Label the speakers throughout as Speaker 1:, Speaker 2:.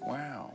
Speaker 1: Wow.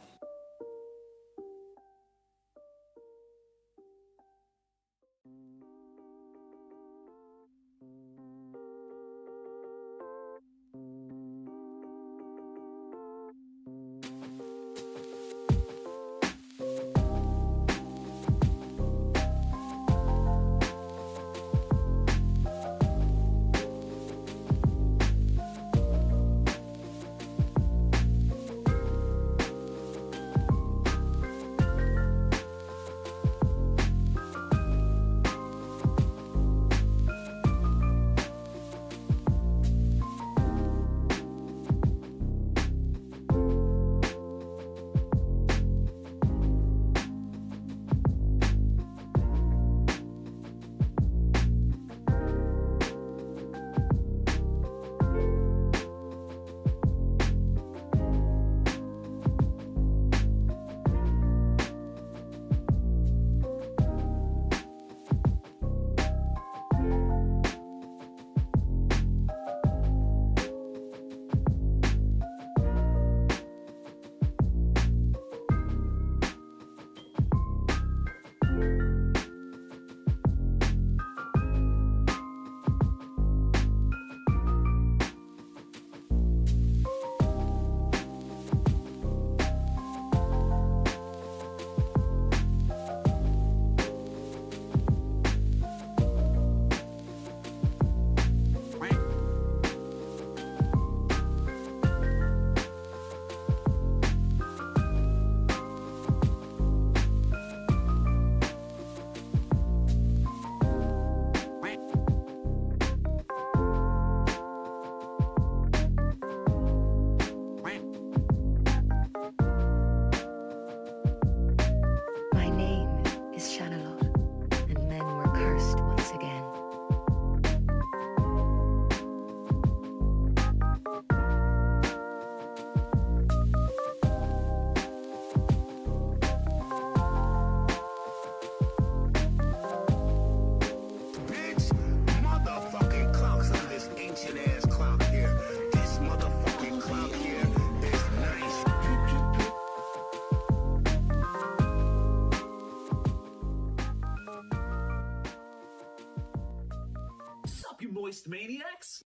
Speaker 1: you moist maniacs.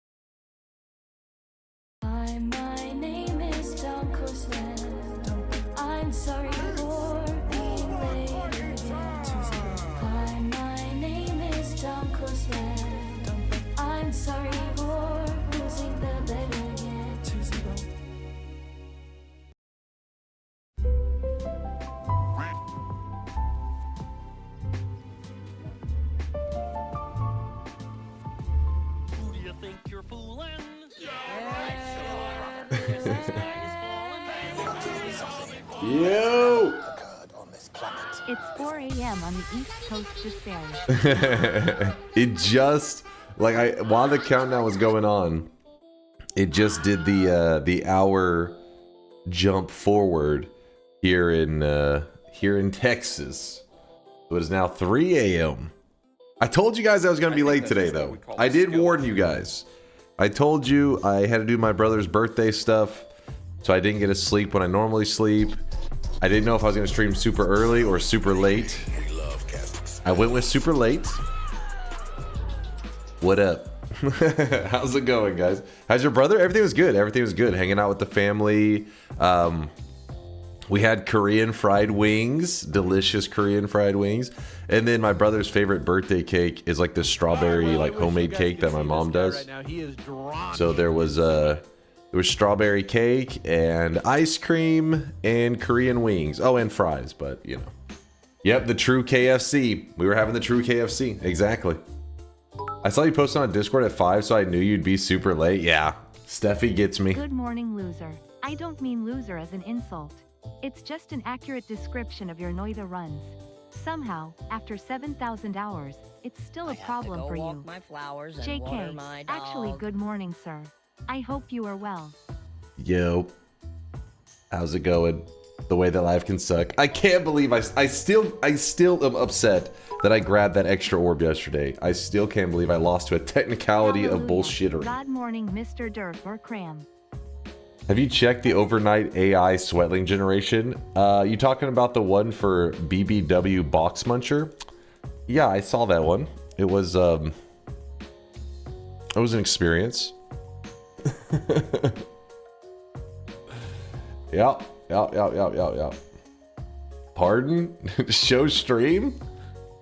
Speaker 2: Hi, my name is DunkOrSlam. I'm sorry for being late again. Hi, my name is DunkOrSlam. I'm sorry for losing the bet again.
Speaker 3: Who do you think you're fooling?
Speaker 4: Yo!
Speaker 5: It's 4 a.m. on the East Coast, just barely.
Speaker 4: It just, like, while the countdown was going on, it just did the hour jump forward here in Texas. It is now 3 a.m. I told you guys I was gonna be late today, though. I did warn you guys. I told you I had to do my brother's birthday stuff, so I didn't get to sleep when I normally sleep. I didn't know if I was gonna stream super early or super late. I went with super late. What up? How's it going, guys? How's your brother? Everything was good. Everything was good. Hanging out with the family. We had Korean fried wings, delicious Korean fried wings. And then my brother's favorite birthday cake is like this strawberry, like homemade cake that my mom does. So there was strawberry cake and ice cream and Korean wings. Oh, and fries, but you know. Yep, the true KFC. We were having the true KFC. Exactly. I saw you posted on Discord at 5, so I knew you'd be super late. Yeah, Steffi gets me.
Speaker 5: Good morning, loser. I don't mean loser as an insult. It's just an accurate description of your Noita runs. Somehow, after 7,000 hours, it's still a problem for you. JK, actually good morning, sir. I hope you are well.
Speaker 4: Yo, how's it going? The way that life can suck. I can't believe I still am upset that I grabbed that extra orb yesterday. I still can't believe I lost to a technicality of bullshittery.
Speaker 5: God morning, Mr. Dirt or Cram.
Speaker 4: Have you checked the overnight AI sweatling generation? You talking about the one for BBW Box Muncher? Yeah, I saw that one. It was an experience. Yeah. Pardon? Show stream?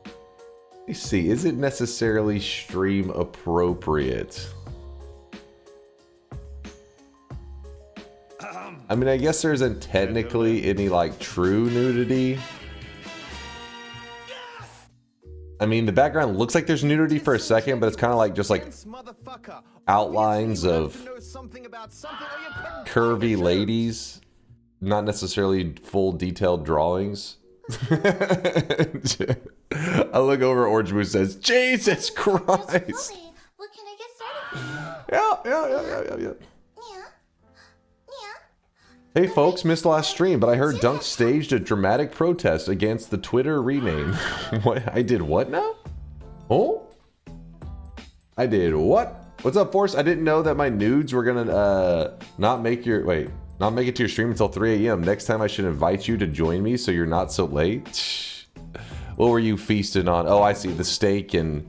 Speaker 4: Let me see. Is it necessarily stream appropriate? I mean, I guess there isn't technically any like true nudity. I mean, the background looks like there's nudity for a second, but it's kind of like just like outlines of curvy ladies, not necessarily full detailed drawings. I look over, Orange Moose says, Jesus Christ.
Speaker 6: What can I get started for you?
Speaker 4: Yeah. Hey folks, missed the last stream, but I heard Dunk staged a dramatic protest against the Twitter rename. What? I did what now? Oh? I did what? What's up, Force? I didn't know that my nudes were gonna not make it to your stream until 3 a.m. Next time I should invite you to join me so you're not so late. What were you feasting on? Oh, I see, the steak, and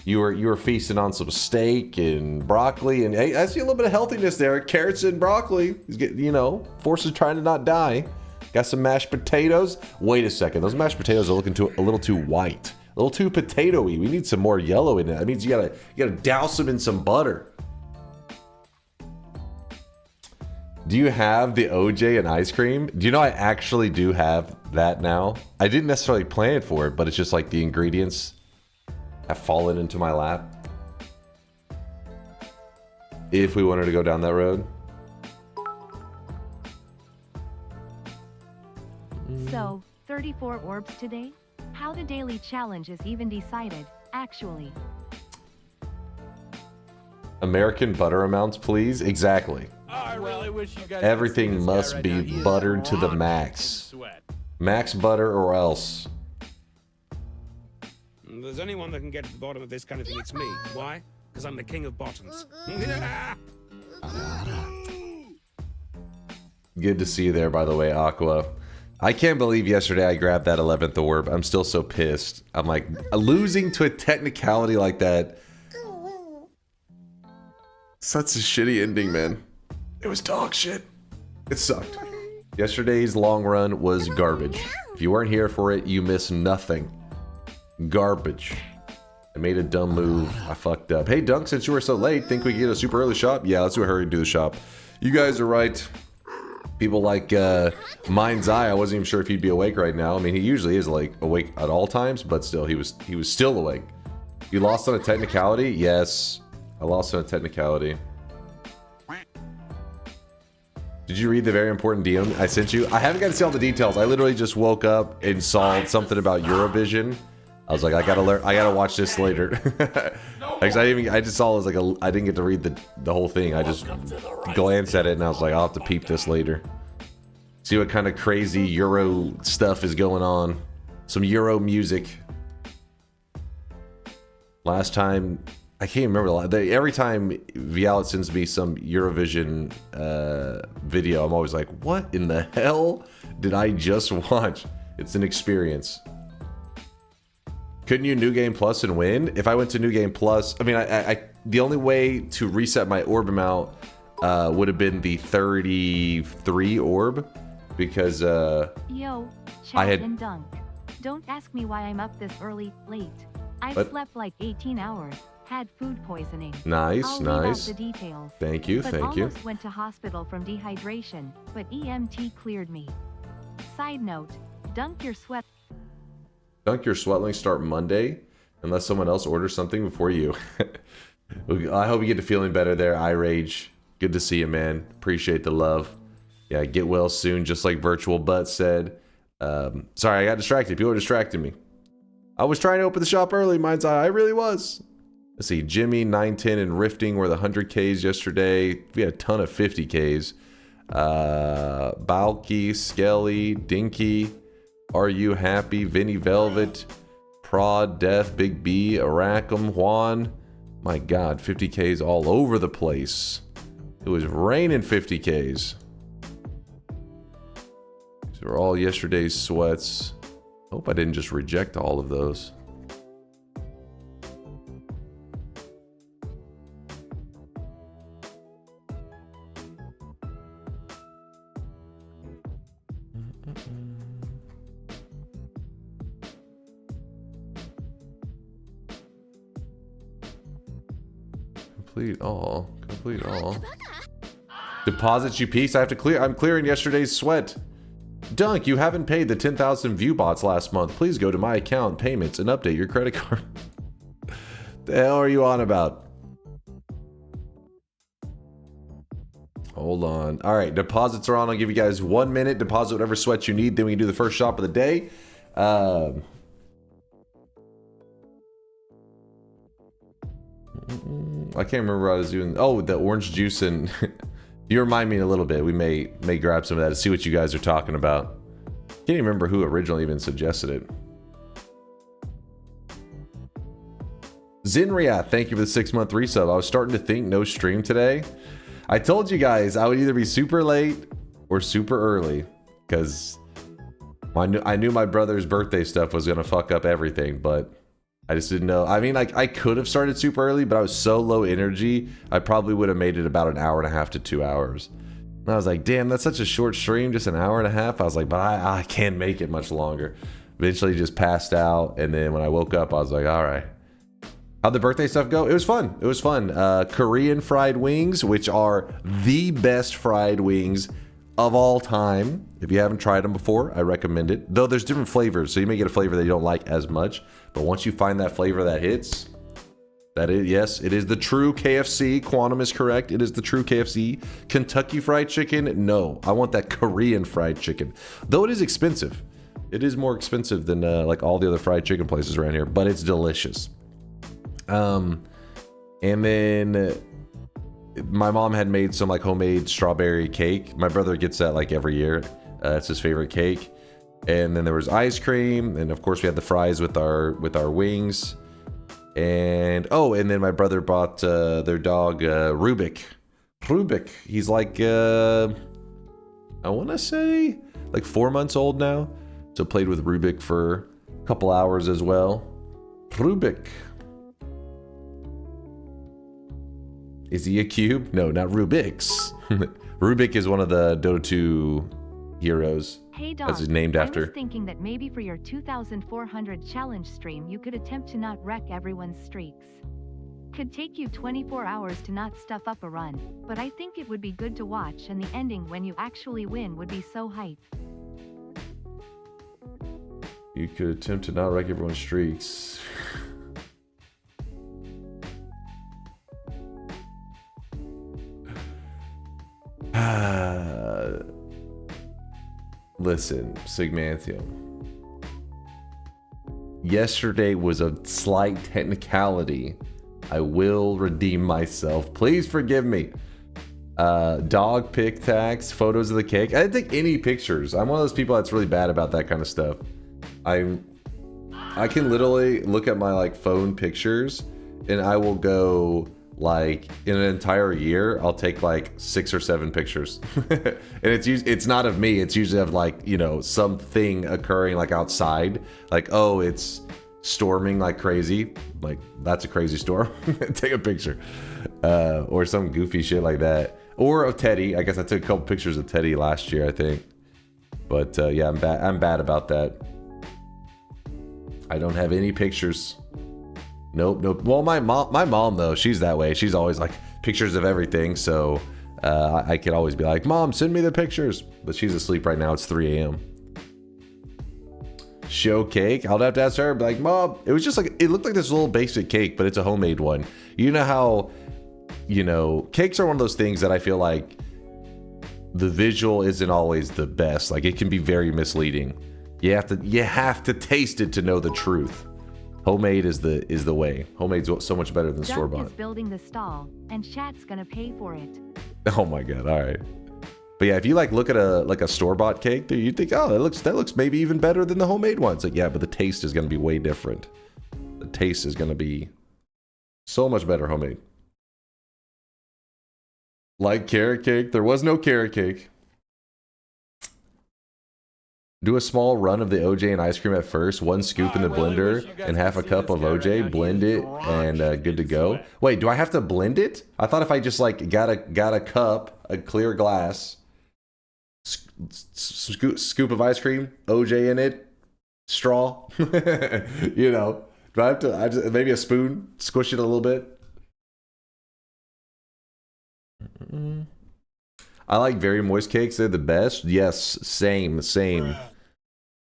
Speaker 4: you were feasting on some steak and broccoli, and hey, I see a little bit of healthiness there. Carrots and broccoli. He's getting, you know, Force is trying to not die. Got some mashed potatoes. Wait a second, those mashed potatoes are looking a little too white, a little too potatoey. We need some more yellow in it. That means you gotta douse them in some butter. Do you have the OJ and ice cream? Do you know I actually do have that now? I didn't necessarily plan for it, but it's just like the ingredients have fallen into my lap. If we wanted to go down that road.
Speaker 5: So, 34 orbs today? How the daily challenge is even decided, actually.
Speaker 4: American butter amounts, please. Exactly.
Speaker 7: I really wish you guys
Speaker 4: Everything must be buttered to the max. Max butter or else.
Speaker 7: If there's anyone that can get to the bottom of this kind of thing, it's me. Why? Because I'm the king of bottoms.
Speaker 4: Good to see you there, by the way, Aqua. I can't believe yesterday I grabbed that 11th orb. I'm still so pissed. I'm like, losing to a technicality like that Such a shitty ending, man. It was dog shit. It sucked. Yesterday's long run was garbage. If you weren't here for it, you missed nothing. Garbage. I made a dumb move. I fucked up. Hey, Dunk, since you were so late, think we could get a super early shop? Yeah, let's do a hurry and do the shop. You guys are right. People like Mind's Eye, I wasn't even sure if he'd be awake right now. I mean, he usually is like awake at all times, but still, he was still awake. You lost on a technicality? Yes. I lost on a technicality. Did you read the very important DM I sent you? I haven't got to see all the details. I literally just woke up and saw something about Eurovision. I was like, I gotta watch this later. I just saw it was like I didn't get to read the whole thing. I just glanced at it and I was like, I'll have to peep this later. See what kind of crazy Euro stuff is going on. Some Euro music. Last time, I can't remember. Every time Vialet sends me some Eurovision video, I'm always like, what in the hell did I just watch? It's an experience. Couldn't you New Game Plus and win? If I went to New Game Plus, I mean, the only way to reset my orb amount would have been the 33 orb, because
Speaker 5: Yo,
Speaker 4: I had...
Speaker 5: and Dunk. Don't ask me why I'm up this late. I've slept like 18 hours. Had food poisoning.
Speaker 4: Nice,
Speaker 5: I'll
Speaker 4: nice.
Speaker 5: Leave out the details.
Speaker 4: Thank you,
Speaker 5: but
Speaker 4: thank you.
Speaker 5: Almost went to hospital from dehydration, but EMT cleared me. Side note, Dunk your sweat.
Speaker 4: Dunk your sweatlinks start Monday, unless someone else orders something before you. I hope you get to feeling better there, iRage. Good to see you, man. Appreciate the love. Yeah, get well soon, just like Virtual Butt said. Sorry, I got distracted. People distracted me. I was trying to open the shop early, Mind's Eye. I really was. Let's see, Jimmy, 910, and Rifting were the 100Ks yesterday. We had a ton of 50Ks. Balky, Skelly, Dinky, Are You Happy, Vinny Velvet, Prod, Death, Big B, Aracum, Juan. My God, 50Ks all over the place. It was raining 50Ks. These are all yesterday's sweats. Hope I didn't just reject all of those. Complete all. Complete all. Deposits you piece. I have to clear. I'm clearing yesterday's sweat. Dunk, you haven't paid the 10,000 view bots last month. Please go to my account, payments, and update your credit card. The hell are you on about? Hold on. All right, deposits are on. I'll give you guys 1 minute. Deposit whatever sweat you need. Then we can do the first shop of the day. I can't remember what I was doing. Oh, the orange juice and... You remind me a little bit. We may grab some of that to see what you guys are talking about. Can't even remember who originally even suggested it. Zinria, thank you for the 6-month resub. I was starting to think no stream today. I told you guys I would either be super late or super early, because I knew my brother's birthday stuff was gonna fuck up everything, but I just didn't know. I mean, like, I could have started super early, but I was so low energy, I probably would have made it about an hour and a half to 2 hours. And I was like, damn, that's such a short stream, just an hour and a half. I was like, but I can't make it much longer. Eventually just passed out, and then when I woke up, I was like, all right. How'd the birthday stuff go? It was fun. It was fun. Korean fried wings, which are the best fried wings of all time. If you haven't tried them before, I recommend it. Though there's different flavors, so you may get a flavor that you don't like as much. But once you find that flavor that hits, yes, it is the true KFC. Quantum is correct. It is the true KFC. Kentucky Fried Chicken? No, I want that Korean fried chicken. Though it is expensive. It is more expensive than like all the other fried chicken places around here, but it's delicious. And then my mom had made some like homemade strawberry cake. My brother gets that like every year. It's his favorite cake. And then there was ice cream, and of course we had the fries with our wings. And and then my brother bought their dog Rubik. He's like I want to say like 4 months old now. So played with Rubik for a couple hours as well. Rubik. Is he a cube? No, not Rubik's. Rubik is one of the Dota 2 heroes.
Speaker 5: Hey Dog,
Speaker 4: That's named after.
Speaker 5: I was thinking that maybe for your 2,400 challenge stream you could attempt to not wreck everyone's streaks. Could take you 24 hours to not stuff up a run, but I think it would be good to watch, and the ending when you actually win would be so hype.
Speaker 4: You could attempt to not wreck everyone's streaks. Listen, Sigmanthium. Yesterday was a slight technicality. I will redeem myself. Please forgive me. Dog pic tags, photos of the cake. I didn't take any pictures. I'm one of those people that's really bad about that kind of stuff. I can literally look at my like phone pictures and I will go like in an entire year I'll take like 6 or 7 pictures. And it's not of me, it's usually of like, you know, something occurring like outside, like, oh, it's storming like crazy, like that's a crazy storm. Take a picture. Or some goofy shit like that, or of Teddy. I guess I took a couple pictures of Teddy last year, I think. But yeah, I'm bad about that. I don't have any pictures. Nope. Well, my mom though, she's that way. She's always like pictures of everything. So I could always be like, Mom, send me the pictures. But she's asleep right now. It's 3 a.m. Show cake. I'll have to ask her. Be like, Mom, it was just like, it looked like this little basic cake, but it's a homemade one. You know how, you know, cakes are one of those things that I feel like the visual isn't always the best. Like it can be very misleading. You have to taste it to know the truth. Homemade is the way. Homemade's so much better than store bought.
Speaker 5: Dunk is building the stall, and chat's gonna pay for it.
Speaker 4: Oh my god! All right. But yeah, if you like look at a store bought cake, you think, oh, that looks maybe even better than the homemade ones. Like yeah, but the taste is gonna be way different. The taste is gonna be so much better homemade. Like carrot cake, there was no carrot cake. Do a small run of the OJ and ice cream at first. 1 scoop in the blender and half a cup of OJ. Blend it and good to go. Wait, do I have to blend it? I thought if I just like got a cup, a clear glass, scoop of ice cream, OJ in it, straw. You know, do I have to? Maybe a spoon, squish it a little bit. I like very moist cakes. They're the best. Yes, same.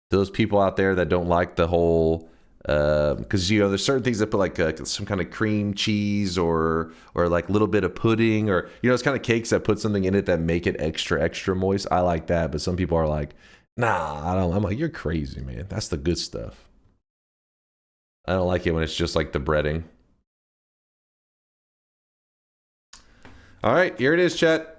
Speaker 4: Those people out there that don't like the whole, because you know there's certain things that put like some kind of cream cheese or like a little bit of pudding, or you know it's kind of cakes that put something in it that make it extra moist. I like that, but some people are like, nah, I don't. I'm like, you're crazy, man. That's the good stuff. I don't like it when it's just like the breading. All right, here it is, chat.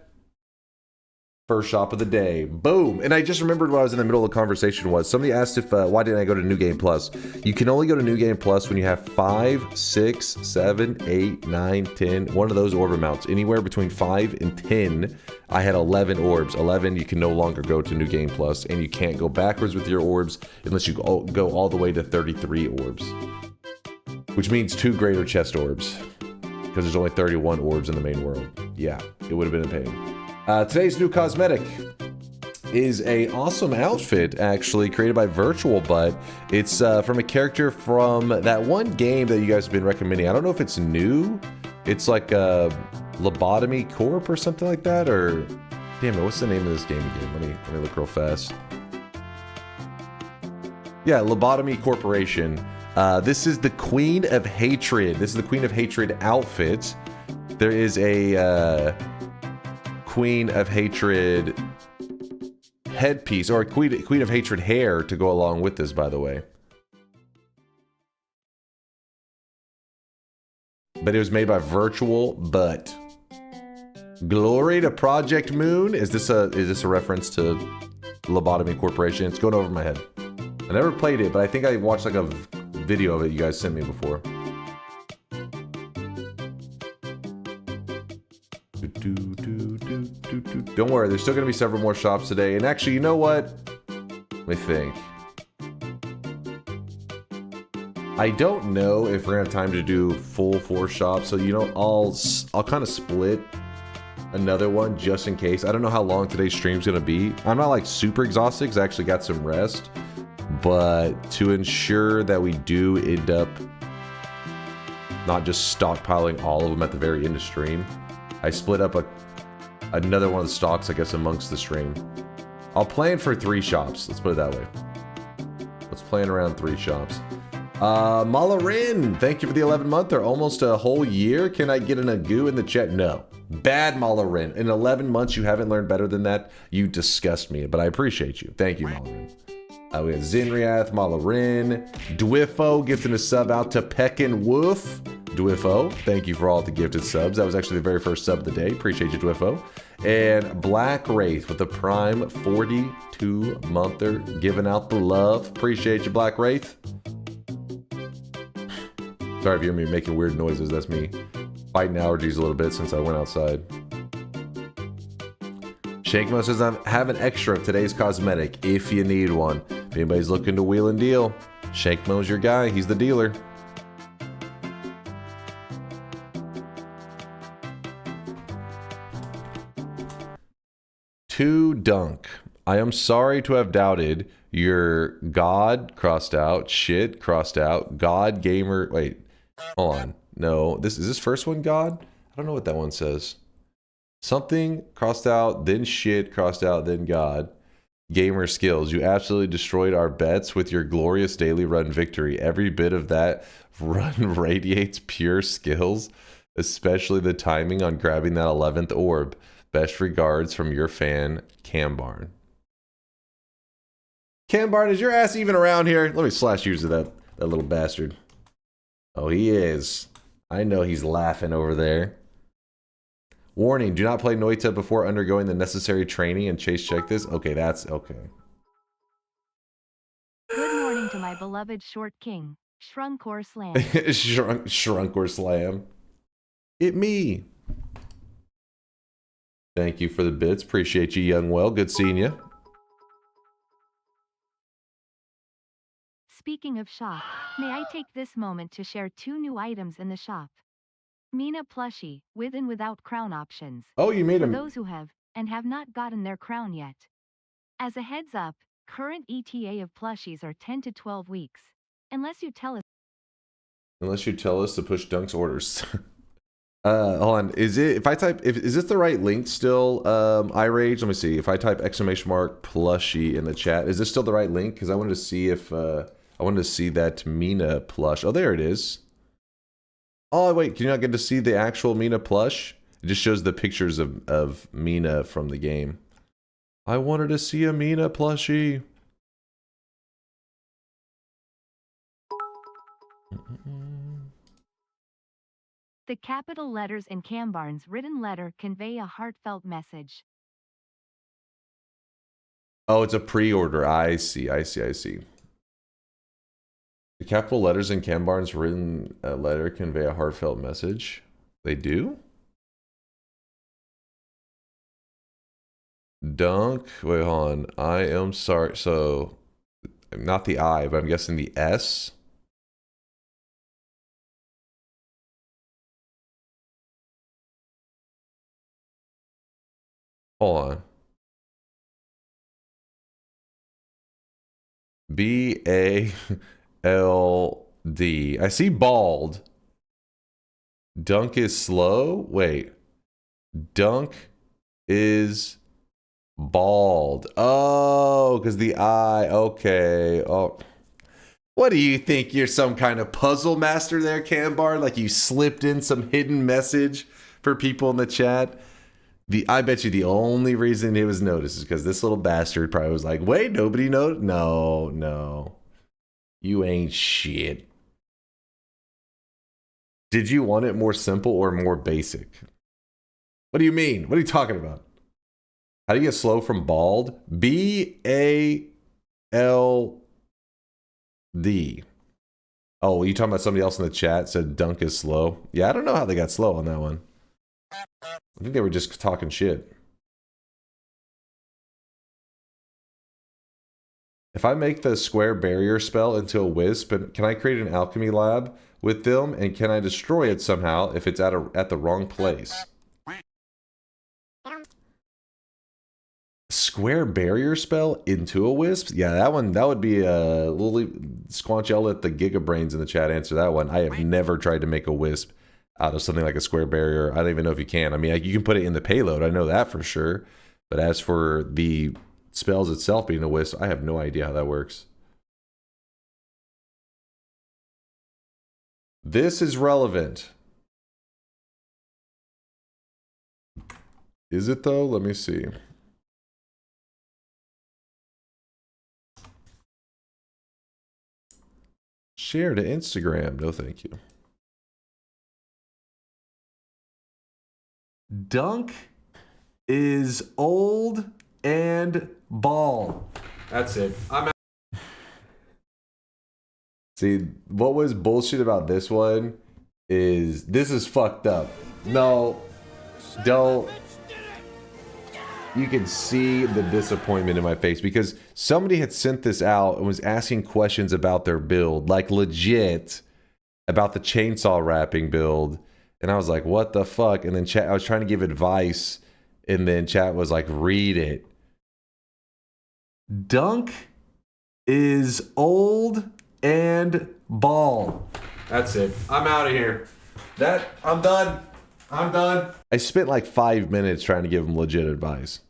Speaker 4: First shop of the day. Boom. And I just remembered what I was in the middle of the conversation was. Somebody asked if why didn't I go to New Game Plus? You can only go to New Game Plus when you have 5, 6, 7, 8, 9, 10. One of those orb amounts. Anywhere between 5 and 10. I had 11 orbs. 11, you can no longer go to New Game Plus. And you can't go backwards with your orbs unless you go all the way to 33 orbs. Which means 2 greater chest orbs. Because there's only 31 orbs in the main world. Yeah, it would have been a pain. Today's new cosmetic is a awesome outfit, actually, created by Virtual Butt. It's from a character from that one game that you guys have been recommending. I don't know if it's new. It's like Lobotomy Corp or something like that, or... Damn it, what's the name of this game again? Let me look real fast. Yeah, Lobotomy Corporation. This is the Queen of Hatred. This is the Queen of Hatred outfit. There is a... Queen of Hatred headpiece, or a Queen of Hatred hair to go along with this, by the way. But it was made by Virtual Butt. Glory to Project Moon. Is this a reference to Lobotomy Corporation? It's going over my head. I never played it, but I think I watched like a video of it you guys sent me before. Don't worry, there's still going to be several more shops today. And actually, you know what? Let me think. I don't know if we're gonna have time to do full 4 shops, so you know, I'll kind of split another one just in case. I don't know how long today's stream's gonna be. I'm not like super exhausted because I actually got some rest, but to ensure that we do end up not just stockpiling all of them at the very end of stream, I split up another one of the stocks, I guess, amongst the stream. I'll plan for 3 shops. Let's put it that way. Let's plan around 3 shops. Malarin, thank you for the 11 month or almost a whole year. Can I get an agoo in the chat? No. Bad Malarin. In 11 months, you haven't learned better than that. You disgust me, but I appreciate you. Thank you, Malarin. We have Zinriath, Malarin, Dwiffo gifting a sub out to Peckin Woof. Dwiffo, thank you for all the gifted subs. That was actually the very first sub of the day. Appreciate you, Dwiffo. And Black Wraith with the prime 42-monther giving out the love. Appreciate you, Black Wraith. Sorry if you hear me making weird noises. That's me fighting allergies a little bit since I went outside. Shankmo says, I have an extra of today's cosmetic if you need one. If anybody's looking to wheel and deal, Shankmo's your guy. He's the dealer. To Dunk, I am sorry to have doubted your God crossed out, shit crossed out, God gamer. Wait, hold on. No, is this first one God? I don't know what that one says. Something crossed out, then shit crossed out, then God. Gamer skills. You absolutely destroyed our bets with your glorious daily run victory. Every bit of that run radiates pure skills, especially the timing on grabbing that 11th orb. Best regards from your fan, Cambarn. Cambarn, is your ass even around here? Let me slash you to that little bastard. Oh, he is. I know he's laughing over there. Warning, do not play Noita before undergoing the necessary training and Chase check this. Okay, that's okay.
Speaker 5: Good morning to my beloved short king, DunkOrSlam.
Speaker 4: DunkOrSlam. It me. Thank you for the bits. Appreciate you, young well. Good seeing you.
Speaker 5: Speaking of shop, may I take this moment to share 2 new items in the shop. Mina plushie, with and without crown options.
Speaker 4: Oh, you made
Speaker 5: for
Speaker 4: him.
Speaker 5: those who have, and have not gotten their crown yet. As a heads up, current ETA of plushies are 10 to 12 weeks. Unless you tell us
Speaker 4: to push Dunk's orders. Hold on. Is it, if I type, is this the right link still? iRage, let me see. If I type ! plushie in the chat, is this still the right link? Because I wanted to see if, I wanted to see that Mina plush. Oh, there it is. Oh, wait, can you not get to see the actual Mina plush? It just shows the pictures of Mina from the game. I wanted to see a Mina plushie.
Speaker 5: the capital letters in Cambarn's written letter convey a heartfelt message.
Speaker 4: Oh, it's a pre-order. I see. The capital letters in Cambarn's written letter convey a heartfelt message. They do? Dunk. Wait, hold on. I am sorry. So, not the I, but I'm guessing the S. Hold on. B-A-L-D. I see bald. Dunk is slow? Wait. Dunk is bald. Oh, because the I. Okay. Oh. What do you think? You're some kind of puzzle master there, Cambar? Like you slipped in some hidden message for people in the chat? I bet you the only reason it was noticed is because this little bastard probably was like, wait, nobody knows? No. You ain't shit. Did you want it more simple or more basic? What do you mean? What are you talking about? How do you get slow from bald? B-A-L-D. Oh, you talking about somebody else in the chat said Dunk is slow? Yeah, I don't know how they got slow on that one. I think they were just talking shit. If I make the square barrier spell into a wisp, can I create an alchemy lab with them? And can I destroy it somehow if it's at the wrong place? Square barrier spell into a wisp? Yeah, that would be a little Squanch. I'll let the Giga Brains in the chat answer that one. I have never tried to make a wisp out of something like a square barrier. I don't even know if you can. I mean, you can put it in the payload. I know that for sure. But as for the spells itself being a wisp, I have no idea how that works. This is relevant. Is it though? Let me see. Share to Instagram. No, thank you. Dunk is old and bald. That's it. I'm out. See, what was bullshit about this one is this is fucked up. No, don't. You can see the disappointment in my face because somebody had sent this out and was asking questions about their build, like legit about the chainsaw wrapping build. And I was like, what the fuck? And then chat, I was trying to give advice, and then chat was like, read it. Dunk is old and bald. That's it. I'm out of here. I'm done. I'm done. I spent like 5 minutes trying to give him legit advice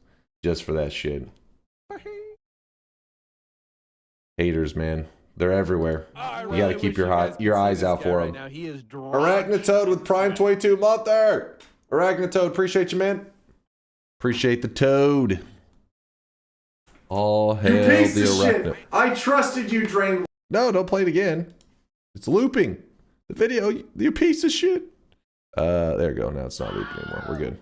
Speaker 4: just for that shit. Haters, man. They're everywhere. You gotta keep your eyes out for them. Arachnitoad with Prime 22 Mother. Arachnitoad, appreciate you, man. Appreciate the toad. All hail the Arachnitoad. I trusted you, Drain. No, don't play it again. It's looping. The video, you piece of shit. There we go. Now it's not looping anymore. We're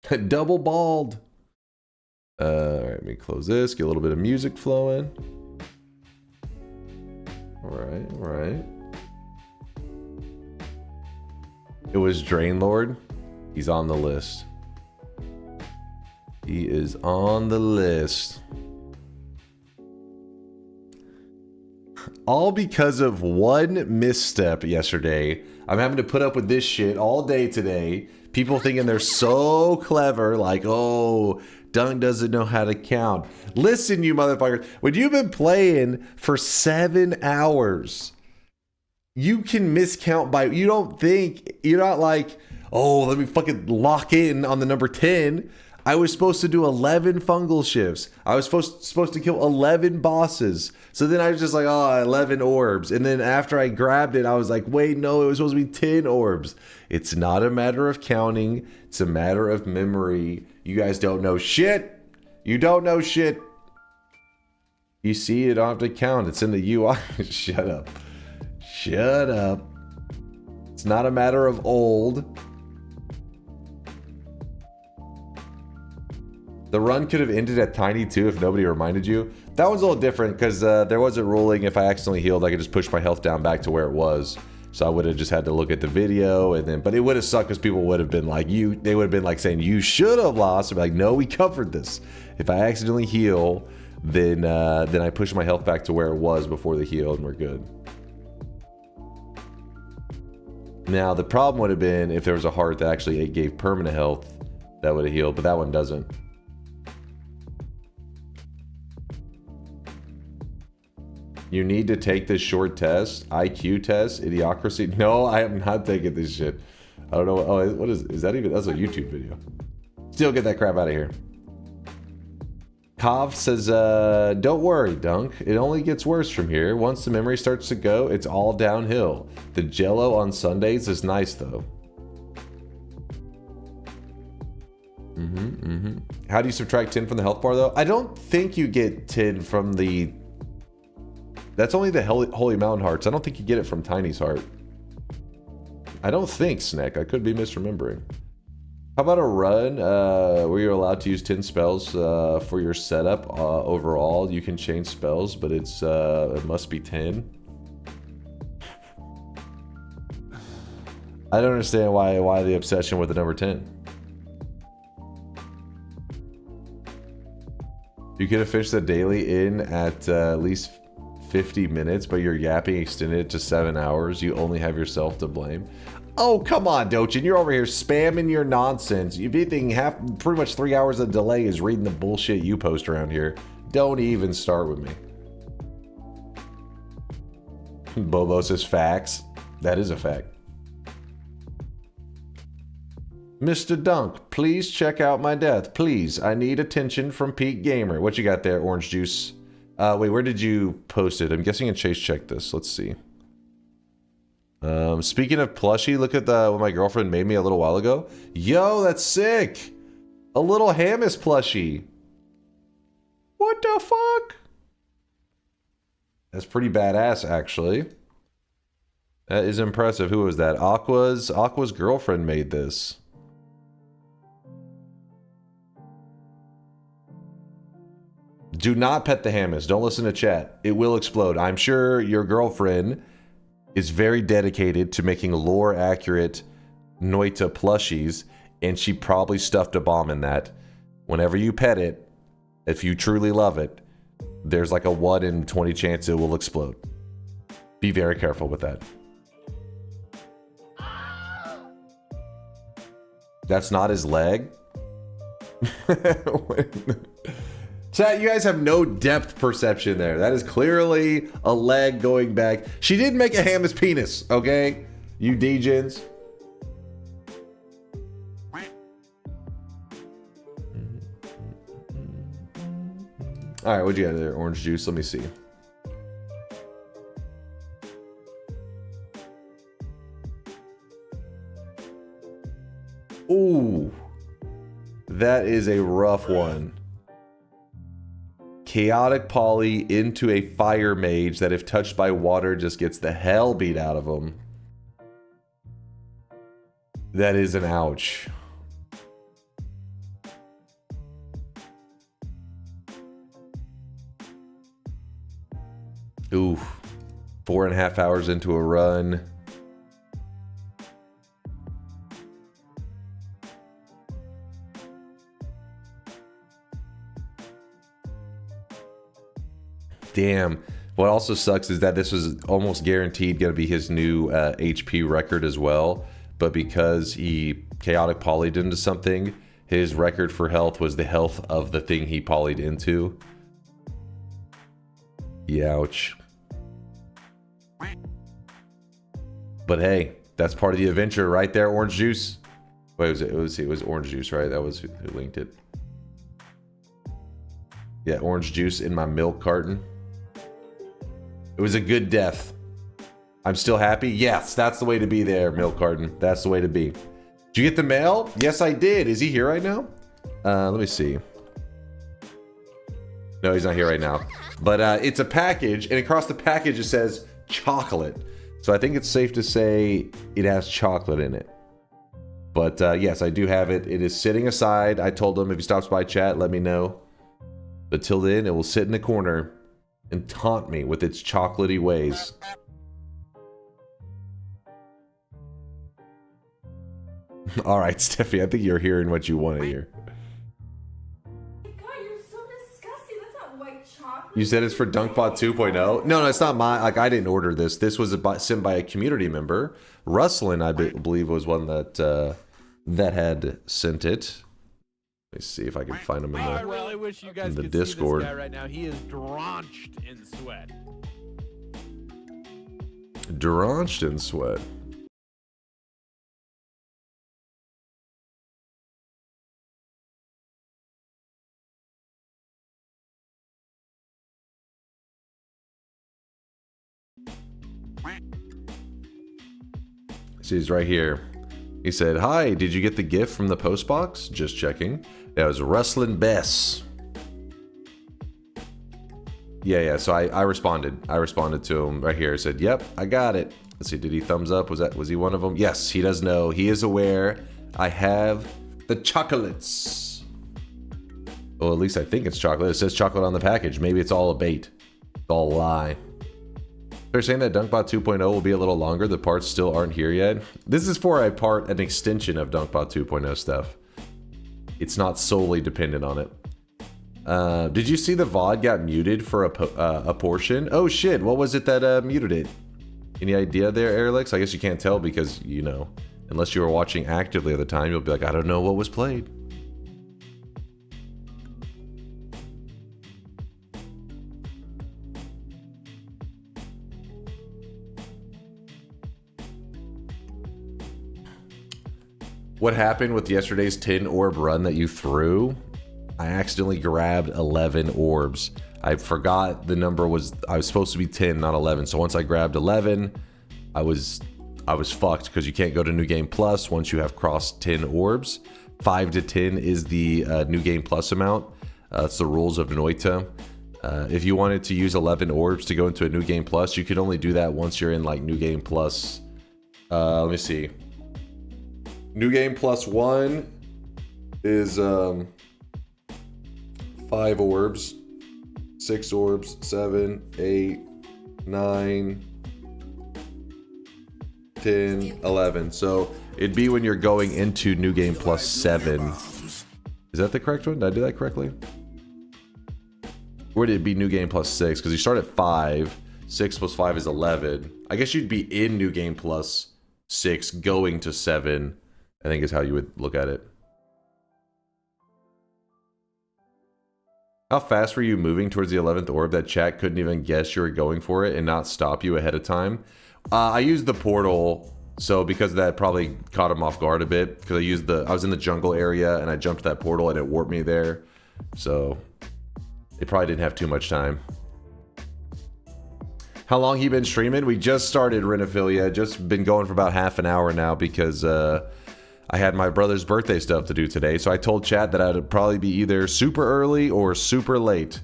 Speaker 4: good. Double bald. All right, let me close this. Get a little bit of music flowing. All right, all right. It was Drainlord. He's on the list. He is on the list. All because of one misstep yesterday. I'm having to put up with this shit all day today. People thinking they're so clever, like, oh, Dunk doesn't know how to count. Listen, you motherfuckers, when you've been playing for 7 hours, you can miscount by, you don't think, you're not like, oh, let me fucking lock in on the number 10. I was supposed to do 11 fungal shifts. I was supposed to kill 11 bosses. So then I was just like, oh, 11 orbs. And then after I grabbed it, I was like, wait, no, it was supposed to be 10 orbs. It's not a matter of counting. It's a matter of memory. You guys don't know shit. You don't know shit. You see, you don't have to count. It's in the UI. Shut up. Shut up. It's not a matter of old. The run could have ended at Tiny too if nobody reminded you. That one's a little different because there was a ruling if I accidentally healed, I could just push my health down back to where it was. So I would have just had to look at the video and then, but it would have sucked because people would have been like, they would have been like saying, you should have lost. I'd be like, no, we covered this. If I accidentally heal, then I push my health back to where it was before the heal and we're good. Now, the problem would have been if there was a heart that actually gave permanent health, that would have healed, but that one doesn't. You need to take this short test, IQ test, Idiocracy. No, I am not taking this shit. I don't know. Oh, what is that even? That's a YouTube video. Still get that crap out of here. Kov says, don't worry, Dunk. It only gets worse from here. Once the memory starts to go, it's all downhill. The Jello on Sundays is nice, though. How do you subtract 10 from the health bar, though? I don't think you get 10 from the... That's only the Holy Mountain Hearts. I don't think you get it from Tiny's Heart. I don't think, Snack. I could be misremembering. How about a run where you're allowed to use 10 spells for your setup overall? You can change spells, but it must be 10. I don't understand why the obsession with the number 10. You could have finished the daily in at least 50 minutes, but your yapping extended it to 7 hours. You only have yourself to blame. Oh, come on, Dochin. You're over here spamming your nonsense. If you think pretty much 3 hours of delay is reading the bullshit you post around here, don't even start with me. Bobo says facts. That is a fact. Mr. Dunk, please check out my death. Please, I need attention from Pete Gamer. What you got there, Orange Juice? Wait, where did you post it? I'm guessing in Chase checked this. Let's see. Speaking of plushie, look at what my girlfriend made me a little while ago. Yo, that's sick. A little Hamas plushie. What the fuck? That's pretty badass, actually. That is impressive. Who was that? Aqua's girlfriend made this. Do not pet the Hamas. Don't listen to chat. It will explode. I'm sure your girlfriend is very dedicated to making lore-accurate Noita plushies, and she probably stuffed a bomb in that. Whenever you pet it, if you truly love it, there's like a 1 in 20 chance it will explode. Be very careful with that. That's not his leg? Chat, you guys have no depth perception there. That is clearly a leg going back. She did make a Hamas penis, okay? You degens. Alright, what'd you got there? Orange juice, let me see. Ooh. That is a rough one. Chaotic Poly into a fire mage that if touched by water just gets the hell beat out of him. That is an ouch. Oof. 4.5 hours into a run. Damn. What also sucks is that this was almost guaranteed going to be his new HP record as well. But because he chaotic polyed into something, his record for health was the health of the thing he polyed into. Ouch. But hey, that's part of the adventure right there, Orange Juice. Wait, it was Orange Juice, right? That was who linked it. Yeah, Orange Juice in my milk carton. It was a good death. I'm still happy. Yes, that's the way to be there, milk carton. That's the way to be. Did you get the mail? Yes, I did. Is he here right now? Let me see. No, he's not here right now. But it's a package, and across the package it says chocolate. So I think it's safe to say it has chocolate in it. But yes, I do have it. It is sitting aside. I told him if he stops by chat, let me know. But till then, it will sit in the corner and taunt me with its chocolatey ways. Alright, Steffi, I think you're hearing what you want to hear.
Speaker 6: God, you're so disgusting. That's not white chocolate.
Speaker 4: You said it's for DunkBot 2.0? No, it's not mine. Like, I didn't order this. This was sent by a community member. Rustlin, I believe, was one that had sent it. Let me see if I can find him in
Speaker 1: I really wish you guys
Speaker 4: the
Speaker 1: could
Speaker 4: Discord.
Speaker 1: see this guy right now. He is drenched in sweat.
Speaker 4: Drenched in sweat. See, he's right here. He said, "Hi, did you get the gift from the post box? Just checking." That was Rustlin Bess. Yeah, so I responded. I responded to him right here. I said, "Yep, I got it." Let's see, did he thumbs up? Was he one of them? Yes, he does know. He is aware. I have the chocolates. Well, at least I think it's chocolate. It says chocolate on the package. Maybe it's all a bait. It's all a lie. They're saying that DunkBot 2.0 will be a little longer. The parts still aren't here yet. This is for an extension of DunkBot 2.0 stuff. It's not solely dependent on it. Did you see the VOD got muted for a portion? Oh shit, what was it that muted it? Any idea there, Airlix? I guess you can't tell because, you know, unless you were watching actively at the time, you'll be like, I don't know what was played. What happened with yesterday's 10 orb run that you threw? I accidentally grabbed 11 orbs. I forgot the number was, I was supposed to be 10, not 11. So once I grabbed 11, I was fucked because you can't go to New Game Plus once you have crossed 10 orbs. 5 to 10 is the New Game Plus amount. That's the rules of Noita. If you wanted to use 11 orbs to go into a New Game Plus, you could only do that once you're in like New Game Plus. Let me see. New Game Plus 1 is 5 orbs, 6 orbs, 7, 8, 9, 10, 11. So it'd be when you're going into New Game Plus 7. Is that the correct one? Did I do that correctly? Or did it be New Game Plus 6? Because you start at 5. 6 plus 5 is 11. I guess you'd be in New Game Plus 6 going to 7. I think is how you would look at it. How fast were you moving towards the 11th orb that chat couldn't even guess you were going for it and not stop you ahead of time? I used the portal, so because of that probably caught him off guard a bit because I was in the jungle area and I jumped that portal and it warped me there. So it probably didn't have too much time. How long he been streaming? We just started Renophilia, just been going for about half an hour now because I had my brother's birthday stuff to do today, so I told chat that I'd probably be either super early or super late.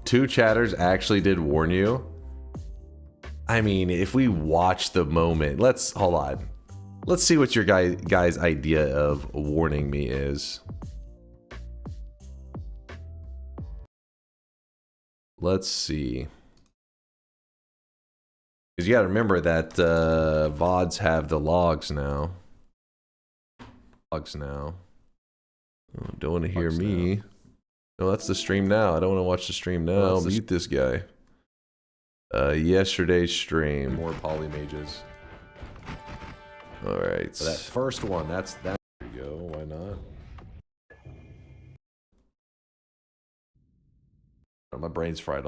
Speaker 4: Two chatters actually did warn you. I mean, if we watch the moment, hold on. Let's see what your guys' idea of warning me is. Let's see. Because you got to remember that VODs have the logs now. Oh, don't want to hear me. Now. No, that's the stream now. I don't want to watch the stream now. I'll mute this guy. Yesterday's stream. More polymages. All right. So that first one, that's that. There you go. Why not? Oh, my brain's fried.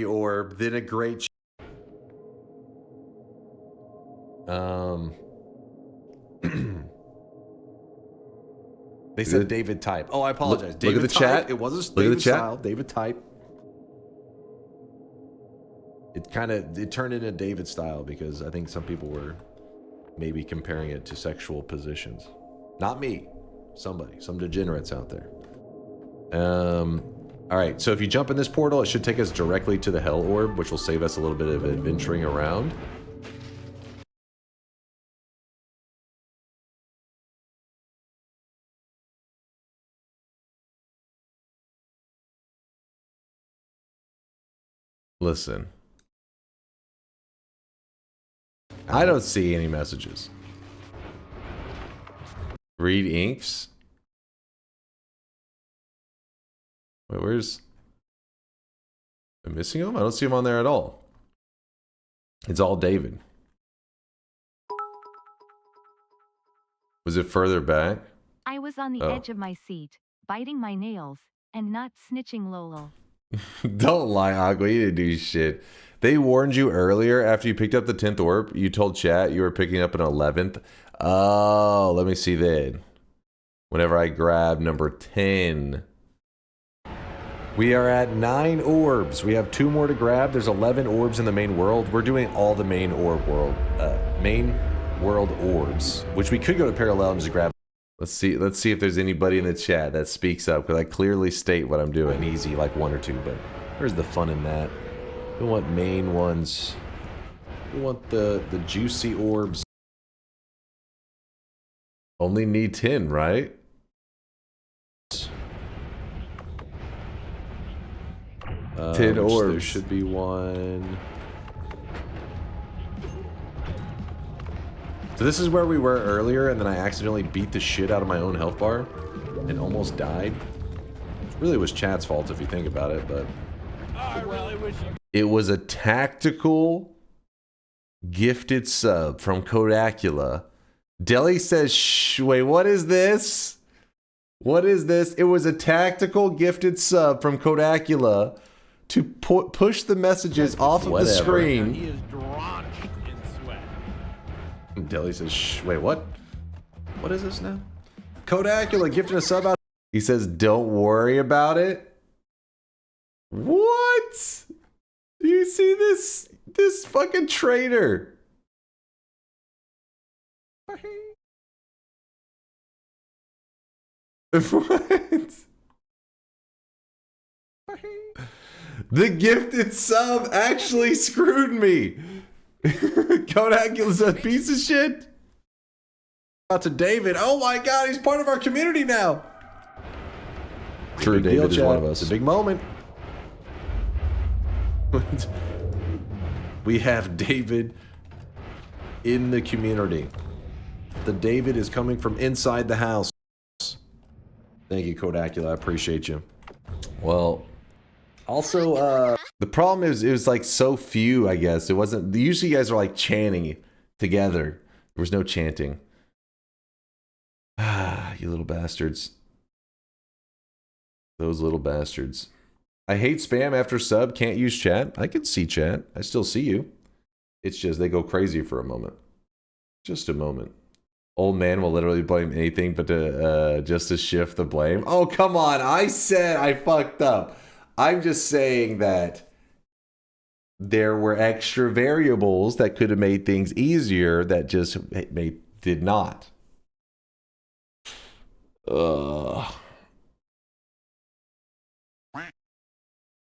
Speaker 4: Orb, then a great they said David type. Oh, I apologize. Look at the chat. It wasn't David style. David type. It turned into David style because I think some people were maybe comparing it to sexual positions. Not me. Somebody. Some degenerates out there. Alright, so if you jump in this portal, it should take us directly to the Hell Orb, which will save us a little bit of adventuring around. Listen. I don't see any messages. Read inks. Wait, where's... Am I missing him? I don't see him on there at all. It's all David. Was it further back?
Speaker 5: I was on the edge of my seat, biting my nails, and not snitching Lolo.
Speaker 4: Don't lie, Aqua. You didn't do shit. They warned you earlier after you picked up the 10th orb. You told chat you were picking up an 11th. Oh, let me see then. Whenever I grab number 10... We are at 9 orbs. We have 2 more to grab. There's 11 orbs in the main world. We're doing all the main world orbs, which we could go to parallel and just grab. Let's see if there's anybody in the chat that speaks up, because I clearly state what I'm doing. Easy, like 1 or 2, but where's the fun in that? We want main ones. We want the juicy orbs. Only need 10, right? 10 orbs. There should be 1. So this is where we were earlier, and then I accidentally beat the shit out of my own health bar and almost died. It really was chat's fault if you think about it, but...
Speaker 1: I really wish you...
Speaker 4: It was a tactical gifted sub from Kodacula. Deli says, shh, wait, what is this? What is this? It was a tactical gifted sub from Kodacula to push the messages off of the screen.
Speaker 1: He is drenched in sweat.
Speaker 4: Deli says, shh, wait, what? What is this now? Kodacula gifting a sub out. He says, don't worry about it. What? Do you see this? This fucking traitor. What? The gifted sub actually screwed me. Kodacula's a piece of shit. Out to David. Oh my god, he's part of our community now. True, David is one of us. It's a big moment. We have David in the community. The David is coming from inside the house. Thank you, Kodacula. I appreciate you. Well, also, the problem is it was like so few, I guess. It wasn't... Usually you guys are like chanting together. There was no chanting. Ah, you little bastards. Those little bastards. I hate spam after sub. Can't use chat. I can see chat. I still see you. It's just they go crazy for a moment. Just a moment. Old man will literally blame anything but to, just to shift the blame. Oh, come on. I said I fucked up. I'm just saying that there were extra variables that could have made things easier that just did not. Ugh.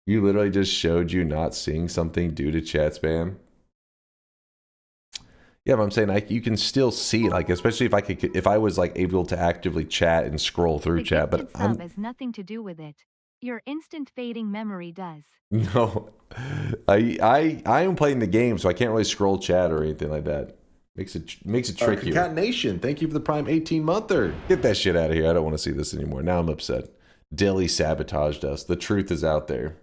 Speaker 4: You literally just showed you not seeing something due to chat spam. Yeah, but I'm saying you can still see, like, especially if I was like able to actively chat and scroll through chat, but
Speaker 5: sub has nothing to do with it. Your instant fading memory does.
Speaker 4: No, I am playing the game, so I can't really scroll chat or anything like that. Makes it trickier. Cat Nation, thank you for the Prime 18-monther. Get that shit out of here. I don't want to see this anymore. Now I'm upset. Dilly sabotaged us. The truth is out there.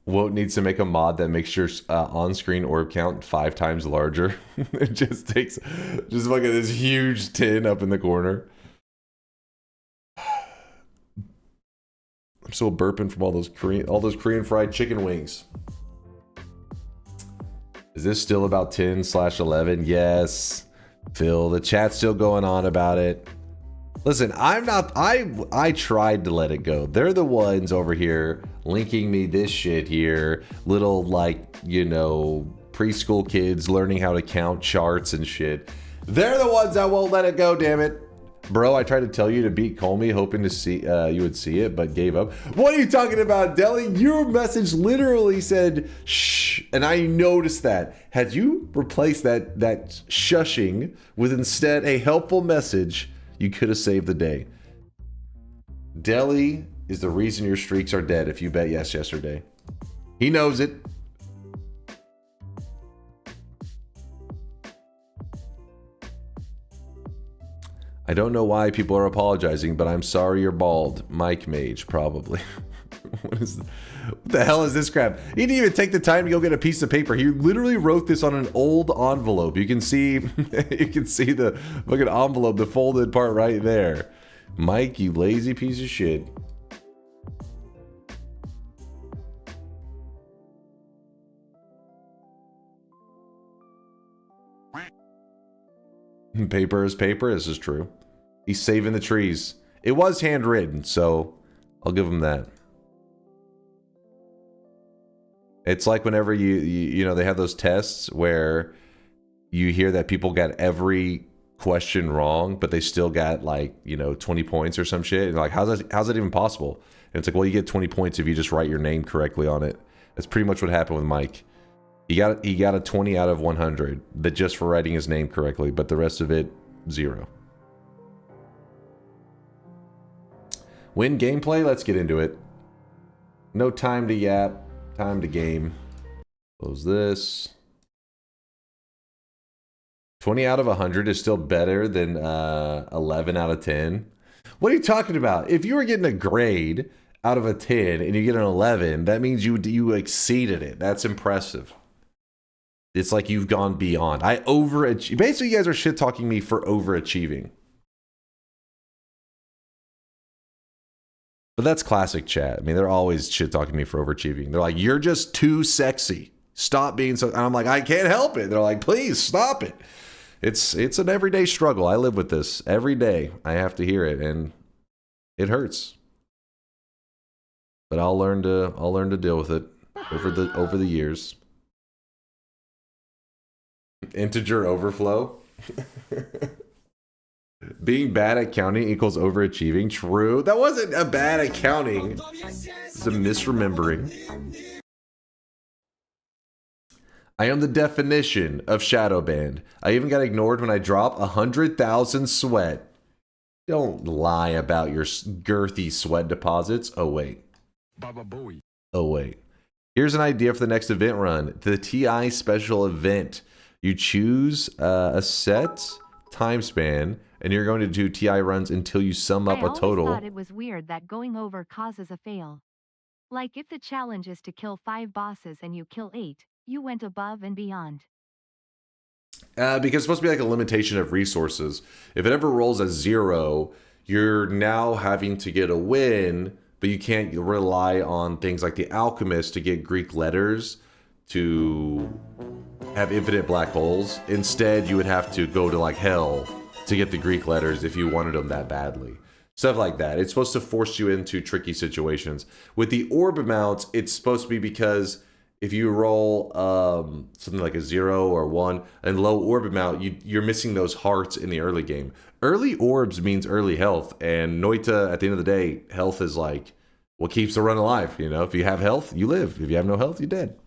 Speaker 4: Woat needs to make a mod that makes your on-screen orb count 5 times larger. It just takes just fucking this huge tin up in the corner. I'm still burping from all those Korean fried chicken wings. Is this still about 10/11? Yes. Phil, the chat's still going on about it. Listen, I'm not... I tried to let it go. They're the ones over here linking me this shit here. Little, like, you know, preschool kids learning how to count charts and shit. They're the ones that won't let it go, damn it. Bro, I tried to tell you to beat Comey, hoping to see you would see it, but gave up. What are you talking about, Deli? Your message literally said, shh, and I noticed that. Had you replaced that shushing with instead a helpful message, you could have saved the day. Deli is the reason your streaks are dead if you bet yes yesterday. He knows it. I don't know why people are apologizing, but I'm sorry you're bald. Mike Mage, probably. What the hell is this crap? He didn't even take the time to go get a piece of paper. He literally wrote this on an old envelope. You can see the fucking envelope, the folded part right there. Mike, you lazy piece of shit. Paper is paper. This is true. He's saving the trees. It was handwritten, so I'll give him that. It's like whenever you know, they have those tests where you hear that people got every question wrong, but they still got, like, you know, 20 points or some shit. And like, how's that even possible? And it's like, well, you get 20 points if you just write your name correctly on it. That's pretty much what happened with Mike. He got a 20 out of 100, that just for writing his name correctly, but the rest of it, 0. Win gameplay? Let's get into it. No time to yap. Time to game. Close this. 20 out of 100 is still better than 11 out of 10. What are you talking about? If you were getting a grade out of a 10 and you get an 11, that means you exceeded it. That's impressive. It's like you've gone beyond. I overachieved. Basically, you guys are shit talking me for overachieving. But that's classic chat. I mean, they're always shit talking me for overachieving. They're like, "You're just too sexy. Stop being so." And I'm like, "I can't help it." They're like, "Please stop it." It's an everyday struggle. I live with this every day. I have to hear it, and it hurts. But I'll learn to deal with it over the years. Integer overflow. Being bad at counting equals overachieving. True. That wasn't a bad at counting. It's a misremembering. I am the definition of shadow banned. I even got ignored when I drop 100,000 sweat. Don't lie about your girthy sweat deposits. Oh, wait. Oh, wait. Here's an idea for the next event run. The TI special event. You choose a set time span, and you're going to do TI runs until you sum up a total.
Speaker 5: I always thought it was weird that going over causes a fail. Like if the challenge is to kill 5 bosses and you kill 8, you went above and beyond.
Speaker 4: Because it's supposed to be like a limitation of resources. If it ever rolls a 0, you're now having to get a win, but you can't rely on things like the alchemist to get Greek letters to have infinite black holes. Instead, you would have to go to like hell to get the Greek letters if you wanted them that badly. Stuff like that. It's supposed to force you into tricky situations. With the orb amounts, it's supposed to be because if you roll something like a 0 or 1 and low orb amount, you're missing those hearts in the early game. Early orbs means early health, and Noita, at the end of the day, health is like what keeps the run alive. You know, if you have health, you live. If you have no health, you're dead.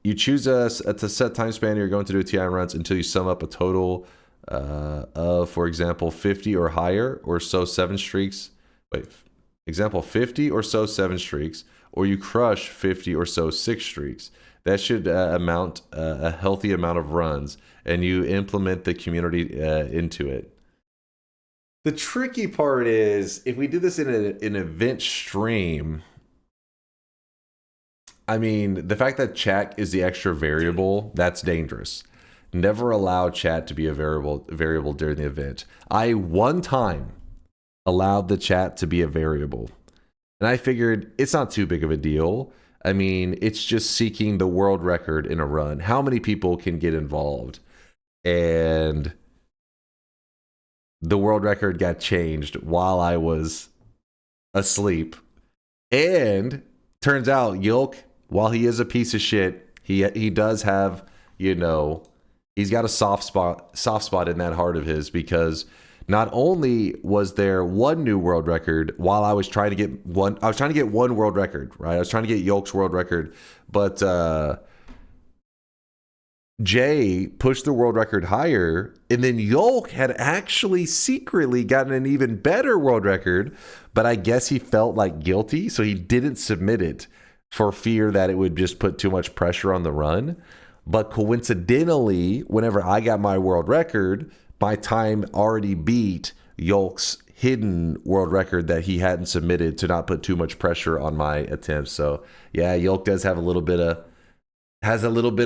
Speaker 4: You choose a set time span you're going to do TI runs until you sum up a total of, for example, 50 or higher, or so 7 streaks. Wait, example 50 or so 7 streaks, or you crush 50 or so 6 streaks. That should amount a healthy amount of runs, and you implement the community into it. The tricky part is, if we do this in an event stream, I mean, the fact that chat is the extra variable, that's dangerous. Never allow chat to be a variable during the event. I one time allowed the chat to be a variable, and I figured it's not too big of a deal. I mean, it's just seeking the world record in a run. How many people can get involved? And the world record got changed while I was asleep. And turns out Yolk, while he is a piece of shit, he does have, you know, he's got a soft spot in that heart of his, because not only was there one new world record while I was trying to get one world record, right? I was trying to get Yolk's world record, but Jay pushed the world record higher, and then Yolk had actually secretly gotten an even better world record, but I guess he felt like guilty, so he didn't submit it for fear that it would just put too much pressure on the run. But coincidentally, whenever I got my world record, my time already beat Yolk's hidden world record that he hadn't submitted to not put too much pressure on my attempts. So yeah, Yolk does have a little bit of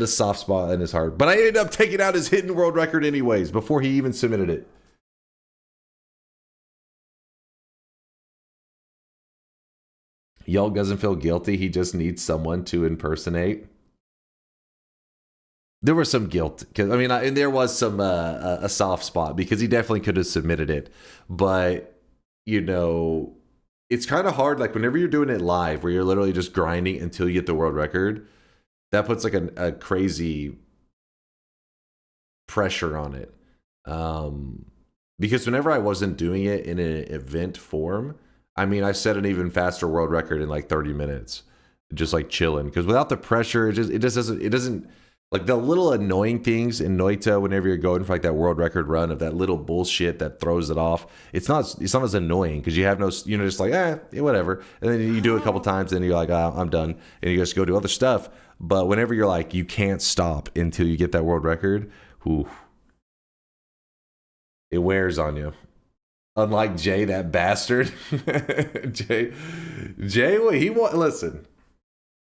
Speaker 4: soft spot in his heart. But I ended up taking out his hidden world record anyways before he even submitted it. Yolk doesn't feel guilty. He just needs someone to impersonate. There was some guilt, because I mean, and there was some a soft spot, because he definitely could have submitted it. But you know, it's kind of hard. Like whenever you're doing it live, where you're literally just grinding until you get the world record, that puts like a crazy pressure on it. Because whenever I wasn't doing it in an event form, I mean, I set an even faster world record in like 30 minutes, just like chilling. Because without the pressure, it doesn't Like the little annoying things in Noita whenever you're going for like that world record run of that little bullshit that throws it off. It's not as annoying because you have no, you know, just like, yeah, whatever. And then you do it a couple times and you're like, oh, I'm done. And you just go do other stuff. But whenever you're like, you can't stop until you get that world record, whew, it wears on you. Unlike Jay, that bastard. Jay, listen,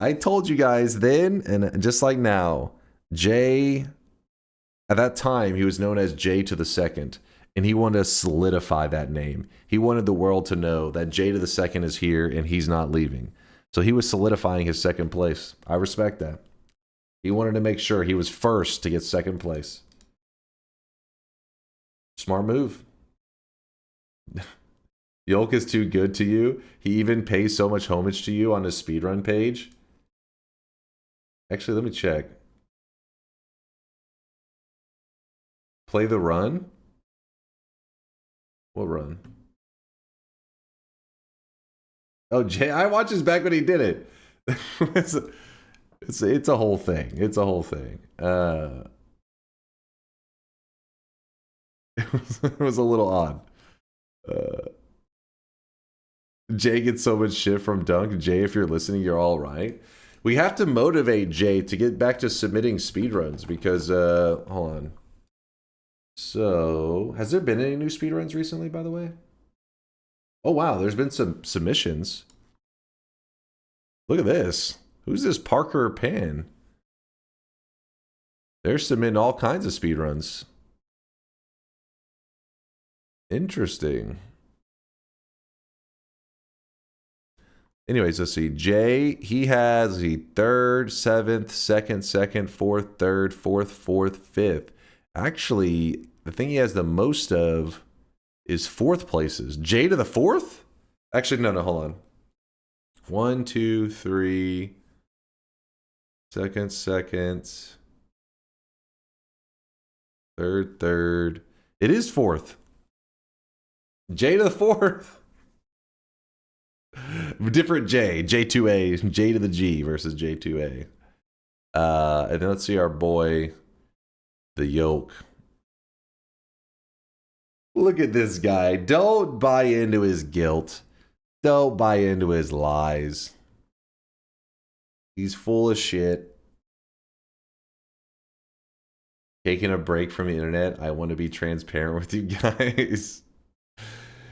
Speaker 4: I told you guys then, and just like now, Jay, at that time, he was known as Jay to the second, and he wanted to solidify that name. He wanted the world to know that Jay to the second is here and he's not leaving. So he was solidifying his second place. I respect that. He wanted to make sure he was first to get second place. Smart move. Yolk is too good to you. He even pays so much homage to you on his speedrun page. Actually, let me check. Play the run? What run? Oh, Jay, I watched this back when he did it. It's a whole thing. It's a whole thing. It was a little odd. Jay gets so much shit from Dunk. Jay, if you're listening, you're all right. We have to motivate Jay to get back to submitting speedruns because, hold on. So, has there been any new speedruns recently, by the way? Oh, wow, there's been some submissions. Look at this. Who's this Parker Pan? They're submitting all kinds of speedruns. Interesting. Anyways, let's see. Jay, he has the 3rd, 7th, 2nd, 4th, 3rd, 4th, 5th. Actually, the thing he has the most of is 4th places. Jay to the 4th? Actually, no, hold on. 1, 2, 3. 2nd. 3rd. It is 4th. J to the 4th. Different J. J2A. J to the G versus J2A. And then let's see our boy, the Yolk. Look at this guy. Don't buy into his guilt. Don't buy into his lies. He's full of shit. Taking a break from the internet. I want to be transparent with you guys.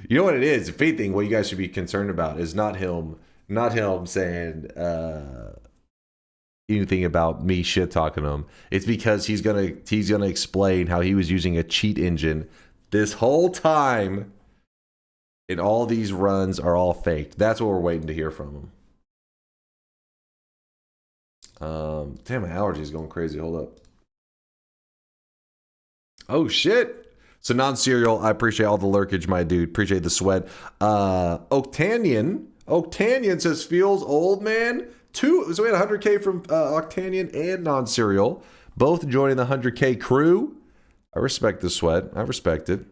Speaker 4: You know what it is? If anything, what you guys should be concerned about is not him saying anything about me shit talking him. It's because he's gonna explain how he was using a cheat engine this whole time, and all these runs are all faked. That's what we're waiting to hear from him. Damn, my allergies going crazy. Hold up. Oh shit. So non-serial, I appreciate all the lurkage, my dude. Appreciate the sweat. Octanian says feels old, man. So we had 100K from Octanian and non-serial, both joining the 100K crew. I respect the sweat. I respect it.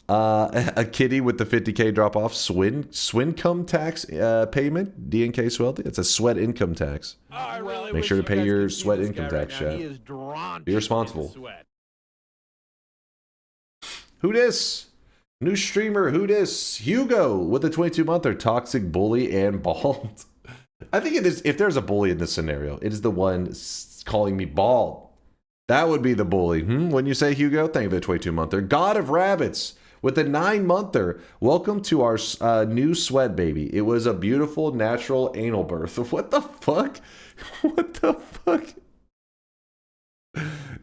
Speaker 4: A kitty with the 50K drop off. Swincome tax payment. DNK Swelty. It's a sweat income tax. Make sure to pay your sweat income tax, chat. Be responsible. Who dis? New streamer, who dis? Hugo with a 22-monther, toxic bully and bald. I think it is, if there's a bully in this scenario, it is the one calling me bald. That would be the bully. When you say Hugo, thank you for the 22-monther. God of Rabbits with a 9-monther. Welcome to our new sweat baby. It was a beautiful natural anal birth. What the fuck? What the fuck?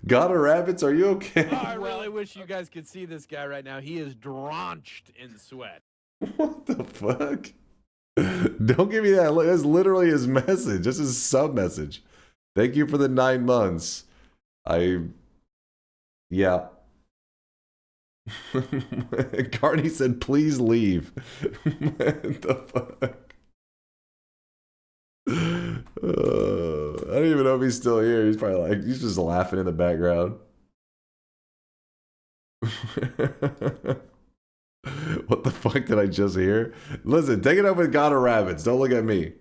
Speaker 4: God of Rabbits, are you okay?
Speaker 1: Oh, I really wish you guys could see this guy right now. He is drenched in sweat.
Speaker 4: What the fuck? Don't give me that. That's literally his message. This is sub message. Thank you for the 9 months. Yeah. Carney said, please leave. What the fuck? I don't even know if he's still here. He's probably like, he's just laughing in the background. What the fuck did I just hear? Listen, take it up with God of Rabbits. Don't look at me.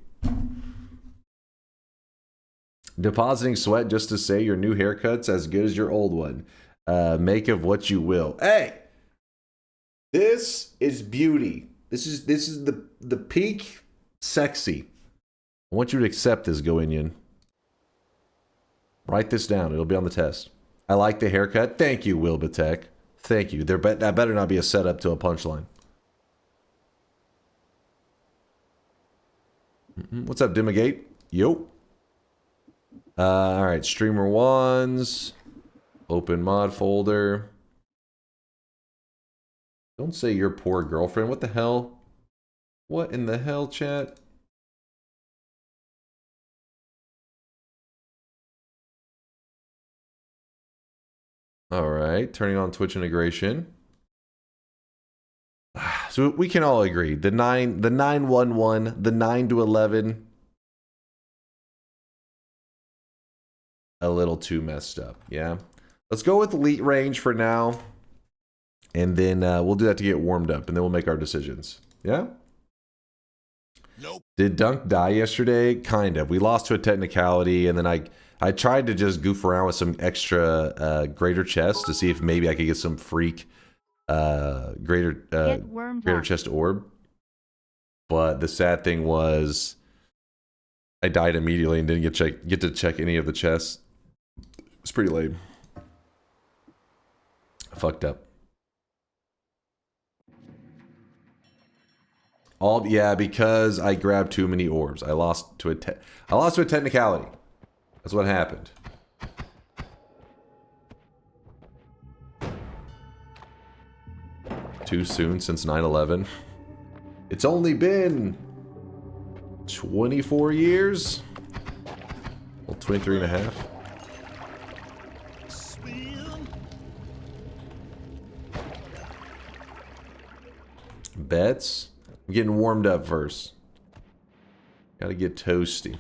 Speaker 4: Depositing sweat just to say your new haircut's as good as your old one. Make of what you will. Hey, this is beauty. This is the peak sexy. I want you to accept this, Goinian. Write this down. It'll be on the test. I like the haircut. Thank you, Wilbatek. Thank you. That better not be a setup to a punchline. What's up, Dimagate? Yo. Alright, streamer ones. Open mod folder. Don't say your poor girlfriend. What the hell? What in the hell, chat? Alright, turning on Twitch integration. So we can all agree. The 911, the 9 to 11. A little too messed up, yeah? Let's go with elite range for now. And then we'll do that to get warmed up, and then we'll make our decisions. Yeah?
Speaker 7: Nope.
Speaker 4: Did Dunk die yesterday? Kind of. We lost to a technicality, and then I tried to just goof around with some extra greater chest to see if maybe I could get some freak greater chest orb. But the sad thing was I died immediately and didn't get to check any of the chests. It's pretty lame. I fucked up. Yeah, because I grabbed too many orbs. I lost to a technicality. That's what happened. Too soon since 9/11. It's only been 24 years. Well, 23 and a half. Bets. I'm getting warmed up first. Gotta get toasty.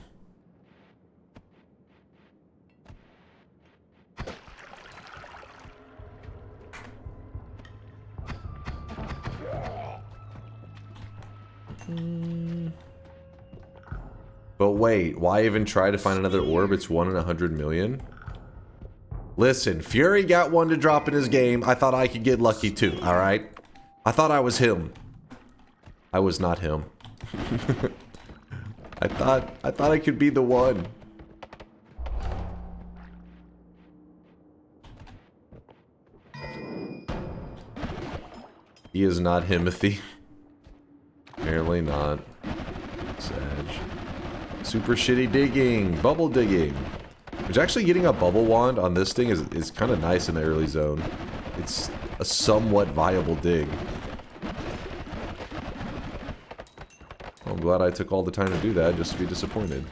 Speaker 4: But wait, why even try to find another orb? It's 1 in 100 million. Listen, Fury got one to drop in his game. I thought I could get lucky too, alright? I thought I was him. I was not him. I thought I could be the one. He is not Himothy. Apparently not. Sag. Super shitty digging. Bubble digging. Which actually getting a bubble wand on this thing is kind of nice in the early zone. It's a somewhat viable dig. I'm glad I took all the time to do that just to be disappointed.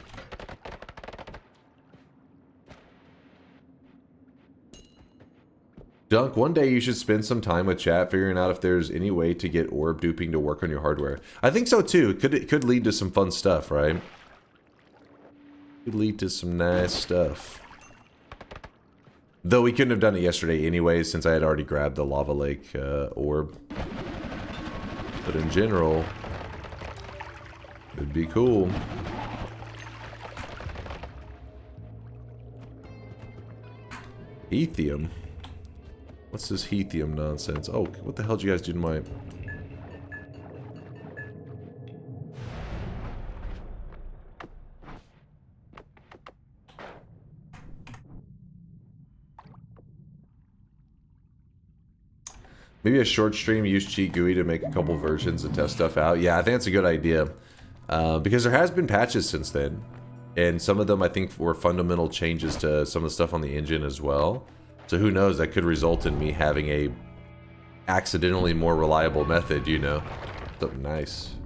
Speaker 4: Dunk, one day you should spend some time with chat figuring out if there's any way to get orb duping to work on your hardware. I think so too. It could lead to some fun stuff, right? Could lead to some nice stuff. Though we couldn't have done it yesterday anyway, since I had already grabbed the Lava Lake orb. But in general, it'd be cool. Ethium? What's this Ethium nonsense? Oh, what the hell did you guys do to my... Maybe a short stream, use Cheat GUI to make a couple versions and test stuff out. Yeah, I think that's a good idea. Because there has been patches since then. And some of them, I think, were fundamental changes to some of the stuff on the engine as well. So who knows, that could result in me having a accidentally more reliable method, you know. Something nice.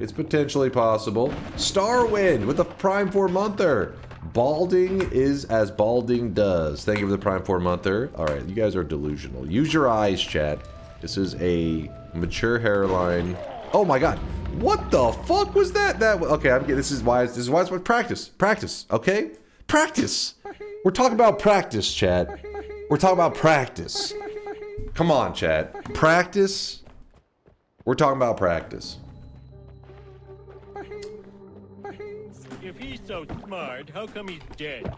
Speaker 4: It's potentially possible. Starwind with a Prime 4-monther. Balding is as balding does. Thank you for the Prime 4-monther. Alright, you guys are delusional. Use your eyes, chat. This is a mature hairline. Oh my god. What the fuck was that? Okay, I'm getting this is why it's practice. Practice, okay? Practice. We're talking about practice, chat. We're talking about practice. Come on, chat. Practice. We're talking about practice.
Speaker 7: If
Speaker 3: If he's so smart, how come he's dead?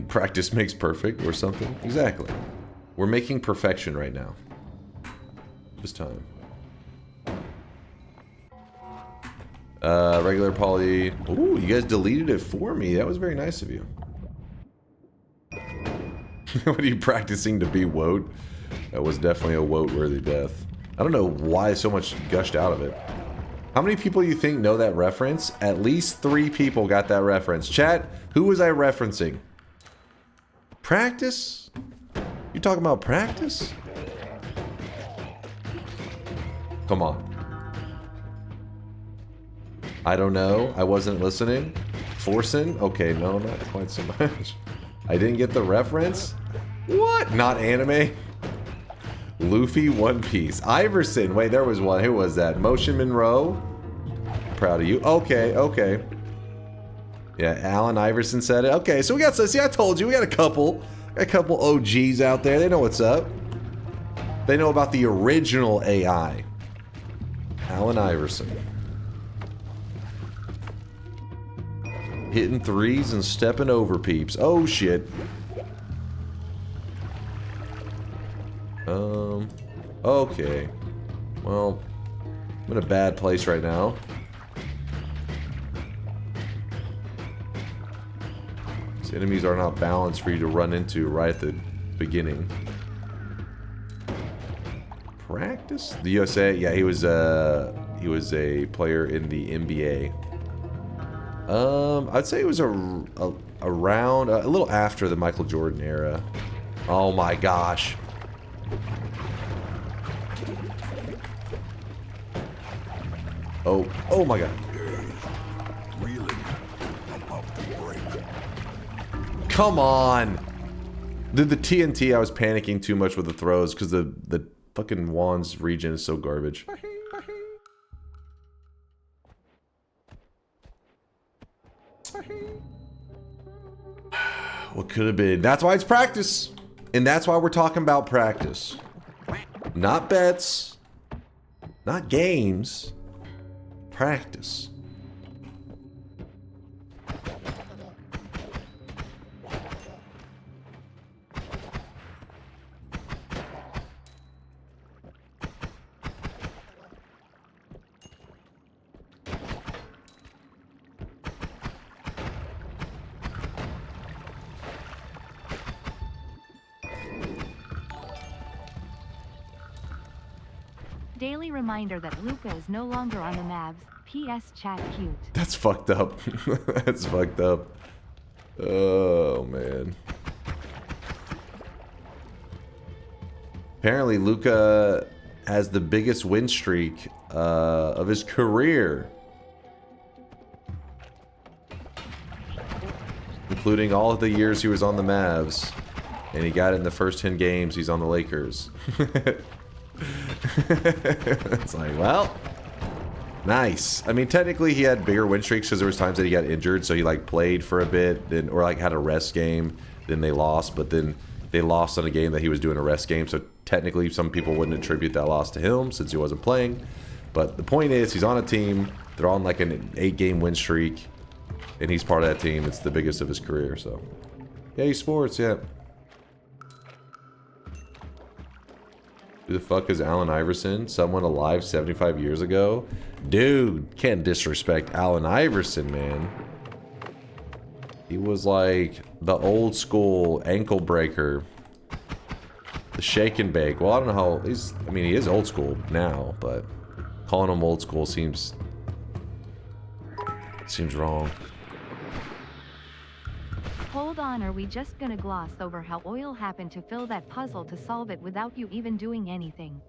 Speaker 4: Practice makes perfect or something. Exactly. We're making perfection right now. This time. Regular poly. Ooh, you guys deleted it for me. That was very nice of you. What are you practicing to be wote? That was definitely a wote-worthy death. I don't know why so much gushed out of it. How many people you think know that reference? At least 3 people got that reference. Chat, who was I referencing? Practice? You talking about practice? Come on. I don't know. I wasn't listening. Forcing? Okay, no, not quite so much. I didn't get the reference? What? Not anime? Luffy, One Piece. Iverson. Wait, there was one. Who was that? Motion Monroe? Proud of you. Okay, okay. Yeah, Alan Iverson said it. Okay, so we got, see, I told you, we got a couple OGs out there. They know what's up. They know about the original AI. Alan Iverson. Hitting threes and stepping over peeps. Oh, shit. Okay. Well, I'm in a bad place right now. These enemies are not balanced for you to run into right at the beginning. Practice? The USA? Yeah, he was a player in the NBA. I'd say it was around a little after the Michael Jordan era. Oh my gosh. Oh my god. Come on. The TNT, I was panicking too much with the throws because the fucking Wands region is so garbage. What could have been? That's why it's practice. And that's why we're talking about practice. Not bets. Not games. Practice.
Speaker 5: Daily reminder that Luca is no longer on the Mavs. PS chat cute.
Speaker 4: That's fucked up. That's fucked up. Oh, man. Apparently, Luca has the biggest win streak of his career. Including all of the years he was on the Mavs. And he got it in the first 10 games he's on the Lakers. It's like, well, nice. I mean, technically he had bigger win streaks because there was times that he got injured, so he like played for a bit, then or like had a rest game, then they lost, but then they lost on a game that he was doing a rest game, so technically some people wouldn't attribute that loss to him since he wasn't playing. But the point is, he's on a team, they're on like an 8-game win streak, and he's part of that team. It's the biggest of his career, so yay, sports, yeah. Who the fuck is Allen Iverson? Someone alive 75 years ago? Dude, can't disrespect Allen Iverson, man. He was like the old school ankle breaker. The shake and bake. Well, I don't know how he's, I mean, he is old school now, but calling him old school seems wrong.
Speaker 5: Hold on, are we just gonna gloss over how Oil happened to fill that puzzle to solve it without you even doing anything?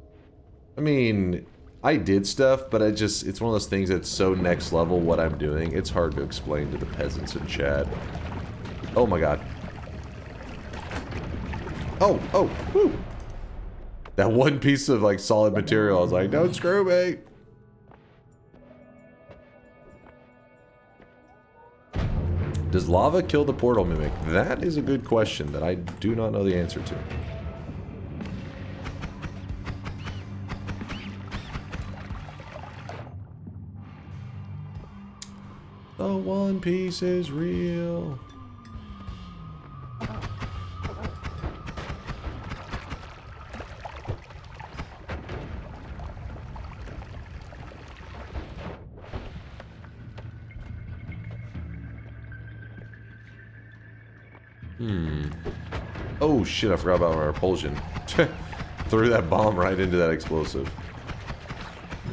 Speaker 4: I mean, I did stuff, but it's one of those things that's so next level what I'm doing. It's hard to explain to the peasants in chat. Oh my god. Oh, whoo. That one piece of like solid material, I was like, don't screw me. Does lava kill the portal mimic? That is a good question that I do not know the answer to. One Piece is real. Oh shit, I forgot about my repulsion. Threw that bomb right into that explosive.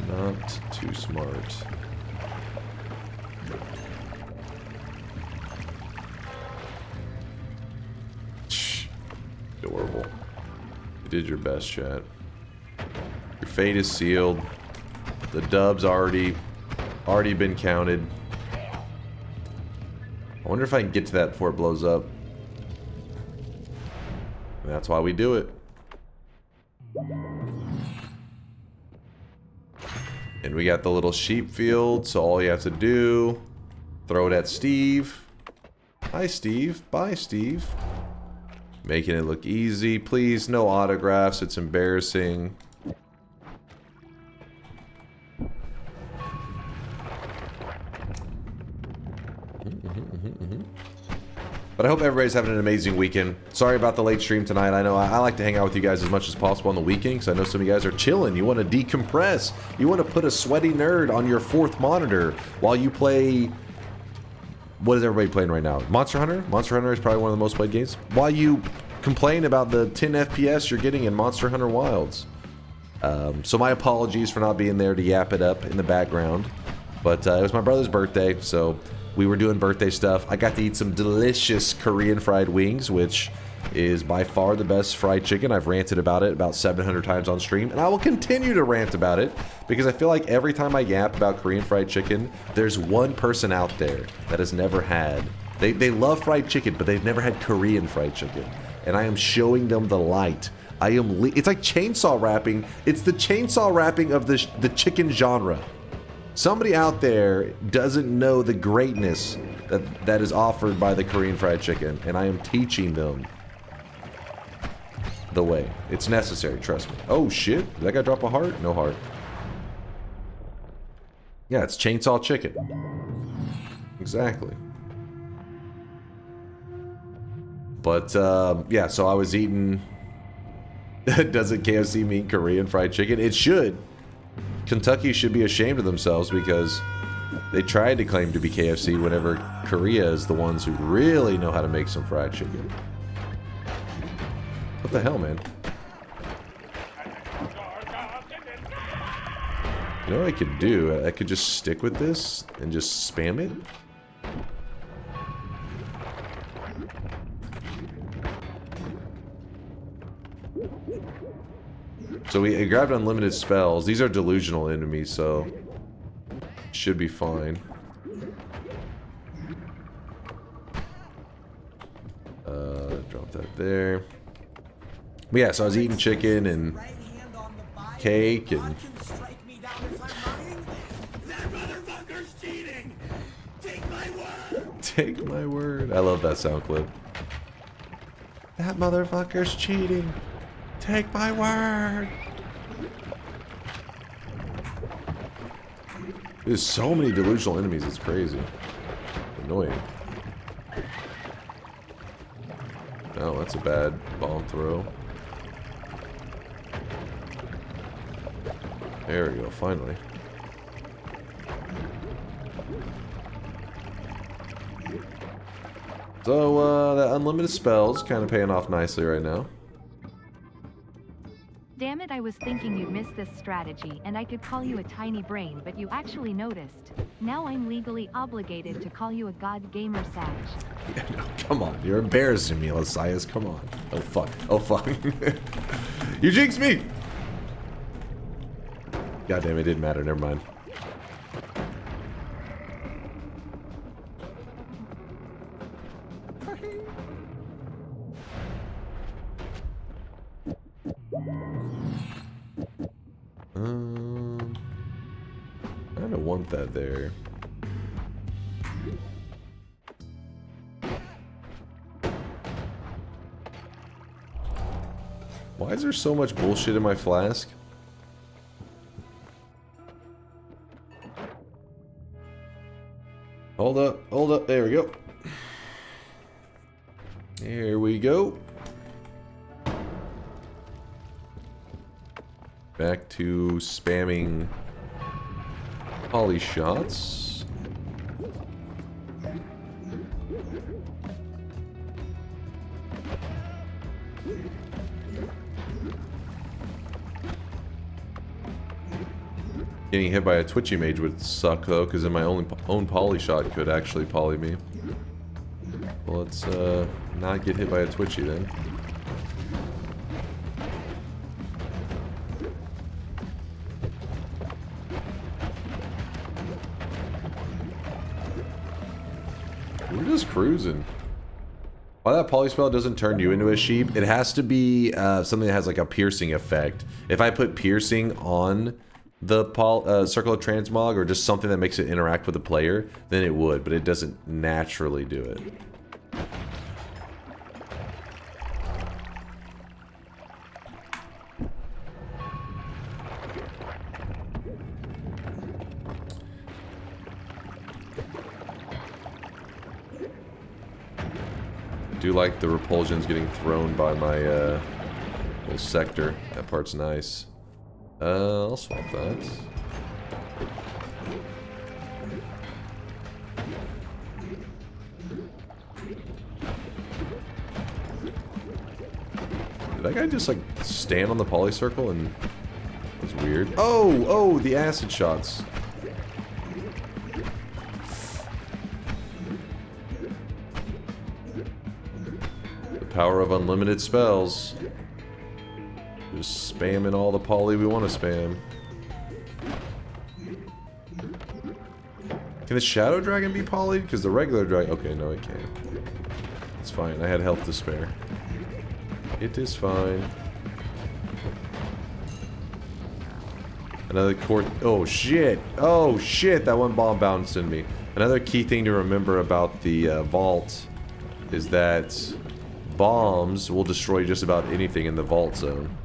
Speaker 4: Not too smart. Adorable. You did your best, chat. Your fate is sealed. The dub's already been counted. I wonder if I can get to that before it blows up. That's why we do it. And we got the little sheep field, so all you have to do, throw it at Steve. Hi, Steve. Bye, Steve. Making it look easy. Please, no autographs. It's embarrassing. But I hope everybody's having an amazing weekend. Sorry about the late stream tonight. I know I like to hang out with you guys as much as possible on the weekend because I know some of you guys are chilling. You want to decompress. You want to put a sweaty nerd on your 4th monitor while you play... What is everybody playing right now? Monster Hunter? Monster Hunter is probably one of the most played games. While you complain about the 10 FPS you're getting in Monster Hunter Wilds. So my apologies for not being there to yap it up in the background. But it was my brother's birthday, so... We were doing birthday stuff. I got to eat some delicious Korean fried wings, which is by far the best fried chicken. I've ranted about it about 700 times on stream, and I will continue to rant about it because I feel like every time I yap about Korean fried chicken, there's one person out there that has never had. They love fried chicken, but they've never had Korean fried chicken, and I am showing them the light. It's like chainsaw wrapping. It's the chainsaw wrapping of the chicken genre. Somebody out there doesn't know the greatness that is offered by the Korean fried chicken, and I am teaching them the way. It's necessary, trust me. Oh shit, did that guy drop a heart? No heart. Yeah, it's chainsaw chicken. Exactly. But, yeah, so I was eating... Doesn't KFC mean Korean fried chicken? It should. Kentucky should be ashamed of themselves because they tried to claim to be KFC whenever Korea is the ones who really know how to make some fried chicken. What the hell, man? You know what I could do? I could just stick with this and just spam it. So we grabbed unlimited spells. These are delusional enemies, so should be fine. Drop that there. But yeah, so I was eating chicken and cake and... Take my word. I love that sound clip. That motherfucker's cheating. Take my word. There's so many delusional enemies, it's crazy. Annoying. Oh, that's a bad bomb throw. There we go, finally. So, that unlimited spell's kind of paying off nicely right now.
Speaker 5: Damn it, I was thinking you'd miss this strategy and I could call you a tiny brain, but you actually noticed. Now I'm legally obligated to call you a god gamer sag.
Speaker 4: Yeah, no, come on, you're embarrassing me, Lasias, come on. Oh fuck, oh fuck. You jinxed me! God damn, it didn't matter, never mind. I don't want that there. Why is there so much bullshit in my flask? Hold up, hold up. There we go. Here we go. Back to spamming poly shots. Getting hit by a twitchy mage would suck though, because then my own poly shot could actually poly me. Well, let's not get hit by a twitchy then. We're just cruising. Why that poly spell doesn't turn you into a sheep? It has to be something that has like a piercing effect. If I put piercing on the circle of transmog or just something that makes it interact with the player, then it would, but it doesn't naturally do it. I do like the repulsions getting thrown by my little sector. That part's nice. I'll swap that. Did that guy just like stand on the poly circle and it's weird? Oh, the acid shots. The power of unlimited spells. Just spamming all the poly we want to spam. Can the shadow dragon be polyed? Because the regular dragon... Okay, no, it can't. It's fine. I had health to spare. It is fine. Another court... Oh, shit! Oh, shit! That one bomb bounced in me. Another key thing to remember about the vault is that bombs will destroy just about anything in the vault zone.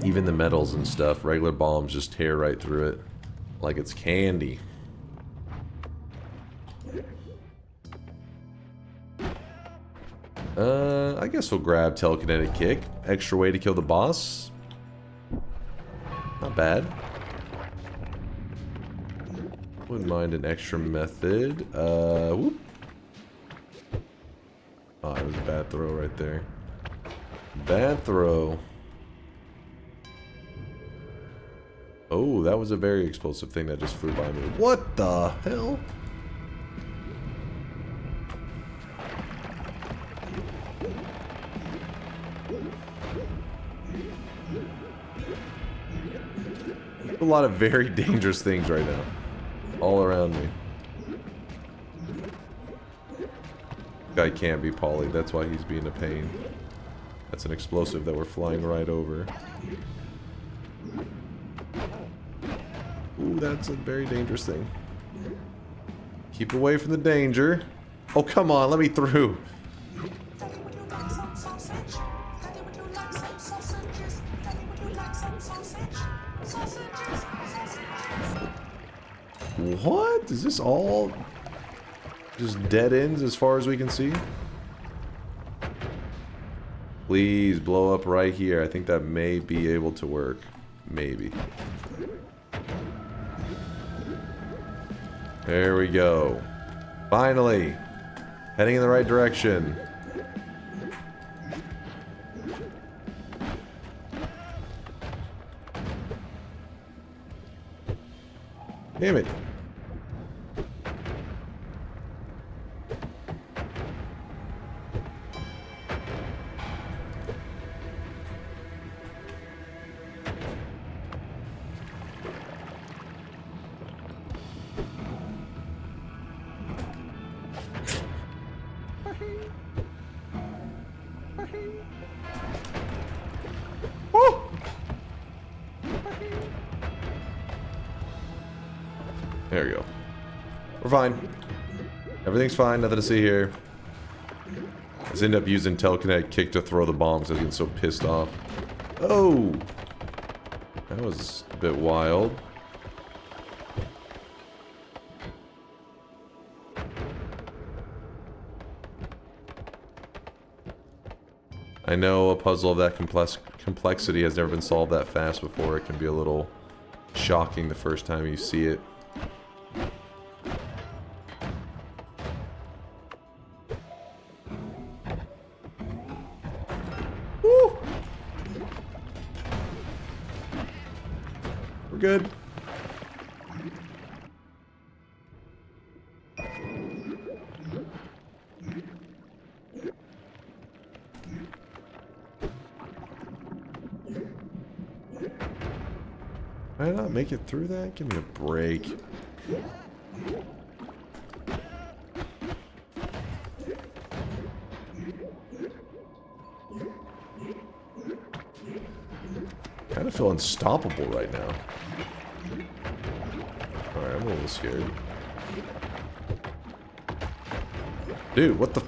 Speaker 4: Even the metals and stuff, regular bombs just tear right through it like it's candy. I guess we'll grab telekinetic kick. Extra way to kill the boss. Not bad. Wouldn't mind an extra method. Whoop. Oh, it was a bad throw right there. Bad throw. Oh, that was a very explosive thing that just flew by me. What the hell? A lot of very dangerous things right now. All around me. Guy can't be polyed, that's why he's being a pain. That's an explosive that we're flying right over. Ooh, that's a very dangerous thing. Keep away from the danger. Oh, come on, let me through. What? Is this all just dead ends as far as we can see? Please blow up right here. I think that may be able to work. Maybe. There we go. Finally. Heading in the right direction. Damn it. There we go. We're fine. Everything's fine. Nothing to see here. Let's end up using telekinetic kick to throw the bombs. I was getting so pissed off. Oh! That was a bit wild. I know a puzzle of that complexity has never been solved that fast before. It can be a little shocking the first time you see it. Woo! We're good. Did I not make it through that? Give me a break. Kind of feel unstoppable right now. Alright, I'm a little scared. Dude, what the...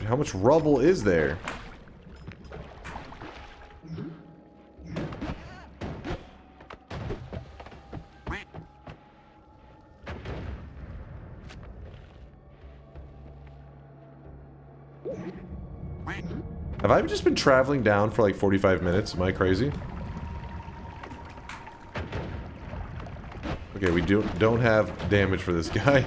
Speaker 4: How much rubble is there? Have I just been traveling down for like 45 minutes? Am I crazy? Okay, we don't have damage for this guy.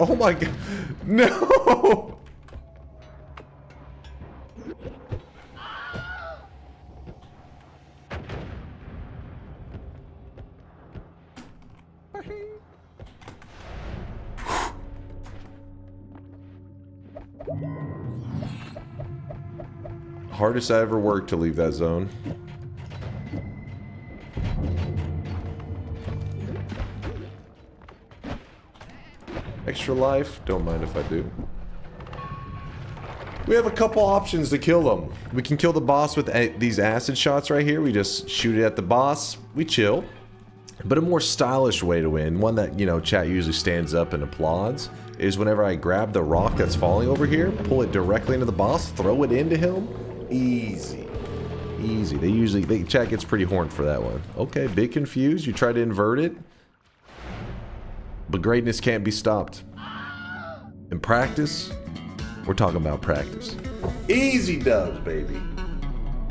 Speaker 4: Oh my god. No! Hardest I ever worked to leave that zone. Extra life? Don't mind if I do. We have a couple options to kill them. We can kill the boss with these acid shots right here. We just shoot it at the boss. We chill. But a more stylish way to win, one that, you know, chat usually stands up and applauds, is whenever I grab the rock that's falling over here, pull it directly into the boss, throw it into him. Easy. Easy. Chat gets pretty horned for that one. Okay, bit confused. You try to invert it. But greatness can't be stopped. In practice, we're talking about practice. Easy dubs, baby.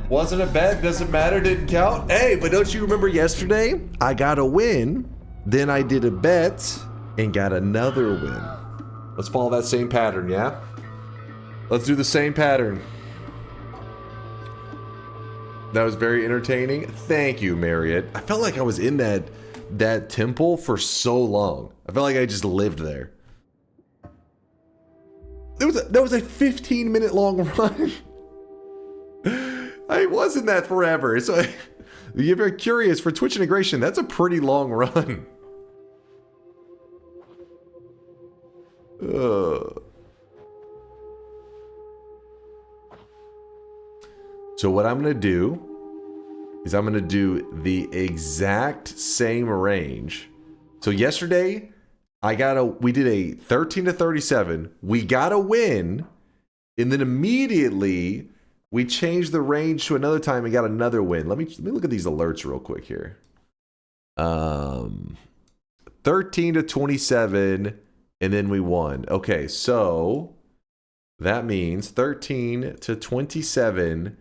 Speaker 4: Wasn't a bet, doesn't matter, didn't count. Hey, but don't you remember yesterday? I got a win, then I did a bet, and got another win. Let's follow that same pattern, yeah? Let's do the same pattern. That was very entertaining. Thank you, Marriott. I felt like I was in that temple for so long. I felt like I just lived there. That was a 15-minute long run. I wasn't that forever. So you're very curious for Twitch integration. That's a pretty long run. So what I'm gonna do is I'm gonna do the exact same range. So yesterday, we did a 13 to 37. We got a win, and then immediately we changed the range to another time and got another win. Let me look at these alerts real quick here. 13 to 27, and then we won. Okay, so that means 13 to 27.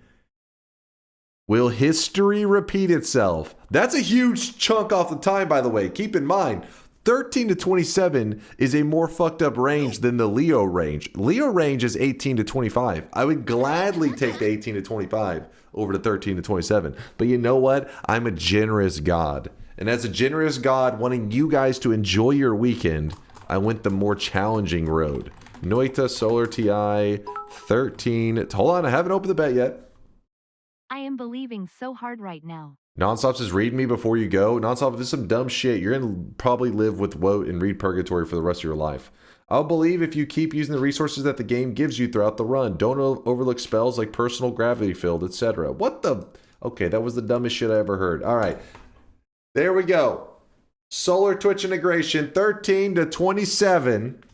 Speaker 4: Will history repeat itself? That's a huge chunk off the time, by the way. Keep in mind, 13 to 27 is a more fucked up range than the Leo range. Leo range is 18 to 25. I would gladly take the 18 to 25 over to 13 to 27. But you know what? I'm a generous God. And as a generous God wanting you guys to enjoy your weekend, I went the more challenging road. Noita, Solar TI, 13. Hold on, I haven't opened the bet yet.
Speaker 5: I am believing so hard right now.
Speaker 4: Nonstop says, read me before you go. Nonstop, if this is some dumb shit, you're going to probably live with woe and read purgatory for the rest of your life. I'll believe if you keep using the resources that the game gives you throughout the run. Don't overlook spells like personal gravity field, etc. What the... Okay, that was the dumbest shit I ever heard. All right. There we go. Solar Twitch integration 13 to 27.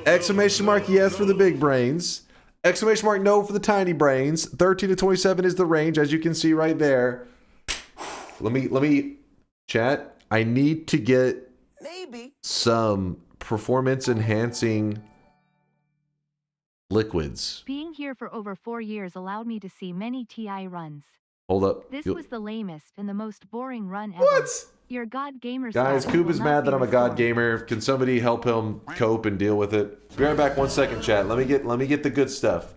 Speaker 4: Exclamation mark yes for the big brains. Exclamation mark no for the tiny brains. 13 to 27 is the range, as you can see right there. Let me chat. I need to get some performance enhancing liquids.
Speaker 5: Being here for over 4 years allowed me to see many TI runs.
Speaker 4: Hold up.
Speaker 5: This was the lamest and the most boring run ever.
Speaker 4: What?
Speaker 5: Your God gamer
Speaker 4: Guys,
Speaker 5: status
Speaker 4: Coop
Speaker 5: will
Speaker 4: is
Speaker 5: not
Speaker 4: mad
Speaker 5: be
Speaker 4: that I'm a god
Speaker 5: restored.
Speaker 4: gamer. Can somebody help him cope and deal with it? Be right back 1 second, chat. Let me get the good stuff.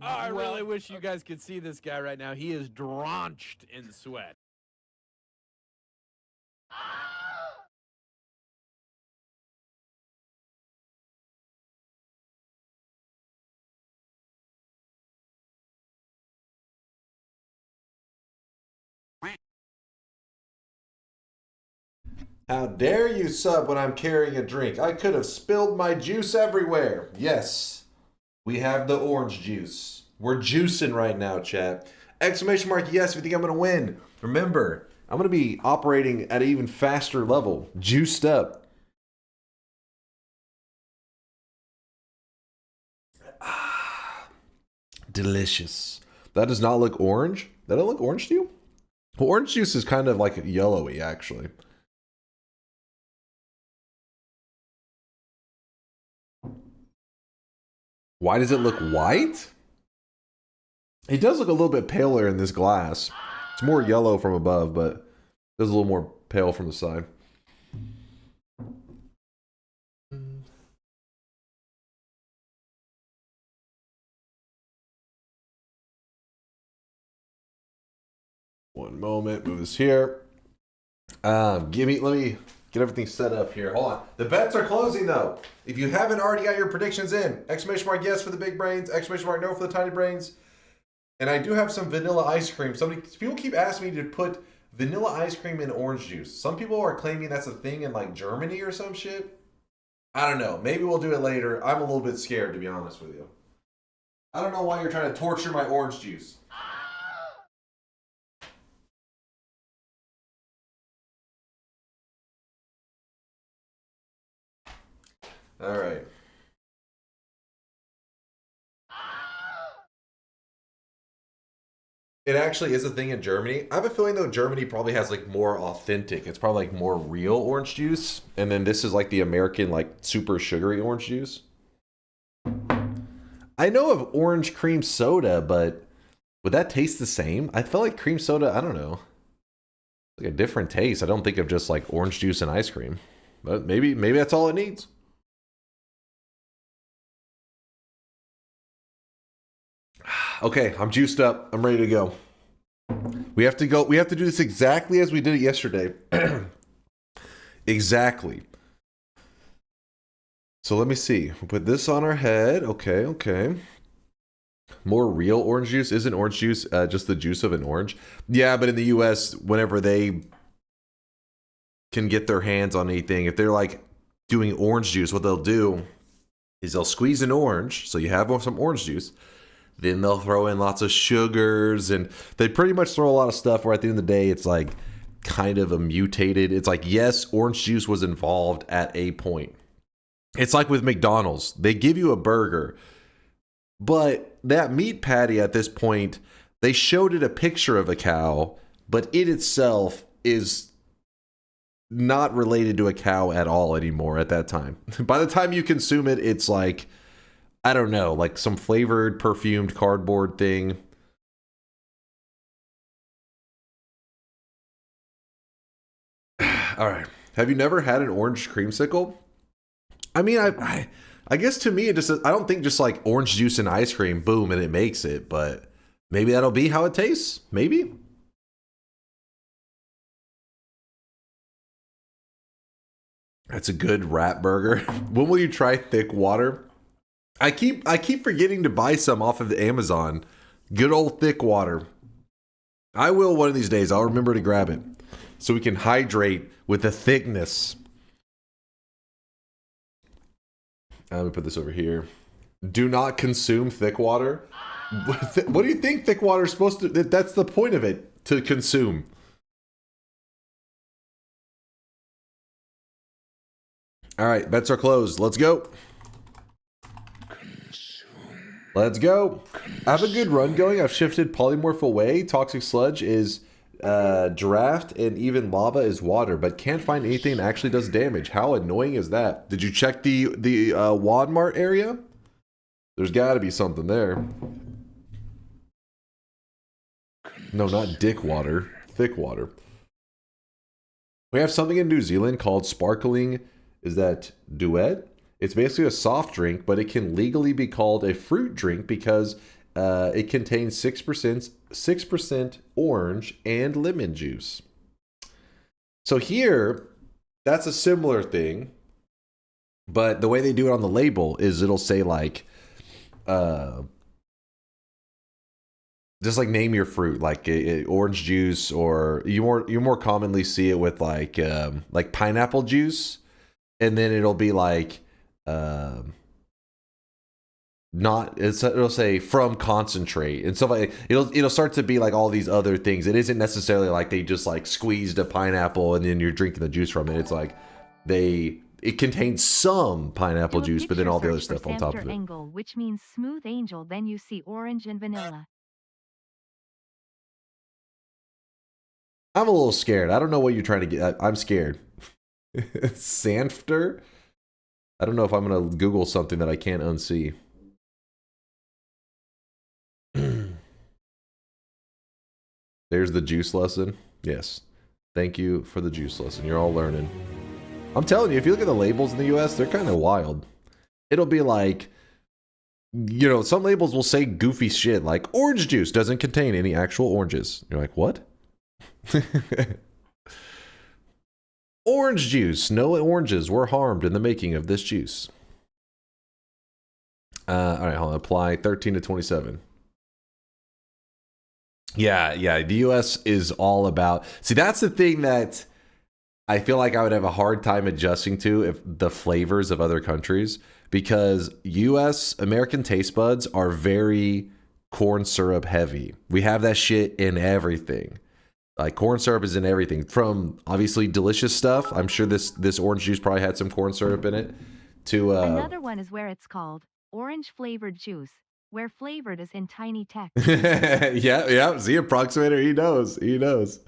Speaker 1: Oh, I really wish you guys could see this guy right now. He is drenched in sweat.
Speaker 4: How dare you sub when I'm carrying a drink? I could have spilled my juice everywhere. Yes, we have the orange juice. We're juicing right now, chat. Exclamation mark yes if you think I'm going to win. Remember, I'm going to be operating at an even faster level. Juiced up. Ah, delicious. That does not look orange. That don't look orange to you? Well, orange juice is kind of like yellowy, actually. Why does it look white? It does look a little bit paler in this glass. It's more yellow from above, but it does a little more pale from the side. One moment, move this here. Let me get everything set up here. Hold on. The bets are closing though. If you haven't already got your predictions in, exclamation mark yes for the big brains, exclamation mark no for the tiny brains. And I do have some vanilla ice cream. People keep asking me to put vanilla ice cream in orange juice. Some people are claiming that's a thing in like Germany or some shit. I don't know. Maybe we'll do it later. I'm a little bit scared, to be honest with you. I don't know why you're trying to torture my orange juice. All right. It actually is a thing in Germany. I have a feeling though Germany probably has like more authentic. It's probably like more real orange juice. And then this is like the American like super sugary orange juice. I know of orange cream soda, but would that taste the same? I feel like cream soda, I don't know. Like a different taste. I don't think of just like orange juice and ice cream. But maybe that's all it needs. Okay, I'm juiced up. I'm ready to go. We have to do this exactly as we did it yesterday. Exactly. So let me see. We'll put this on our head. Okay. More real orange juice. Isn't orange juice just the juice of an orange? Yeah, but in the US, whenever they can get their hands on anything, if they're like doing orange juice, what they'll do is they'll squeeze an orange. So you have some orange juice. Then they'll throw in lots of sugars, and they pretty much throw a lot of stuff where at the end of the day, it's like kind of a mutated. It's like, yes, orange juice was involved at a point. It's like with McDonald's. They give you a burger, but that meat patty at this point, they showed it a picture of a cow, but it itself is not related to a cow at all anymore at that time. By the time you consume it, it's like, I don't know, like some flavored, perfumed cardboard thing. All right. Have you never had an orange creamsicle? I mean, I guess to me, it just, I don't think just like orange juice and ice cream, boom, and it makes it, but maybe that'll be how it tastes. Maybe. That's a good rat burger. When will you try thick water? I keep forgetting to buy some off of the Amazon. Good old thick water. I will one of these days. I'll remember to grab it so we can hydrate with the thickness. Let me put this over here. Do not consume thick water. What do you think thick water is supposed to? That's the point of it, to consume. All right, bets are closed. Let's go. Let's go. I have a good run going. I've shifted polymorph away. Toxic sludge is draft, and even lava is water, but can't find anything that actually does damage. How annoying is that? Did you check the Walmart area? There's got to be something there. No, not dick water. Thick water. We have something in New Zealand called sparkling. Is that duet? It's basically a soft drink, but it can legally be called a fruit drink because it contains 6% orange and lemon juice. So here, that's a similar thing, but the way they do it on the label is it'll say like, just like name your fruit, like orange juice, or you more commonly see it with like pineapple juice. And then it'll be like, it'll say from concentrate and stuff like that. It'll start to be like all these other things. It isn't necessarily like they just like squeezed a pineapple and then you're drinking the juice from it. It's like it contains some pineapple juice, but then all the other stuff on top of it.
Speaker 5: Angle, which means smooth angel. Then you see orange and vanilla.
Speaker 4: I'm a little scared. I don't know what you're trying to get. I'm scared. Sanfter? I don't know if I'm going to Google something that I can't unsee. There's the juice lesson. Yes. Thank you for the juice lesson. You're all learning. I'm telling you, if you look at the labels in the US, they're kind of wild. It'll be like, you know, some labels will say goofy shit like orange juice doesn't contain any actual oranges. You're like, what? Orange juice. No oranges were harmed in the making of this juice. All right, hold on. Apply 13 to 27. Yeah. The US is all about... See, that's the thing that I feel like I would have a hard time adjusting to if the flavors of other countries, because American taste buds are very corn syrup heavy. We have that shit in everything. Like corn syrup is in everything, from obviously delicious stuff. I'm sure this orange juice probably had some corn syrup in it. To
Speaker 5: another one is where it's called orange flavored juice, where flavored is in tiny text.
Speaker 4: yeah. See, approximator, he knows.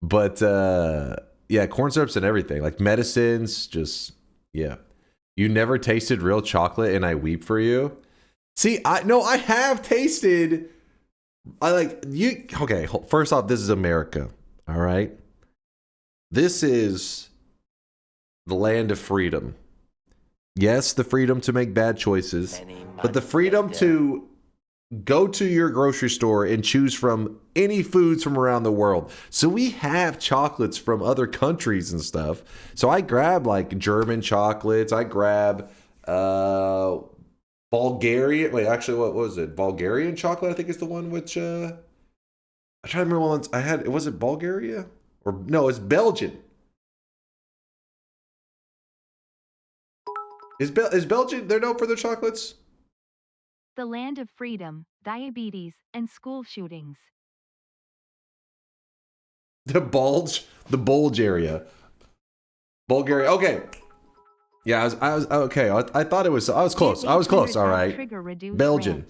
Speaker 4: But yeah, corn syrup's in everything. Like medicines, just yeah. You never tasted real chocolate, and I weep for you. See, I have tasted. I like you. Okay, first off, this is America. All right. This is the land of freedom. Yes, the freedom to make bad choices, but the freedom to go to your grocery store and choose from any foods from around the world. So we have chocolates from other countries and stuff. So I grab like German chocolates. I grab Bulgarian. Wait, actually, what was it? Bulgarian chocolate, I think, is the one which I'm trying to remember what ones I had. Was it Bulgaria? Or no, it's Belgian. Is Belgian, they're known for their chocolates?
Speaker 5: The land of freedom, diabetes, and school shootings.
Speaker 4: The bulge area. Bulgaria. Okay. Yeah, I was okay. I thought it was. I was close. All right. Belgian.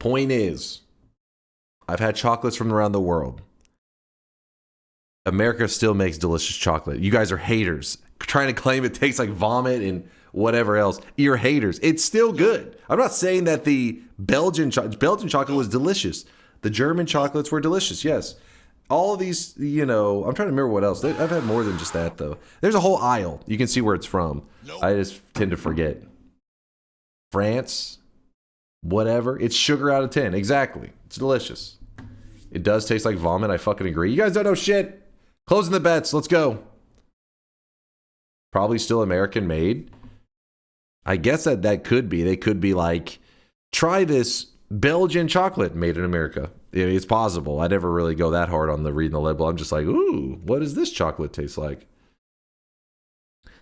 Speaker 4: Point is, I've had chocolates from around the world. America still makes delicious chocolate. You guys are haters. Trying to claim it tastes like vomit and whatever else. You're haters. It's still good. I'm not saying that the Belgian chocolate was delicious. The German chocolates were delicious, yes. All of these, you know, I'm trying to remember what else. I've had more than just that, though. There's a whole aisle. You can see where it's from. I just tend to forget. France, whatever. It's sugar out of 10. Exactly. It's delicious. It does taste like vomit. I fucking agree. You guys don't know shit. Closing the bets. Let's go. Probably still American made. I guess that could be. They could be like, try this Belgian chocolate made in America. It's possible. I never really go that hard on the reading the label. I'm just like, ooh, what does this chocolate taste like?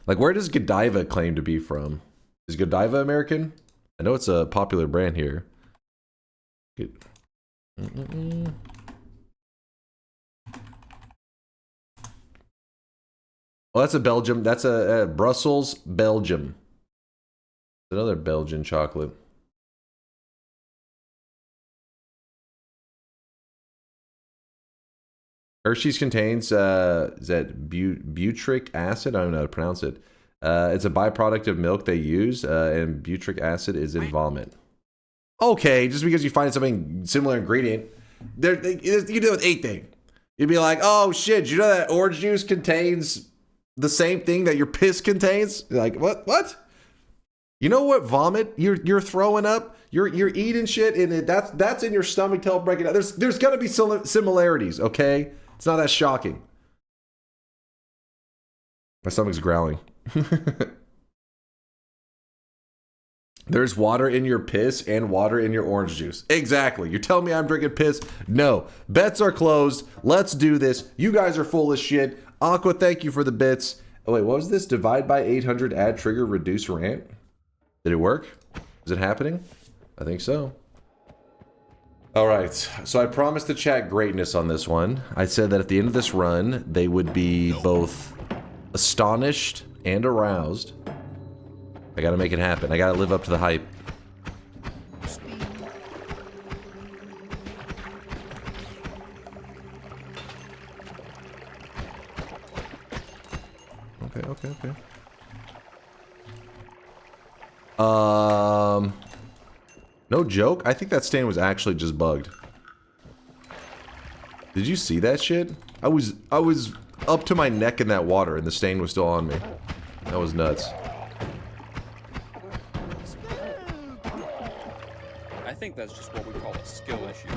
Speaker 4: Like, where does Godiva claim to be from? Is Godiva American? I know it's a popular brand here. Oh, that's a Belgium. That's a Brussels, Belgium. Another Belgian chocolate. Hershey's contains is that butyric acid? I don't know how to pronounce it. It's a byproduct of milk they use, and butyric acid is in vomit. Okay, just because you find something similar ingredient, you can do it with anything. You'd be like, oh shit, you know that orange juice contains the same thing that your piss contains? You're like, what? You know what vomit you're throwing up? You're eating shit and that's in your stomach to help break it out. There's gonna be similarities, okay? It's not that shocking. My stomach's growling. There's water in your piss and water in your orange juice. Exactly. You're telling me I'm drinking piss? No. Bets are closed. Let's do this. You guys are full of shit. Aqua, thank you for the bits. Oh, wait, what was this? Divide by 800, add trigger, reduce rant? Did it work? Is it happening? I think so. All right. So I promised the chat greatness on this one. I said that at the end of this run, they would be both astonished and aroused. I gotta make it happen. I gotta live up to the hype. Okay. No joke. I think that stain was actually just bugged. Did you see that shit? I was up to my neck in that water and the stain was still on me. That was nuts.
Speaker 8: I think that's just what we call a skill issue.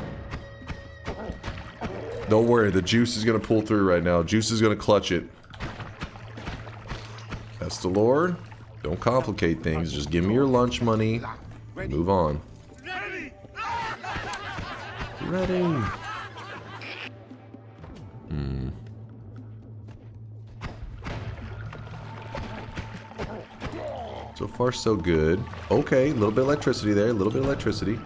Speaker 4: Don't worry, the juice is gonna pull through right now. Juice is gonna clutch it. That's the Lord. Don't complicate things. Just give me your lunch money. Move on. Ready. So far, so good. Okay, a little bit of electricity there. A little bit of electricity.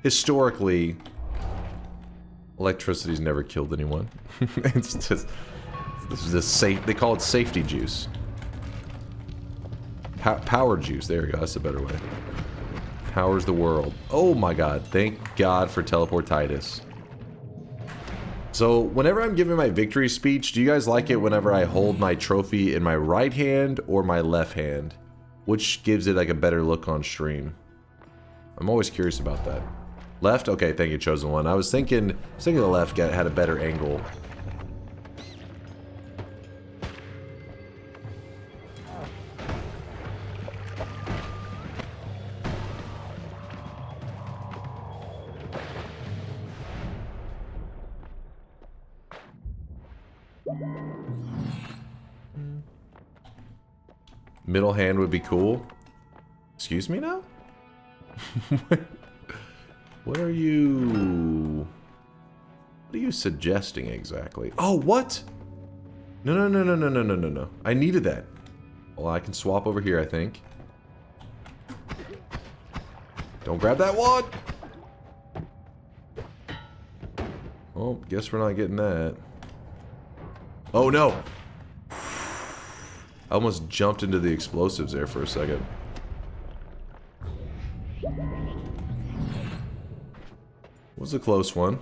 Speaker 4: Historically, electricity's never killed anyone. It's just, this is a safe. They call it safety juice. Power juice. There we go. That's a better way. Powers the world. Oh my God! Thank God for teleportitis. So whenever I'm giving my victory speech, do you guys like it whenever I hold my trophy in my right hand or my left hand? Which gives it like a better look on stream? I'm always curious about that. Left? Okay, thank you, chosen one. I was thinking the left had a better angle. Middle hand would be cool. Excuse me now? What are you suggesting exactly? Oh, what? No. I needed that. Well, I can swap over here, I think. Don't grab that one. Oh, guess we're not getting that. Oh no! I almost jumped into the explosives there for a second. Was a close one.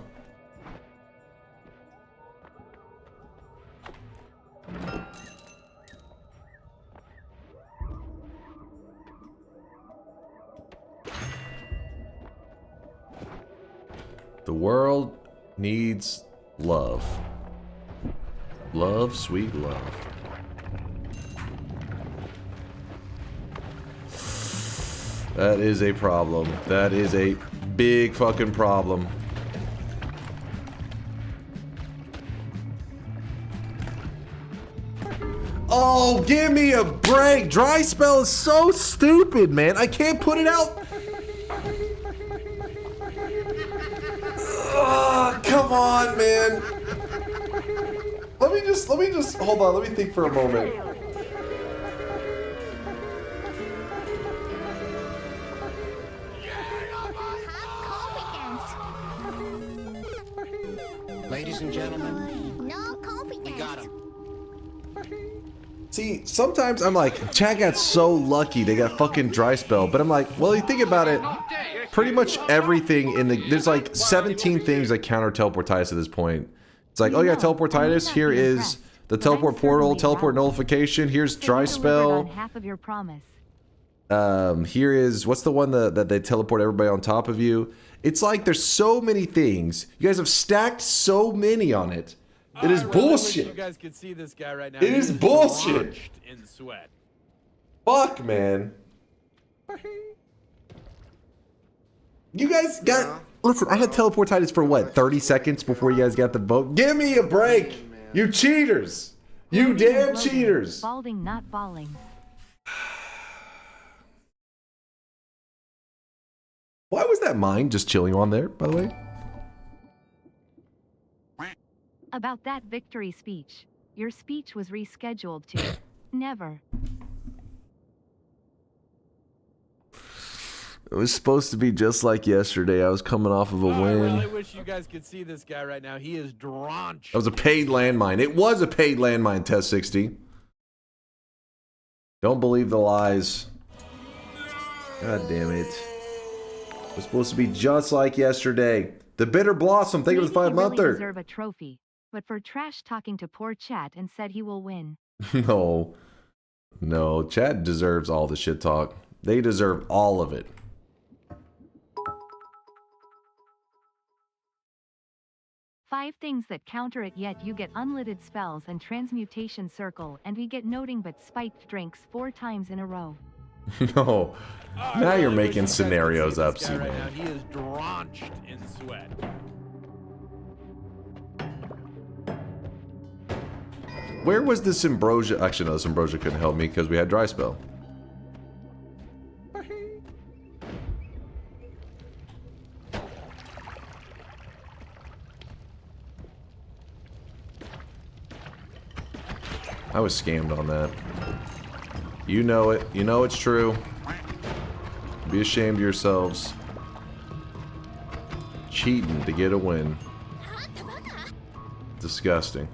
Speaker 4: The world needs love. Love, sweet love. That is a problem. That is a big fucking problem. Oh, give me a break. Dry spell is so stupid, man. I can't put it out. Oh, come on, man. Let me just hold on. Let me think for a moment.
Speaker 9: Ladies and gentlemen, no confidence. We got him.
Speaker 4: See, sometimes I'm like, chat got so lucky they got fucking dry spell, but I'm like, well, you think about it, pretty much everything in the, there's like 17 things that counter teleportitis at this point. It's like, oh yeah, teleportitis, here is the teleport portal, teleport nullification, here's dry spell.
Speaker 5: Half of your promise.
Speaker 4: Here is, what's the one that they teleport everybody on top of you? It's like there's so many things. You guys have stacked so many on it. It is bullshit.
Speaker 1: You guys could see this guy right now.
Speaker 4: It is bullshit.
Speaker 1: In sweat.
Speaker 4: Fuck, man. You guys got... Listen, I had teleportitis for what, 30 seconds before you guys got the vote? Give me a break! You cheaters! You damn cheaters!
Speaker 5: Balding, not balling.
Speaker 4: Why was that mine just chilling on there, by the way?
Speaker 5: About that victory speech. Your speech was rescheduled to never.
Speaker 4: It was supposed to be just like yesterday. I was coming off of a win.
Speaker 1: I really wish you guys could see this guy right now. He is drenched.
Speaker 4: That was a paid landmine. It was a paid landmine, Test 60. Don't believe the lies. God damn it. It was supposed to be just like yesterday. The Bitter Blossom, thank you for the 5-monther.
Speaker 5: Really deserve a trophy, but for trash talking to poor chat and said he will win.
Speaker 4: No. No, chat deserves all the shit talk. They deserve all of it.
Speaker 5: Five things that counter it, yet you get unlimited spells and transmutation circle, and we get noting but spiked drinks 4 times in a row.
Speaker 4: No. Now you're making scenarios up, see,
Speaker 1: right
Speaker 4: man.
Speaker 1: now. He is drenched in sweat.
Speaker 4: Where was this ambrosia? Actually, no, this ambrosia couldn't help me because we had dry spell. I was scammed on that. You know it. You know it's true. Be ashamed of yourselves. Cheating to get a win. Disgusting.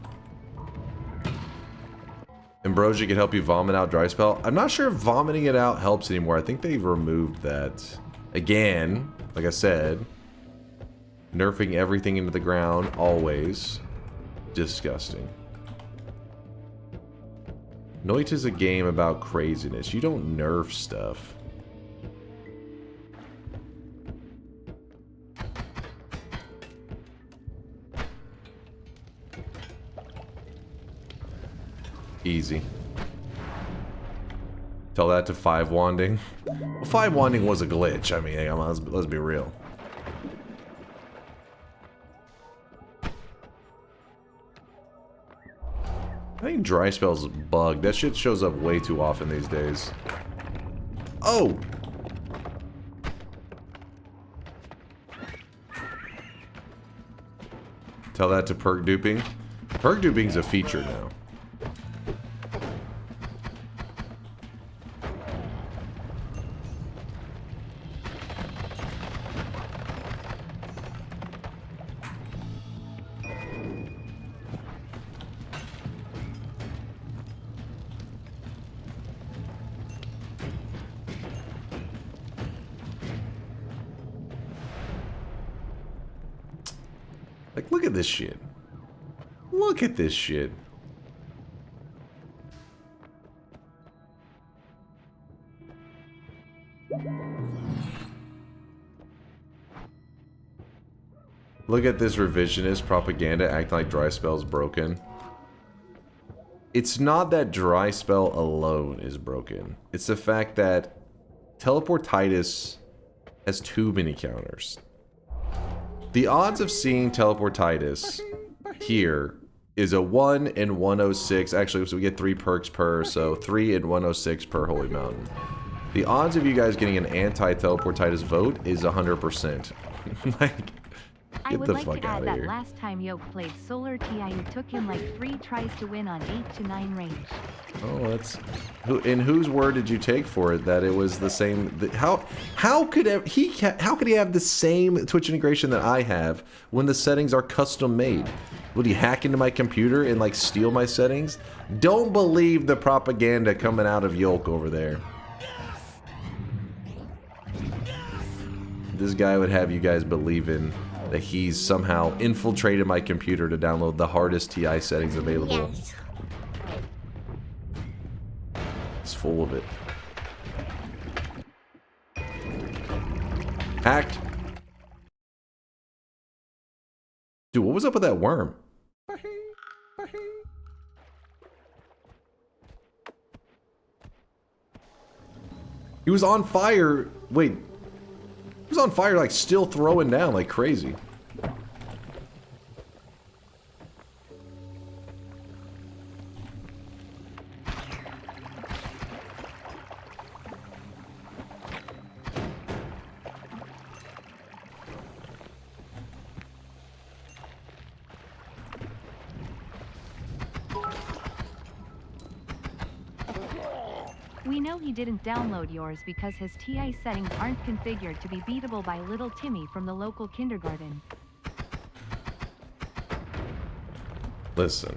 Speaker 4: Ambrosia can help you vomit out dry spell. I'm not sure if vomiting it out helps anymore. I think they've removed that. Again, like I said, nerfing everything into the ground, always. Disgusting. Noita's a game about craziness. You don't nerf stuff. Easy. Tell that to 5 wanding. Well, 5 wanding was a glitch. I mean, let's be real. I think dry spell's bugged. That shit shows up way too often these days. Oh! Tell that to perk duping. Perk duping's a feature now. Like, look at this shit. Look at this shit. Look at this revisionist propaganda acting like dry spell's broken. It's not that dry spell alone is broken. It's the fact that Teleportitis has too many counters. The odds of seeing Teleportitis here is a 1 in 106. Actually, so we get 3 perks per, so 3 in 106 per Holy Mountain. The odds of you guys getting an anti-Teleportitis vote is 100%. Like,
Speaker 5: I
Speaker 4: get
Speaker 5: would
Speaker 4: the
Speaker 5: like
Speaker 4: fuck
Speaker 5: to add
Speaker 4: out of
Speaker 5: that
Speaker 4: here.
Speaker 5: last time Yoke played Solar TI, it took him like 3 tries to win on 8 to 9 range.
Speaker 4: Oh, that's in whose word did you take for it that it was the same? How could he have the same Twitch integration that I have when the settings are custom made? Would he hack into my computer and like steal my settings? Don't believe the propaganda coming out of Yolk over there. This guy would have you guys believing that he's somehow infiltrated my computer to download the hardest TI settings available.
Speaker 9: Yes.
Speaker 4: It's full of it. Hacked. Dude, what was up with that worm? He was on fire. Wait. He was on fire, like, still throwing down like crazy.
Speaker 5: We know he didn't download yours because his TI settings aren't configured to be beatable by little Timmy from the local kindergarten.
Speaker 4: Listen,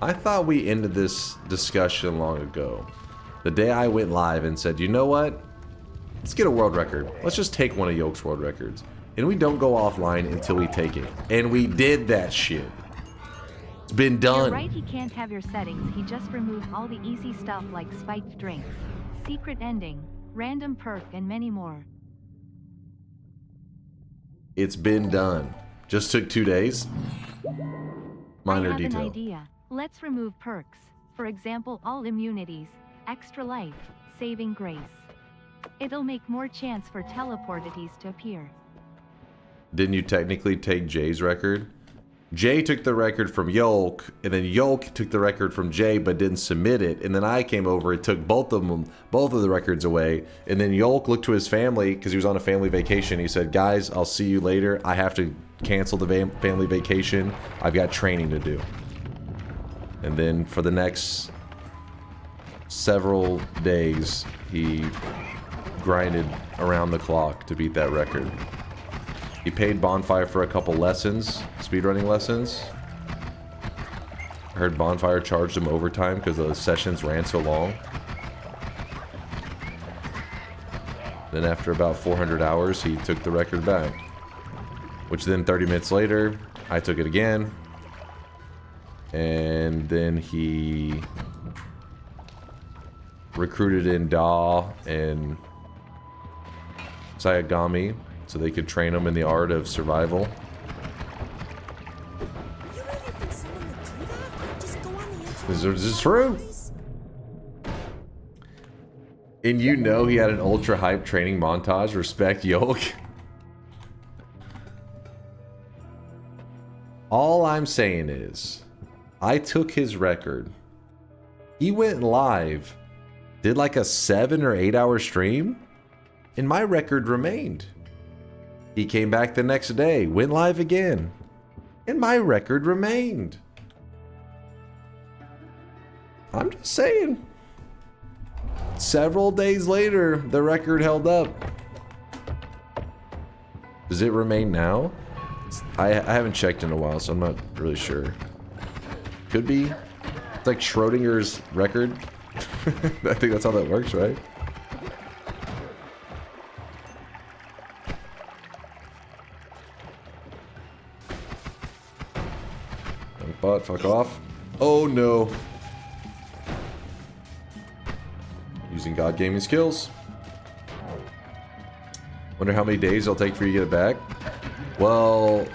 Speaker 4: I thought we ended this discussion long ago. The day I went live and said, you know what? Let's get a world record. Let's just take one of Yoke's world records. And we don't go offline until we take it. And we did that shit. It's been done.
Speaker 5: You're right, he can't have your settings. He just removed all the easy stuff like spiked drinks, secret ending, random perk, and many more.
Speaker 4: It's been done. Just took 2 days. Minor
Speaker 5: I have
Speaker 4: detail.
Speaker 5: an idea. Let's remove perks. For example, all immunities, extra life, saving grace. It'll make more chance for teleportities to appear.
Speaker 4: Didn't you technically take Jay's record? Jay took the record from Yolk, and then Yolk took the record from Jay but didn't submit it, and then I came over and took both of the records away, and then Yolk looked to his family because he was on a family vacation. He said, guys, I'll see you later. I have to cancel the family vacation. I've got training to do. And then for the next several days, he grinded around the clock to beat that record. He paid Bonfire for a couple lessons, speedrunning lessons. I heard Bonfire charged him overtime because the sessions ran so long. Then after about 400 hours, he took the record back. Which then 30 minutes later, I took it again. And then he recruited in Da and Sayagami so they could train him in the art of survival.
Speaker 9: You really think someone would do that? Just go on the internet.
Speaker 4: This is true. And you know he had an ultra hype training montage. Respect Yolk. All I'm saying is, I took his record. He went live, did like a 7 or 8 hour stream, and my record remained. He came back the next day, went live again, and my record remained. I'm just saying. Several days later, the record held up. Does it remain now? I haven't checked in a while, so I'm not really sure. Could be. It's like Schrodinger's record. I think that's how that works, right? Bot, fuck off. Oh no. Using God gaming skills. Wonder how many days it'll take for you to get it back. Well,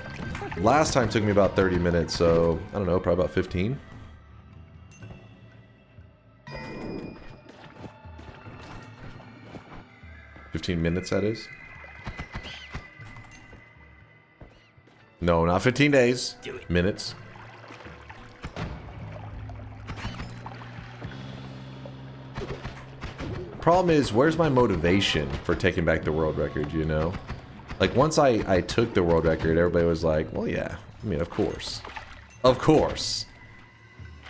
Speaker 4: last time took me about 30 minutes, so I don't know, probably about 15. Minutes, that is. No, not 15 days. Minutes. Problem is, where's my motivation for taking back the world record, you know? Like, once I took the world record, everybody was like, well, yeah. I mean, of course. Of course.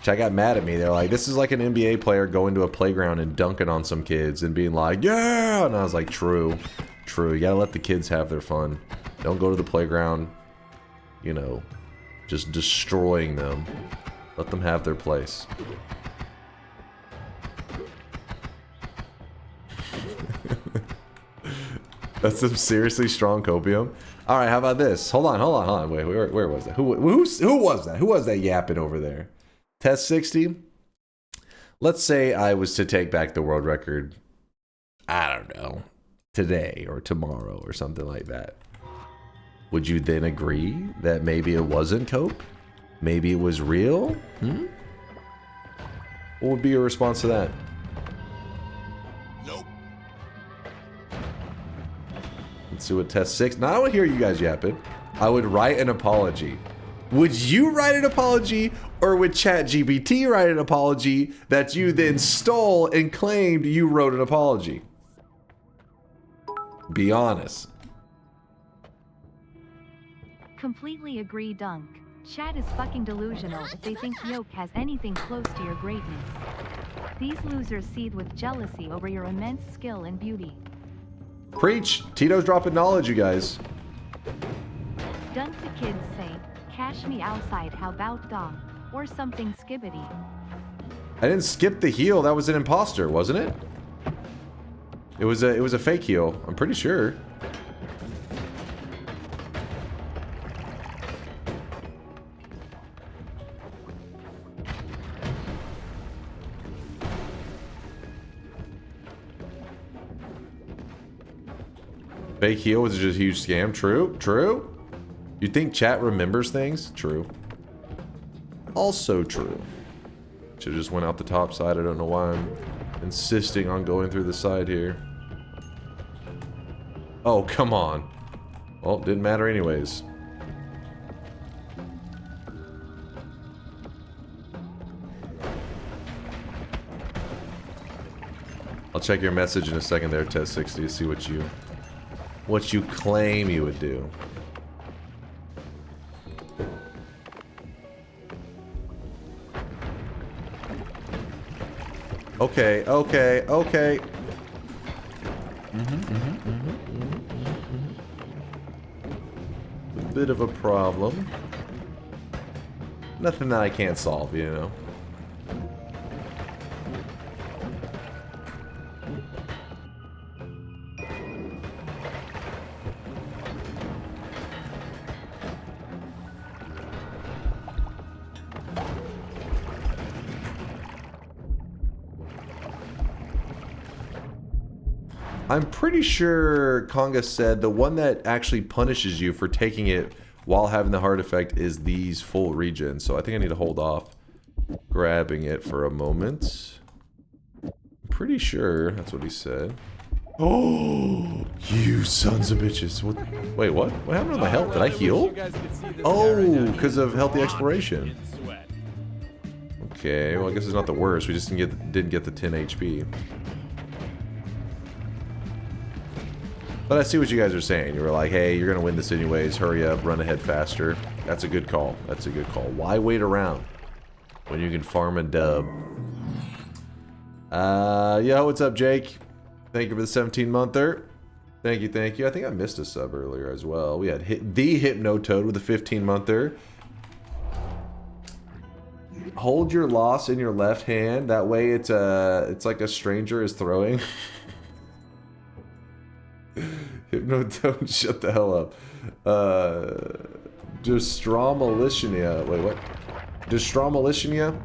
Speaker 4: I got mad at me. They're like, this is like an NBA player going to a playground and dunking on some kids and being like, yeah! And I was like, true. True. You gotta let the kids have their fun. Don't go to the playground, you know, just destroying them. Let them have their place. That's some seriously strong copium. Alright, how about this? Hold on. Wait, where was that? Who was that? Who was that yapping over there? Test 60. Let's say I was to take back the world record, I don't know, today or tomorrow or something like that. Would you then agree that maybe it wasn't cope? Maybe it was real? What would be your response to that?
Speaker 9: Nope.
Speaker 4: Let's see what test 6. Now I want to hear you guys yapping. I would write an apology. Would you write an apology, or would ChatGPT write an apology that you then stole and claimed you wrote an apology? Be honest.
Speaker 5: Completely agree, Dunk. Chat is fucking delusional if they think Yoke has anything close to your greatness. These losers seethe with jealousy over your immense skill and beauty.
Speaker 4: Preach! Tito's dropping knowledge, you guys.
Speaker 5: Dunk the kids say, cash me outside, how about dog? Or something skibbity.
Speaker 4: I didn't skip the heal. That was an imposter, wasn't it? It was a fake heal. I'm pretty sure. Fake heal was just a huge scam. True. True. You think chat remembers things? True. Also true. Should've just went out the top side. I don't know why I'm insisting on going through the side here. Oh, come on. Well, didn't matter anyways. I'll check your message in a second there, Test 60, to see what you claim you would do. Okay, okay, okay. A bit of a problem. Nothing that I can't solve, you know. I'm pretty sure Conga said the one that actually punishes you for taking it while having the heart effect is these full regions. So I think I need to hold off grabbing it for a moment. I'm pretty sure that's what he said. Oh, you sons of bitches. What? Wait, what? What happened to my health? Did I heal? Oh, because of healthy exploration. Okay, well I guess it's not the worst. We just didn't get the 10 HP. But I see what you guys are saying. You were like, hey, you're going to win this anyways. Hurry up, run ahead faster. That's a good call. That's a good call. Why wait around when you can farm a dub? Yo, what's up, Jake? Thank you for the 17-monther. Thank you, thank you. I think I missed a sub earlier as well. We had the Hypnotoad with a 15-monther. Hold your loss in your left hand. That way it's like a stranger is throwing. Hypnotoad, shut the hell up. Destromalicia. Wait, what? Destromalicia.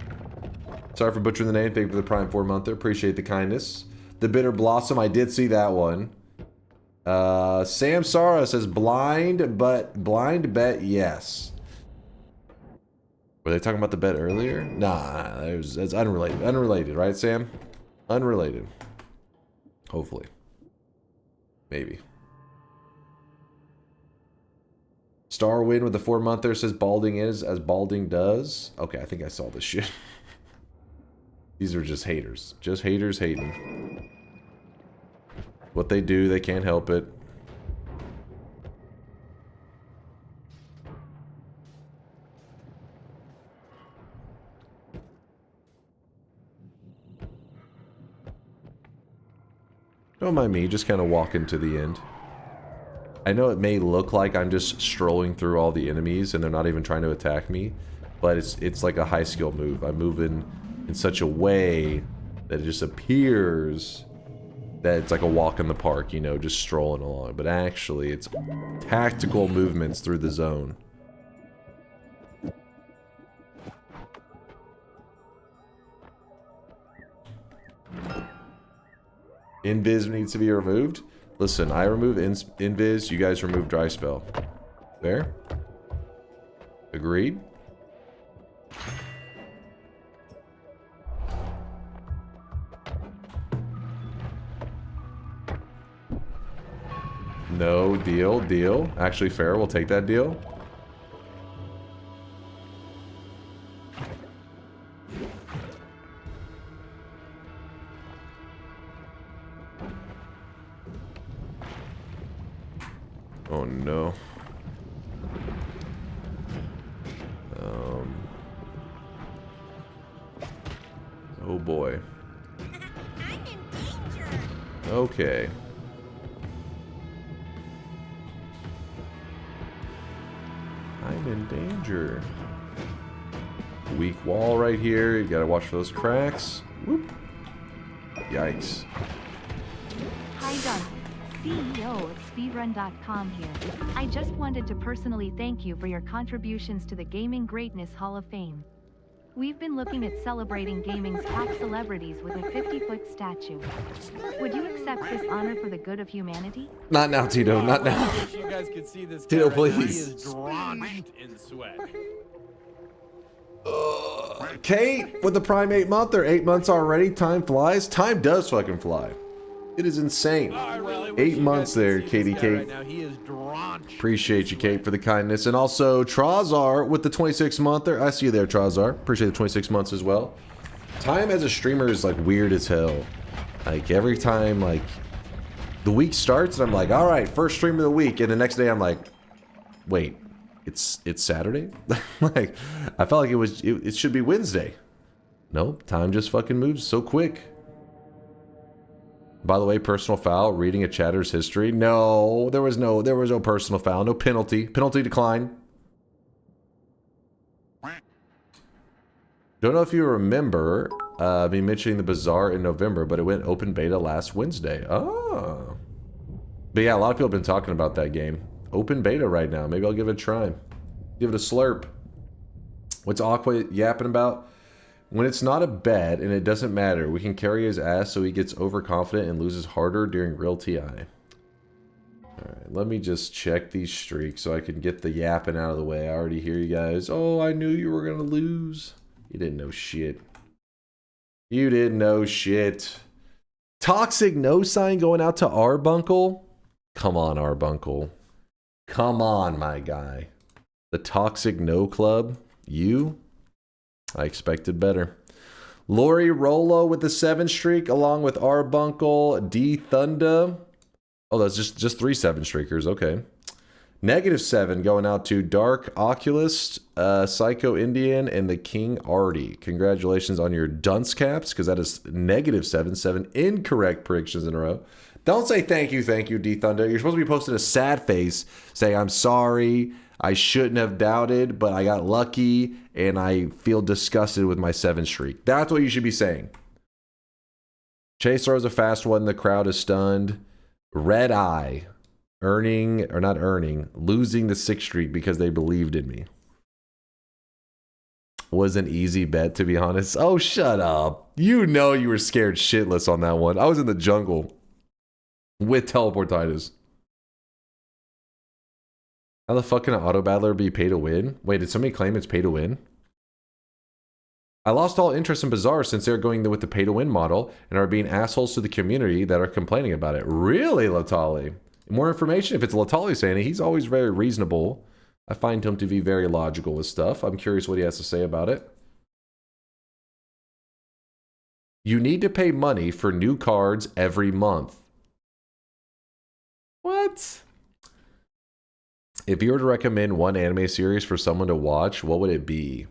Speaker 4: Sorry for butchering the name. Thank you for the Prime 4-monther. Appreciate the kindness. The Bitter Blossom. I did see that one. Sam Sara says blind bet yes. Were they talking about the bet earlier? Nah, that's unrelated. Unrelated, right, Sam? Unrelated. Hopefully. Maybe. Starwind with the 4-monther says balding is as balding does. Okay, I think I saw this shit. These are just haters. Just haters hating. What they do, they can't help it. Don't mind me, just kind of walking to the end. I know it may look like I'm just strolling through all the enemies and they're not even trying to attack me, but it's like a high skill move. I'm moving in such a way that it just appears that it's like a walk in the park, you know, just strolling along. But actually, it's tactical movements through the zone. Invis needs to be removed. Listen, I remove Invis, you guys remove Dry Spell. Fair? Agreed? No, deal. Actually fair, we'll take that deal. Oh no. Oh boy.
Speaker 9: I'm in danger.
Speaker 4: Okay. I'm in danger. Weak wall right here. You gotta watch for those cracks. Whoop. Yikes.
Speaker 5: Hi Dunk, CEO of Speedrun.com here. I just wanted to personally thank you for your contributions to the Gaming Greatness Hall of Fame. We've been looking at celebrating gaming's top celebrities with a 50-foot statue. Would you accept this honor for the good of humanity?
Speaker 4: Not now, Tito. Not now.
Speaker 1: I wish you guys could see this guy
Speaker 4: Tito,
Speaker 1: right now. He
Speaker 4: please.
Speaker 1: is drenched in sweat.
Speaker 4: Kate with the Prime 8-monther. 8 months already. Time flies. Time does fucking fly. It is insane. 8 months there, Katie Kate.
Speaker 1: Right now. He is drenched.
Speaker 4: Appreciate you, Kate, for the kindness. And also, Trazar with the 26-monther. I see you there, Trazar. Appreciate the 26 months as well. Time as a streamer is, like, weird as hell. Like, every time, like, the week starts, and I'm like, all right, first stream of the week. And the next day, I'm like, wait, it's Saturday? Like, I felt like it should be Wednesday. Nope, time just fucking moves so quick. By the way, personal foul, reading a chatter's history. No, there was no personal foul, no penalty. Penalty decline. Don't know if you remember me mentioning the Bazaar in November, but it went open beta last Wednesday. Oh. But yeah, a lot of people have been talking about that game. Open beta right now. Maybe I'll give it a try. Give it a slurp. What's Aqua yapping about? When it's not a bet and it doesn't matter, we can carry his ass so he gets overconfident and loses harder during real TI. Alright, let me just check these streaks so I can get the yapping out of the way. I already hear you guys. Oh, I knew you were going to lose. You didn't know shit. You didn't know shit. Toxic no sign going out to Arbuncle. Come on, Arbuncle. Come on, my guy. The Toxic No Club. You? I expected better. Lori Rolo with the 7 streak, along with Arbuncle, D Thunda. Oh, that's just 3 7 streakers. Okay. -7 going out to Dark Oculist, Psycho Indian, and the King Artie. Congratulations on your dunce caps, because that is -7 incorrect predictions in a row. Don't say thank you, D Thunda. You're supposed to be posting a sad face, saying I'm sorry. I shouldn't have doubted, but I got lucky, and I feel disgusted with my 7 streak. That's what you should be saying. Chase throws a fast one. The crowd is stunned. Red Eye. Losing the 6 streak because they believed in me. was an easy bet, to be honest. Oh, shut up. You know you were scared shitless on that one. I was in the jungle with teleportitis. How the fuck can an auto battler be pay to win? Wait, did somebody claim it's pay to win? I lost all interest in Bazaar since they're going with the pay to win model and are being assholes to the community that are complaining about it. Really, Latali? More information? If it's Latali saying it, he's always very reasonable. I find him to be very logical with stuff. I'm curious what he has to say about it. You need to pay money for new cards every month. What? If you were to recommend one anime series for someone to watch, what would it be?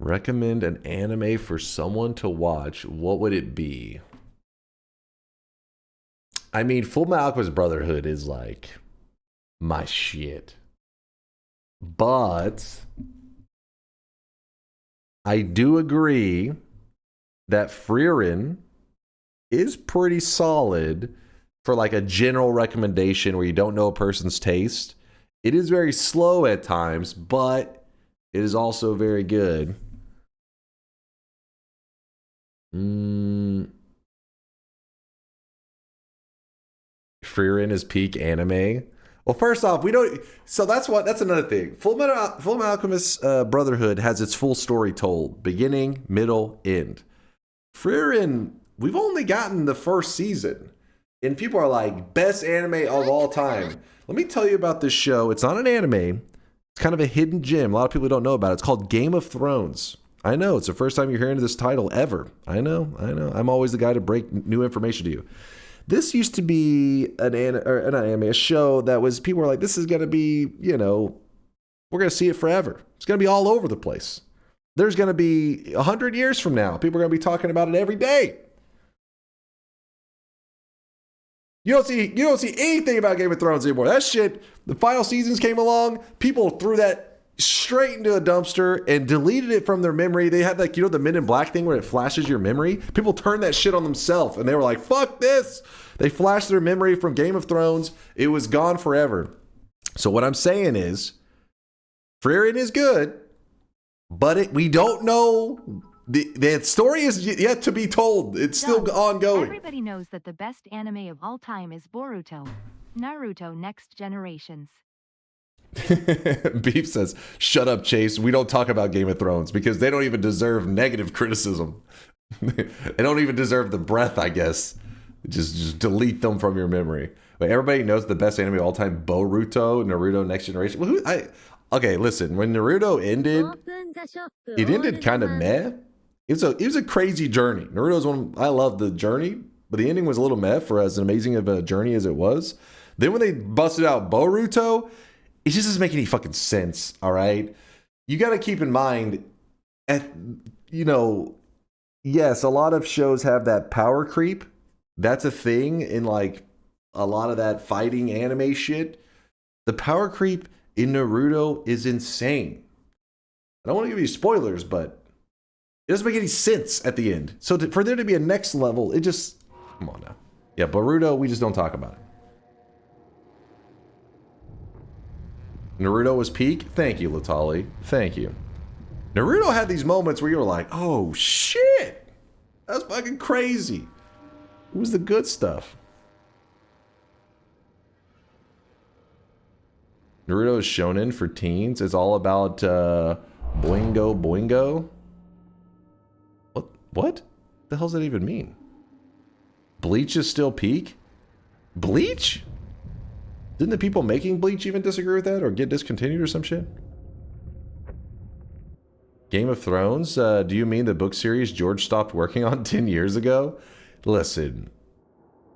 Speaker 4: Recommend an anime for someone to watch, what would it be? I mean, Fullmetal Alchemist Brotherhood is like my shit. But I do agree that Frieren is pretty solid for like a general recommendation where you don't know a person's taste. It is very slow at times, but it is also very good. Frieren is peak anime. Well, first off, we don't. So that's another thing. Fullmetal Alchemist Brotherhood has its full story told, beginning, middle, end. Frieren, we've only gotten the first season, and people are like, best anime of all time. Let me tell you about this show. It's not an anime. It's kind of a hidden gem. A lot of people don't know about it. It's called Game of Thrones. I know, it's the first time you're hearing this title ever. I know. I'm always the guy to break new information to you. This used to be a show that was, people were like, this is going to be, we're going to see it forever. It's going to be all over the place. There's going to be 100 years from now, people are going to be talking about it every day. You don't see anything about Game of Thrones anymore. That shit, the final seasons came along, people threw that straight into a dumpster and deleted it from their memory. They had like, the Men in Black thing where it flashes your memory. People turned that shit on themselves and they were like, fuck this. They flashed their memory from Game of Thrones. It was gone forever. So what I'm saying is, Frieren is good, but we don't know. The story is yet to be told. It's still ongoing.
Speaker 5: Everybody knows that the best anime of all time is Boruto. Naruto Next Generations.
Speaker 4: Beef says, shut up, Chase. We don't talk about Game of Thrones because they don't even deserve negative criticism. They don't even deserve the breath, I guess. Just delete them from your memory. But everybody knows the best anime of all time, Boruto, Naruto Next Generation. Well, okay, listen. When Naruto ended, it ended kind of meh. It was a crazy journey. Naruto's one. I love the journey, but the ending was a little meh for as amazing of a journey as it was. Then when they busted out Boruto, it just doesn't make any fucking sense, all right? You got to keep in mind, yes, a lot of shows have that power creep. That's a thing in like a lot of that fighting anime shit. The power creep in Naruto is insane. I don't want to give you spoilers, but it doesn't make any sense at the end. So for there to be a next level, it just, come on now. Yeah, Boruto, we just don't talk about it. Naruto was peak? Thank you, Latali. Thank you. Naruto had these moments where you were like, oh shit, that's fucking crazy. It was the good stuff. Naruto is shonen for teens. It's all about boingo boingo. What the hell does that even mean? Bleach is still peak? Bleach? Didn't the people making Bleach even disagree with that or get discontinued or some shit? Game of Thrones? Do you mean the book series George stopped working on 10 years ago? Listen,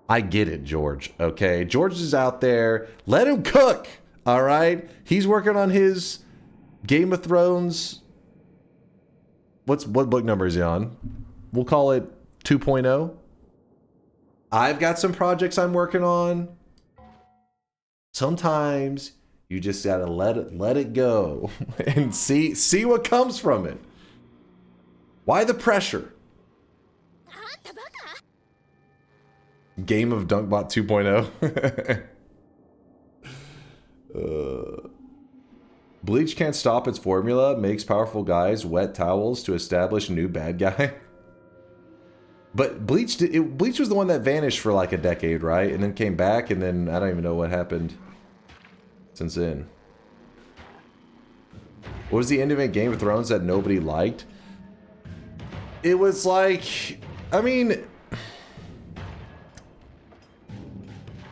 Speaker 4: I get it, George, okay? George is out there. Let him cook, all right? He's working on his Game of Thrones. What book number is he on? We'll call it 2.0. I've got some projects I'm working on. Sometimes you just gotta let it go and see what comes from it. Why the pressure? Game of Dunkbot 2.0. Bleach can't stop its formula, makes powerful guys wet towels to establish a new bad guy. But Bleach was the one that vanished for like a decade, right? And then came back, and then I don't even know what happened since then. What was the ending of Game of Thrones that nobody liked? It was like, I mean,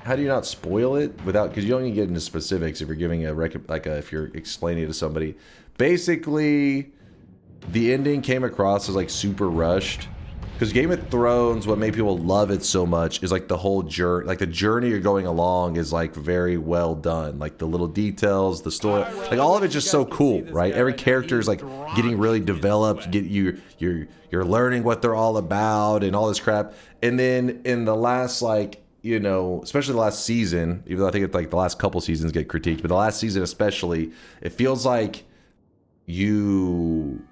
Speaker 4: how do you not spoil it without? Because you don't need to get into specifics if you're giving if you're explaining it to somebody. Basically, the ending came across as like super rushed. Because Game of Thrones, what made people love it so much is like the whole journey, like the journey you're going along is like very well done. Like the little details, the story, like all of it's just so cool, right? Every character is like getting really developed. You're learning what they're all about and all this crap. And then in the last, like, you know, especially the last season, even though I think it's like the last couple seasons get critiqued, but the last season especially, it feels like you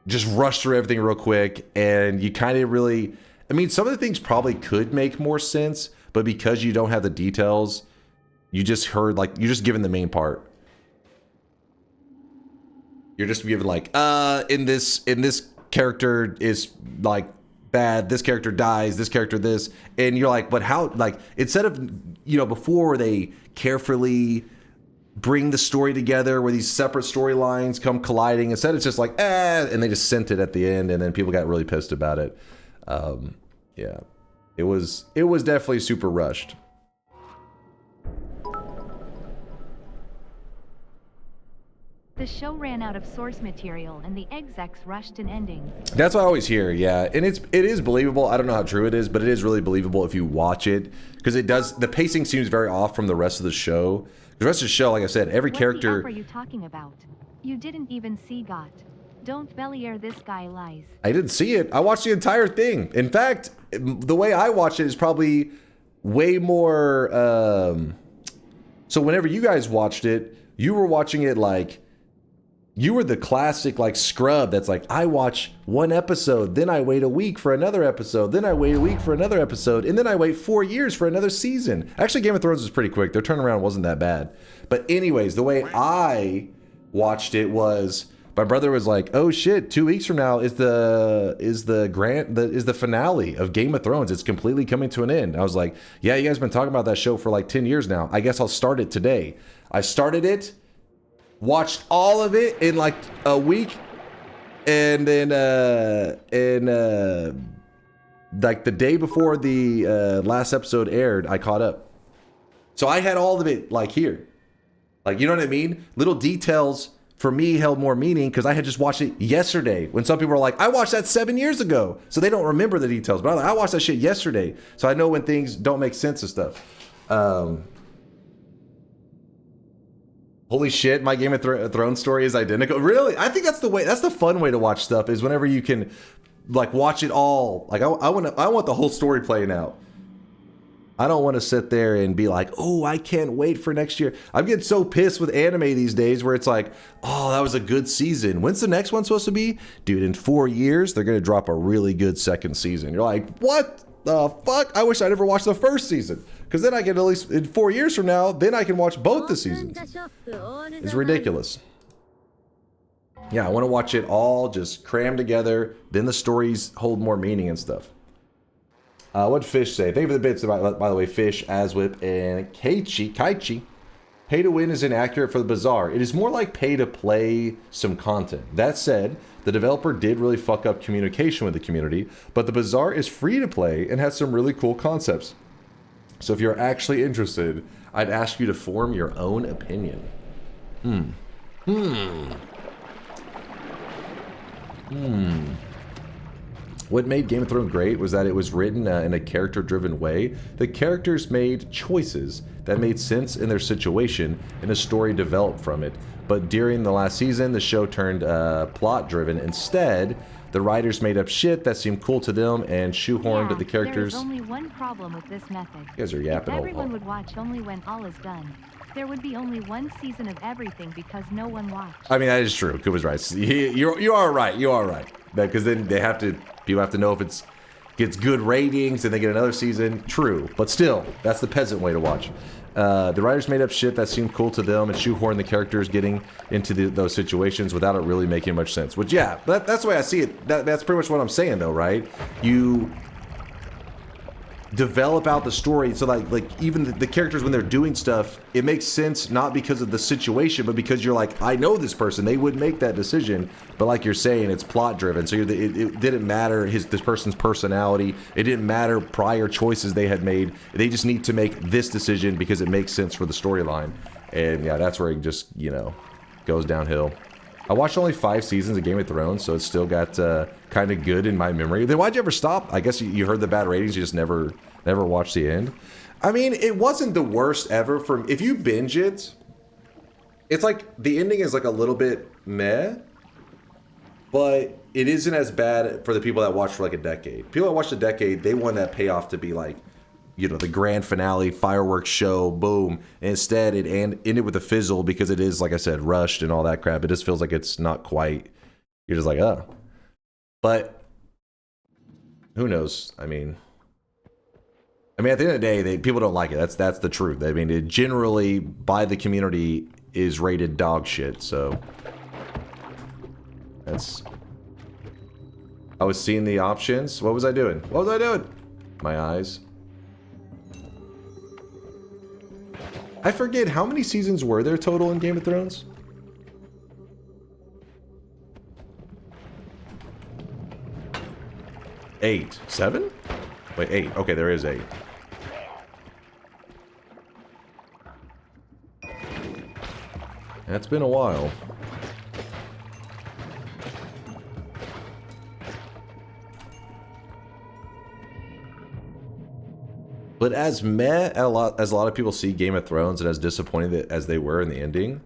Speaker 4: just rush through everything real quick, and you kind of really, I mean, some of the things probably could make more sense, but because you don't have the details, you just heard, like, you're just given the main part. You're just given like, in this character is like bad, this character dies, this character this, and you're like, but how, like, instead of, you know, before they carefully bring the story together where these separate storylines come colliding, instead it's just like, and they just sent it at the end, and then people got really pissed about it. Yeah, it was definitely super rushed.
Speaker 5: The show ran out of source material and the execs rushed an ending.
Speaker 4: That's what I always hear, yeah. And it is believable. I don't know how true it is, but it is really believable if you watch it, because it does, the pacing seems very off from the rest of the show. The rest of the show, like I said, every character...
Speaker 5: What the F are you talking about? You didn't even see GOT. Don't belly air this guy lies.
Speaker 4: I didn't see it. I watched the entire thing. In fact, the way I watched it is probably way more... So whenever you guys watched it, you were watching it like... You were the classic, like, scrub that's like, I watch one episode, then I wait a week for another episode, then I wait a week for another episode, and then I wait 4 years for another season. Actually, Game of Thrones was pretty quick. Their turnaround wasn't that bad. But anyways, the way I watched it was, my brother was like, oh shit, 2 weeks from now is the finale of Game of Thrones. It's completely coming to an end. I was like, yeah, you guys have been talking about that show for like 10 years now. I guess I'll start it today. I started it, watched all of it in like a week, and then like the day before the last episode aired, I caught up. So I had all of it like here, like, you know what I mean? Little details for me held more meaning because I had just watched it yesterday. When some people are like, I watched that 7 years ago, so they don't remember the details. But I'm like, I watched that shit yesterday, so I know when things don't make sense and stuff. Holy shit, my Game of Thrones story is identical. Really? I think that's the way, that's the fun way to watch stuff, is whenever you can like watch it all. Like I want the whole story playing out. I don't want to sit there and be like, oh, I can't wait for next year. I'm getting so pissed with anime these days where it's like, oh, that was a good season. When's the next one supposed to be? Dude, in 4 years, they're going to drop a really good second season. You're like, what the fuck? I wish I never watched the first season. Because then I can, at least in 4 years from now, then I can watch both the seasons. It's ridiculous. Yeah, I want to watch it all just crammed together. Then the stories hold more meaning and stuff. What'd Fish say? Thank you for the bits, by the way, Fish, Aswip, and Kaichi. Pay to win is inaccurate for the Bazaar. It is more like pay to play some content. That said, the developer did really fuck up communication with the community, but the Bazaar is free to play and has some really cool concepts. So if you're actually interested, I'd ask you to form your own opinion. What made Game of Thrones great was that it was written in a character-driven way. The characters made choices that made sense in their situation, and a story developed from it. But during the last season, the show turned plot-driven. Instead, the writers made up shit that seemed cool to them and shoehorned the characters.
Speaker 5: There's only one problem with this method.
Speaker 4: You guys are yapping.
Speaker 5: If everyone would watch only when all is done, there would be only one season of everything because no one watched.
Speaker 4: I mean, that is true. Kid was right. You are right. You are right. Because then people have to know if it gets good ratings and they get another season. True, but still, that's the peasant way to watch. The writers made up shit that seemed cool to them and shoehorned the characters getting into those situations without it really making much sense. Which, yeah, that's the way I see it. That's pretty much what I'm saying, though, right? You develop out the story so like even the characters when they're doing stuff, it makes sense not because of the situation, but because you're like, I know this person, they would make that decision. But like you're saying, it's plot driven, so it didn't matter this person's personality, it didn't matter prior choices they had made, they just need to make this decision because it makes sense for the storyline. And yeah, that's where it just, you know, goes downhill. I watched only 5 seasons of Game of Thrones, so it's still got kind of good in my memory. Then why'd you ever stop? I guess you heard the bad ratings, you just never watched the end. I mean, it wasn't the worst ever. If you binge it, it's like the ending is like a little bit meh, but it isn't as bad for the people that watched for like a decade. People that watched a decade, they want that payoff to be like, you know, the grand finale, fireworks show, boom. And instead, it ended with a fizzle because it is, like I said, rushed and all that crap. It just feels like it's not quite. You're just like, oh. But who knows? I mean, at the end of the day, people don't like it. That's the truth. I mean, it generally, by the community, is rated dog shit. So that's. I was seeing the options. What was I doing? What was I doing? My eyes. I forget, how many seasons were there total in Game of Thrones? Eight. 7? Wait, 8. Okay, there is 8. That's been a while. But as meh as a lot of people see Game of Thrones and as disappointed as they were in the ending,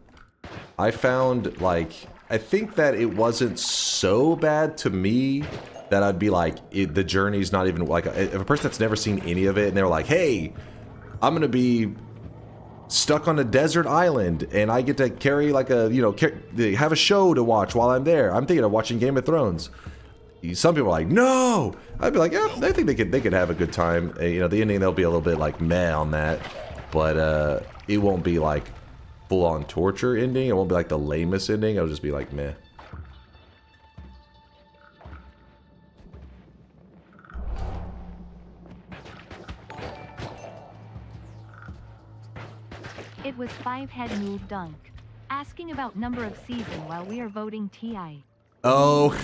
Speaker 4: I found, like, I think that it wasn't so bad to me that I'd be like, the journey's not even, like, if a person that's never seen any of it and they're like, hey, I'm gonna be stuck on a desert island and I get to carry like a, you know, have a show to watch while I'm there. I'm thinking of watching Game of Thrones. Some people are like, no. I'd be like, yeah, I think they could have a good time. You know, the ending, they'll be a little bit like meh on that, but it won't be like full on torture ending. It won't be like the lamest ending. It'll just be like meh.
Speaker 5: It was 5-head noob dunk. Asking about number of season while we are voting TI.
Speaker 4: Oh,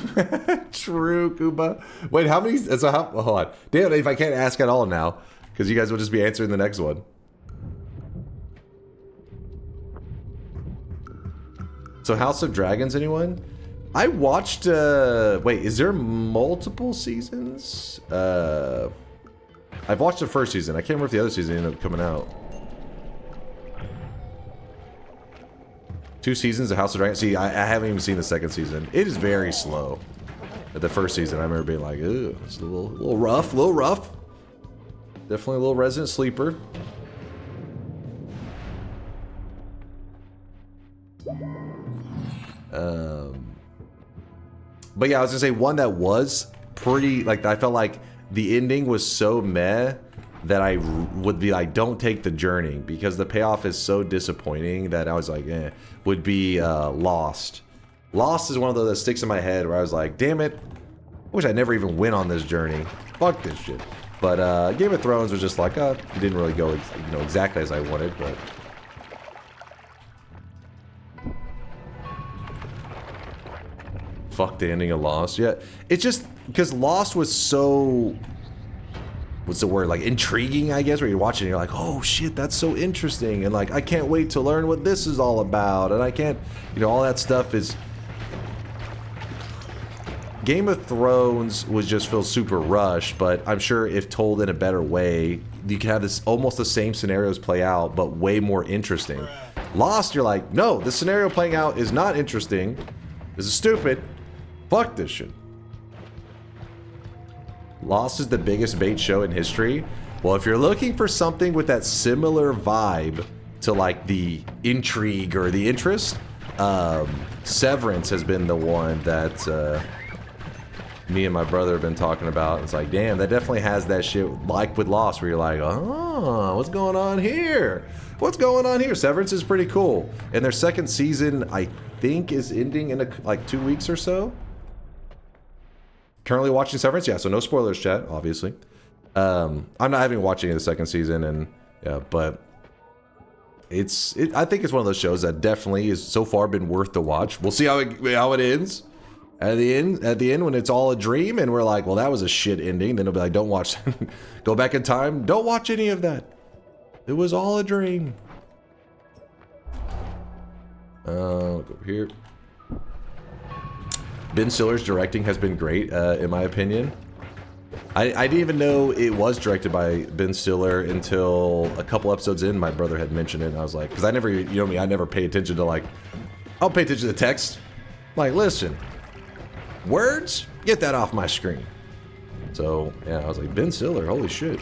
Speaker 4: true, Kuba. Wait, how many? So how? Hold on. Damn, if I can't ask at all now, because you guys will just be answering the next one. So House of Dragons, anyone? I watched. Wait, is there multiple seasons? I've watched the first season. I can't remember if the other season ended up coming out. 2 seasons of House of Dragons. See, I haven't even seen the second season. It is very slow. At the first season, I remember being like, "Ooh, it's a little rough, Definitely a little resident sleeper." But yeah, I was gonna say one that was pretty, like, I felt like the ending was so meh that I would be like, don't take the journey, because the payoff is so disappointing that I was like, eh, would be Lost. Lost is one of those that sticks in my head where I was like, damn it, I wish I never even went on this journey. Fuck this shit. But Game of Thrones was just like, it didn't really go, you know, exactly as I wanted, but. Fuck the ending of Lost. Yeah, it's just because Lost was so, what's the word, like intriguing, I guess, where you're watching and you're like, oh shit, that's so interesting, and like I can't wait to learn what this is all about, and I can't, you know, all that stuff is. Game of Thrones was just feels super rushed, but I'm sure if told in a better way, you can have this almost the same scenarios play out, but way more interesting. Lost, you're like, no, the scenario playing out is not interesting. This is stupid. Fuck this shit. Lost is the biggest bait show in history. Well, if you're looking for something with that similar vibe to like the intrigue or the interest, Severance has been the one that me and my brother have been talking about. It's like, damn, that definitely has that shit like with Lost, where you're like, oh, what's going on here? What's going on here? Severance is pretty cool. And their second season, I think, is ending in like 2 weeks or so. Currently watching Severance, yeah, so no spoilers, chat, obviously. I'm not having watched any of the second season, and yeah, but I think it's one of those shows that definitely has so far been worth the watch. We'll see how it ends. At the end, when it's all a dream, and we're like, well, that was a shit ending, then it'll be like, don't watch. Go back in time. Don't watch any of that. It was all a dream. Go over here. Ben Stiller's directing has been great, in my opinion. I didn't even know it was directed by Ben Stiller until a couple episodes in. My brother had mentioned it, and I was like, because I never, you know me, I never pay attention to like, I'll pay attention to text. I'm like, listen, words, get that off my screen. So yeah, I was like, Ben Stiller, holy shit.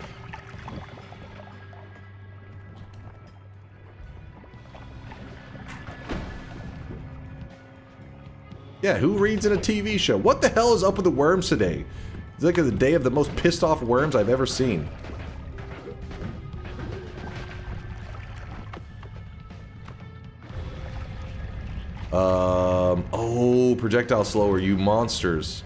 Speaker 4: Yeah, who reads in a TV show? What the hell is up with the worms today? It's like the day of the most pissed off worms I've ever seen. Oh, projectile slower, you monsters.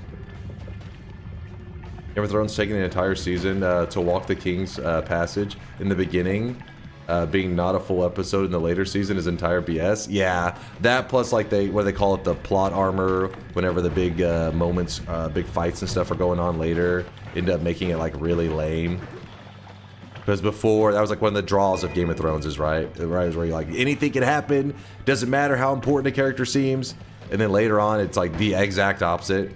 Speaker 4: Game of Thrones taking the entire season to walk the King's Passage in the beginning, being not a full episode in the later season is entire BS. Yeah, that plus like what they call it, the plot armor, whenever the big moments, big fights and stuff are going on later, end up making it like really lame. Because before, that was like one of the draws of Game of Thrones is right, is where you're like, anything can happen, doesn't matter how important a character seems, and then later on it's like the exact opposite.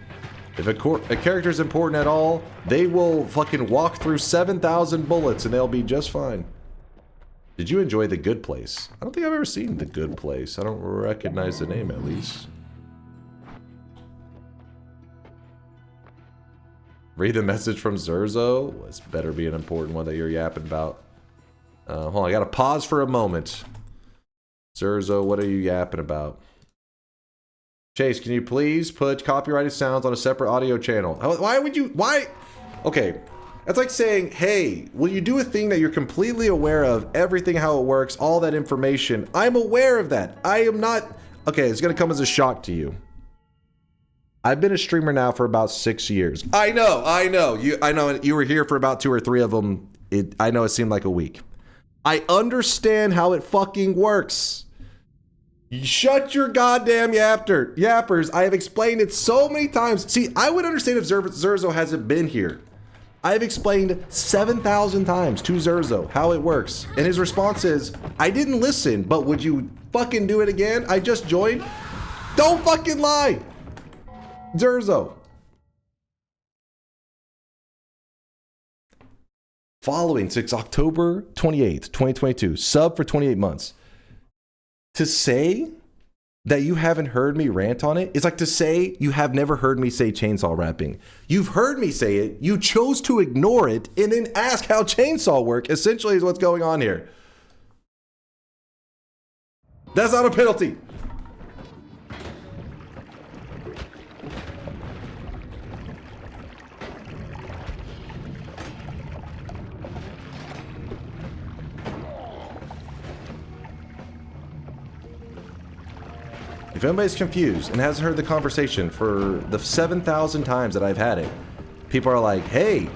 Speaker 4: If a character is important at all, they will fucking walk through 7,000 bullets and they'll be just fine. Did you enjoy The Good Place? I don't think I've ever seen The Good Place. I don't recognize the name, at least. Read the message from Zurzo. This better be an important one that you're yapping about. Hold on, I gotta pause for a moment. Zurzo, what are you yapping about? Chase, can you please put copyrighted sounds on a separate audio channel? Why would you? Why? Okay. That's like saying, hey, will you do a thing that you're completely aware of, everything, how it works, all that information? I'm aware of that. I am not... Okay, it's going to come as a shock to you. I've been a streamer now for about 6 years. I know. I know you were here for about 2 or 3 of them. I know it seemed like a week. I understand how it fucking works. Shut your goddamn yappers. I have explained it so many times. See, I would understand if Zurzo hasn't been here. I've explained 7,000 times to Zurzo how it works. And his response is, I didn't listen, but would you fucking do it again? I just joined. Don't fucking lie. Zurzo. Following since October 28th, 2022. Sub for 28 months. To say that you haven't heard me rant on it is like to say you have never heard me say chainsaw rapping. You've heard me say it, you chose to ignore it, and then ask how chainsaw work, essentially is what's going on here. That's not a penalty. If anybody's confused and hasn't heard the conversation for the 7,000 times that I've had it, people are like, hey,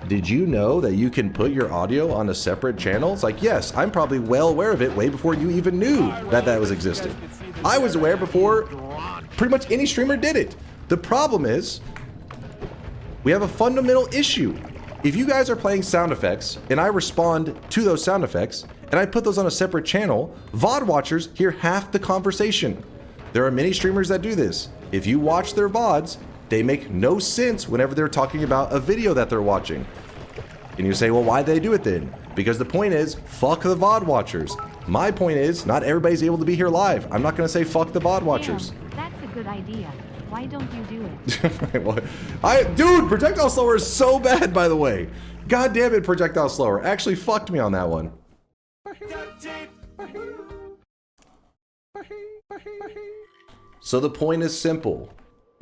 Speaker 4: did you know that you can put your audio on a separate channel? It's like, yes, I'm probably well aware of it way before you even knew that was existing. I was aware before pretty much any streamer did it. The problem is, we have a fundamental issue. If you guys are playing sound effects and I respond to those sound effects and I put those on a separate channel, VOD watchers hear half the conversation. There are many streamers that do this. If you watch their VODs, they make no sense whenever they're talking about a video that they're watching. And you say, well, why do they do it then? Because the point is, fuck the VOD watchers. My point is, not everybody's able to be here live. I'm not gonna say fuck the VOD watchers.
Speaker 5: That's a good idea. Why don't you do it?
Speaker 4: Dude, projectile slower is so bad, by the way. God damn it, projectile slower. Actually fucked me on that one. So the point is simple.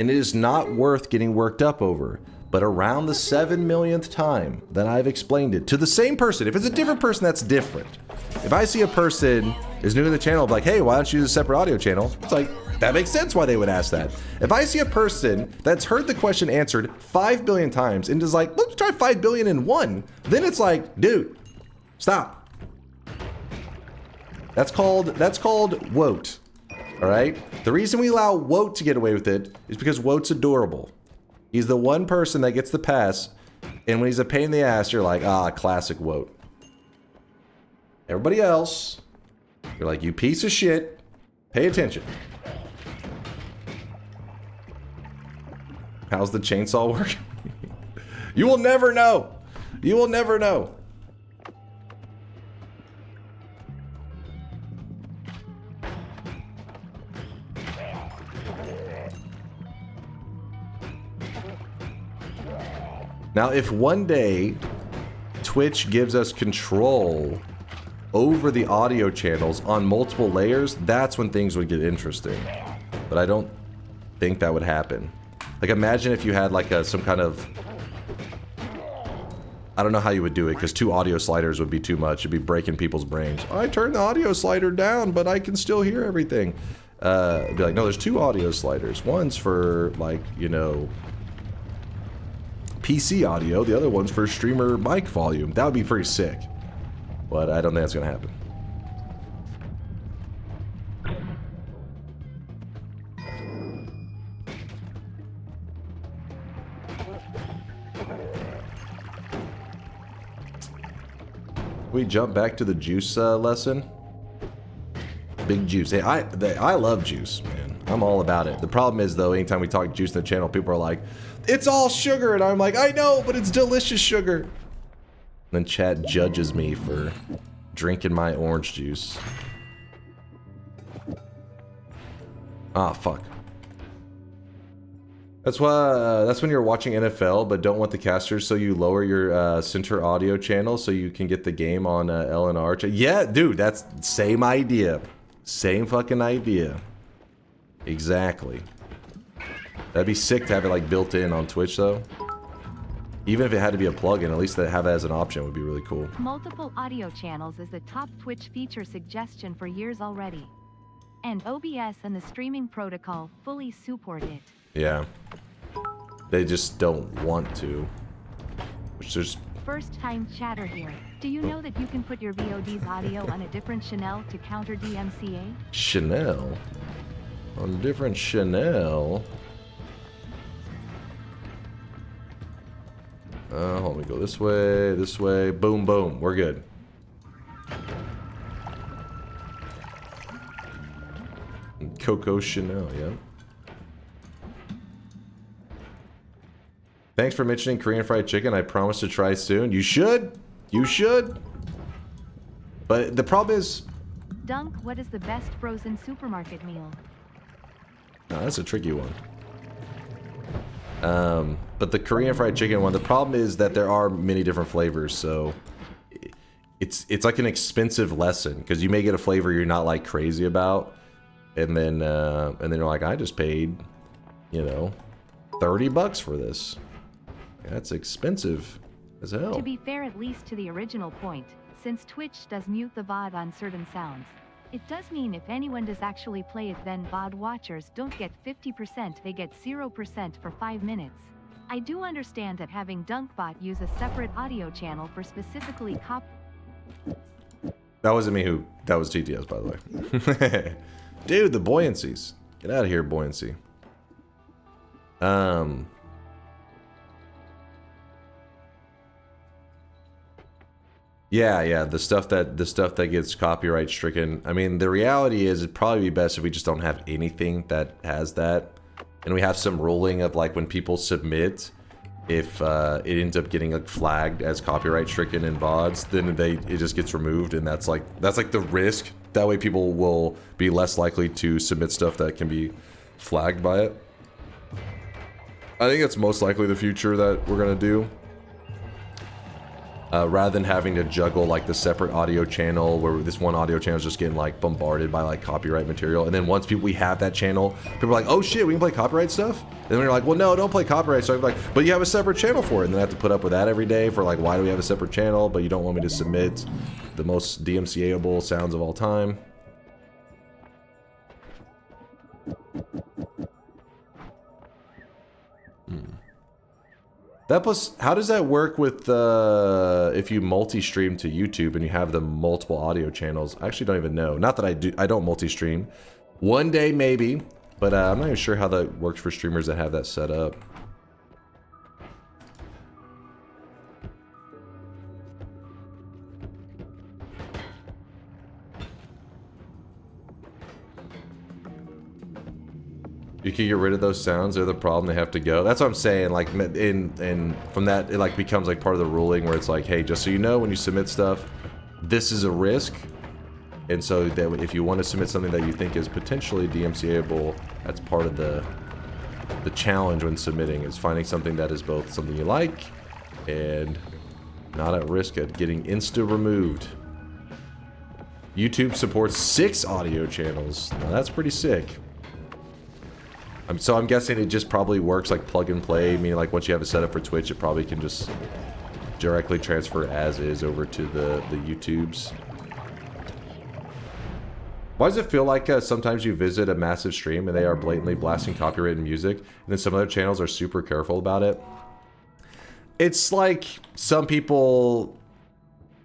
Speaker 4: and it is not worth getting worked up over. But around the 7 millionth time that I've explained it to the same person, if it's a different person, that's different. If I see a person is new to the channel, I'm like, hey, why don't you use a separate audio channel? It's like, that makes sense why they would ask that. If I see a person that's heard the question answered 5 billion times and is like, let's try 5 billion in one, then it's like, dude, stop. That's called wote. All right? The reason we allow wote to get away with it is because wote's adorable. He's the one person that gets the pass, and when he's a pain in the ass, you're like, ah, classic wote. Everybody else, you're like, you piece of shit, pay attention. How's the chainsaw work? You will never know. You will never know. Now, if one day Twitch gives us control over the audio channels on multiple layers, that's when things would get interesting. But I don't think that would happen. Like, imagine if you had like some kind of... I don't know how you would do it, because 2 audio sliders would be too much. It'd be breaking people's brains. I turned the audio slider down, but I can still hear everything. It'd be like, no, there's 2 audio sliders. One's for, like, you know... PC audio, the other one's for streamer mic volume. That would be pretty sick. But I don't think that's gonna happen. We jump back to the juice lesson. Big juice. Hey, I love juice, man. I'm all about it. The problem is, though, anytime we talk juice in the channel, people are like, it's all sugar, and I'm like, I know, but it's delicious sugar. And then chat judges me for drinking my orange juice. Ah, fuck. That's why. That's when you're watching NFL, but don't want the casters, so you lower your center audio channel so you can get the game on LNR. Yeah, dude, that's same idea. Same fucking idea. Exactly. That'd be sick to have it like built in on Twitch though. Even if it had to be a plugin, at least to have it as an option would be really cool.
Speaker 5: Multiple audio channels is the top Twitch feature suggestion for years already. And OBS and the streaming protocol fully support it.
Speaker 4: Yeah. They just don't want to. Which there's...
Speaker 5: First time chatter here. Do you know that you can put your VOD's audio on a different channel to counter DMCA?
Speaker 4: Chanel? On a different Chanel? Let me go this way, boom, boom, we're good. Coco Chanel, yeah. Thanks for mentioning Korean fried chicken. I promise to try soon. You should. You should. But the problem is...
Speaker 5: Dunk, what is the best frozen supermarket meal?
Speaker 4: No, that's a tricky one. But the Korean fried chicken one, the problem is that there are many different flavors, so it's like an expensive lesson, because you may get a flavor you're not like crazy about, and then you're like, I just paid, you know, $30 for this. That's expensive as hell.
Speaker 5: To be fair, at least to the original point, since Twitch does mute the VOD on certain sounds, it does mean if anyone does actually play it, then VOD watchers don't get 50%, they get 0% for 5 minutes. I do understand that having DunkBot use a separate audio channel for specifically
Speaker 4: That wasn't me who... That was TTS, by the way. Dude, the buoyancies. Get out of here, buoyancy. Yeah, the stuff that gets copyright stricken. I mean, the reality is it'd probably be best if we just don't have anything that has that, and we have some ruling of like when people submit, if it ends up getting like flagged as copyright stricken in VODs, then it just gets removed, and that's like the risk. That way, people will be less likely to submit stuff that can be flagged by it. I think that's most likely the future that we're gonna do. rather than having to juggle like the separate audio channel where this one audio channel is just getting like bombarded by like copyright material. And then once we have that channel, people are like, oh shit, we can play copyright stuff? And then we're like, well, no, don't play copyright stuff. Like, but you have a separate channel for it. And then I have to put up with that every day for like, why do we have a separate channel? But you don't want me to submit the most DMCA-able sounds of all time. That plus, how does that work with if you multi-stream to YouTube and you have the multiple audio channels? I actually don't even know. Not that I don't multi-stream. One day maybe, but I'm not even sure how that works for streamers that have that set up. You can get rid of those sounds. They're the problem. They have to go. That's what I'm saying. Like, from that, it like becomes like part of the ruling where it's like, hey, just so you know, when you submit stuff, this is a risk. And so that if you want to submit something that you think is potentially DMCA-able, that's part of the challenge when submitting, is finding something that is both something you like and not at risk at getting insta-removed. YouTube supports 6 audio channels. Now that's pretty sick. So I'm guessing it just probably works like plug and play, meaning like once you have it set up for Twitch, it probably can just directly transfer as is over to the YouTubes. Why does it feel like sometimes you visit a massive stream and they are blatantly blasting copyrighted music, and then some other channels are super careful about it? It's like some people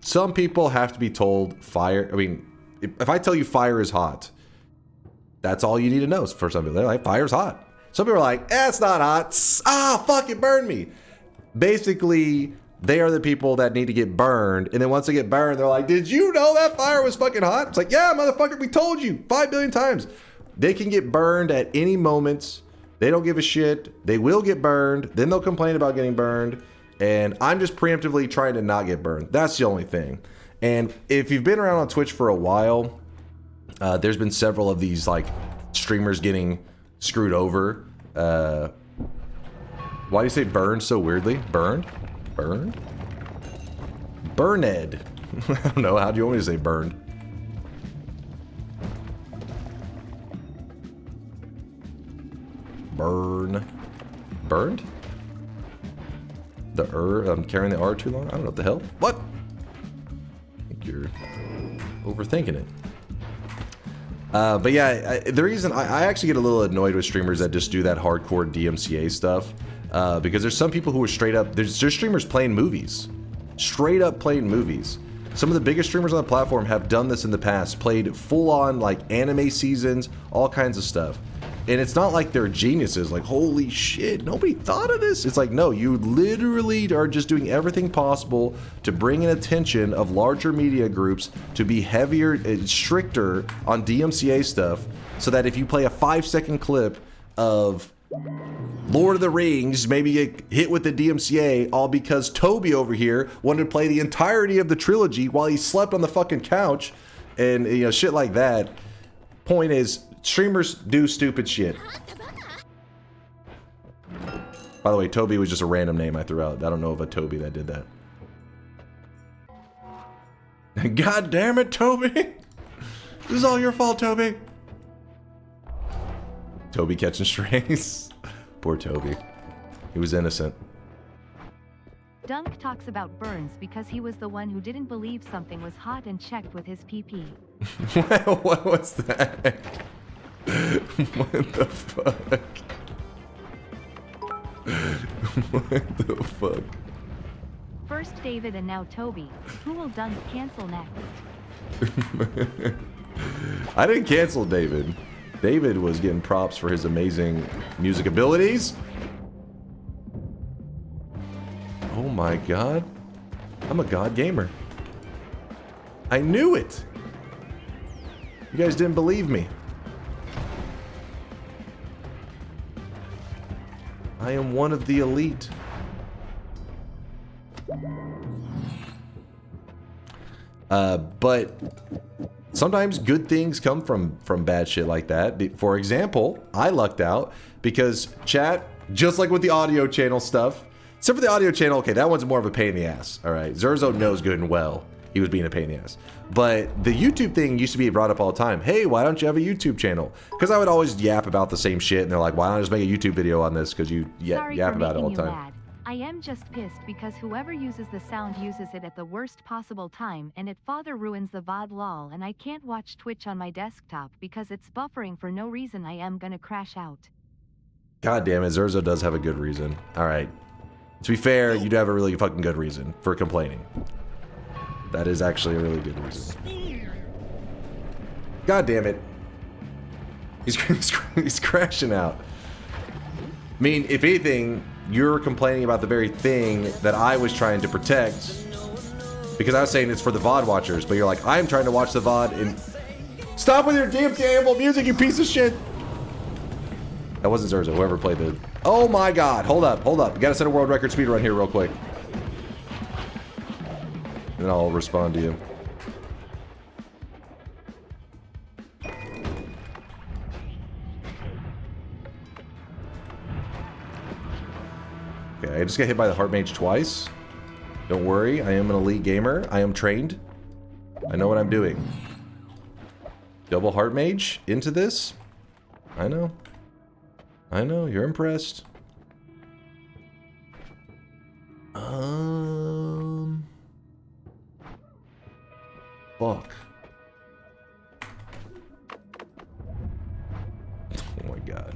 Speaker 4: have to be told fire. I mean, if I tell you fire is hot, that's all you need to know. For some people, they're like, fire's hot. Some people are like, it's not hot. Ah, fuck, it burned me. Basically, they are the people that need to get burned. And then once they get burned, they're like, did you know that fire was fucking hot? It's like, yeah, motherfucker, we told you 5 billion times. They can get burned at any moment. They don't give a shit. They will get burned. Then they'll complain about getting burned. And I'm just preemptively trying to not get burned. That's the only thing. And if you've been around on Twitch for a while, there's been several of these like streamers getting screwed over. Why do you say burned so weirdly? Burned? Burned? Burned. I don't know. How do you want me to say burned? Burn. Burned? I'm carrying the R too long? I don't know what the hell. What? I think you're overthinking it. But yeah, the reason I actually get a little annoyed with streamers that just do that hardcore DMCA stuff, because there's some people who are straight up, there's streamers playing movies, straight up playing movies. Some of the biggest streamers on the platform have done this in the past, played full on like anime seasons, all kinds of stuff. And it's not like they're geniuses, like, holy shit, nobody thought of this. It's like, no, you literally are just doing everything possible to bring in attention of larger media groups to be heavier, stricter on DMCA stuff, so that if you play a 5-second clip of Lord of the Rings, maybe get hit with the DMCA, all because Toby over here wanted to play the entirety of the trilogy while he slept on the fucking couch, and, you know, shit like that. Point is, streamers do stupid shit. By the way, Toby was just a random name I threw out. I don't know of a Toby that did that. God damn it, Toby! This is all your fault, Toby! Toby catching strays. Poor Toby. He was innocent.
Speaker 5: Dunk talks about burns because he was the one who didn't believe something was hot and checked with his PP.
Speaker 4: What was that? What the fuck? What the fuck?
Speaker 5: First David and now Toby. Who will Dunk cancel next?
Speaker 4: I didn't cancel David. David was getting props for his amazing music abilities. Oh my god. I'm a god gamer. I knew it. You guys didn't believe me. I am one of the elite. But sometimes good things come from bad shit like that. For example, I lucked out because chat, just like with the audio channel stuff, Except for the audio channel, okay, that one's more of a pain in the ass. All right, Zerzo knows good and well he was being a pain in the ass. But the YouTube thing used to be brought up all the time. Hey, why don't you have a YouTube channel? Because I would always yap about the same shit, and they're like, why don't I just make a YouTube video on this? Because you yap about it all the time.
Speaker 5: Mad. I am just pissed because whoever uses the sound uses it at the worst possible time, and it further ruins the VOD lol, and I can't watch Twitch on my desktop because it's buffering for no reason. I am gonna crash out.
Speaker 4: God damn it, Zerzo does have a good reason. All right. To be fair, you do have a really fucking good reason for complaining. That is actually a really good reason. God damn it. He's crashing out. I mean, if anything, you're complaining about the very thing that I was trying to protect. Because I was saying it's for the VOD watchers, but you're like, I'm trying to watch the VOD and... Stop with your damn terrible music, you piece of shit! That wasn't Zerzo, whoever played the... Oh my god, hold up. You gotta set a world record speedrun here real quick. And then I'll respond to you. Okay, I just got hit by the Heart Mage twice. Don't worry, I am an elite gamer. I am trained. I know what I'm doing. Double Heart Mage into this? I know. I know, you're impressed. Fuck. Oh my god.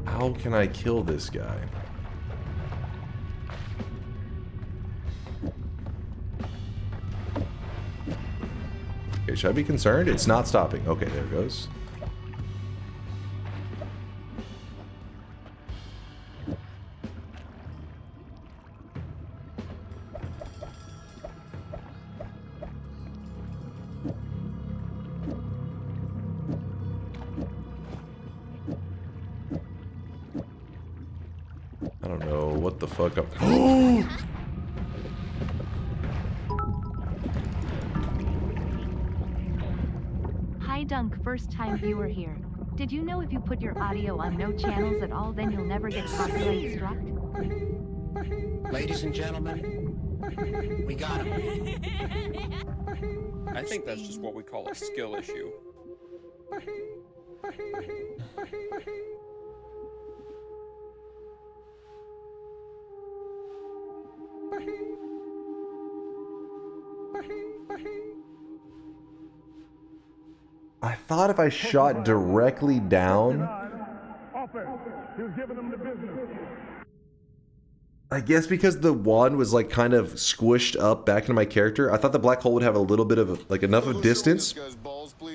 Speaker 4: How can I kill this guy? Okay, should I be concerned? It's not stopping. Okay, there it goes. I don't know what the fuck up.
Speaker 5: Hi Dunk, first time viewer here. Did you know if you put your audio on no channels at all, then you'll never get copyright struck?
Speaker 9: Ladies and gentlemen, we got him.
Speaker 8: I think that's just what we call a skill issue.
Speaker 4: I thought if I shot directly down... I guess because the wand was like kind of squished up back into my character, I thought the black hole would have a little bit of like enough of distance.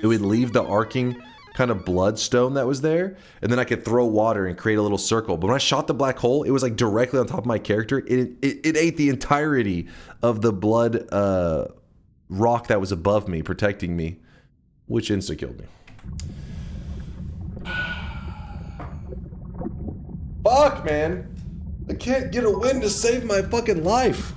Speaker 4: It would leave the arcing kind of bloodstone that was there, and then I could throw water and create a little circle. But when I shot the black hole, it was like directly on top of my character. It ate the entirety of the blood rock that was above me, protecting me, which insta-killed me. Fuck, man. I can't get a win to save my fucking life.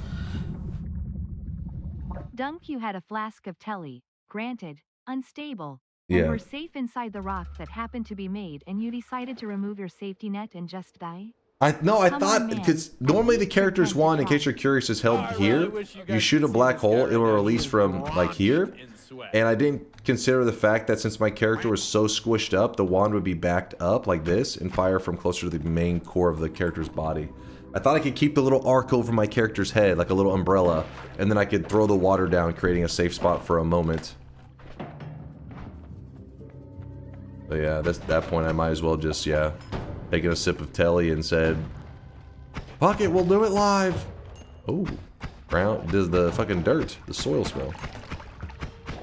Speaker 5: Dunk, you had a flask of telly, granted, unstable,
Speaker 4: Yeah.
Speaker 5: and were safe inside the rock that happened to be made, and you decided to remove your safety net and just die?
Speaker 4: I
Speaker 5: Come on,
Speaker 4: thought,
Speaker 5: man.
Speaker 4: because normally the character's wand, in case you're curious, is held here. You shoot a black hole, it will release from like here. And I didn't consider the fact that since my character was so squished up, the wand would be backed up like this and fire from closer to the main core of the character's body. I thought I could keep the little arc over my character's head, like a little umbrella, and then I could throw the water down, creating a safe spot for a moment. But yeah, that's that point I might as well just, yeah, taking a sip of telly and said, fuck it, we'll do it live. Oh, brown, does the fucking dirt, the soil smell.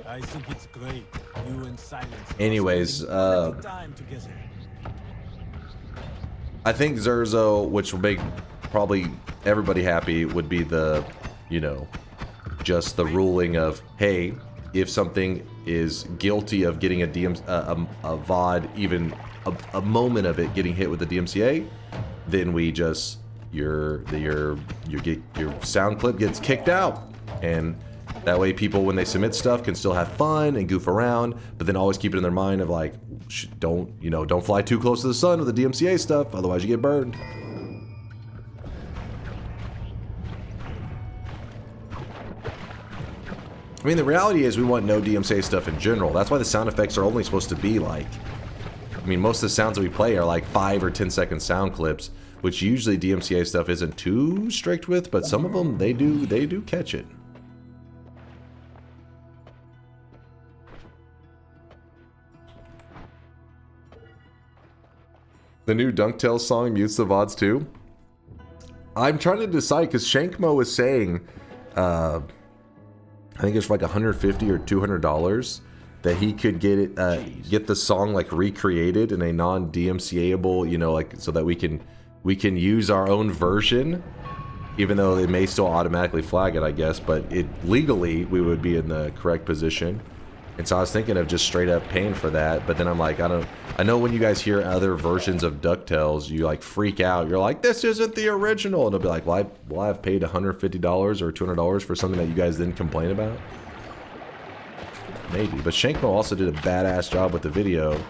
Speaker 10: I think it's great. You and Silence.
Speaker 4: Anyways,
Speaker 10: time together.
Speaker 4: I think Zerzo, which will make probably everybody happy, would be the, you know, just the ruling of, hey, if something is guilty of getting a VOD, even a moment of it getting hit with the DMCA, then we just your sound clip gets kicked out, and that way people, when they submit stuff, can still have fun and goof around, but then always keep it in their mind of like, don't fly too close to the sun with the DMCA stuff, otherwise you get burned. I mean, the reality is we want no DMCA stuff in general. That's why the sound effects are only supposed to be like... I mean, most of the sounds that we play are like 5 or 10 second sound clips, which usually DMCA stuff isn't too strict with, but some of them, they do catch it. The new DunkTales song mutes the VODs too? I'm trying to decide, because Shankmo was saying... I think it's for like $150 or $200 that he could get it, get the song like recreated in a non-DMCA-able, you know, like so that we can use our own version, even though they may still automatically flag it, I guess. But it legally we would be in the correct position, and so I was thinking of just straight up paying for that. But then I'm like, I know when you guys hear other versions of DuckTales, you like freak out. You're like, this isn't the original. And it'll be like, well, I've paid $150 or $200 for something that you guys didn't complain about? Maybe. But Shankmo also did a badass job with the video.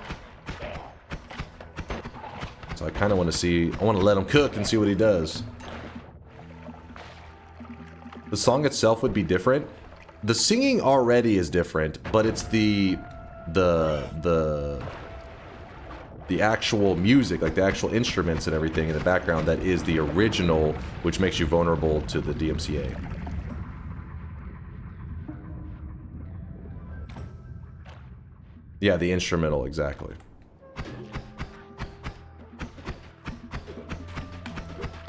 Speaker 4: So I kind of want to see, I want to let him cook and see what he does. The song itself would be different. The singing already is different, but it's the actual music, like the actual instruments and everything in the background that is the original, which makes you vulnerable to the DMCA. Yeah, the instrumental, exactly.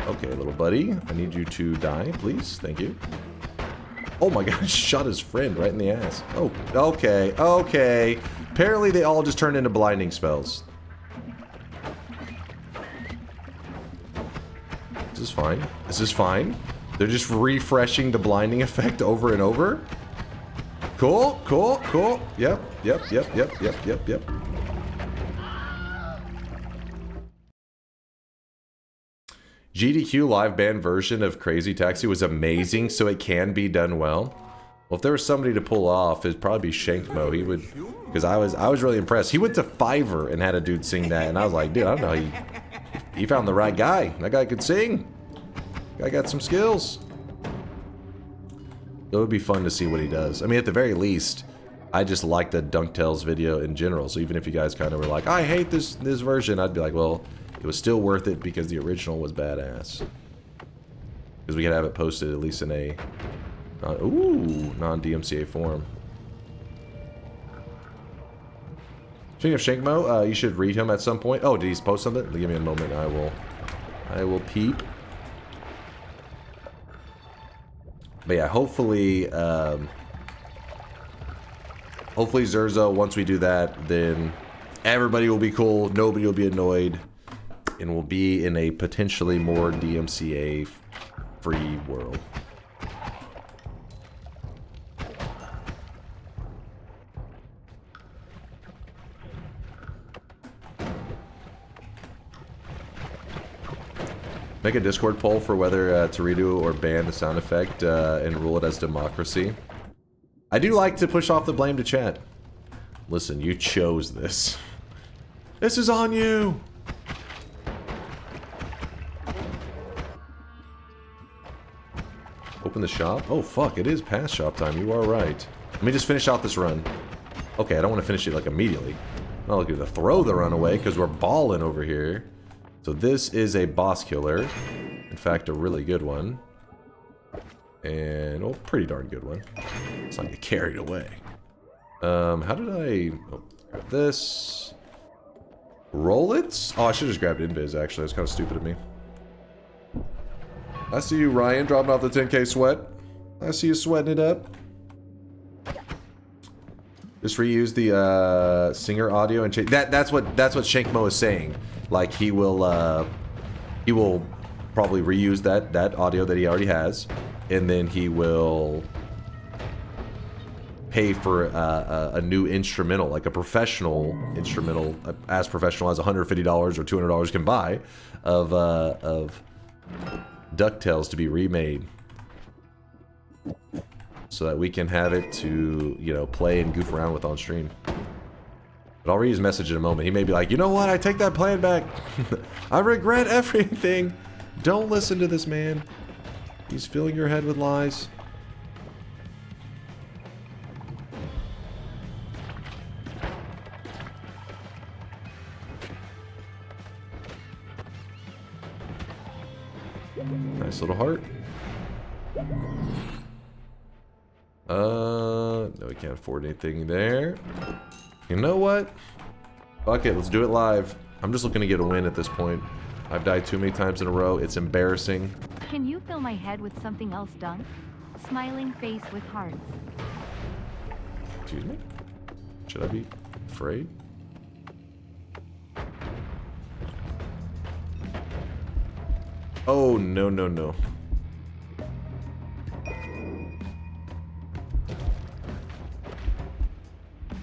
Speaker 4: Okay, little buddy, I need you to die, please. Thank you. Oh my god, shot his friend right in the ass. Oh, okay, okay. Apparently they all just turned into blinding spells. This is fine. This is fine. They're just refreshing the blinding effect over and over. Cool, cool, cool. Yep, yep, yep, yep, yep, yep, yep. GDQ live band version of Crazy Taxi was amazing, so it can be done well. Well, if there was somebody to pull off, it'd probably be Shankmo. He would, because I was really impressed. He went to Fiverr and had a dude sing that, and I was like, dude, I don't know, he found the right guy. That guy could sing. Guy got some skills. So it would be fun to see what he does. I mean, at the very least, I just like the DunkTales video in general. So even if you guys kind of were like, I hate this version, I'd be like, well, it was still worth it because the original was badass. Because we could have it posted at least in a non-DMCA form. Speaking of Shankmo, you should read him at some point. Oh, did he post something? Give me a moment. I will peep. But yeah, hopefully Zerzo, once we do that, then everybody will be cool, nobody will be annoyed, and we'll be in a potentially more DMCA free world. Make a Discord poll for whether to redo or ban the sound effect and rule it as democracy. I do like to push off the blame to chat. Listen, you chose this. This is on you! Open the shop? Oh fuck, it is past shop time, you are right. Let me just finish out this run. Okay, I don't want to finish it like immediately. I'm not looking to throw the run away because we're balling over here. So this is a boss killer. In fact, a really good one. And, well, pretty darn good one. Let's not get carried away. How did I... Oh, grab this. Roll it? Oh, I should have just grabbed Invis, actually. That's kind of stupid of me. I see you, Ryan, dropping off the 10k sweat. I see you sweating it up. Just reuse the singer audio and change. That's what Shankmo is saying. Like he will probably reuse that audio that he already has, and then he will pay for a new instrumental, like a professional instrumental, as professional as $150 or $200 can buy, of DuckTales to be remade, so that we can have it to, you know, play and goof around with on stream. But I'll read his message in a moment. He may be like, you know what? I take that plan back. I regret everything. Don't listen to this man. He's filling your head with lies. Nice little heart. No, we can't afford anything there. You know what? Fuck it, let's do it live. I'm just looking to get a win at this point. I've died too many times in a row. It's embarrassing.
Speaker 5: Can you fill my head with something else, Dunk? Smiling face with hearts.
Speaker 4: Excuse me? Should I be afraid? Oh, no, no, no.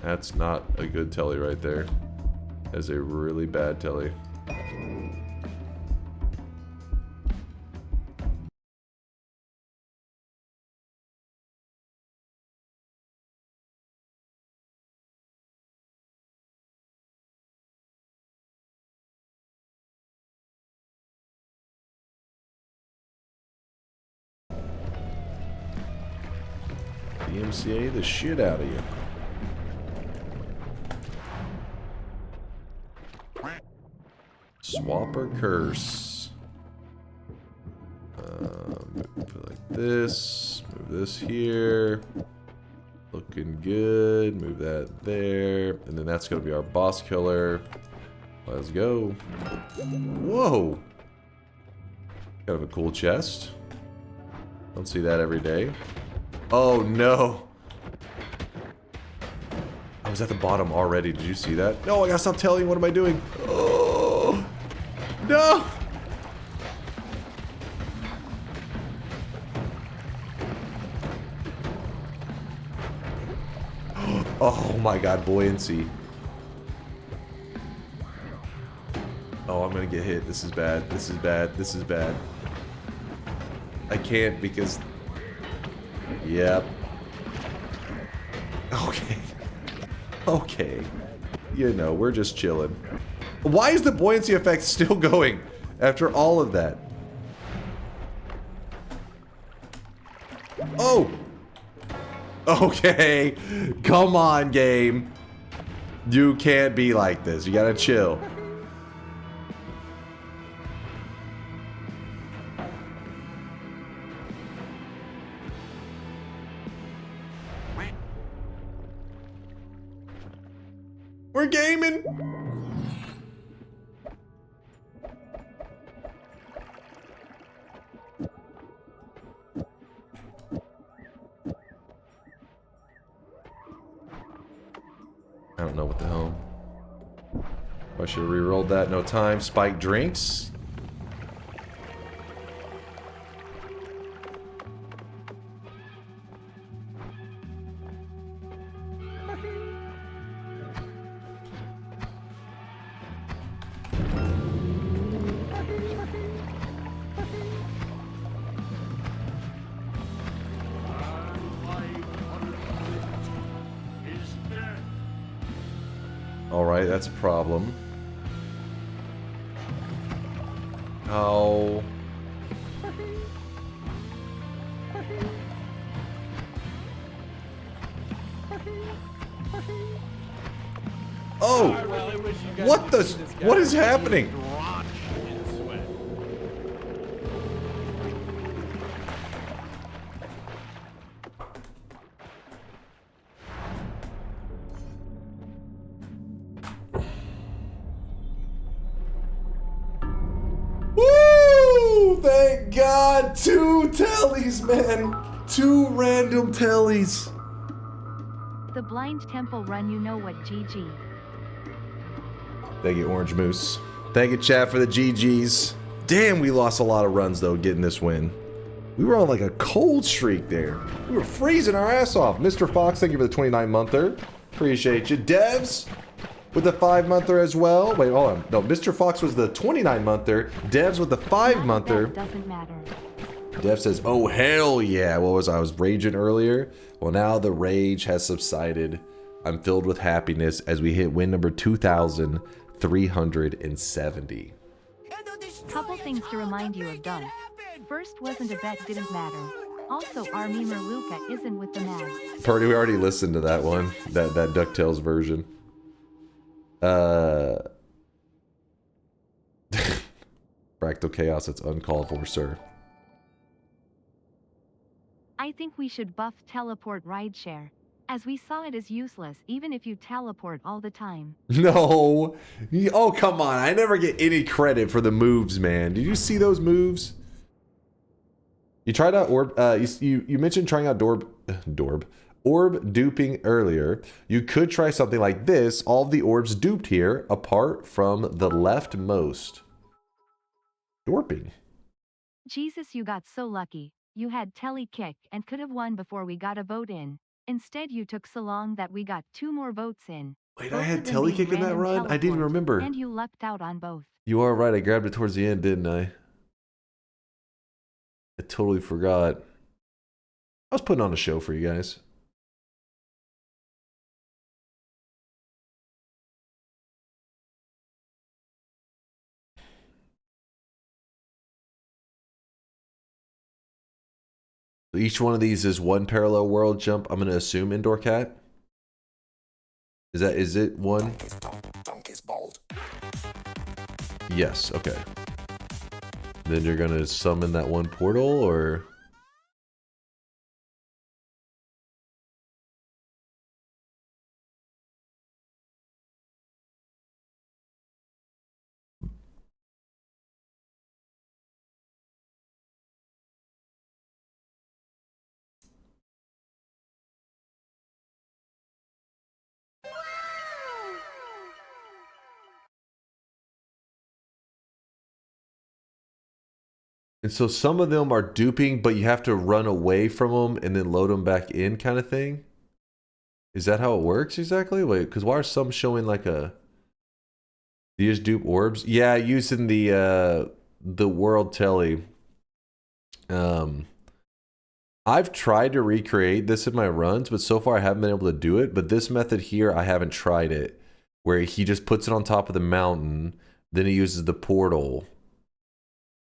Speaker 4: That's not a good telly right there. That's a really bad telly. DMCA the shit out of you. Swapper curse. Move it like this. Move this here. Looking good. Move that there. And then that's going to be our boss killer. Let's go. Whoa. Kind of a cool chest. Don't see that every day. Oh no. I was at the bottom already. Did you see that? No, I gotta stop telling you. What am I doing? Oh no. Oh my god, buoyancy. Oh, I'm gonna get hit. This is bad. This is bad. This is bad. I can't because... Yep. Okay. Okay. You know, we're just chilling. Why is the buoyancy effect still going after all of that? Oh! Okay. Come on, game. You can't be like this. You gotta chill. We're gaming. I don't know what the hell. I should have re-rolled that. No time. Spike drinks. Alright, that's a problem. How... Oh! What the... What is happening? Woo! Thank God! 2 tellies, man! 2 random tellies.
Speaker 5: The blind temple run, you know what, GG.
Speaker 4: Thank you, Orange Moose. Thank you, chat, for the GGs. Damn, we lost a lot of runs, though, getting this win. We were on, like, a cold streak there. We were freezing our ass off. Mr. Fox, thank you for the 29-monther. Appreciate you. Devs with the 5-monther as well. Wait, hold on. No, Mr. Fox was the 29-monther. Devs with the 5-monther.
Speaker 5: Doesn't matter.
Speaker 4: Dev says, oh, hell yeah. What was I was raging earlier? Well, now the rage has subsided. I'm filled with happiness as we hit win number 2,370.
Speaker 5: Couple things to remind you of Dunk. First wasn't a bet, didn't matter. Also, our memer Luca isn't with the mag.
Speaker 4: Purdy, we already listened to that one. That DuckTales version. Fractal Chaos, it's uncalled for, sir.
Speaker 5: I think we should buff teleport rideshare, as we saw it as useless even if you teleport all the time.
Speaker 4: No. Oh, come on. I never get any credit for the moves, man. Did you see those moves? You tried out orb. You mentioned trying out orb duping earlier. You could try something like this. All of the orbs duped here, apart from the leftmost. Dorping.
Speaker 5: Jesus, you got so lucky. You had tele kick and could have won before we got a vote in. Instead, you took so long that we got 2 more votes in.
Speaker 4: Wait,
Speaker 5: Both
Speaker 4: I had
Speaker 5: of them
Speaker 4: tele
Speaker 5: being
Speaker 4: kick in that
Speaker 5: random
Speaker 4: run? I didn't even
Speaker 5: teleport,
Speaker 4: remember.
Speaker 5: And you lucked out on both.
Speaker 4: You are right. I grabbed it towards the end, didn't I? I totally forgot. I was putting on a show for you guys. Each one of these is one parallel world jump. I'm going to assume indoor cat. Is it one?
Speaker 7: Dunk is bold.
Speaker 4: Yes, okay. Then you're going to summon that one portal, or... And so some of them are duping, but you have to run away from them and then load them back in kind of thing? Is that how it works exactly? Wait, because why are some showing like a... Do you just dupe orbs? Yeah, using the world telly. I've tried to recreate this in my runs, but so far I haven't been able to do it. But this method here, I haven't tried it. Where he just puts it on top of the mountain, then he uses the portal.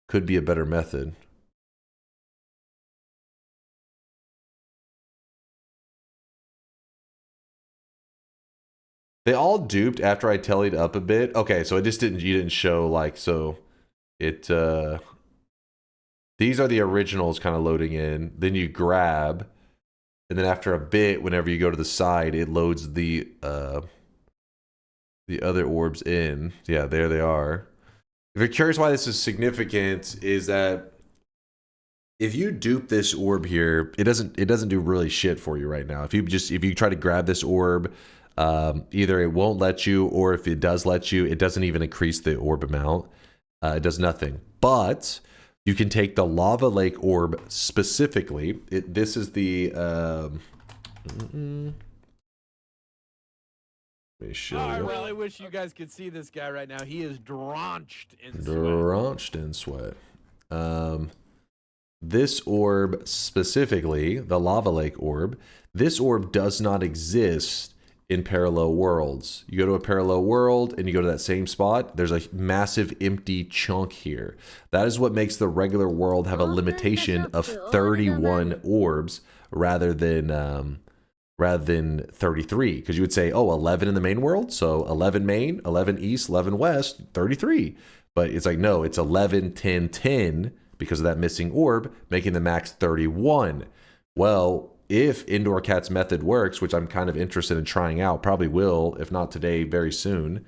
Speaker 4: Could be a better method. They all duped after I tellied up a bit. Okay, so it just didn't, you didn't show like, so it, these are the originals kind of loading in. Then you grab, and then after a bit, whenever you go to the side, it loads the other orbs in. Yeah, there they are. If you're curious why this is significant, is that if you dupe this orb here, it doesn't do really shit for you right now. If you try to grab this orb, either it won't let you, or if it does let you, it doesn't even increase the orb amount. It does nothing. But you can take the lava lake orb specifically. This is the let me show you.
Speaker 1: I really wish you guys could see this guy right now. He is drenched in sweat.
Speaker 4: Drenched in sweat. This orb specifically, the lava lake orb, this orb does not exist in parallel worlds. You go to a parallel world and you go to that same spot, there's a massive empty chunk here. That is what makes the regular world have a limitation of 31 orbs rather than 33, because you would say, oh, 11 in the main world, so 11 main, 11 east, 11 west, 33. But it's like, no, it's 11, 10, 10 because of that missing orb, making the max 31. Well, if Indoor Cat's method works, which I'm kind of interested in trying out, probably will, if not today, very soon,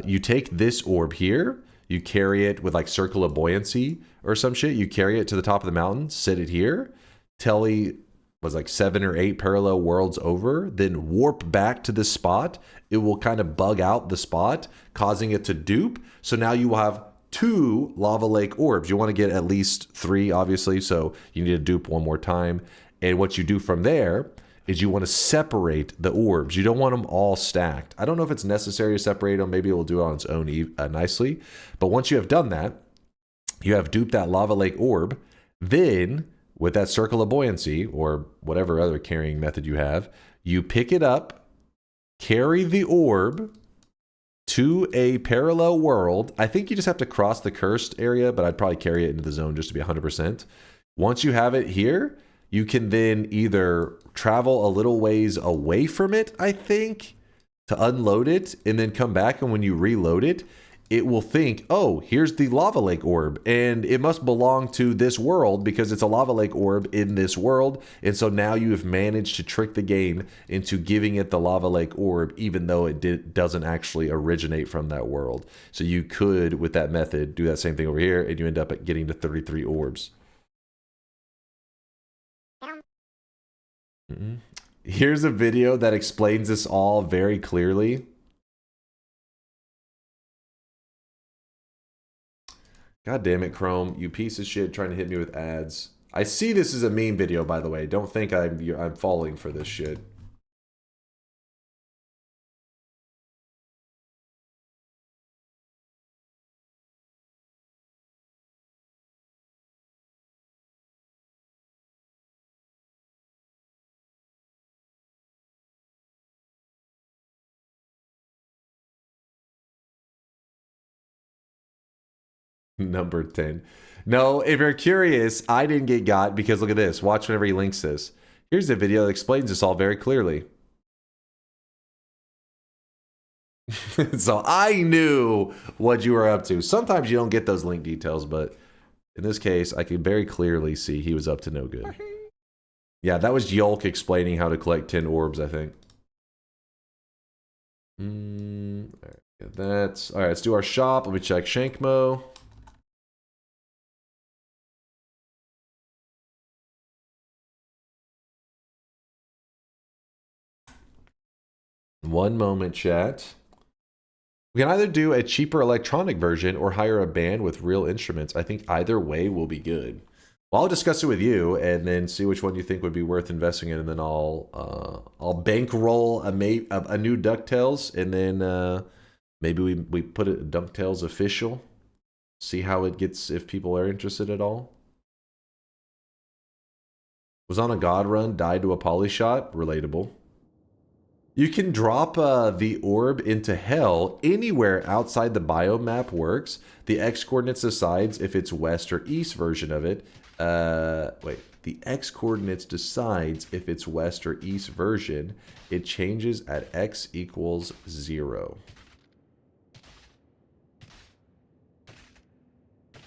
Speaker 4: you take this orb here, you carry it with like Circle of Buoyancy or some shit, you carry it to the top of the mountain, sit it here, telly was like 7 or 8 parallel worlds over, then warp back to this spot. It will kind of bug out the spot, causing it to dupe. So now you will have 2 lava lake orbs. You want to get at least 3, obviously, so you need to dupe one more time. And what you do from there is you want to separate the orbs. You don't want them all stacked. I don't know if it's necessary to separate them. Maybe it will do it on its own nicely. But once you have done that, you have duped that lava lake orb. Then, with that Circle of Buoyancy, or whatever other carrying method you have, you pick it up, carry the orb to a parallel world. I think you just have to cross the cursed area, but I'd probably carry it into the zone just to be 100%. Once you have it here, you can then either travel a little ways away from it, I think, to unload it, and then come back, and when you reload it, it will think, oh, here's the lava lake orb, and it must belong to this world because it's a lava lake orb in this world. And so now you have managed to trick the game into giving it the lava lake orb, even though it doesn't actually originate from that world. So you could, with that method, do that same thing over here, and you end up at getting to 33 orbs. Here's a video that explains this all very clearly. God damn it, Chrome, you piece of shit trying to hit me with ads. I see this is a meme video, by the way. Don't think I'm falling for this shit. Number 10. No, if you're curious, I didn't get got because look at this. Watch whenever he links this. Here's a video that explains this all very clearly. So I knew what you were up to. Sometimes you don't get those link details, but in this case, I could very clearly see he was up to no good. Yeah, that was Yolk explaining how to collect 10 orbs, I think. All right, that's all right. Let's do our shop. Let me check Shankmo. One moment, chat. We can either do a cheaper electronic version or hire a band with real instruments. I think either way will be good. Well, I'll discuss it with you and then see which one you think would be worth investing in, and then I'll bankroll a new DuckTales, and then maybe we put it DuckTales official. See how it gets, if people are interested at all. Was on a god run, died to a poly shot. Relatable. You can drop the orb into hell anywhere outside the biome map works. The X coordinates decides if it's west or east version of it. Wait, the X coordinates decides if it's west or east version. It changes at X equals 0.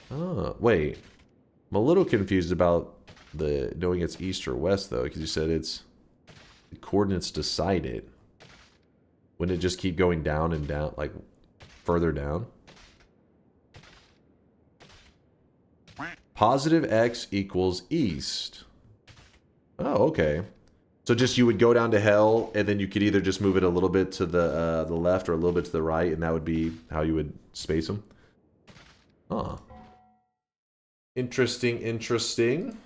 Speaker 4: Oh, wait. I'm a little confused about the knowing it's east or west though, because you said it's the coordinates decide it. Wouldn't it just keep going down and down, like further down? Positive X equals east. Oh, okay. So just you would go down to hell, and then you could either just move it a little bit to the left or a little bit to the right, and that would be how you would space them. Huh. Interesting, interesting.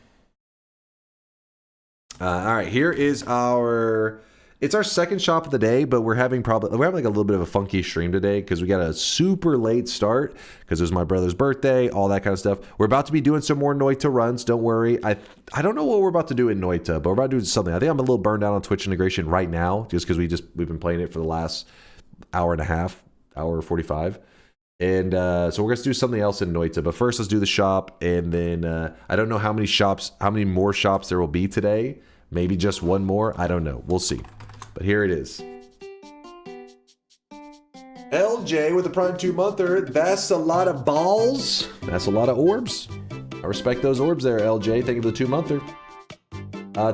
Speaker 4: All right, here is our... It's our second shop of the day, but we're having like a little bit of a funky stream today because we got a super late start because it was my brother's birthday, all that kind of stuff. We're about to be doing some more Noita runs. Don't worry. I don't know what we're about to do in Noita, but we're about to do something. I think I'm a little burned out on Twitch integration right now just because we've been playing it for the last hour and a half, hour 45. And so we're going to do something else in Noita. But first, let's do the shop. And then I don't know how many more shops there will be today. Maybe just one more. I don't know. We'll see. But here it is. LJ with the Prime 2-monther. That's a lot of balls. That's a lot of orbs. I respect those orbs there, LJ. Thank you for the 2-monther.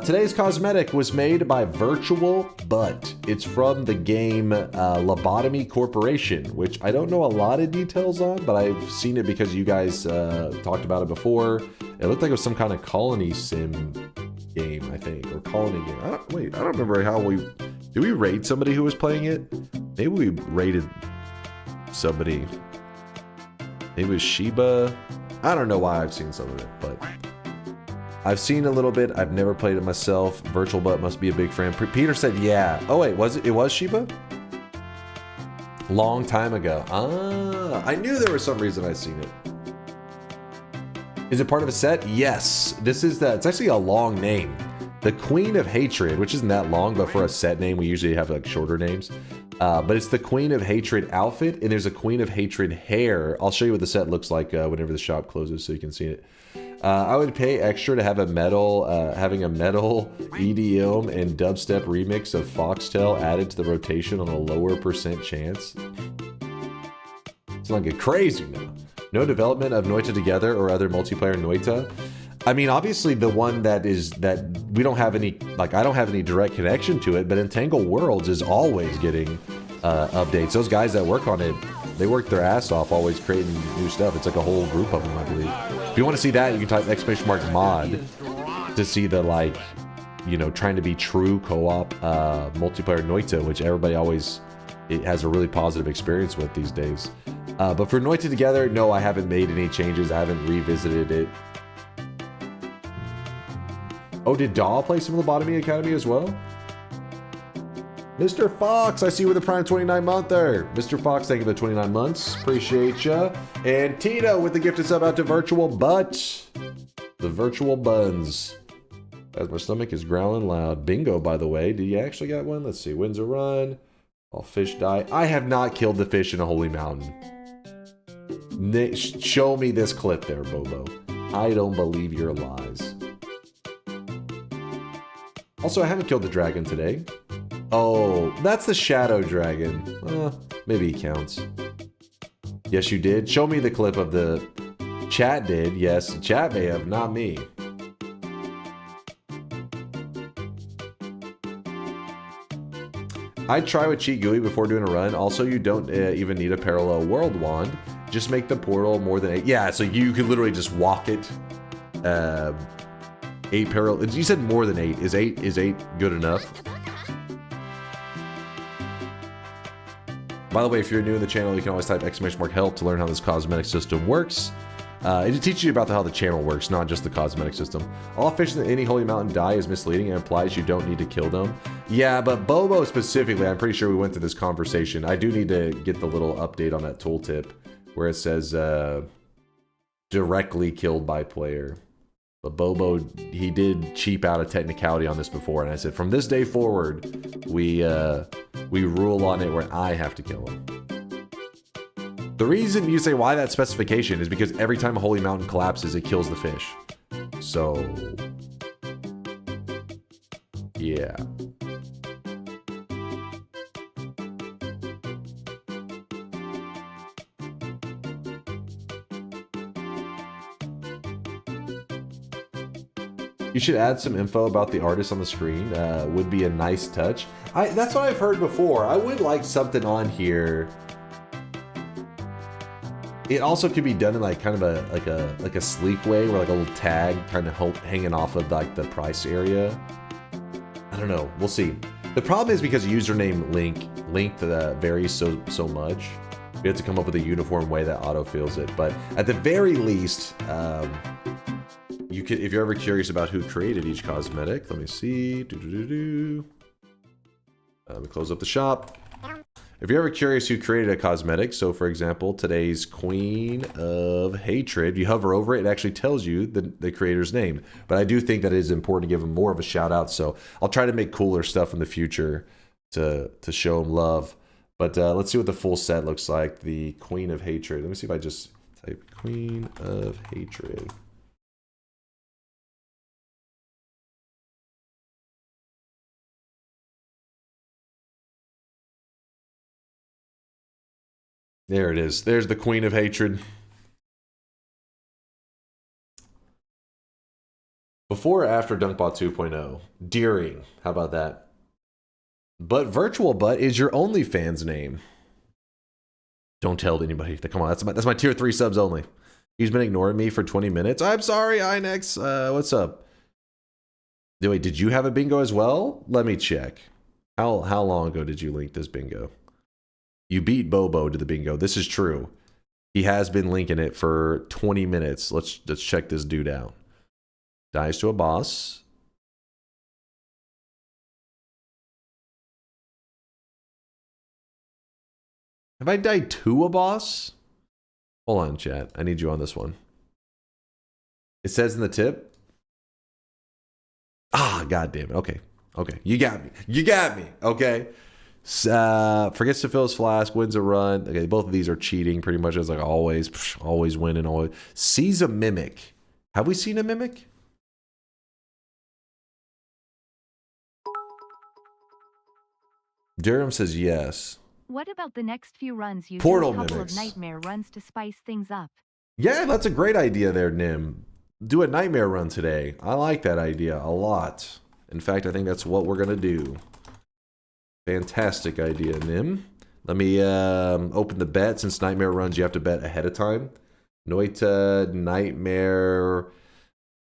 Speaker 4: Today's cosmetic was made by Virtual Butt. It's from the game Lobotomy Corporation, which I don't know a lot of details on, but I've seen it because you guys talked about it before. It looked like it was some kind of colony sim game, I think, or colony game. I don't remember how did we raid somebody who was playing it? Maybe we raided somebody. Maybe it was Sheba. I don't know why I've seen some of it, but I've seen a little bit. I've never played it myself. Virtual Butt must be a big fan. Peter said, yeah. Oh wait, was it? It was Sheba? Long time ago. Ah, I knew there was some reason I'd seen it. Is it part of a set? Yes. This is it's actually a long name. The Queen of Hatred, which isn't that long, but for a set name, we usually have like shorter names. But it's the Queen of Hatred outfit, and there's a Queen of Hatred hair. I'll show you what the set looks like whenever the shop closes so you can see it. I would pay extra to have having a metal EDM and dubstep remix of Foxtel added to the rotation on a lower % chance. It's not get crazy now. No development of Noita Together or other multiplayer Noita. I mean, obviously the one that we don't have any, like I don't have any direct connection to it, but Entangled Worlds is always getting updates. Those guys that work on it, they work their ass off always creating new stuff. It's like a whole group of them, I believe. If you want to see that, you can type !mod to see the, like, you know, trying to be true co-op multiplayer Noita, which everybody always has a really positive experience with these days. But for Noita Together, no, I haven't made any changes. I haven't revisited it. Oh, did Daw play some Lobotomy Academy as well? Mr. Fox, I see you with the Prime 29-monther. Mr. Fox, thank you for the 29 months. Appreciate ya. And Tito with the gifted sub out to Virtual Butt. The Virtual Buns. As my stomach is growling loud. Bingo, by the way. Do you actually got one? Let's see. Wins a run. All fish die. I have not killed the fish in a holy mountain. Show me this clip there, Bobo. I don't believe your lies. Also, I haven't killed the dragon today. Oh, that's the shadow dragon. Maybe he counts. Yes, you did. Show me the clip of the... Chat did. Yes, chat may have, not me. I'd try with Cheat GUI before doing a run. Also, you don't even need a parallel world wand. Just make the portal more than 8. Yeah, so you could literally just walk it. 8 parallel. You said more than 8. Is 8 good enough? By the way, if you're new in the channel, you can always type !help to learn how this cosmetic system works. It teaches you about how the channel works, not just the cosmetic system. All fish in any holy mountain die is misleading and implies you don't need to kill them. Yeah, but Bobo specifically, I'm pretty sure we went through this conversation. I do need to get the little update on that tooltip where it says directly killed by player. But Bobo, he did cheap out a technicality on this before, and I said, from this day forward, we rule on it where I have to kill him. The reason you say why that specification is because every time a holy mountain collapses, it kills the fish. So, yeah. You should add some info about the artist on the screen. Would be a nice touch. That's what I've heard before. I would like something on here. It also could be done in like kind of a sleek way, where like a little tag kind of hanging off of like the price area. I don't know. We'll see. The problem is because username length varies so much. We have to come up with a uniform way that autofills it. But at the very least, you could, if you're ever curious about who created each cosmetic, let me see. Let me close up the shop. If you're ever curious who created a cosmetic, so for example, today's Queen of Hatred, you hover over it, it actually tells you the creator's name. But I do think that it is important to give him more of a shout out, so I'll try to make cooler stuff in the future to show him love. But let's see what the full set looks like. The Queen of Hatred. Let me see if I just type Queen of Hatred. There it is. There's the Queen of Hatred. Before or after DunkBot 2.0? During. How about that? But Virtual Butt is your OnlyFans name. Don't tell anybody. Come on, that's my tier 3 subs only. He's been ignoring me for 20 minutes. I'm sorry, Inex. What's up? Wait, did you have a bingo as well? Let me check. How long ago did you link this bingo? You beat Bobo to the bingo. This is true. He has been linking it for 20 minutes. Let's check this dude out. Dies to a boss. Have I died to a boss? Hold on, chat. I need you on this one. It says in the tip. Ah, god damn it. Okay. Okay. You got me. You got me. Okay. Forgets to fill his flask, wins a run. Okay, both of these are cheating pretty much as like always win and always. Sees a mimic. Have we seen a mimic? Durham says yes.
Speaker 5: What about the next few runs you
Speaker 4: Portal
Speaker 5: do a couple
Speaker 4: mimics.
Speaker 5: of nightmare runs to spice things up?
Speaker 4: Yeah, that's a great idea there, Nim. Do a nightmare run today. I like that idea a lot. In fact, I think that's what we're gonna do. Fantastic idea, Nim. Let me open the bet. Since nightmare runs, you have to bet ahead of time. Noita, nightmare.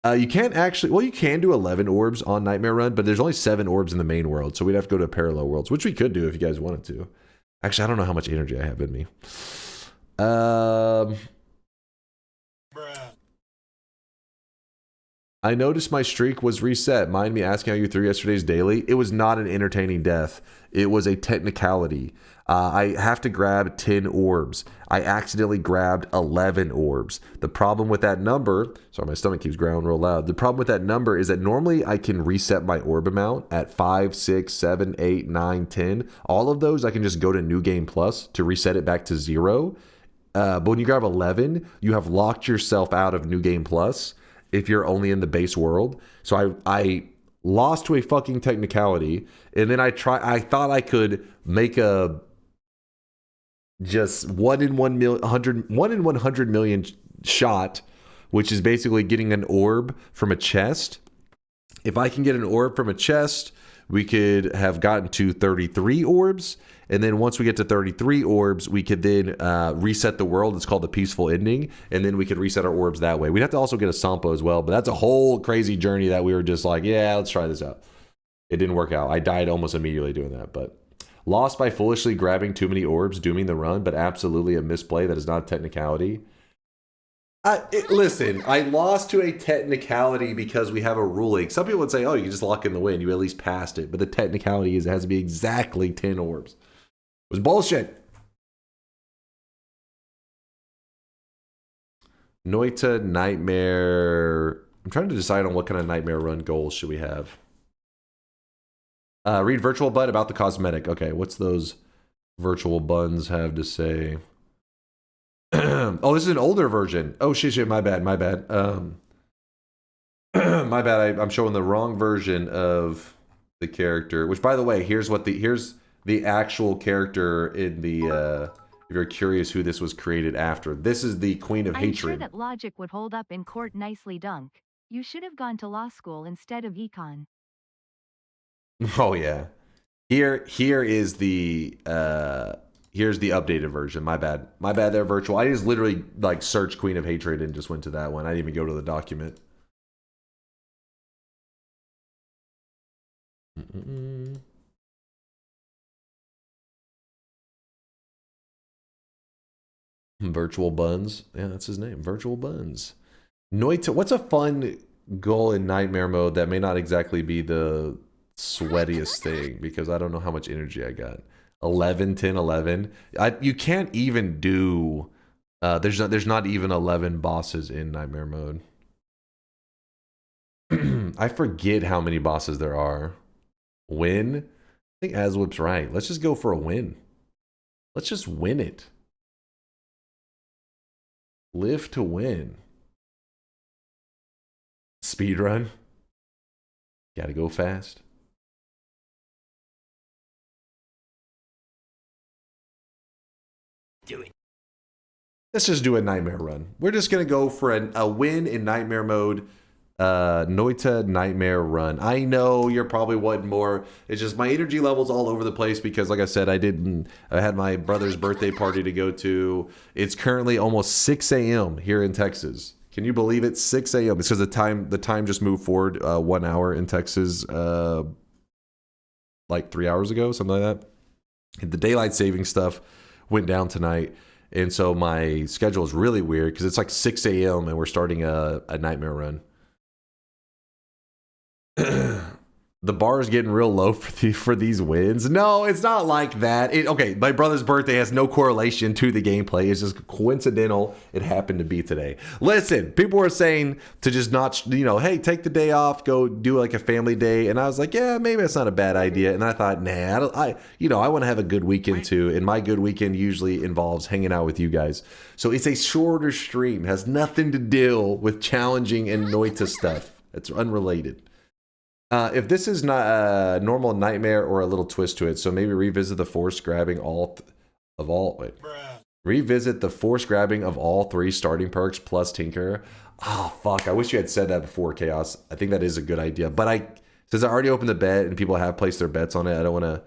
Speaker 4: You can't actually, well, you can do 11 orbs on nightmare run, but there's only 7 orbs in the main world, so we'd have to go to parallel worlds, which we could do if you guys wanted to. Actually, I don't know how much energy I have in me. I noticed my streak was reset. Mind me asking how you threw yesterday's daily? It was not an entertaining death. It was a technicality. I have to grab 10 orbs. I accidentally grabbed 11 orbs. The problem with that number, sorry, my stomach keeps growling real loud. The problem with that number is that normally I can reset my orb amount at 5, 6, 7, 8, 9, 10. All of those I can just go to New Game Plus to reset it back to 0. But when you grab 11, you have locked yourself out of New Game Plus if you're only in the base world. So I lost to a fucking technicality, and then I thought I could make a just 1 in 100 million shot, which is basically getting an orb from a chest. If I can get an orb from a chest, we could have gotten to 33 orbs. And then once we get to 33 orbs, we could then reset the world. It's called the peaceful ending. And then we could reset our orbs that way. We'd have to also get a Sampo as well. But that's a whole crazy journey that we were just like, yeah, let's try this out. It didn't work out. I died almost immediately doing that. But lost by foolishly grabbing too many orbs, dooming the run, but absolutely a misplay that is not a technicality. Listen, I lost to a technicality because we have a ruling. Some people would say, oh, you can just lock in the win. You at least passed it. But the technicality is it has to be exactly 10 orbs. It was bullshit. Noita, nightmare. I'm trying to decide on what kind of nightmare run goals should we have. Read Virtual Bud about the cosmetic. Okay, what's those virtual buns have to say? Oh, this is an older version. Oh, shit, my bad. My bad. I'm showing the wrong version of the character. Which, by the way, here's the actual character in the. If you're curious who this was created after, this is the Queen of Hatred.
Speaker 5: I'm sure that logic would hold up in court nicely, Dunk. You should have gone to law school instead of econ.
Speaker 4: Oh yeah, here is the here's the updated version. My bad there, virtual. I just literally like searched Queen of Hatred and just went to that one. I didn't even go to the document. Virtual Buns, yeah, that's his name. Virtual Buns. Noita, what's a fun goal in nightmare mode that may not exactly be the sweatiest thing, because I don't know how much energy I got. 11, 10, 11. You can't even do there's not even 11 bosses in nightmare mode. I forget how many bosses there are. Win? I think Aswip's right. Let's just go for a win. Let's just win it. Live to win. Speed run. Gotta go fast.
Speaker 9: Do it.
Speaker 4: Let's just do a nightmare run. We're just gonna go for a win in nightmare mode. Noita nightmare run. I know you're probably wanting more. It's just my energy levels all over the place because, like I said, I had my brother's birthday party to go to. It's currently almost 6 a.m. here in Texas. Can you believe it? 6 a.m. It's because the time just moved forward 1 hour in Texas, like 3 hours ago, something like that. And the daylight saving stuff went down tonight, and so my schedule is really weird because it's like 6 a.m. and we're starting a nightmare run. The bar is getting real low for these wins. No, it's not like that. Okay, my brother's birthday has no correlation to the gameplay. It's just coincidental. It happened to be today. Listen, people were saying to just not, hey, take the day off, go do like a family day. And I was like, yeah, maybe that's not a bad idea. And I thought, nah, I want to have a good weekend too. And my good weekend usually involves hanging out with you guys. So it's a shorter stream. It has nothing to deal with challenging and Noita stuff. It's unrelated. If this is not a normal nightmare or a little twist to it, so maybe revisit the force grabbing revisit the force grabbing of all 3 starting perks plus Tinker. Oh fuck! I wish you had said that before, Chaos. I think that is a good idea, but since I already opened the bet and people have placed their bets on it, I don't want to.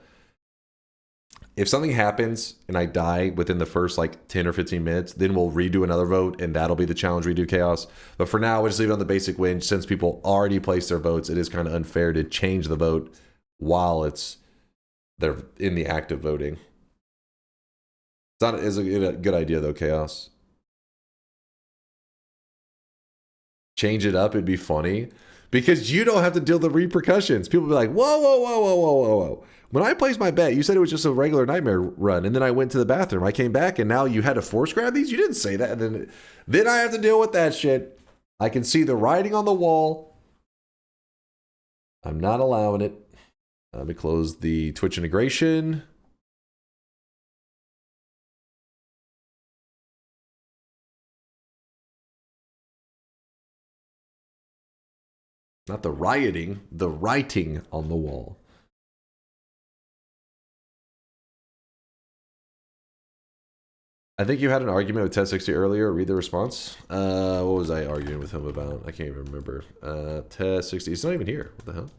Speaker 4: If something happens and I die within the first like 10 or 15 minutes, then we'll redo another vote and that'll be the challenge we do, Chaos. But for now, we'll just leave it on the basic win. Since people already placed their votes, it is kind of unfair to change the vote while they're in the act of voting. It's a good idea though, Chaos. Change it up, it'd be funny. Because you don't have to deal with the repercussions. People be like, whoa, whoa, whoa, whoa, whoa, whoa, whoa. When I placed my bet, you said it was just a regular nightmare run, and then I went to the bathroom. I came back, and now you had to force grab these? You didn't say that. And then I have to deal with that shit. I can see the writing on the wall. I'm not allowing it. Let me close the Twitch integration. Not the rioting, the writing on the wall. I think you had an argument with Test60 earlier. Read the response. What was I arguing with him about? I can't even remember. Test60. He's not even here. What the hell?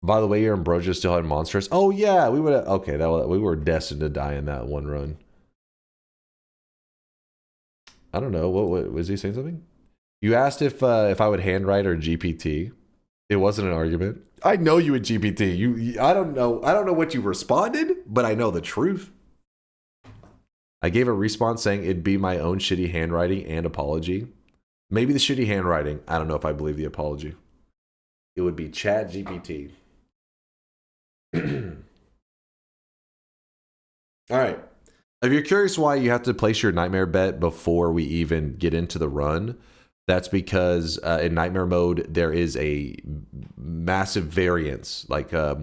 Speaker 4: By the way, your Ambrosia still had monsters. Oh yeah, we would have. Okay, we were destined to die in that one run. I don't know. What was he saying something? You asked if I would handwrite or GPT. It wasn't an argument. I know you would GPT. I don't know. I don't know what you responded, but I know the truth. I gave a response saying it'd be my own shitty handwriting and apology. Maybe the shitty handwriting. I don't know if I believe the apology. It would be Chat GPT. All right. If you're curious why you have to place your nightmare bet before we even get into the run, that's because in nightmare mode there is a massive variance. Like in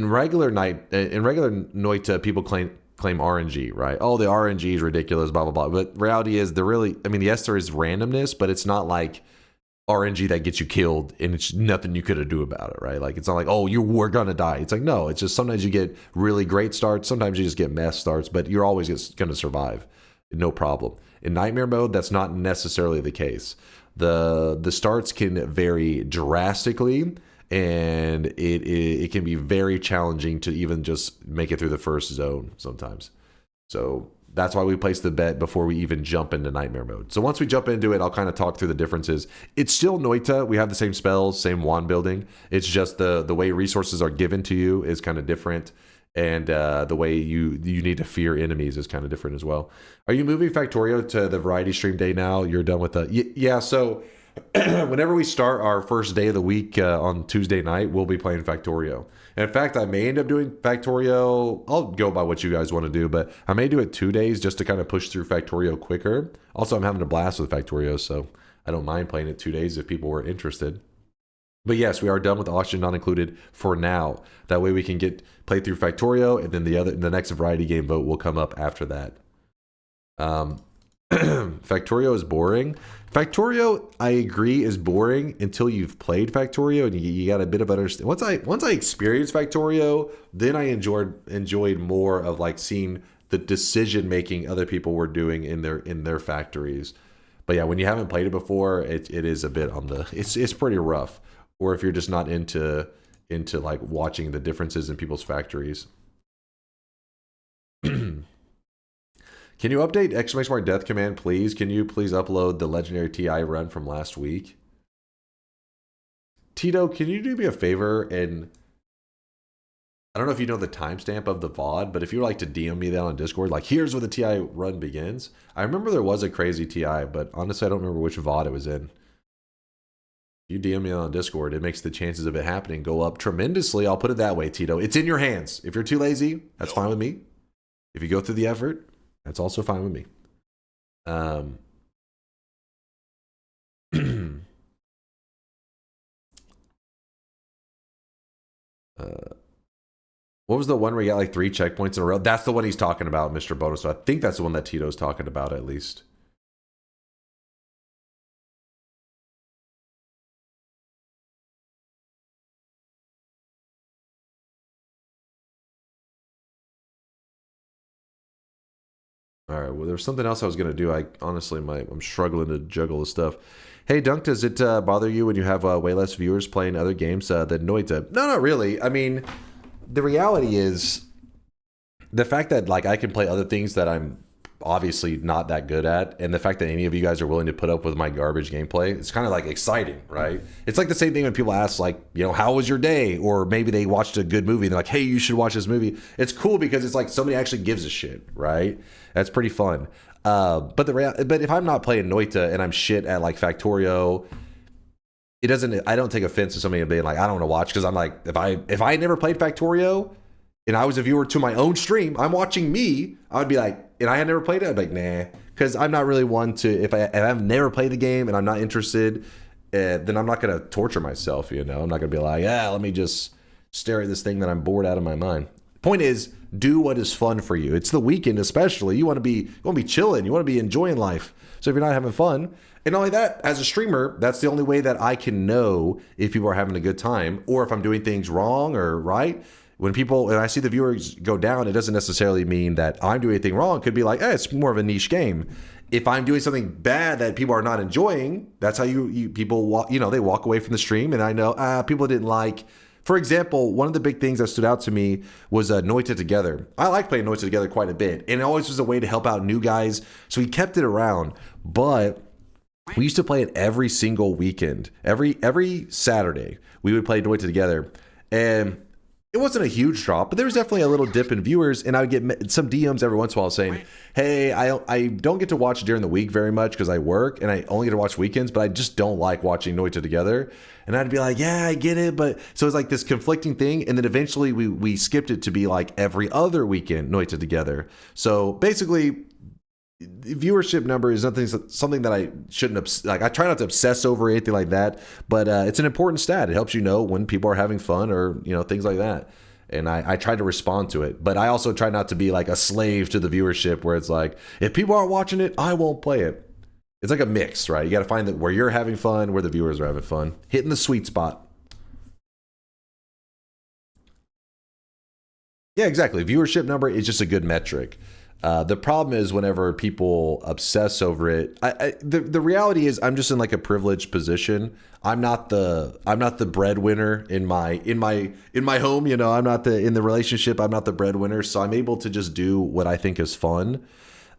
Speaker 4: regular Noita, people claim RNG, right? Oh, the RNG is ridiculous, blah blah blah. But reality is yes, there is randomness, but it's not like RNG that gets you killed and it's nothing you could do about it, right? Like it's not like, oh, you were gonna die. It's like, no, it's just sometimes you get really great starts, sometimes you just get mess starts, but you're always gonna survive, no problem. In nightmare mode, that's not necessarily the case. The starts can vary drastically, and it can be very challenging to even just make it through the first zone sometimes. So that's why we place the bet before we even jump into nightmare mode. So once we jump into it, I'll kind of talk through the differences. It's still Noita. We have the same spells, same wand building. It's just the way resources are given to you is kind of different. And the way you need to fear enemies is kind of different as well. Are you moving Factorio to the variety stream day now? You're done with the... Yeah, so whenever we start our first day of the week on Tuesday night, we'll be playing Factorio. And in fact, I may end up doing Factorio. I'll go by what you guys want to do, but I may do it 2 days just to kind of push through Factorio quicker. Also, I'm having a blast with Factorio, so I don't mind playing it 2 days if people were interested. But yes, we are done with the auction not included for now. That way we can play through Factorio, and then the next variety game vote will come up after that. Factorio is boring. Factorio, I agree, is boring until you've played Factorio and you got a bit of understanding. Once I experienced Factorio, then I enjoyed more of like seeing the decision making other people were doing in their factories. But yeah, when you haven't played it before, it is a bit on the it's pretty rough. Or if you're just not into like watching the differences in people's factories. Can you update ! Death Command, please? Can you please upload the legendary TI run from last week? Tito, can you do me a favor and I don't know if you know the timestamp of the VOD, but if you would like to DM me that on Discord, like here's where the TI run begins. I remember there was a crazy TI, but honestly I don't remember which VOD it was in. You DM me on Discord, it makes the chances of it happening go up tremendously. I'll put it that way, Tito. It's in your hands. If you're too lazy, that's fine with me. If you go through the effort, that's also fine with me. What was the one where you got like 3 checkpoints in a row? That's the one he's talking about, Mr. Bono. So I think that's the one that Tito's talking about, at least. All right, well, there's something else I was going to do. I'm struggling to juggle this stuff. Hey, Dunk, does it bother you when you have way less viewers playing other games than Noita? No, not really. I mean, the reality is the fact that like I can play other things that I'm obviously not that good at, and the fact that any of you guys are willing to put up with my garbage gameplay, it's kind of like exciting, right? It's like the same thing when people ask like, you know, how was your day? Or maybe they watched a good movie and they're like, hey, you should watch this movie. It's cool because it's like somebody actually gives a shit, right? That's pretty fun. But if I'm not playing Noita and I'm shit at like Factorio, I don't take offense to somebody being like, I don't want to watch, because I'm like, if I never played Factorio and I was a viewer to my own stream, I'm watching me, I would be like, and I had never played it, I'd be like, nah, because I'm not really one to, if I've never played the game and I'm not interested, then I'm not going to torture myself, you know? I'm not going to be like, yeah, let me just stare at this thing that I'm bored out of my mind. Point is, do what is fun for you. It's the weekend especially. You want to be chilling. You want to be enjoying life. So if you're not having fun, and not only that, as a streamer, that's the only way that I can know if people are having a good time or if I'm doing things wrong or right. When I see the viewers go down, it doesn't necessarily mean that I'm doing anything wrong. It could be like, hey, it's more of a niche game. If I'm doing something bad that people are not enjoying, that's how people walk, they walk away from the stream, and I know people didn't like. For example, one of the big things that stood out to me was Noita Together. I like playing Noita Together quite a bit, and it always was a way to help out new guys, so we kept it around. But we used to play it every single weekend. Every Saturday, we would play Noita Together, and it wasn't a huge drop, but there was definitely a little dip in viewers, and I would get some DMs every once in a while saying, hey, I don't get to watch during the week very much because I work, and I only get to watch weekends, but I just don't like watching Noita Together. And I'd be like, yeah, I get it, but so it's like this conflicting thing, and then eventually we skipped it to be like every other weekend Noita Together. So basically, viewership number is something that I shouldn't I try not to obsess over anything like that, but it's an important stat. It helps you know when people are having fun or things like that, and I try to respond to it. But I also try not to be like a slave to the viewership where it's like, if people aren't watching it, I won't play it. It's like a mix, right? You got to find that where you're having fun, where the viewers are having fun, hitting the sweet spot. Yeah, exactly. Viewership number is just a good metric. The problem is whenever people obsess over it. The reality is I'm just in like a privileged position. I'm not the breadwinner in my home. I'm not in the relationship. I'm not the breadwinner, so I'm able to just do what I think is fun.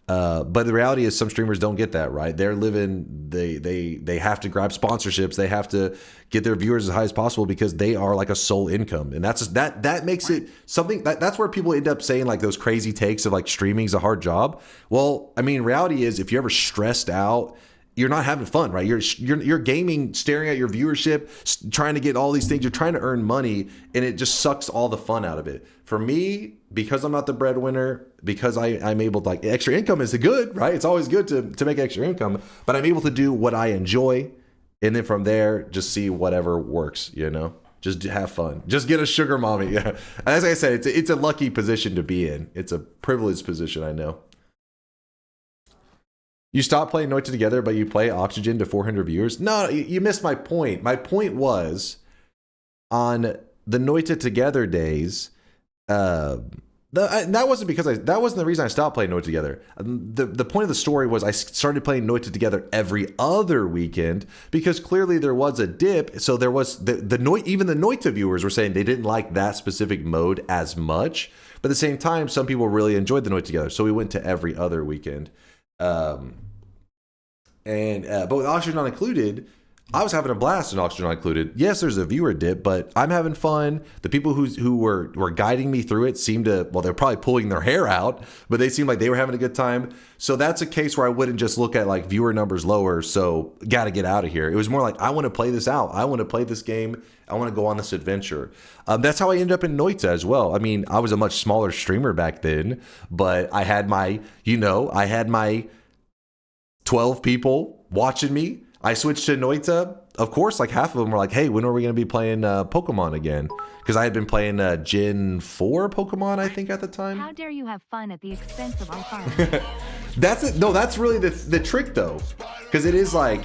Speaker 4: But the reality is some streamers don't get that, right? They're living, they have to grab sponsorships. They have to get their viewers as high as possible because they are like a sole income. And that makes it something that's where people end up saying like those crazy takes of like streaming's a hard job. Well, I mean, reality is if you're ever stressed out, you're not having fun, right? You're gaming, staring at your viewership, trying to get all these things. You're trying to earn money, and it just sucks all the fun out of it. For me, because I'm not the breadwinner, because I'm able to, like, extra income is good, right? It's always good to make extra income, but I'm able to do what I enjoy, and then from there, just see whatever works, Just have fun. Just get a sugar mommy. Yeah. As I said, it's a lucky position to be in. It's a privileged position, I know. You stop playing Noita Together, but you play Oxygen to 400 viewers? No, you missed my point. My point was, on the Noita Together days, that wasn't the reason I stopped playing Noita Together. The point of the story was I started playing Noita Together every other weekend because clearly there was a dip. So there was even the Noita viewers were saying they didn't like that specific mode as much. But at the same time, some people really enjoyed the Noita Together. So we went to every other weekend. But with Oxygen Not Included, I was having a blast in Oxygen Not Included. Yes, there's a viewer dip, but I'm having fun. The people who were guiding me through it seemed to, well, they're probably pulling their hair out, but they seemed like they were having a good time. So that's a case where I wouldn't just look at like viewer numbers lower, so got to get out of here. It was more like, I want to play this out. I want to play this game. I want to go on this adventure. That's how I ended up in Noita as well. I mean, I was a much smaller streamer back then, but I had my 12 people watching me. I switched to Noita. Of course, like half of them were like, hey, when are we going to be playing Pokemon again? Because I had been playing Gen 4 Pokemon, I think, at the time.
Speaker 5: How dare you have fun at the expense of our farm?
Speaker 4: That's it. No, that's really the trick, though. Because it is like,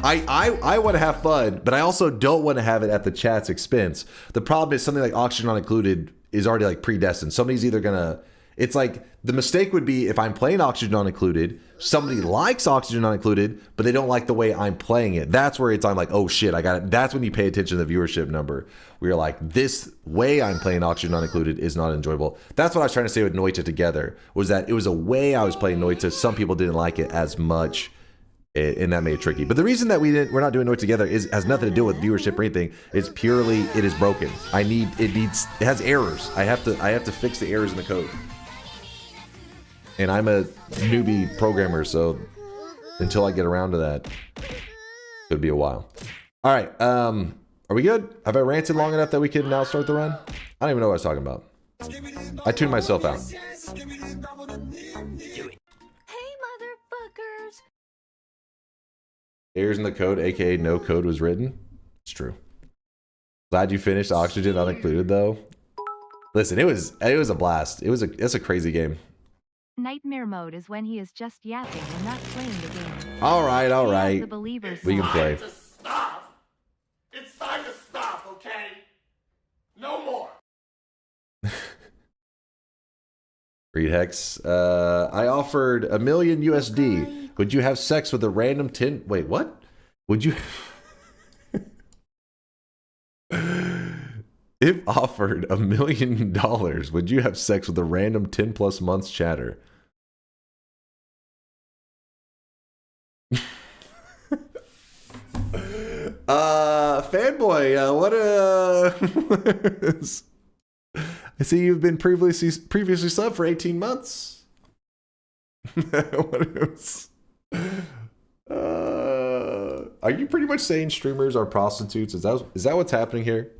Speaker 4: I want to have fun, but I also don't want to have it at the chat's expense. The problem is something like Oxygen Not Included is already like predestined. Somebody's either going to... It's like the mistake would be if I'm playing Oxygen Not Included, somebody likes Oxygen Not Included, but they don't like the way I'm playing it. That's where I'm like, oh shit, I got it. That's when you pay attention to the viewership number. Where you're like, this way I'm playing Oxygen Not Included is not enjoyable. That's what I was trying to say with Noita together, was that it was a way I was playing Noita. Some people didn't like it as much, and that made it tricky. But the reason that we're not doing Noita together has nothing to do with viewership or anything. It's purely it is broken. It has errors. I have to fix the errors in the code. And I'm a newbie programmer, so until I get around to that, could be a while. All right, are we good? Have I ranted long enough that we can now start the run? I don't even know what I was talking about. I tuned myself out.
Speaker 2: Hey, motherfuckers.
Speaker 4: Errors in the code, aka no code was written. It's true. Glad you finished Oxygen Not Included, though. Listen, it was a blast. It's a crazy game.
Speaker 5: Nightmare mode is when he is just yapping and not playing the game.
Speaker 4: All right.
Speaker 5: The believers
Speaker 4: We can play.
Speaker 9: Stop! It's time to stop, okay? No more!
Speaker 4: Read Hex. I offered $1 million USD. Would you have sex with a random Wait, what? Would you... If offered $1 million, would you have sex with a random 10+ months chatter? Fanboy, I see you've been previously subbed for 18 months. Are you pretty much saying streamers are prostitutes? Is that what's happening here?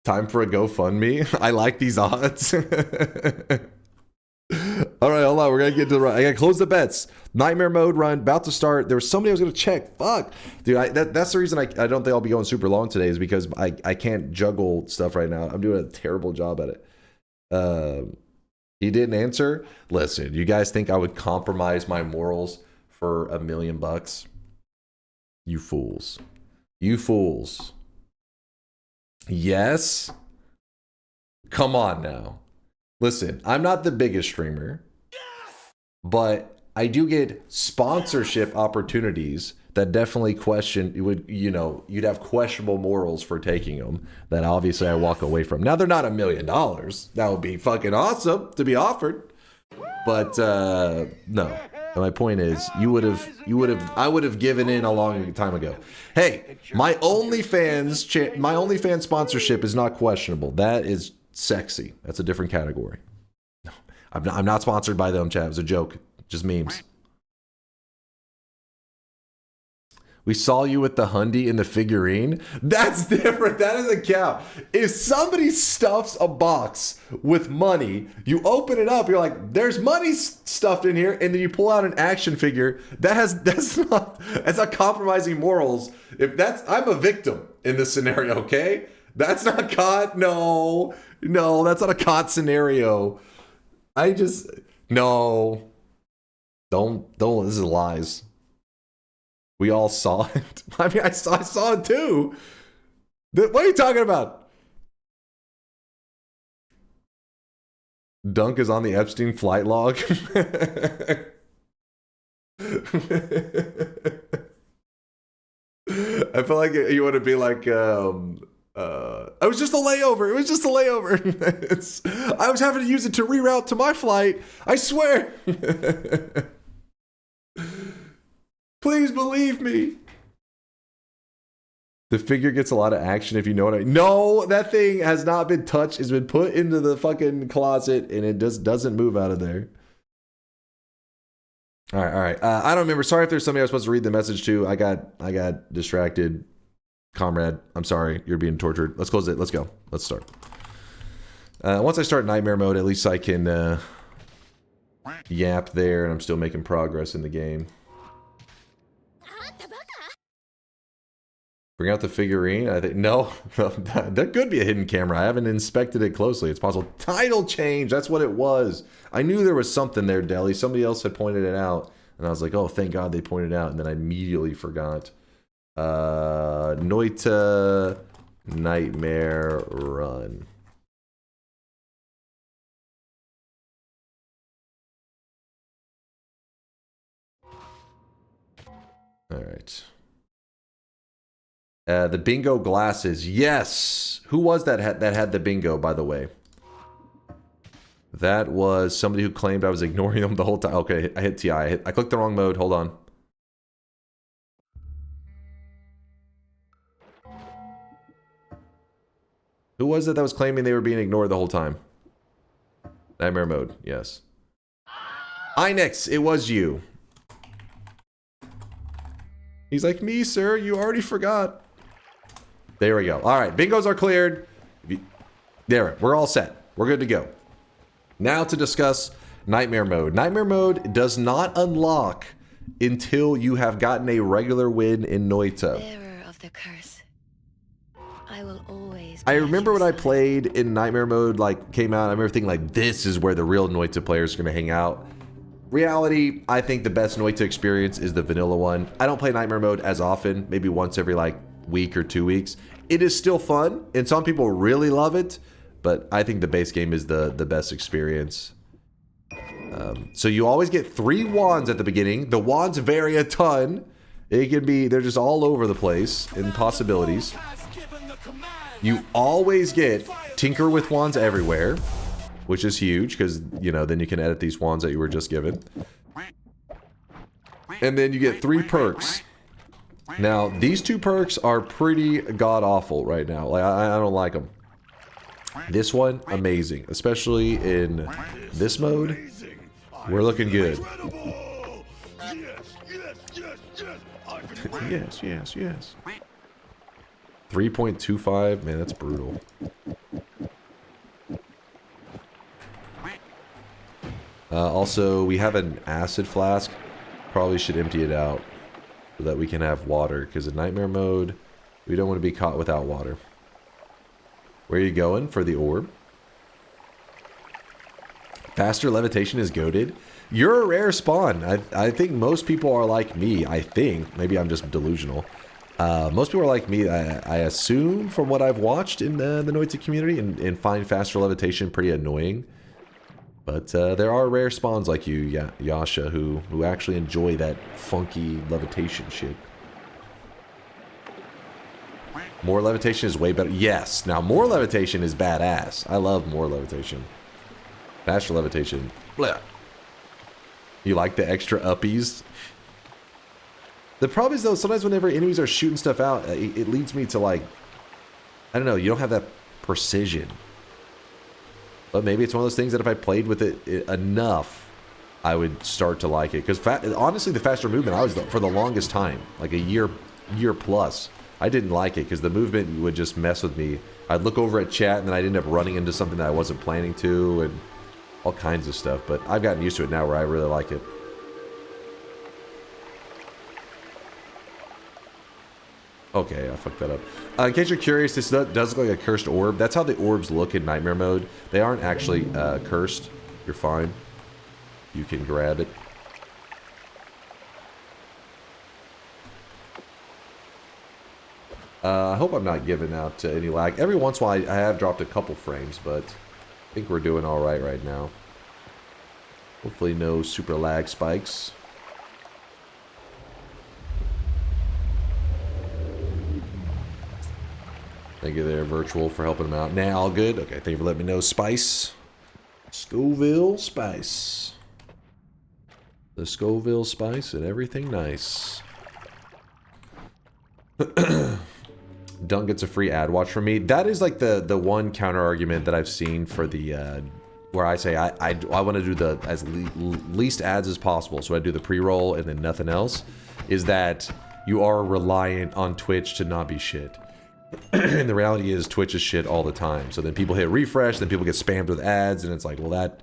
Speaker 4: Time for a GoFundMe. I like these odds. All right, hold on. We're gonna get to the run. I gotta close the bets. Nightmare mode run about to start. There was somebody I was gonna check. Fuck, dude. That's the reason I don't think I'll be going super long today, is because I can't juggle stuff right now. I'm doing a terrible job at it. He didn't answer. Listen, you guys think I would compromise my morals for $1 million? You fools. You fools. Yes. Come on now. Listen, I'm not the biggest streamer, but I do get sponsorship opportunities that definitely you'd have questionable morals for taking them, that obviously I walk away from. Now, they're not $1 million. That would be fucking awesome to be offered. But no. My point is, I would have given in a long time ago. Hey, my OnlyFans sponsorship is not questionable. That is sexy. That's a different category. No, I'm not sponsored by them, chat. It was a joke. Just memes. We saw you with the Hyundai in the figurine. That's different. That doesn't count. If somebody stuffs a box with money, you open it up, you're like, there's money stuffed in here, and then you pull out an action figure. That's not compromising morals. I'm a victim in this scenario, okay? That's not caught. No, that's not a caught scenario. No. Don't. This is lies. We all saw it. I mean, I saw it too. What are you talking about? Dunk is on the Epstein flight log. I feel like you want to be like, it was just a layover. It was just a layover. I was having to use it to reroute to my flight. I swear. Please believe me. The figure gets a lot of action, if you know what I mean. No, that thing has not been touched. It's been put into the fucking closet, and it doesn't move out of there. All right. I don't remember. Sorry if there's somebody I was supposed to read the message to. I got distracted. Comrade, I'm sorry. You're being tortured. Let's close it. Let's go. Let's start. Once I start nightmare mode, at least I can yap there, and I'm still making progress in the game. Bring out the figurine. I think no, there could be a hidden camera. I haven't inspected it closely. It's possible. Title change. That's what it was. I knew there was something there, Deli. Somebody else had pointed it out, and I was like, oh, thank God they pointed it out, and then I immediately forgot. Noita Nightmare Run. All right. The bingo glasses. Yes. Who was that had the bingo, by the way? That was somebody who claimed I was ignoring them the whole time. Okay, I hit TI. I clicked the wrong mode. Hold on. Who was it that was claiming they were being ignored the whole time? Nightmare mode. Yes. Inex, it was you. He's like, me, sir. You already forgot. There we go. All right, bingos are cleared. There, we're all set. We're good to go. Now to discuss Nightmare mode. Nightmare mode does not unlock until you have gotten a regular win in Noita.
Speaker 2: Bearer of the curse. I will always.
Speaker 4: I remember when I played in Nightmare mode, like came out. I remember thinking like, this is where the real Noita players are going to hang out. Reality, I think the best Noita experience is the vanilla one. I don't play Nightmare mode as often, maybe once every like week or 2 weeks. It is still fun, and some people really love it, but I think the base game is the best experience. So you always get 3 wands at the beginning. The wands vary a ton. It can be, they're just all over the place in possibilities. You always get Tinker with wands everywhere, which is huge because, you know, then you can edit these wands that you were just given. And then you get 3 perks. Now, these 2 perks are pretty god-awful right now. Like, I don't like them. This one, amazing. Especially in this mode. We're looking good. Yes, yes, yes. 3.25, man, that's brutal. Also, we have an acid flask. Probably should empty it out so that we can have water. Because in Nightmare mode, we don't want to be caught without water. Where are you going? For the orb? Faster levitation is goated. You're a rare spawn. I think most people are like me. I think. Maybe I'm just delusional. Most people are like me. I assume from what I've watched in the Noita community and find faster levitation pretty annoying. But there are rare spawns like you, Yasha, who actually enjoy that funky levitation shit. More levitation is way better. Yes. Now, more levitation is badass. I love more levitation. Faster levitation. Blah. You like the extra uppies? The problem is, though, sometimes whenever enemies are shooting stuff out, it leads me to, like, I don't know, you don't have that precision. But maybe it's one of those things that if I played with it enough, I would start to like it. Because honestly, the faster movement, I was, for the longest time, like a year plus, I didn't like it because the movement would just mess with me. I'd look over at chat and then I'd end up running into something that I wasn't planning to and all kinds of stuff. But I've gotten used to it now where I really like it. Okay, I fucked that up. In case you're curious, this does look like a cursed orb. That's how the orbs look in Nightmare mode. They aren't actually cursed. You're fine. You can grab it. I hope I'm not giving out any lag. Every once in a while, I have dropped a couple frames, but I think we're doing all right now. Hopefully no super lag spikes. Thank you there, Virtual, for helping them out. Now, all good? Okay, thank you for letting me know. Spice. Scoville Spice. The Scoville Spice and everything nice. Dunk gets a free ad watch from me. That is like the one counter argument that I've seen for the where I say I want to do the least ads as possible, so I do the pre-roll and then nothing else, is that you are reliant on Twitch to not be shit. And the reality is Twitch is shit all the time. So then people hit refresh, then people get spammed with ads, and it's like, well, that,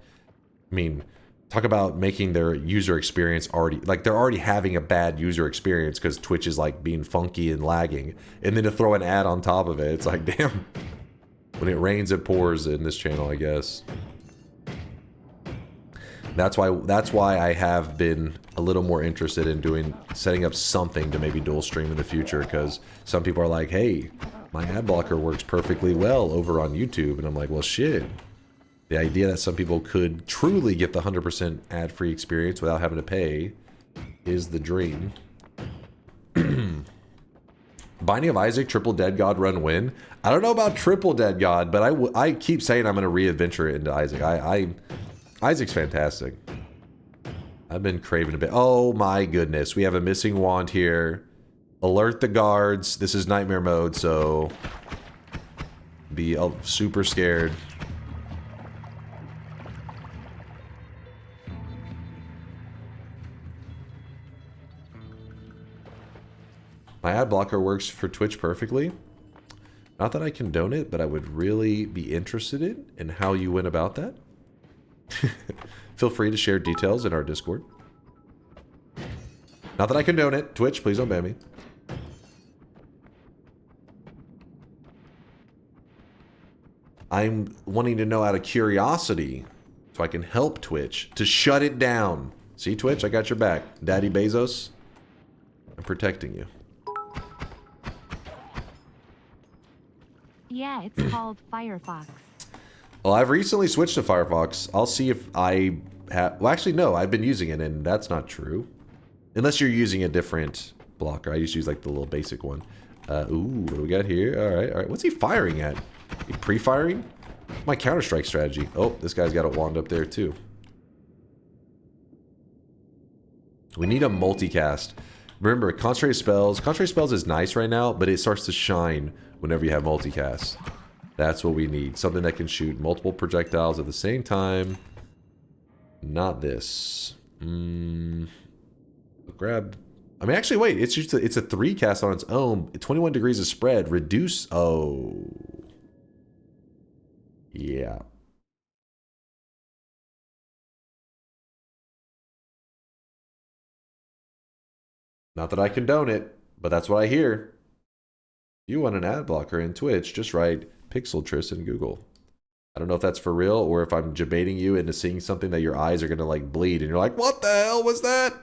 Speaker 4: I mean, talk about making their user experience already, like they're already having a bad user experience because Twitch is like being funky and lagging, and then to throw an ad on top of it, it's like, damn. When it rains, it pours in this channel, I guess. That's why I have been a little more interested in setting up something to maybe dual stream in the future, because some people are like, hey, my ad blocker works perfectly well over on YouTube, and I'm like, well, shit. The idea that some people could truly get the 100% ad-free experience without having to pay is the dream. Binding of Isaac, triple Dead God run win. I don't know about triple Dead God, but I keep saying I'm going to re-adventure it into Isaac. Isaac's fantastic. I've been craving a bit. Oh my goodness, we have a missing wand here. Alert the guards. This is nightmare mode, so be super scared. My ad blocker works for Twitch perfectly. Not that I condone it, but I would really be interested in how you went about that. Feel free to share details in our Discord. Not that I condone it. Twitch, please don't ban me. I'm wanting to know out of curiosity so I can help Twitch to shut it down. See, Twitch, I got your back. Daddy Bezos, I'm protecting you.
Speaker 5: Yeah, it's called Firefox.
Speaker 4: Well, I've recently switched to Firefox. I'll see if I have... Well, actually, no. I've been using it, and that's not true. Unless you're using a different blocker. I just use, like, the little basic one. Ooh, what do we got here? All right, all right. What's he firing at? He pre-firing? My Counter-Strike strategy. Oh, this guy's got a wand up there, too. We need a multicast. Remember, Concentrated Spells is nice right now, but it starts to shine whenever you have multicast. That's what we need. Something that can shoot multiple projectiles at the same time. Not this. Grab. I mean, actually, wait. It's just it's a 3 cast on its own. 21 degrees of spread. Reduce. Oh. Yeah. Not that I condone it, but that's what I hear. You want an ad blocker in Twitch, just write Pixeltris in Google. I don't know if that's for real or if I'm debating you into seeing something that your eyes are going to like bleed and you're like, what the hell was that?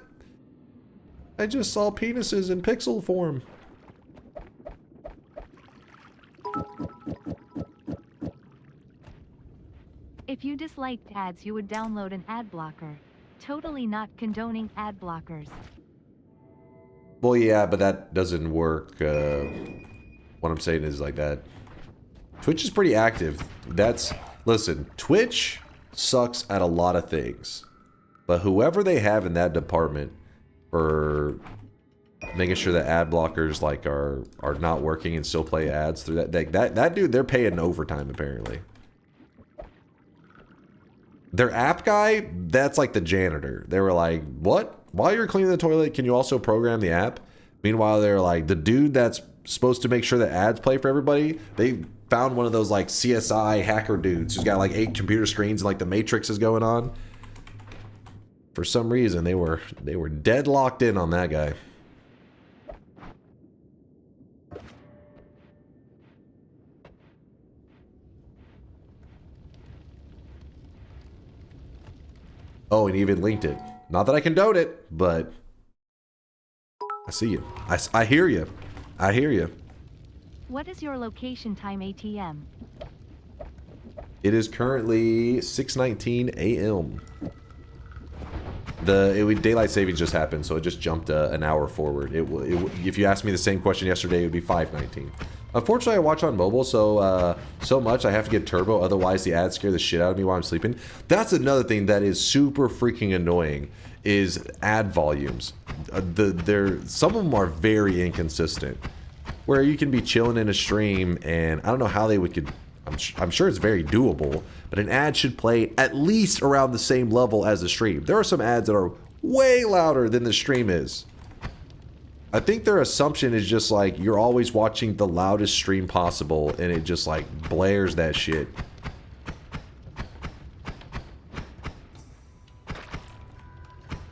Speaker 4: I just saw penises in pixel form.
Speaker 5: If you disliked ads, you would download an ad blocker. Totally not condoning ad blockers.
Speaker 4: Well, yeah, but that doesn't work. What I'm saying is like that. Twitch is pretty active. Listen, Twitch sucks at a lot of things. But whoever they have in that department for making sure that ad blockers like are not working and still play ads through that dude, they're paying overtime apparently. Their app guy, that's like the janitor. They were like, what? While you're cleaning the toilet, can you also program the app? Meanwhile, they're like, the dude that's supposed to make sure that ads play for everybody, they found one of those like CSI hacker dudes who's got like 8 computer screens and like the Matrix is going on. For some reason, they were dead locked in on that guy. Oh, and he even linked it. Not that I condone it, but I see you. I hear you. I hear you.
Speaker 5: What is your location time ATM?
Speaker 4: It is currently 6:19 a.m. Daylight savings just happened, so it just jumped an hour forward. If you asked me the same question yesterday, it would be 5:19. Unfortunately, I watch on mobile, so much I have to get turbo. Otherwise, the ads scare the shit out of me while I'm sleeping. That's another thing that is super freaking annoying is ad volumes. Some of them are very inconsistent. Where you can be chilling in a stream, and I don't know how they could. I'm sure it's very doable, but an ad should play at least around the same level as the stream. There are some ads that are way louder than the stream is. I think their assumption is just like you're always watching the loudest stream possible, and it just like blares that shit.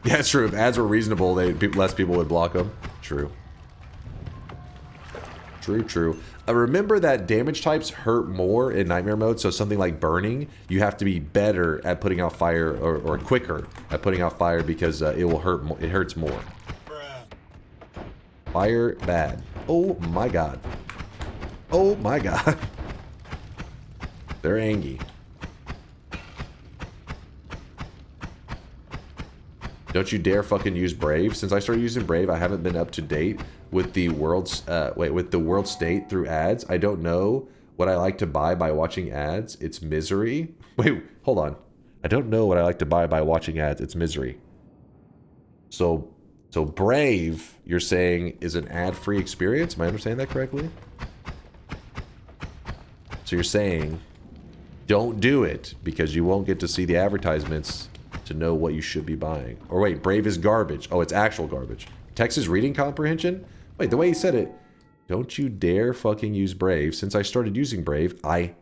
Speaker 4: Yeah, it's true. If ads were reasonable, less people would block them. True. True. Remember that damage types hurt more in nightmare mode, so something like burning, you have to be better at putting out fire, or quicker at putting out fire because it will hurt. It hurts more. Fire bad. Oh my god. Oh my god. They're angry. Don't you dare fucking use Brave. Since I started using Brave, I haven't been up to date with the world state through ads. I don't know what I like to buy by watching ads. It's misery. Wait, hold on. I don't know what I like to buy by watching ads. It's misery. So Brave, you're saying, is an ad-free experience? Am I understanding that correctly? So you're saying, don't do it because you won't get to see the advertisements to know what you should be buying. Or wait, Brave is garbage. Oh, it's actual garbage. Texas reading comprehension? Wait, the way he said it, don't you dare fucking use Brave. Since I started using Brave, it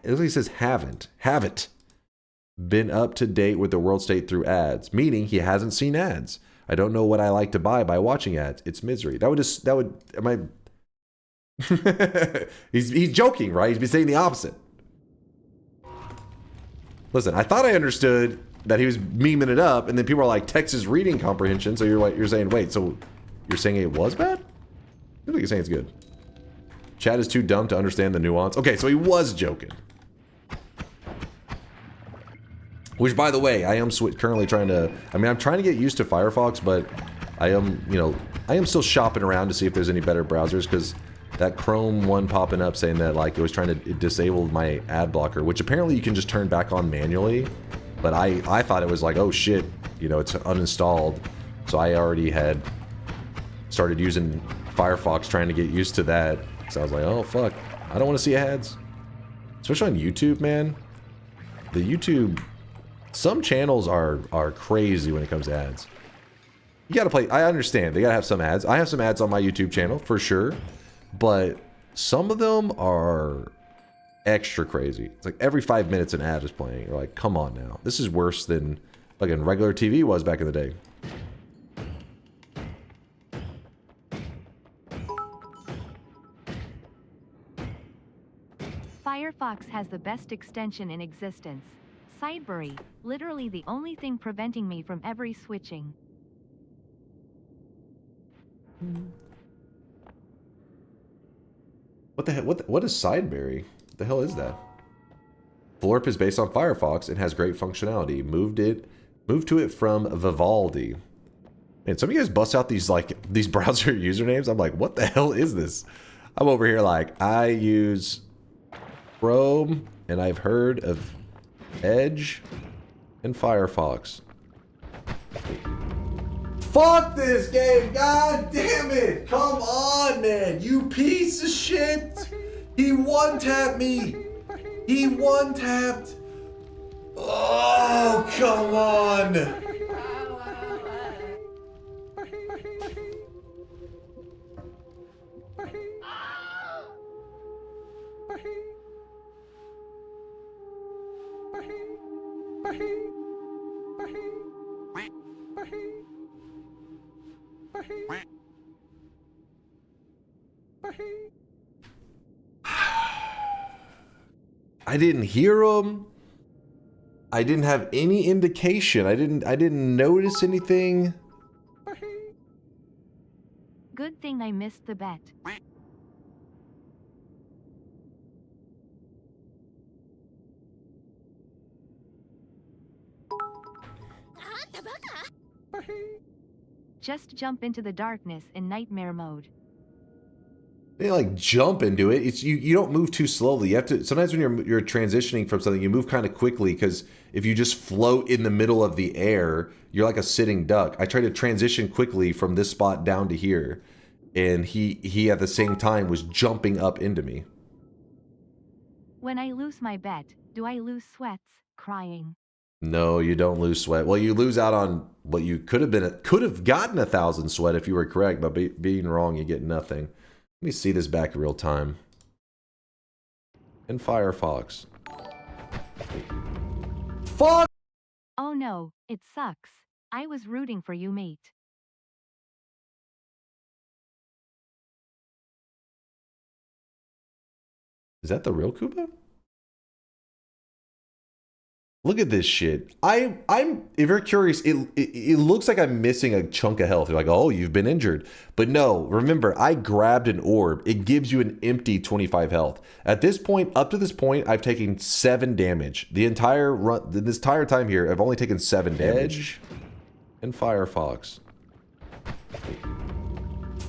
Speaker 4: literally says haven't been up to date with the world state through ads, meaning he hasn't seen ads. I don't know what I like to buy by watching ads. It's misery. He's joking, right? He's been saying the opposite. Listen, I thought I understood that he was memeing it up, and then people are like, Texas reading comprehension, so you're saying, wait, so you're saying it was bad? I think you're saying it's good. Chad is too dumb to understand the nuance. Okay, so he was joking. Which, by the way, I am currently trying to... I'm trying to get used to Firefox, but I am still shopping around to see if there's any better browsers, because that Chrome one popping up saying that, like, it was trying to disable my ad blocker, which apparently you can just turn back on manually. But I thought it was like, oh shit, it's uninstalled. So I already had started using Firefox trying to get used to that. So I was like, oh fuck, I don't want to see ads. Especially on YouTube, man. The YouTube... Some channels are crazy when it comes to ads. You gotta play... I understand, they gotta have some ads. I have some ads on my YouTube channel, for sure. But some of them are extra crazy. It's like every 5 minutes an ad is playing. You're like, come on now. This is worse than like in regular TV was back in the day.
Speaker 5: Firefox has the best extension in existence. Sidebury, literally the only thing preventing me from every switching.
Speaker 4: What the hell? What is Sideberry? What the hell is that? Florp is based on Firefox and has great functionality. Moved to it from Vivaldi. Man, some of you guys bust out these browser usernames. I'm like, what the hell is this? I'm over here like, I use Chrome and I've heard of Edge and Firefox. Fuck this game, god damn it! Come on, man, you piece of shit! He one-tapped me! He one-tapped! Oh, come on! I didn't hear him. I didn't have any indication. I didn't notice anything.
Speaker 5: Good thing I missed the bet. Just jump into the darkness in nightmare mode.
Speaker 4: They like jump into it. It's you don't move too slowly. You have to sometimes when you're transitioning from something, you move kind of quickly, because if you just float in the middle of the air, you're like a sitting duck. I tried to transition quickly from this spot down to here, and he at the same time was jumping up into me.
Speaker 5: When I lose my bet, do I lose sweats, crying?
Speaker 4: No, you don't lose sweat. Well, you lose out on what you could have gotten 1,000 sweat if you were correct, but being wrong, you get nothing. Let me see this back real time. In Firefox. Fuck!
Speaker 5: Oh no, it sucks. I was rooting for you, mate.
Speaker 4: Is that the real Koopa? Look at this shit. I'm if you're curious, it looks like I'm missing a chunk of health. You're like, oh, you've been injured. But no, remember, I grabbed an orb. It gives you an empty 25 health. At this point, up to this point, I've taken 7 damage. The entire run, this entire time here, I've only taken 7 damage. And Firefox.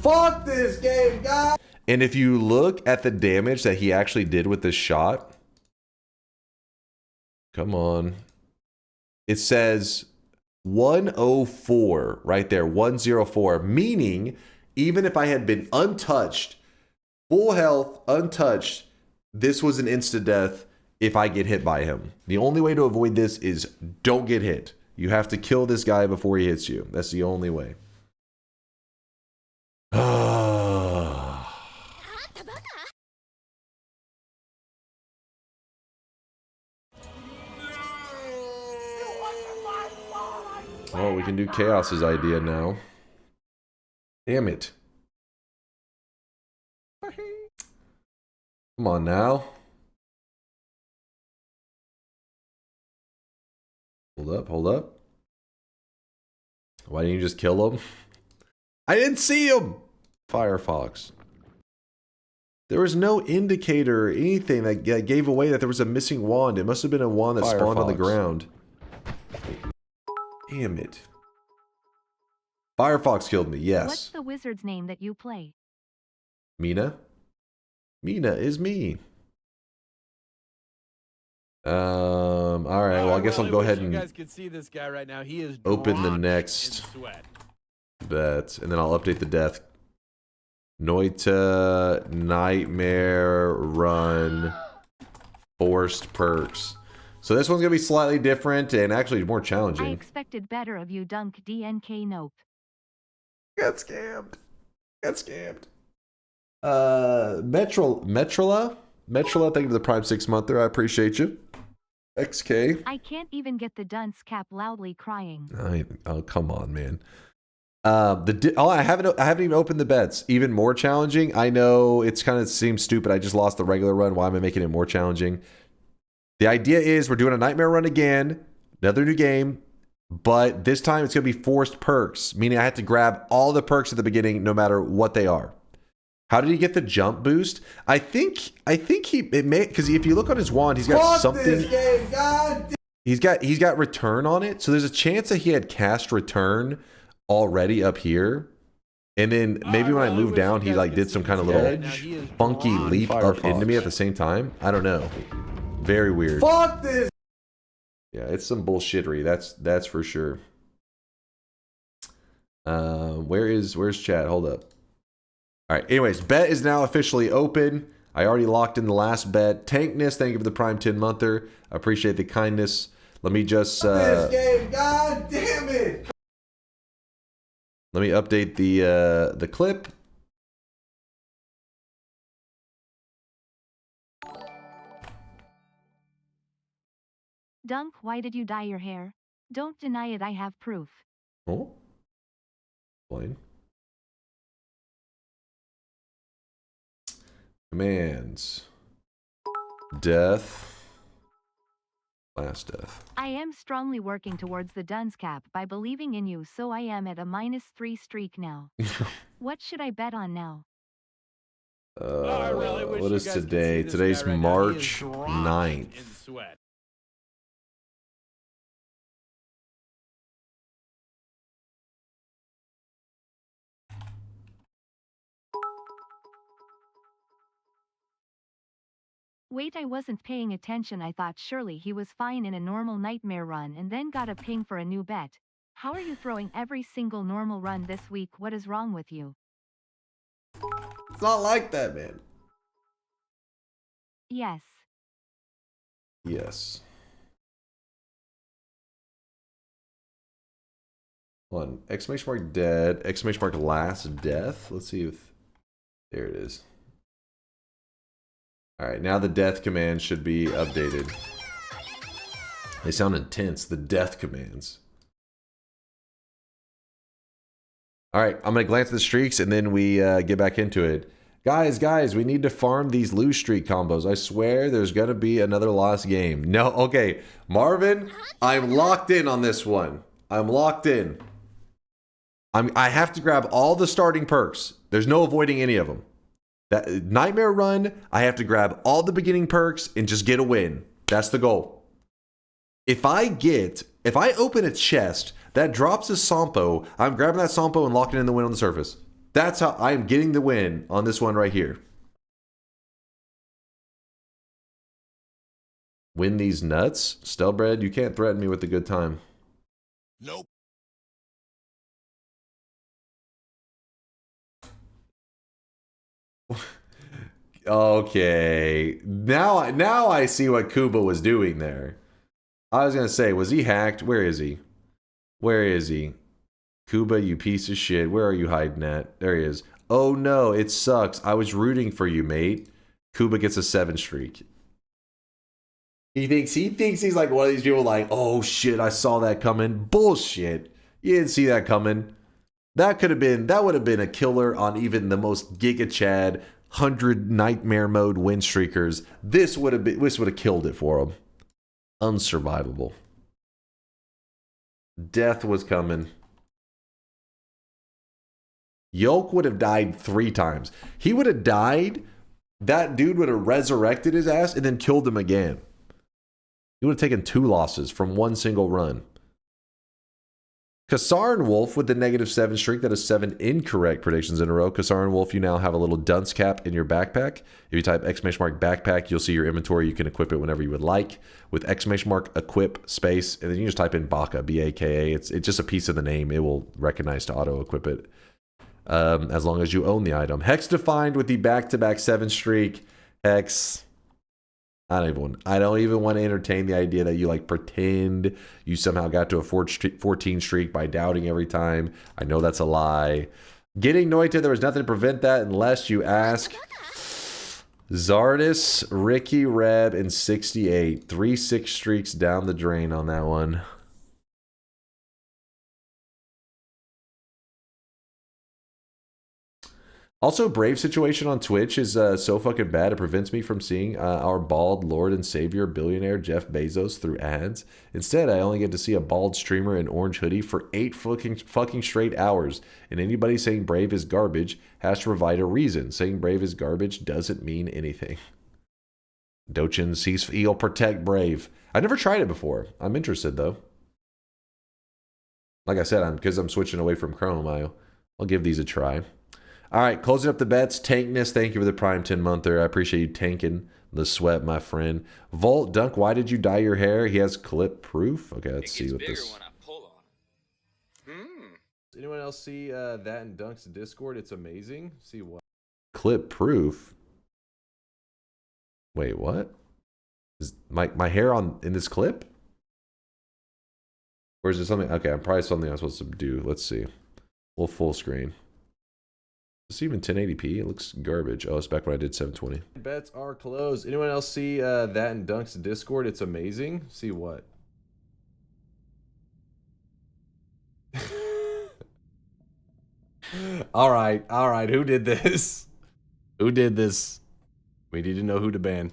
Speaker 4: Fuck this game, guys! And if you look at the damage that he actually did with this shot, come on. It says 104 right there, 104, meaning even if I had been untouched, full health, untouched, this was an instant death if I get hit by him. The only way to avoid this is don't get hit. You have to kill this guy before he hits you. That's the only way. Oh, we can do Chaos's idea now. Damn it. Come on now. Hold up, hold up. Why didn't you just kill him? I didn't see him! Firefox. There was no indicator or anything that gave away that there was a missing wand. It must have been a wand that spawned on the ground. Damn it. Firefox killed me, yes.
Speaker 5: What's the wizard's name that you play?
Speaker 4: Mina? Mina is me. Alright, well, I guess I'll go ahead and
Speaker 1: you guys can see this guy right now. He is
Speaker 4: open the next bet, and then I'll update the death. Noita, Nightmare Run, Forced Perks. So this one's going to be slightly different and actually more challenging.
Speaker 5: I expected better of you, Dunk DNK. Nope.
Speaker 4: Got scammed. Got scammed. Metrola, thank you for the Prime 6-monther. I appreciate you. XK.
Speaker 5: I can't even get the dunce cap loudly crying.
Speaker 4: Oh, come on, man. I haven't even opened the bets. Even more challenging. I know it's kind of seems stupid. I just lost the regular run. Why am I making it more challenging? The idea is we're doing a nightmare run again, another new game, but this time it's going to be forced perks, meaning I have to grab all the perks at the beginning, no matter what they are. How did he get the jump boost? I think it may, because if you look on his wand, he's got something. This game, God. He's got return on it, so there's a chance that he had cast return already up here, and then maybe when I moved down, he like did some kind of little funky leap up into me at the same time. I don't know. Very weird. Fuck this. Yeah, it's some bullshittery. That's for sure. Where's chat? Hold up. All right. Anyways, bet is now officially open. I already locked in the last bet. Tankness, thank you for the Prime 10-monther. I appreciate the kindness. Let me just this game, God damn it. Let me update the clip.
Speaker 5: Dunk, why did you dye your hair? Don't deny it, I have proof.
Speaker 4: Oh? Explain. Commands. Death. Last death.
Speaker 5: I am strongly working towards the dunce cap by believing in you, so I am at a -3 streak now. What should I bet on now?
Speaker 4: What is today? Today's March 9th.
Speaker 5: Wait, I wasn't paying attention. I thought surely he was fine in a normal nightmare run and then got a ping for a new bet. How are you throwing every single normal run this week? What is wrong with you?
Speaker 4: It's not like that, man.
Speaker 5: Yes.
Speaker 4: Yes. Hold on. Exclamation mark dead. Exclamation mark last death. Let's see if... There it is. Alright, now the death command should be updated. They sound intense. The death commands. All right, I'm going to glance at the streaks and then we get back into it. Guys, we need to farm these lose streak combos. I swear there's going to be another lost game. No, okay. Marvin, I'm locked in on this one. I'm locked in. I have to grab all the starting perks. There's no avoiding any of them. That Nightmare Run, I have to grab all the beginning perks and just get a win. That's the goal. If I open a chest that drops a Sompo, I'm grabbing that Sompo and locking in the win on the surface. That's how I'm getting the win on this one right here. Win these nuts? Stelbred, you can't threaten me with a good time.
Speaker 10: Nope.
Speaker 4: Okay. Now I see what Kuba was doing there. I was going to say, was he hacked? Where is he? Where is he? Kuba, you piece of shit. Where are you hiding at? There he is. Oh no, it sucks. I was rooting for you, mate. Kuba gets a 7 streak. He thinks he's like one of these people like, oh shit, I saw that coming. Bullshit. You didn't see that coming. That would have been a killer on even the most Giga Chad 100 nightmare mode win streakers. This would have killed it for him. Unsurvivable. Death was coming. Yoke would have died 3 times. He would have died. That dude would have resurrected his ass and then killed him again. He would have taken 2 losses from one single run. Kassar and Wolf with the -7 streak. That is 7 incorrect predictions in a row. Kassar and Wolf, you now have a little dunce cap in your backpack. If you type !backpack, you'll see your inventory. You can equip it whenever you would like. With !equip space, and then you just type in Baka, B-A-K-A. It's just a piece of the name. It will recognize to auto-equip it. As long as you own the item. Hex defined with the back-to-back 7 streak. Hex... I don't even want to entertain the idea that you like pretend you somehow got to a 14 streak by doubting every time. I know that's a lie. Getting Noita, there was nothing to prevent that unless you ask. Zardis, Ricky, Reb, and 68. 3 6 streaks down the drain on that one. Also, Brave situation on Twitch is so fucking bad. It prevents me from seeing our bald Lord and Savior billionaire Jeff Bezos through ads. Instead, I only get to see a bald streamer in orange hoodie for 8 fucking straight hours. And anybody saying Brave is garbage has to provide a reason. Saying Brave is garbage doesn't mean anything. Dochin sees he'll protect Brave. I've never tried it before. I'm interested though. Like I said, because I'm switching away from Chrome, I'll give these a try. All right, closing up the bets. Tankness, thank you for the Prime 10-monther. I appreciate you tanking the sweat, my friend. Volt, Dunk, why did you dye your hair? He has clip proof. Okay, let's see what this...
Speaker 8: When I pull on it.
Speaker 1: Does anyone else see that in Dunk's Discord? It's amazing. See what?
Speaker 4: Clip proof? Wait, what? Is my hair in this clip? Or is it something... Okay, I'm probably something I'm supposed to do. Let's see. We'll full screen. It's even 1080p. It looks garbage. Oh, it's back when I did 720.
Speaker 1: Bets are closed. Anyone else see that in Dunk's Discord? It's amazing. See what? All right. Who did this? Who did this? We need to know who to ban.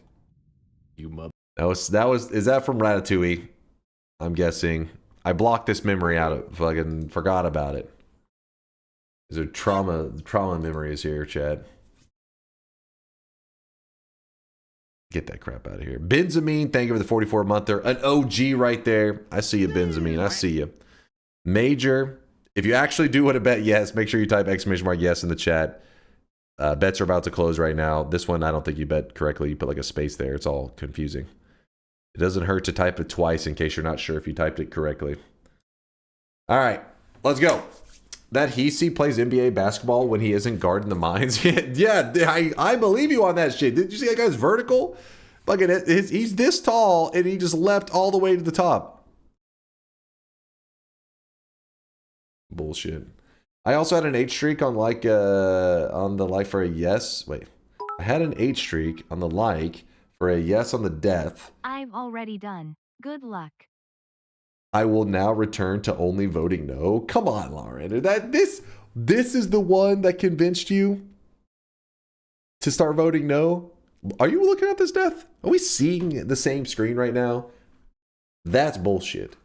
Speaker 1: You mother.
Speaker 4: Is that from Ratatouille? I'm guessing. I blocked this memory out of fucking forgot about it. These are trauma memories here, Chad. Get that crap out of here. Benzamine, thank you for the 44-monther. An OG right there. I see you, Benzamine. I see you. Major, if you actually do want to bet yes, make sure you type !yes in the chat. Bets are about to close right now. This one, I don't think you bet correctly. You put like a space there. It's all confusing. It doesn't hurt to type it twice in case you're not sure if you typed it correctly. All right, let's go. That Hesi plays NBA basketball when he isn't guarding the mines. Yeah, I believe you on that shit. Did you see that guy's vertical? Fucking, he's this tall and he just leapt all the way to the top. Bullshit. I also had an 8 streak on on the like for a yes. Wait, I had an 8 streak on the like for a yes on the death.
Speaker 5: I've already done. Good luck.
Speaker 4: I will now return to only voting no. Come on, Lauren. This is the one that convinced you to start voting no? Are you looking at this, Death? Are we seeing the same screen right now? That's bullshit.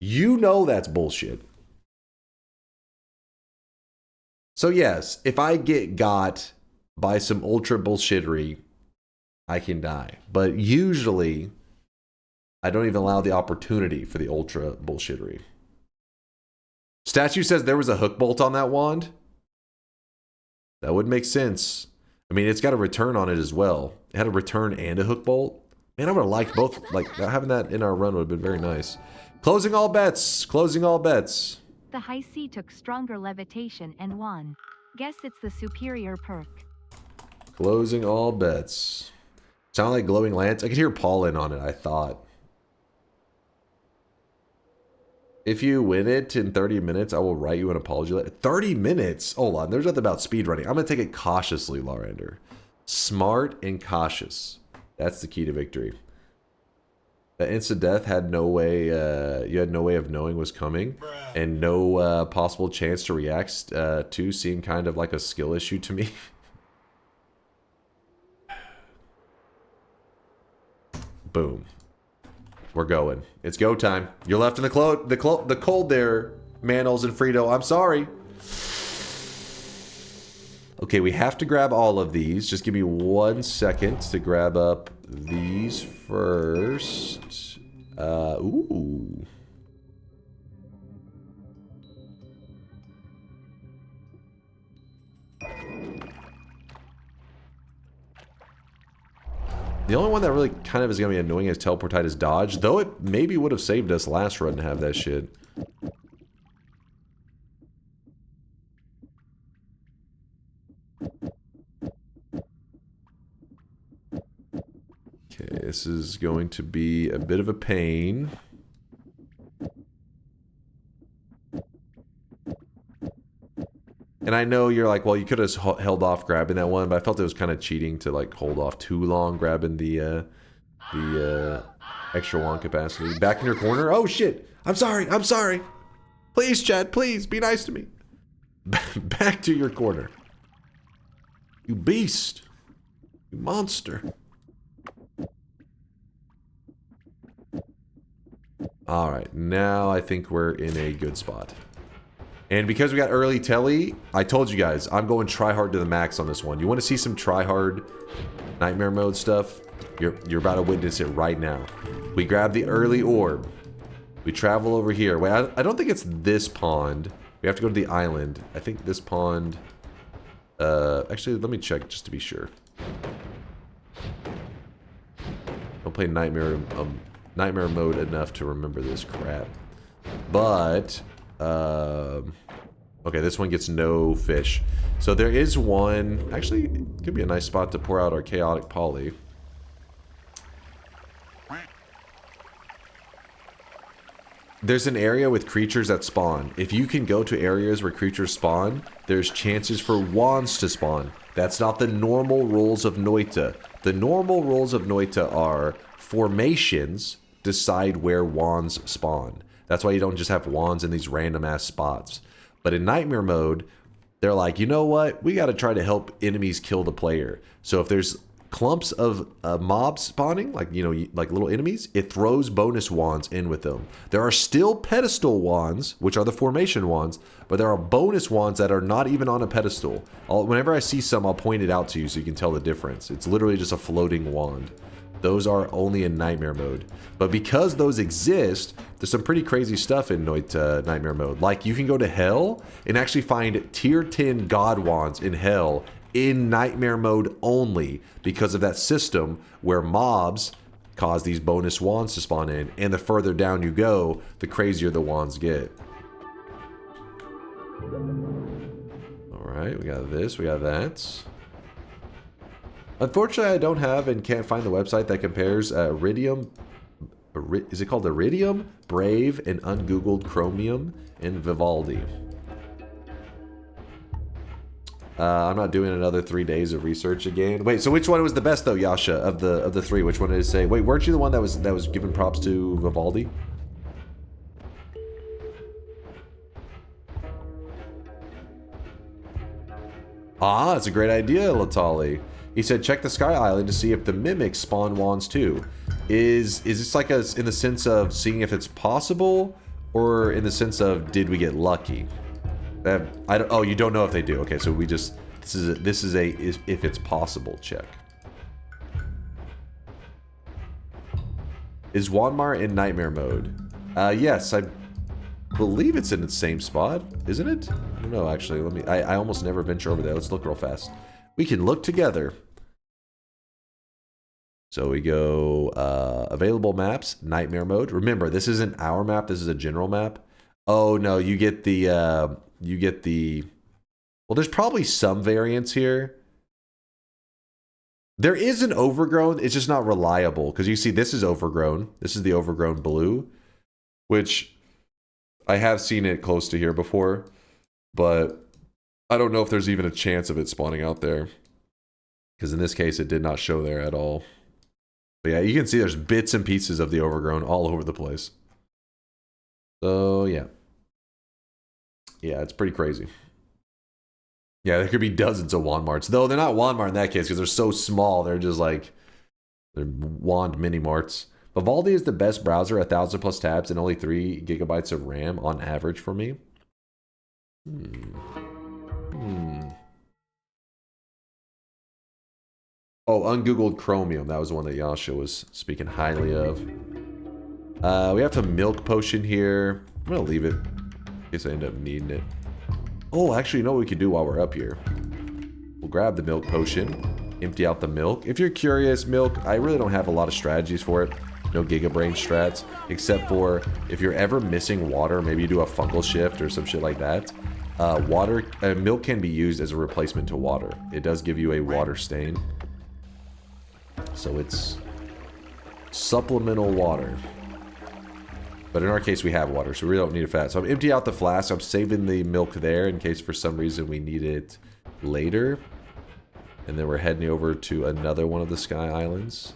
Speaker 4: You know that's bullshit. So yes, if I get got by some ultra bullshittery, I can die. But usually, I don't even allow the opportunity for the ultra bullshittery. Statue says there was a hook bolt on that wand. That would make sense. I mean, it's got a return on it as well. It had a return and a hook bolt. Man, I would have liked both. Like, having that in our run would have been very nice. Closing all bets. Closing all bets.
Speaker 5: The high C took stronger levitation and won. Guess it's the superior perk.
Speaker 4: Closing all bets. Sound like glowing lance? I could hear pollen on it, I thought. If you win it in 30 minutes, I will write you an apology letter. 30 minutes? Hold on, there's nothing about speedrunning. I'm going to take it cautiously, Larander. Smart and cautious. That's the key to victory. The instant death had no way, you had no way of knowing was coming, and no possible chance to react to seemed kind of like a skill issue to me. Boom. We're going. It's go time. You're left in the cold there, Manals and Frito. I'm sorry. Okay, we have to grab all of these. Just give me 1 second to grab up these first. Ooh. The only one that really kind of is going to be annoying is Teleportitis Dodge, though it maybe would have saved us last run to have that shit. Okay, this is going to be a bit of a pain. And I know you're like, well, you could have held off grabbing that one, but I felt it was kind of cheating to like hold off too long grabbing the extra wand capacity. Back in your corner? Oh shit! I'm sorry, I'm sorry! Please, Chad, please, be nice to me. Back to your corner. You beast. You monster. Alright, now I think we're in a good spot. And because we got early telly, I told you guys, I'm going try hard to the max on this one. You want to see some try hard nightmare mode stuff? You're about to witness it right now. We grab the early orb. We travel over here. Wait, I don't think it's this pond. We have to go to the island. I think this pond... actually, let me check just to be sure. Don't play nightmare mode enough to remember this crap. But... okay, this one gets no fish. So there is one... Actually, it could be a nice spot to pour out our chaotic poly. There's an area with creatures that spawn. If you can go to areas where creatures spawn, there's chances for wands to spawn. That's not the normal rules of Noita. The normal rules of Noita are formations decide where wands spawn. That's why you don't just have wands in these random ass spots. But in nightmare mode, they're like, you know what? We got to try to help enemies kill the player. So if there's clumps of mobs spawning, like, you know, like little enemies, it throws bonus wands in with them. There are still pedestal wands, which are the formation wands, but there are bonus wands that are not even on a pedestal. Whenever I see some, I'll point it out to you so you can tell the difference. It's literally just a floating wand. Those are only in nightmare mode. But because those exist, there's some pretty crazy stuff in nightmare mode. Like, you can go to hell and actually find tier 10 god wands in hell in nightmare mode only because of that system where mobs cause these bonus wands to spawn in, and the further down you go, the crazier the wands get. Alright, we got this, we got that. Unfortunately, I don't have and can't find the website that compares Iridium, is it called Iridium, Brave, and Ungoogled Chromium in Vivaldi. I'm not doing another 3 days of research again. Wait, so which one was the best though, Yasha, of the three? Which one did it say? Wait, weren't you the one that was giving props to Vivaldi? Ah, it's a great idea, Latali. He said, check the Sky Island to see if the mimics spawn wands too. Is this like in the sense of seeing if it's possible, or in the sense of did we get lucky? Oh, you don't know if they do. Okay, so we just this is a if it's possible check. Is Wanmar in nightmare mode? Yes, I believe it's in the same spot, isn't it? I don't know actually. I almost never venture over there. Let's look real fast. We can look together. So we go available maps, nightmare mode. Remember, this isn't our map, this is a general map. Oh no, you get the well, there's probably some variance here. There is an overgrown, it's just not reliable, because you see this is overgrown. This is the overgrown blue, which I have seen it close to here before, but I don't know if there's even a chance of it spawning out there. Because in this case, it did not show there at all. But yeah, you can see there's bits and pieces of the overgrown all over the place. So yeah. Yeah, it's pretty crazy. Yeah, there could be dozens of Wanmarts. Though they're not Wanmart in that case because they're so small. They're just like, they're wand mini-marts. Vivaldi is the best browser, 1,000 plus tabs and only 3 gigabytes of RAM on average for me. Oh, ungoogled Chromium. That was the one that Yasha was speaking highly of. We have some milk potion here. I'm gonna leave it in case I end up needing it. Oh, actually, you know what we could do while we're up here? We'll grab the milk potion, empty out the milk. If you're curious, milk, I really don't have a lot of strategies for it. No Gigabrain strats, except for if you're ever missing water, maybe you do a fungal shift or some shit like that. Milk can be used as a replacement to water. It does give you a water stain. So it's supplemental water. But in our case, we have water, so we really don't need it fast. So I'm emptying out the flask. I'm saving the milk there in case for some reason we need it later. And then we're heading over to another one of the Sky Islands.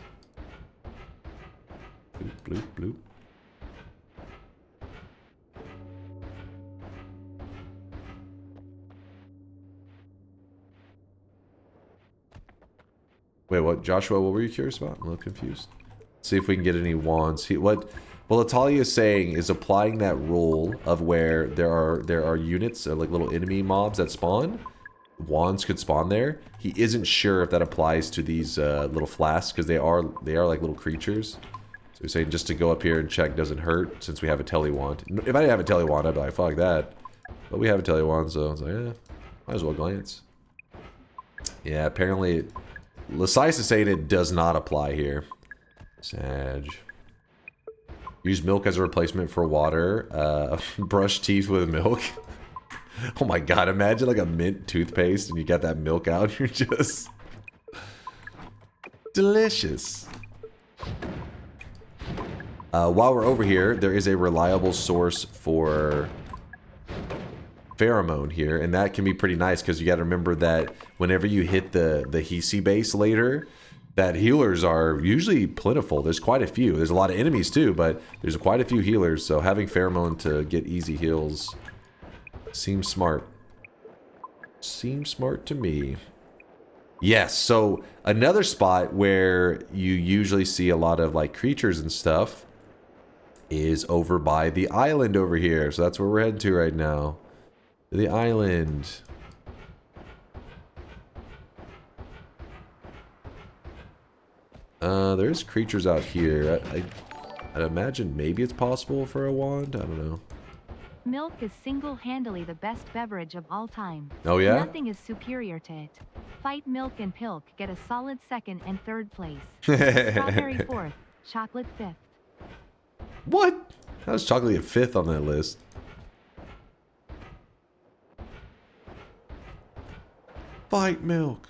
Speaker 4: Bloop, bloop, bloop. Wait, what? Joshua, what were you curious about? I'm a little confused. See if we can get any wands. Well, Italia is saying is applying that rule of where there are units, like little enemy mobs that spawn. Wands could spawn there. He isn't sure if that applies to these little flasks because they are like little creatures. So he's saying just to go up here and check doesn't hurt since we have a telewand. If I didn't have a telewand, I'd be like, fuck that. But we have a telewand, so I was like, yeah, might as well glance. Yeah, apparently, Lasice is saying it does not apply here. Sag. Use milk as a replacement for water. Brush teeth with milk. Oh my god, imagine like a mint toothpaste and you got that milk out. You're just... delicious. While we're over here, there is a reliable source for pheromone here. And that can be pretty nice because you got to remember that whenever you hit the Hisi base later... that healers are usually plentiful. There's quite a few. There's a lot of enemies too, but there's quite a few healers. So having pheromone to get easy heals seems smart. Seems smart to me. Yes, so another spot where you usually see a lot of like creatures and stuff is over by the island over here. So that's where we're heading to right now. The island. There's creatures out here. I'd imagine maybe it's possible for a wand. I don't know.
Speaker 5: Milk is single-handedly the best beverage of all time.
Speaker 4: Oh yeah?
Speaker 5: Nothing is superior to it. Fight Milk and Pilk get a solid 2nd and 3rd place. Strawberry 4th, chocolate 5th.
Speaker 4: What? How's chocolate get 5th on that list? Fight Milk.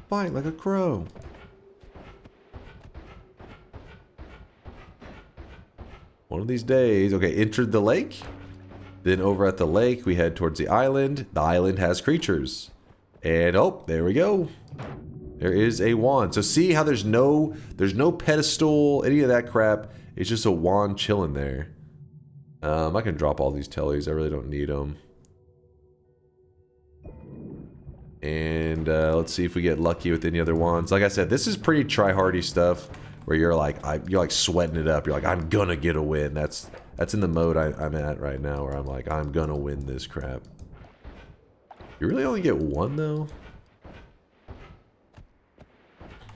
Speaker 4: Fight like a crow. One of these days. Okay, entered the lake. Then over at the lake, we head towards the island. The island has creatures. And oh, there we go. There is a wand. So see how there's no pedestal, any of that crap. It's just a wand chilling there. I can drop all these tellies. I really don't need them. And let's see if we get lucky with any other ones. Like I said, this is pretty try-hardy stuff where you're like sweating it up. You're like, I'm gonna get a win. That's in the mode I'm at right now, where I'm like, I'm gonna win this crap. You really only get one though?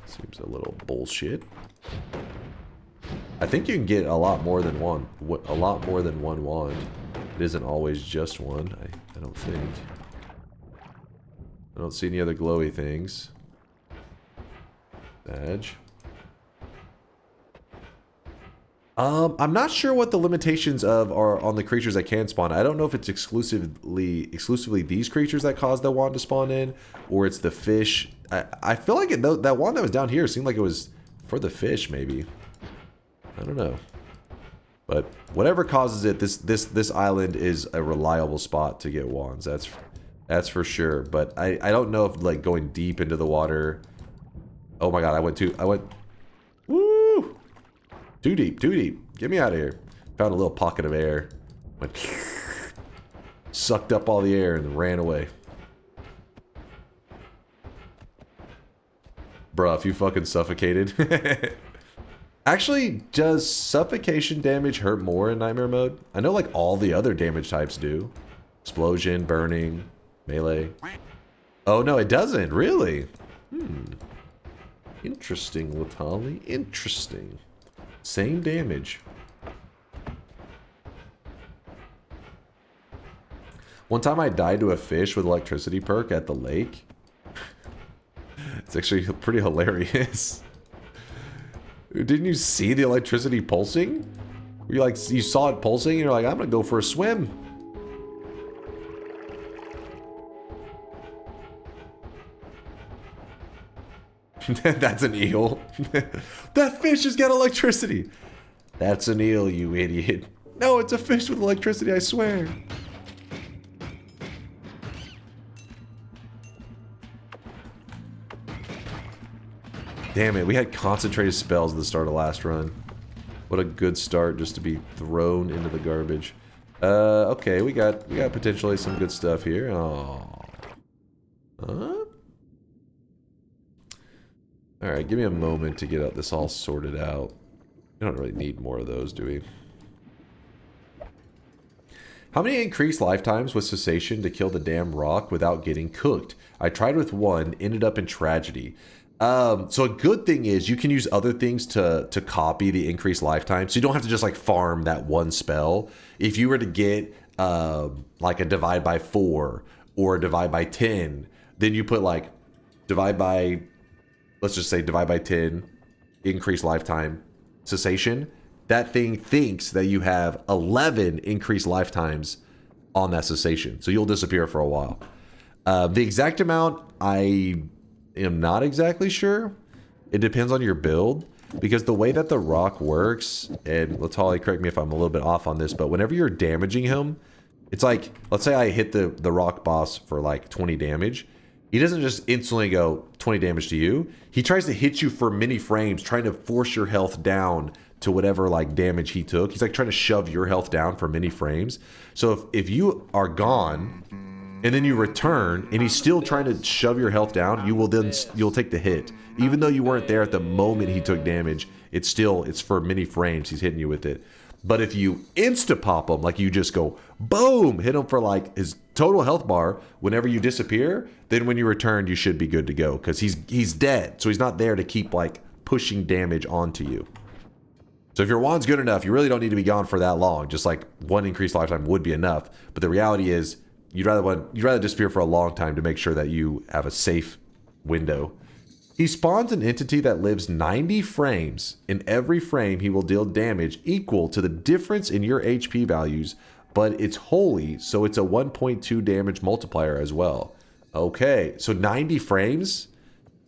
Speaker 4: Seems a little bullshit. I think you can get a lot more than one. A lot more than one wand. It isn't always just one, I don't think. I don't see any other glowy things. Badge. I'm not sure what the limitations of are on the creatures that can spawn. I don't know if it's exclusively these creatures that cause the wand to spawn in, or it's the fish. I feel like that wand that was down here seemed like it was for the fish, maybe. I don't know. But whatever causes it, this island is a reliable spot to get wands. That's for sure. But I don't know if like going deep into the water. Oh my god, I went woo! Too deep. Get me out of here. Found a little pocket of air. Went sucked up all the air and ran away. Bruh, if you fucking suffocated. Actually, does suffocation damage hurt more in nightmare mode? I know like all the other damage types do. Explosion, burning, melee. Oh no, it doesn't. Really? Interesting, Latali. Interesting. Same damage. One time I died to a fish with electricity perk at the lake. It's actually pretty hilarious. Didn't you see the electricity pulsing? You saw it pulsing and you're like, I'm gonna go for a swim. That's an eel. That fish has got electricity. That's an eel, you idiot. No, it's a fish with electricity, I swear. Damn it, we had concentrated spells at the start of last run. What a good start just to be thrown into the garbage. Okay, we got potentially some good stuff here. Oh. Huh? Alright, give me a moment to get this all sorted out. We don't really need more of those, do we? How many increased lifetimes with cessation to kill the damn rock without getting cooked? I tried with one, ended up in tragedy. So a good thing is you can use other things to copy the increased lifetime. So you don't have to just like farm that one spell. If you were to get like a divide by 4 or a divide by 10, then you put like divide by, let's just say divide by 10, increased lifetime, cessation. That thing thinks that you have 11 increased lifetimes on that cessation. So you'll disappear for a while. The exact amount, I am not exactly sure. It depends on your build. Because the way that the rock works, and Latali, correct me if I'm a little bit off on this, but whenever you're damaging him, it's like, let's say I hit the rock boss for like 20 damage. He doesn't just instantly go 20 damage to you. He tries to hit you for many frames, trying to force your health down to whatever like damage he took. He's like trying to shove your health down for many frames. So if you are gone and then you return and he's still trying to shove your health down, you'll take the hit. Even though you weren't there at the moment he took damage, it's for many frames he's hitting you with it. But if you insta-pop him, like you just go, boom, hit him for like his total health bar, whenever you disappear, then when you return, you should be good to go. Because he's dead, so he's not there to keep like pushing damage onto you. So if your wand's good enough, you really don't need to be gone for that long. Just like one increased lifetime would be enough. But the reality is, you'd rather disappear for a long time to make sure that you have a safe window. He spawns an entity that lives 90 frames. In every frame, he will deal damage equal to the difference in your HP values, but it's holy, so it's a 1.2 damage multiplier as well. Okay, so 90 frames?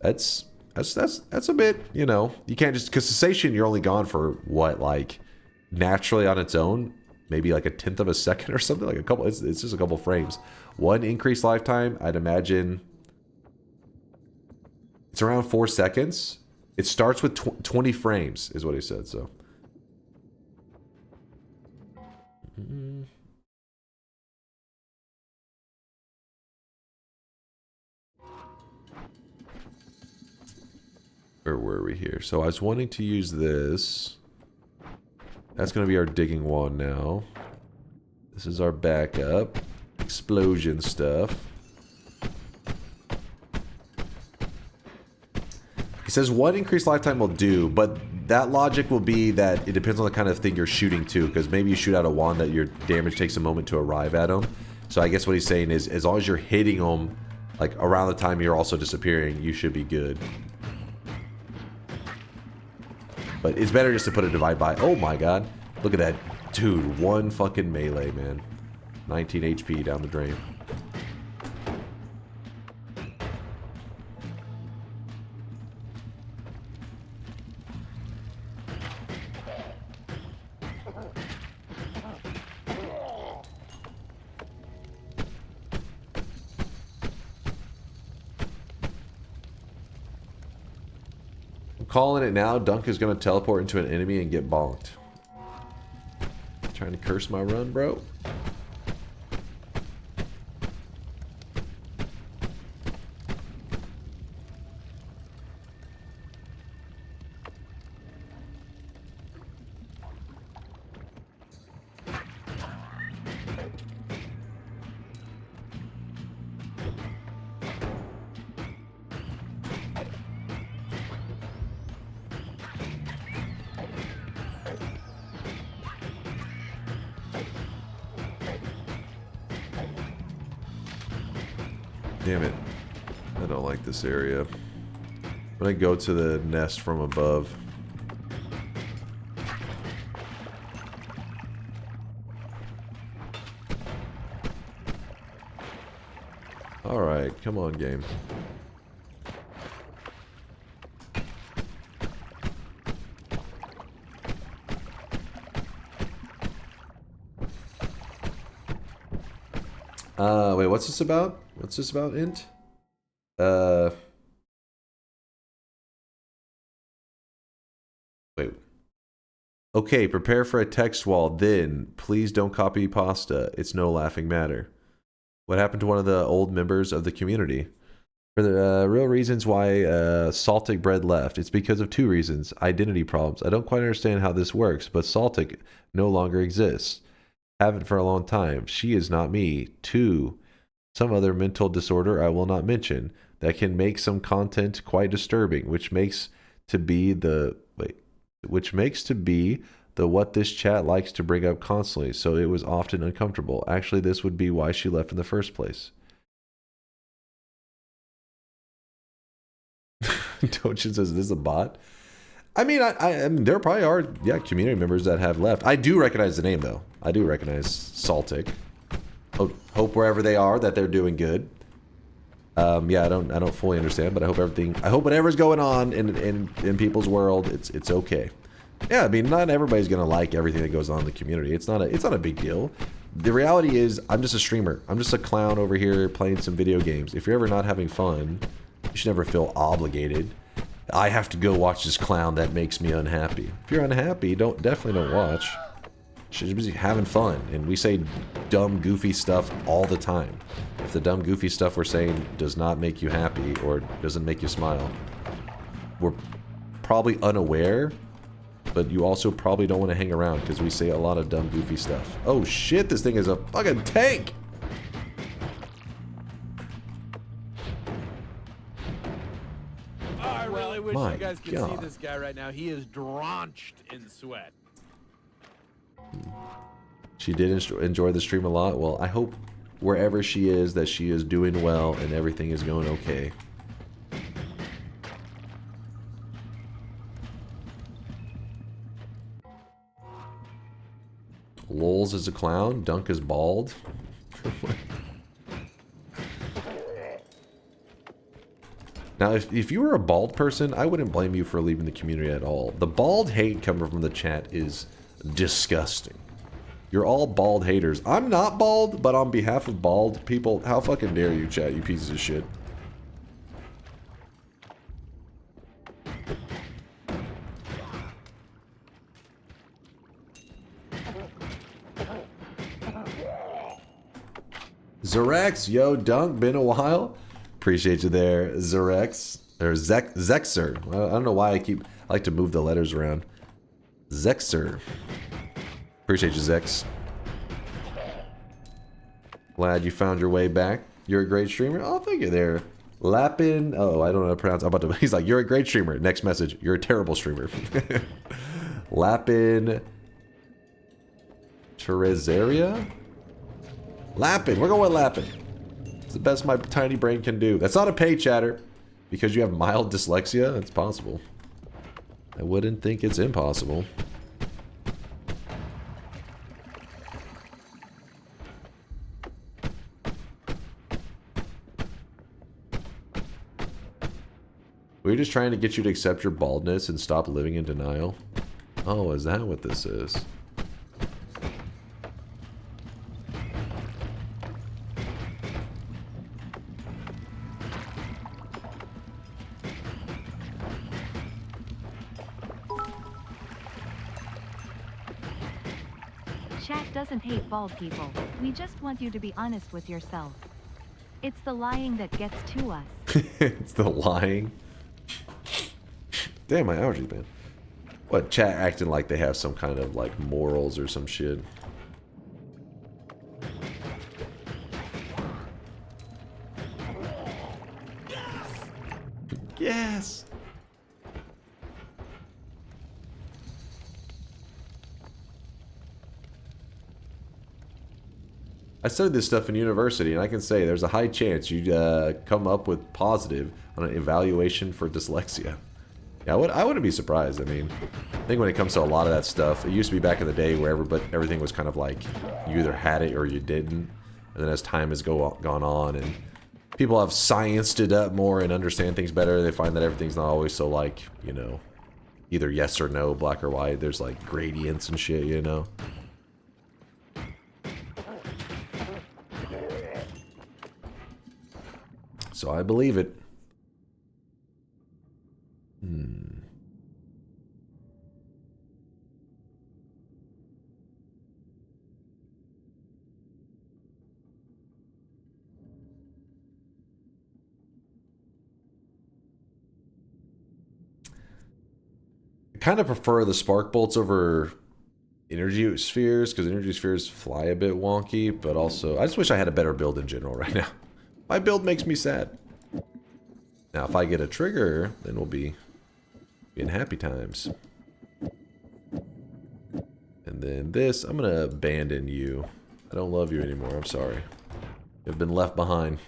Speaker 4: That's a bit, you know, you can't just, because cessation, you're only gone for what, like, naturally on its own, maybe like 1/10 of a second or something, like a couple, it's just a couple frames. One increased lifetime, I'd imagine it's around 4 seconds. It starts with 20 frames, is what he said, so. Mm-hmm. Where were we here? So I was wanting to use this. That's going to be our digging wand now. This is our backup. Explosion stuff. He says one increased lifetime will do, but that logic will be that it depends on the kind of thing you're shooting to, because maybe you shoot out a wand that your damage takes a moment to arrive at them. So I guess what he's saying is, as long as you're hitting them, like around the time you're also disappearing, you should be good. But it's better just to put a divide by. Oh my god. Look at that. Dude, one fucking melee, man. 19 HP down the drain. Calling it now. Dunk is going to teleport into an enemy and get bonked. Trying to curse my run, bro. Damn it. I don't like this area. I'm gonna go to the nest from above. Alright, come on, game. Wait, what's this about? What's this about, Int? Wait. Okay, prepare for a text wall, then. Please don't copy pasta. It's no laughing matter. What happened to one of the old members of the community? For the real reasons why Saltic Bread left. It's because of two reasons. Identity problems. I don't quite understand how this works, but Saltic no longer exists. Haven't for a long time. She is not me. 2. Some other mental disorder I will not mention that can make some content quite disturbing, which makes to be the what this chat likes to bring up constantly, so it was often uncomfortable. Actually, this would be why she left in the first place. Dochin says, this is a bot? I mean, I mean, there probably are, yeah, community members that have left. I do recognize the name, though. I do recognize Saltic. Hope wherever they are that they're doing good. Yeah, I don't fully understand, but I hope whatever's going on in people's world, it's okay. Yeah, I mean, not everybody's gonna like everything that goes on in the community. It's not a big deal. The reality is, I'm just a streamer. I'm just a clown over here playing some video games. If you're ever not having fun, you should never feel obligated. I have to go watch this clown that makes me unhappy. If you're unhappy, definitely don't watch. Should be having fun, and we say dumb, goofy stuff all the time. If the dumb, goofy stuff we're saying does not make you happy or doesn't make you smile, we're probably unaware, but you also probably don't want to hang around because we say a lot of dumb, goofy stuff. Oh shit, this thing is a fucking tank!
Speaker 11: I really wish
Speaker 4: My
Speaker 11: you guys could
Speaker 4: God.
Speaker 11: see this guy right now. He is drenched in sweat.
Speaker 4: She did enjoy the stream a lot. Well, I hope wherever she is that she is doing well and everything is going okay. Lols is a clown. Dunk is bald. Now, if you were a bald person, I wouldn't blame you for leaving the community at all. The bald hate coming from the chat is disgusting. You're all bald haters. I'm not bald, but on behalf of bald people, how fucking dare you, chat, you pieces of shit. Zerex, yo, Dunk, been a while. Appreciate you there, Zerex. Or Zexer. I don't know why I like to move the letters around. Zexer. Appreciate you, Zex. Glad you found your way back. You're a great streamer. Oh, thank you there. Lapin. Oh, I don't know how to pronounce. I'm about to. He's like, you're a great streamer. Next message. You're a terrible streamer. Lapin. Teresaria? Lapin. We're going with Lapin. It's the best my tiny brain can do. That's not a pay chatter. Because you have mild dyslexia? It's possible. I wouldn't think it's impossible. We're just trying to get you to accept your baldness and stop living in denial. Oh, is that what this is?
Speaker 5: Chat doesn't hate bald people. We just want you to be honest with yourself. It's the lying that gets to us.
Speaker 4: It's the lying. Damn, my allergies, man. What, chat acting like they have some kind of, like, morals or some shit? Yes! I studied this stuff in university, and I can say there's a high chance you'd come up with positive on an evaluation for dyslexia. Yeah, I wouldn't be surprised. I mean, I think when it comes to a lot of that stuff, it used to be back in the day where everything was kind of like you either had it or you didn't. And then as time has gone on and people have scienced it up more and understand things better, they find that everything's not always so like, you know, either yes or no, black or white. There's like gradients and shit, you know. So I believe it. I kind of prefer the spark bolts over energy spheres because energy spheres fly a bit wonky, but also I just wish I had a better build in general right now. My build makes me sad. Now, if I get a trigger, then we'll be in happy times. And then this, I'm going to abandon you. I don't love you anymore. I'm sorry. You've been left behind.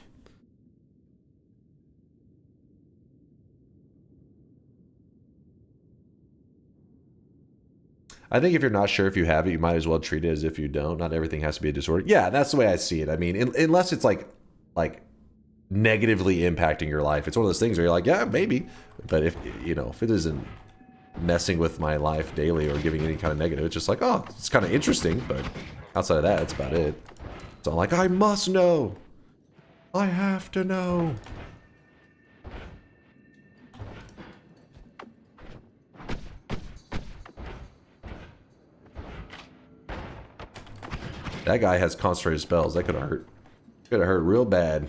Speaker 4: I think if you're not sure if you have it, you might as well treat it as if you don't. Not everything has to be a disorder. Yeah, that's the way I see it. I mean, unless it's like negatively impacting your life. It's one of those things where you're like, yeah, maybe. But if, you know, if it isn't messing with my life daily or giving any kind of negative, it's just like, oh, it's kind of interesting. But outside of that, that's about it. So I'm like, I must know. I have to know. That guy has concentrated spells. That could have hurt. Could have hurt real bad.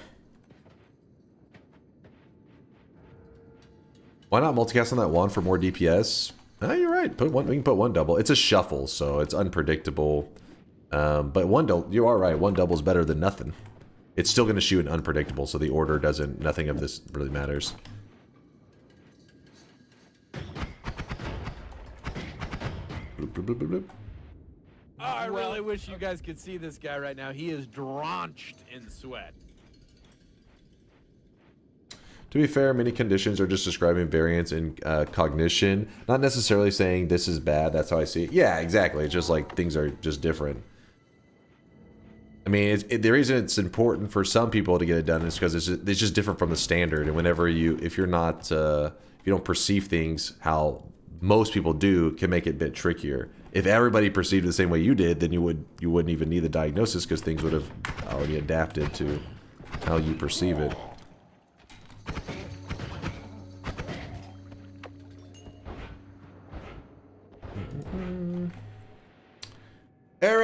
Speaker 4: Why not multicast on that one for more DPS? Oh, you're right. Put one. We can put one double. It's a shuffle, so it's unpredictable. But one double. You are right. One double is better than nothing. It's still going to shoot an unpredictable, so the order doesn't. Nothing of this really matters. Bloop, bloop, bloop, bloop, bloop.
Speaker 11: Oh, I really wish you guys could see this guy right now. He is drenched in sweat.
Speaker 4: To be fair, many conditions are just describing variance in cognition, not necessarily saying this is bad. That's how I see it. Yeah, exactly. It's just like things are just different. I mean, the reason it's important for some people to get it done is because it's just different from the standard. And whenever if you're not, if you don't perceive things how most people do, it can make it a bit trickier. If everybody perceived it the same way you did, then you wouldn't even need the diagnosis because things would have already adapted to how you perceive it.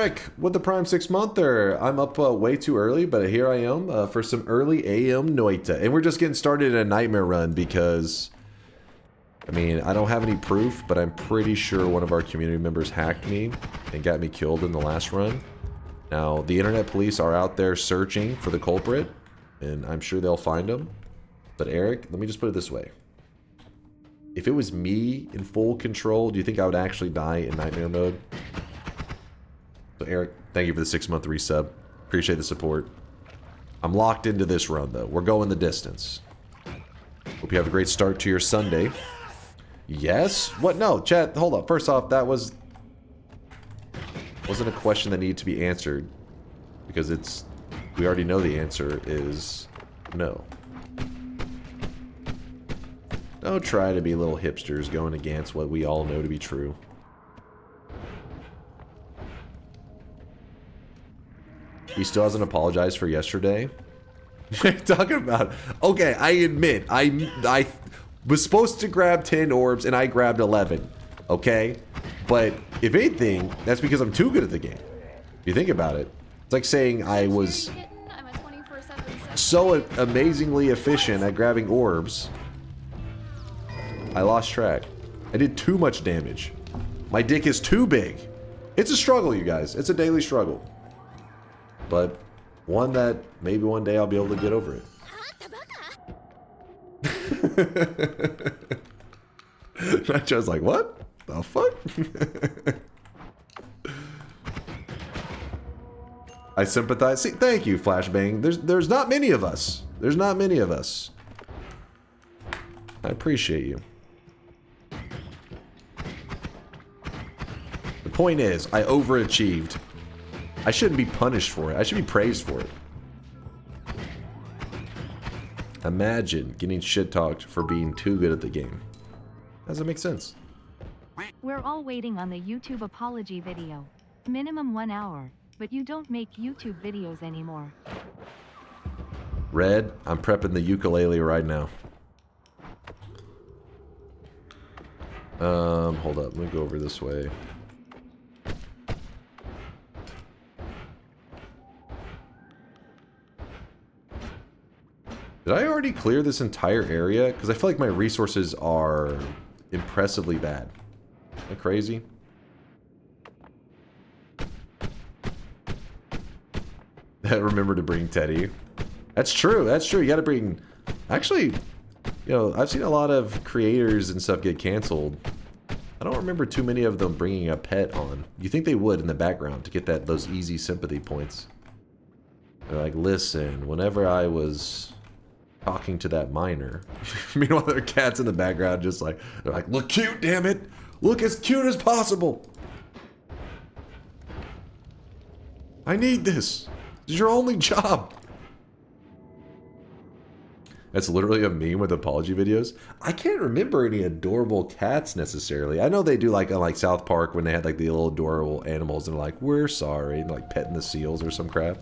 Speaker 4: Eric with the Prime 6-monther. I'm up way too early, but here I am for some early AM Noita. And we're just getting started in a nightmare run because, I mean, I don't have any proof, but I'm pretty sure one of our community members hacked me and got me killed in the last run. Now, the internet police are out there searching for the culprit, and I'm sure they'll find him. But Eric, let me just put it this way. If it was me in full control, do you think I would actually die in nightmare mode? So Eric, thank you for the 6-month resub. Appreciate the support. I'm locked into this run though. We're going the distance. Hope you have a great start to your Sunday. Yes? What? No, chat, hold up. First off, that wasn't a question that needed to be answered. Because we already know the answer is no. Don't try to be little hipsters going against what we all know to be true. He still hasn't apologized for yesterday. What are you talking about? Okay, I admit, I was supposed to grab 10 orbs and I grabbed 11. Okay? But if anything, that's because I'm too good at the game. If you think about it. It's like saying I was so amazingly efficient at grabbing orbs. I lost track. I did too much damage. My dick is too big. It's a struggle, you guys. It's a daily struggle. But one that maybe one day I'll be able to get over it. Nacho's like, what the fuck? I sympathize. See, thank you, Flashbang. There's not many of us. There's not many of us. I appreciate you. The point is, I overachieved. I shouldn't be punished for it. I should be praised for it. Imagine getting shit-talked for being too good at the game. Doesn't make sense.
Speaker 5: We're all waiting on the YouTube apology video. Minimum 1 hour, but you don't make YouTube videos anymore.
Speaker 4: Red, I'm prepping the ukulele right now. Hold up. Let me go over this way. Did I already clear this entire area? Because I feel like my resources are impressively bad. Am I crazy? Remember to bring Teddy. That's true. That's true. You gotta bring... Actually, you know, I've seen a lot of creators and stuff get canceled. I don't remember too many of them bringing a pet on. You think they would in the background to get those easy sympathy points. They're like, listen, whenever I was... talking to that miner. Meanwhile, there are cats in the background just like, they're like, look cute, damn it! Look as cute as possible! I need this! This is your only job! That's literally a meme with apology videos. I can't remember any adorable cats necessarily. I know they do like on like South Park when they had like the little adorable animals and they're like, we're sorry, and like petting the seals or some crap.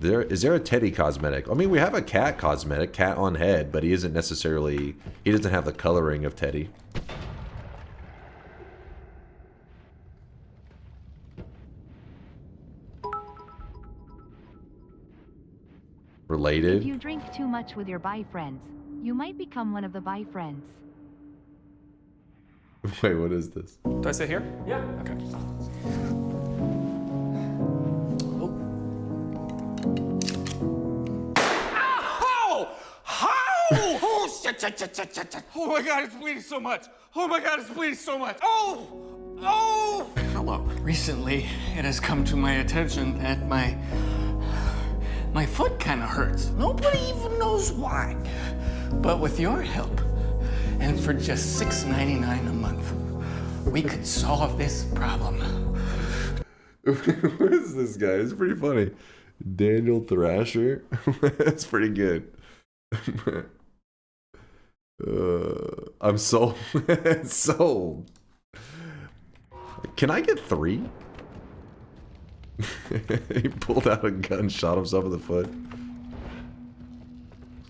Speaker 4: Is there a Teddy cosmetic? I mean, we have a cat cosmetic, cat on head, but he isn't necessarily... He doesn't have the coloring of Teddy. Related?
Speaker 5: If you drink too much with your bi friends, you might become one of the bi friends.
Speaker 4: Wait, what is this?
Speaker 8: Do I sit here? Yeah. Okay.
Speaker 9: Oh my god, it's bleeding so much! Oh my god, it's bleeding so much! Oh! Oh!
Speaker 12: Hello. Recently, it has come to my attention that my foot kind of hurts. Nobody even knows why. But with your help, and for just $6.99 a month, we could solve this problem.
Speaker 4: What is this guy? It's pretty funny. Daniel Thrasher? That's pretty good. I'm sold. Sold. Can I get 3? He pulled out a gun, shot himself in the foot.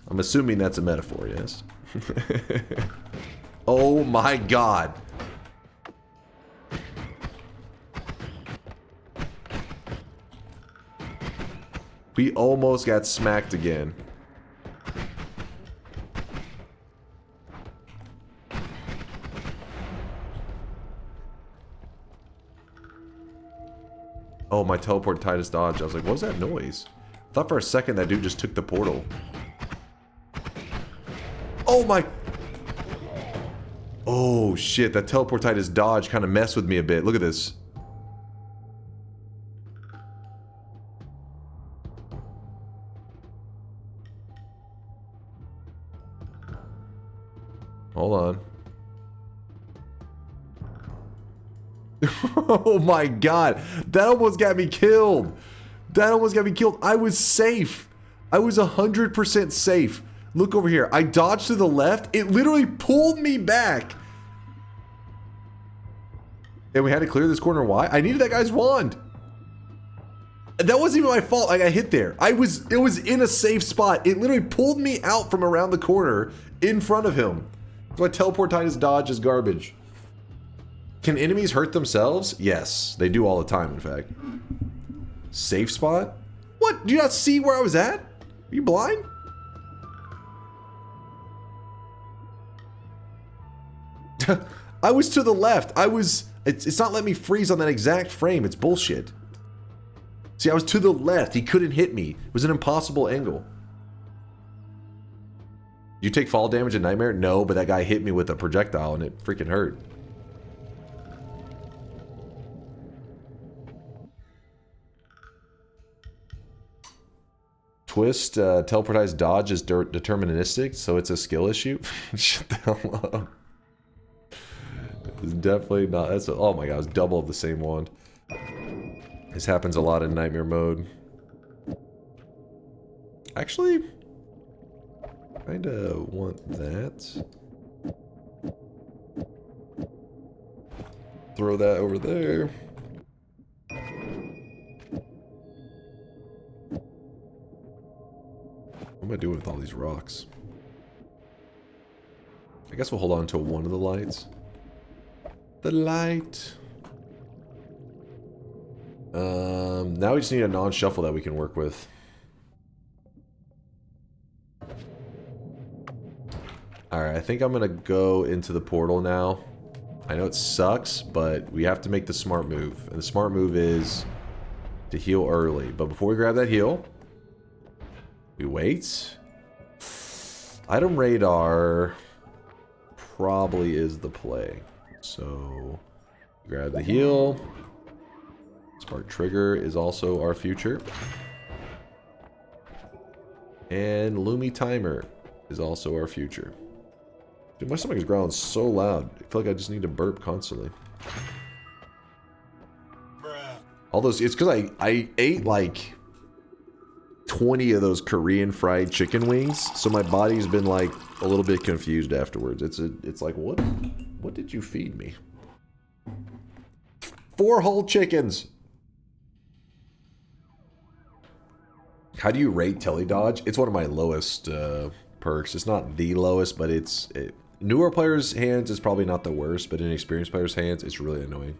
Speaker 4: I'm assuming that's a metaphor, yes? Oh my god. We almost got smacked again. Oh, my teleport Titus dodge. I was like, what was that noise? I thought for a second that dude just took the portal. Oh my... Oh shit, that teleport Titus dodge kind of messed with me a bit. Look at this. Hold on. Oh my god. That almost got me killed. That almost got me killed. I was safe. I was 100% safe. Look over here. I dodged to the left. It literally pulled me back. And we had to clear this corner. Why? I needed that guy's wand. That wasn't even my fault. I got hit there. It was in a safe spot. It literally pulled me out from around the corner in front of him. So my teleport Titus dodge is garbage. Can enemies hurt themselves? Yes, they do all the time, in fact. Safe spot? What? Do you not see where I was at? Are you blind? I was to the left. It's not letting me freeze on that exact frame. It's bullshit. See, I was to the left. He couldn't hit me. It was an impossible angle. You take fall damage in Nightmare? No, but that guy hit me with a projectile and it freaking hurt. Twist, teleportize dodge is deterministic, so it's a skill issue. Shut the hell up. It's definitely not. Oh my god, it's double of the same wand. This happens a lot in Nightmare mode. Actually, kinda want that. Throw that over there. What am I doing with all these rocks? I guess we'll hold on to one of the lights. The light. Now we just need a non-shuffle that we can work with. Alright, I think I'm gonna go into the portal now. I know it sucks, but we have to make the smart move. And the smart move is to heal early. But before we grab that heal, we wait. Item radar probably is the play. So, grab the heal. Spark trigger is also our future. And Lumi timer is also our future. Dude, my stomach is growling so loud. I feel like I just need to burp constantly. All those, it's because I ate like 20 of those Korean fried chicken wings, so my body's been like a little bit confused afterwards. It's like, what did you feed me? 4 whole chickens. How do you rate Teledodge? It's one of my lowest perks. It's not the lowest, but newer players' hands is probably not the worst, but in experienced players' hands, it's really annoying.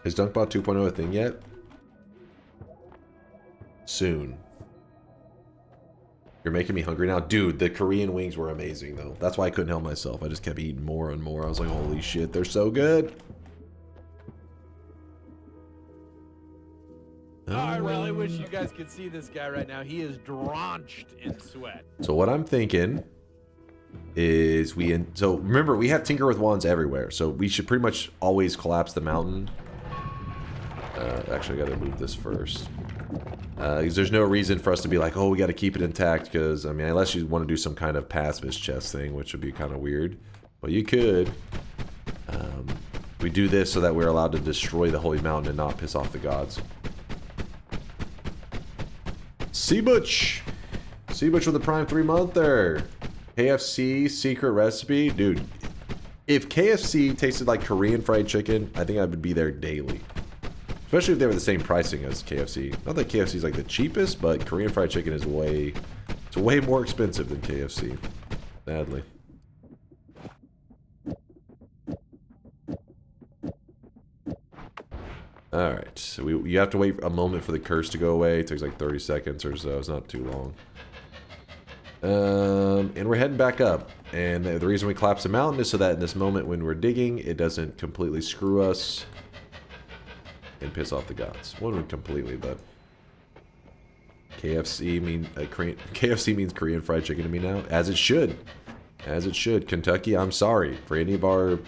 Speaker 4: Is DunkBot 2.0 a thing yet? Soon. You're making me hungry now? Dude, the Korean wings were amazing, though. That's why I couldn't help myself. I just kept eating more and more. I was like, holy shit, they're so good.
Speaker 11: I really wish you guys could see this guy right now. He is drenched in sweat.
Speaker 4: So what I'm thinking is so remember, we have Tinker with Wands everywhere. So we should pretty much always collapse the mountain. Actually, I gotta move this first. Because there's no reason for us to be like, oh, we gotta keep it intact. Because, I mean, unless you want to do some kind of pacifist chest thing, which would be kind of weird. But you could. We do this so that we're allowed to destroy the Holy Mountain and not piss off the gods. Seabutch! Seabutch with a Prime 3-monther! KFC secret recipe? Dude, if KFC tasted like Korean fried chicken, I think I would be there daily. Especially if they were the same pricing as KFC. Not that KFC is like the cheapest, but Korean fried chicken is way more expensive than KFC. Sadly. Alright, so you have to wait a moment for the curse to go away. It takes like 30 seconds or so. It's not too long. And we're heading back up. And the reason we collapse the mountain is so that in this moment when we're digging, it doesn't completely screw us and piss off the gods. Well, not completely, but KFC means Korean fried chicken to me now, as it should. As it should. Kentucky, I'm sorry for any of our.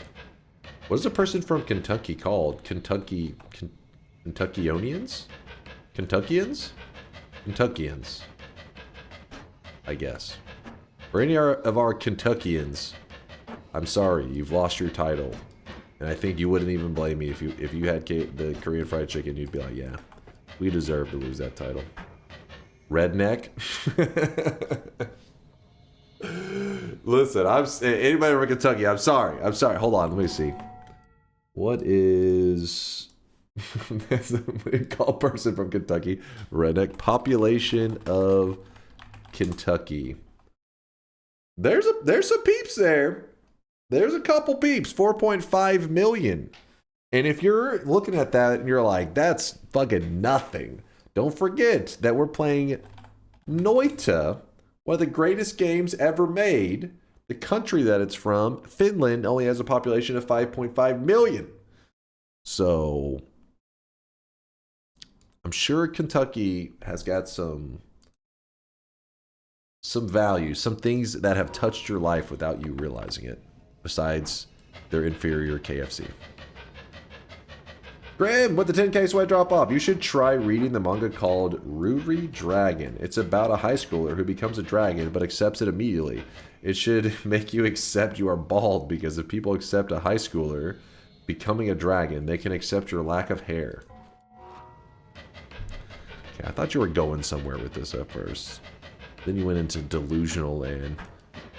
Speaker 4: What is the person from Kentucky called? Kentuckionians? Kentuckians? Kentuckians. I guess. For any of our Kentuckians, I'm sorry, you've lost your title. And I think you wouldn't even blame me if you had the Korean fried chicken, you'd be like, yeah, we deserve to lose that title. Redneck. Listen, anybody from Kentucky, I'm sorry. Hold on, let me see. What is we call a person from Kentucky? Redneck. Population of Kentucky. There's some peeps there. There's a couple peeps. 4.5 million. And if you're looking at that and you're like, that's fucking nothing. Don't forget that we're playing Noita, one of the greatest games ever made. The country that it's from, Finland, only has a population of 5.5 million. So, I'm sure Kentucky has got some value, some things that have touched your life without you realizing it, besides their inferior KFC. Graham, with the 10K sweat drop off, you should try reading the manga called Ruri Dragon. It's about a high schooler who becomes a dragon but accepts it immediately. It should make you accept you are bald, because if people accept a high schooler becoming a dragon, they can accept your lack of hair. Okay, I thought you were going somewhere with this at first. Then you went into delusional land,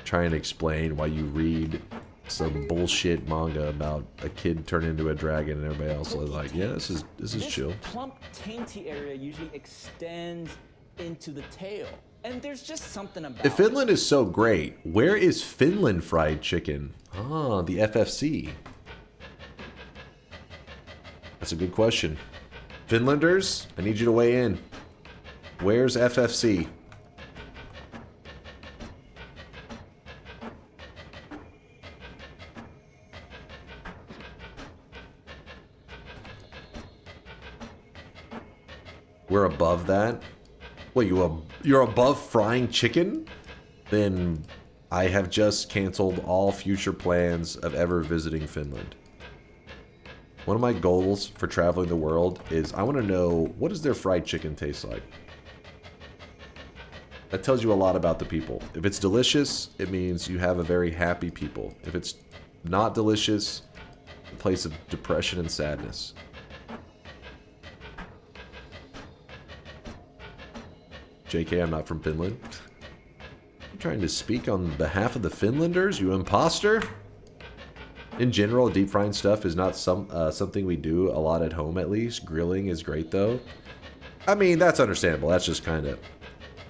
Speaker 4: trying to explain why you read some bullshit manga about a kid turning into a dragon, and everybody else is like, yeah, this is chill.
Speaker 13: Plump, tainty area usually extends into the tail, and there's just something about
Speaker 4: If Finland is so great, where is Finland fried chicken? Ah, the FFC. That's a good question. Finlanders, I need you to weigh in. Where's FFC? We're above that? Wait, you're above frying chicken? Then I have just canceled all future plans of ever visiting Finland. One of my goals for traveling the world is I want to know, what does their fried chicken taste like? That tells you a lot about the people. If it's delicious, it means you have a very happy people. If it's not delicious, a place of depression and sadness. JK, I'm not from Finland. I'm trying to speak on behalf of the Finlanders, you imposter? In general, deep frying stuff is not something we do a lot at home, at least. Grilling is great, though. I mean, that's understandable. That's just kind of...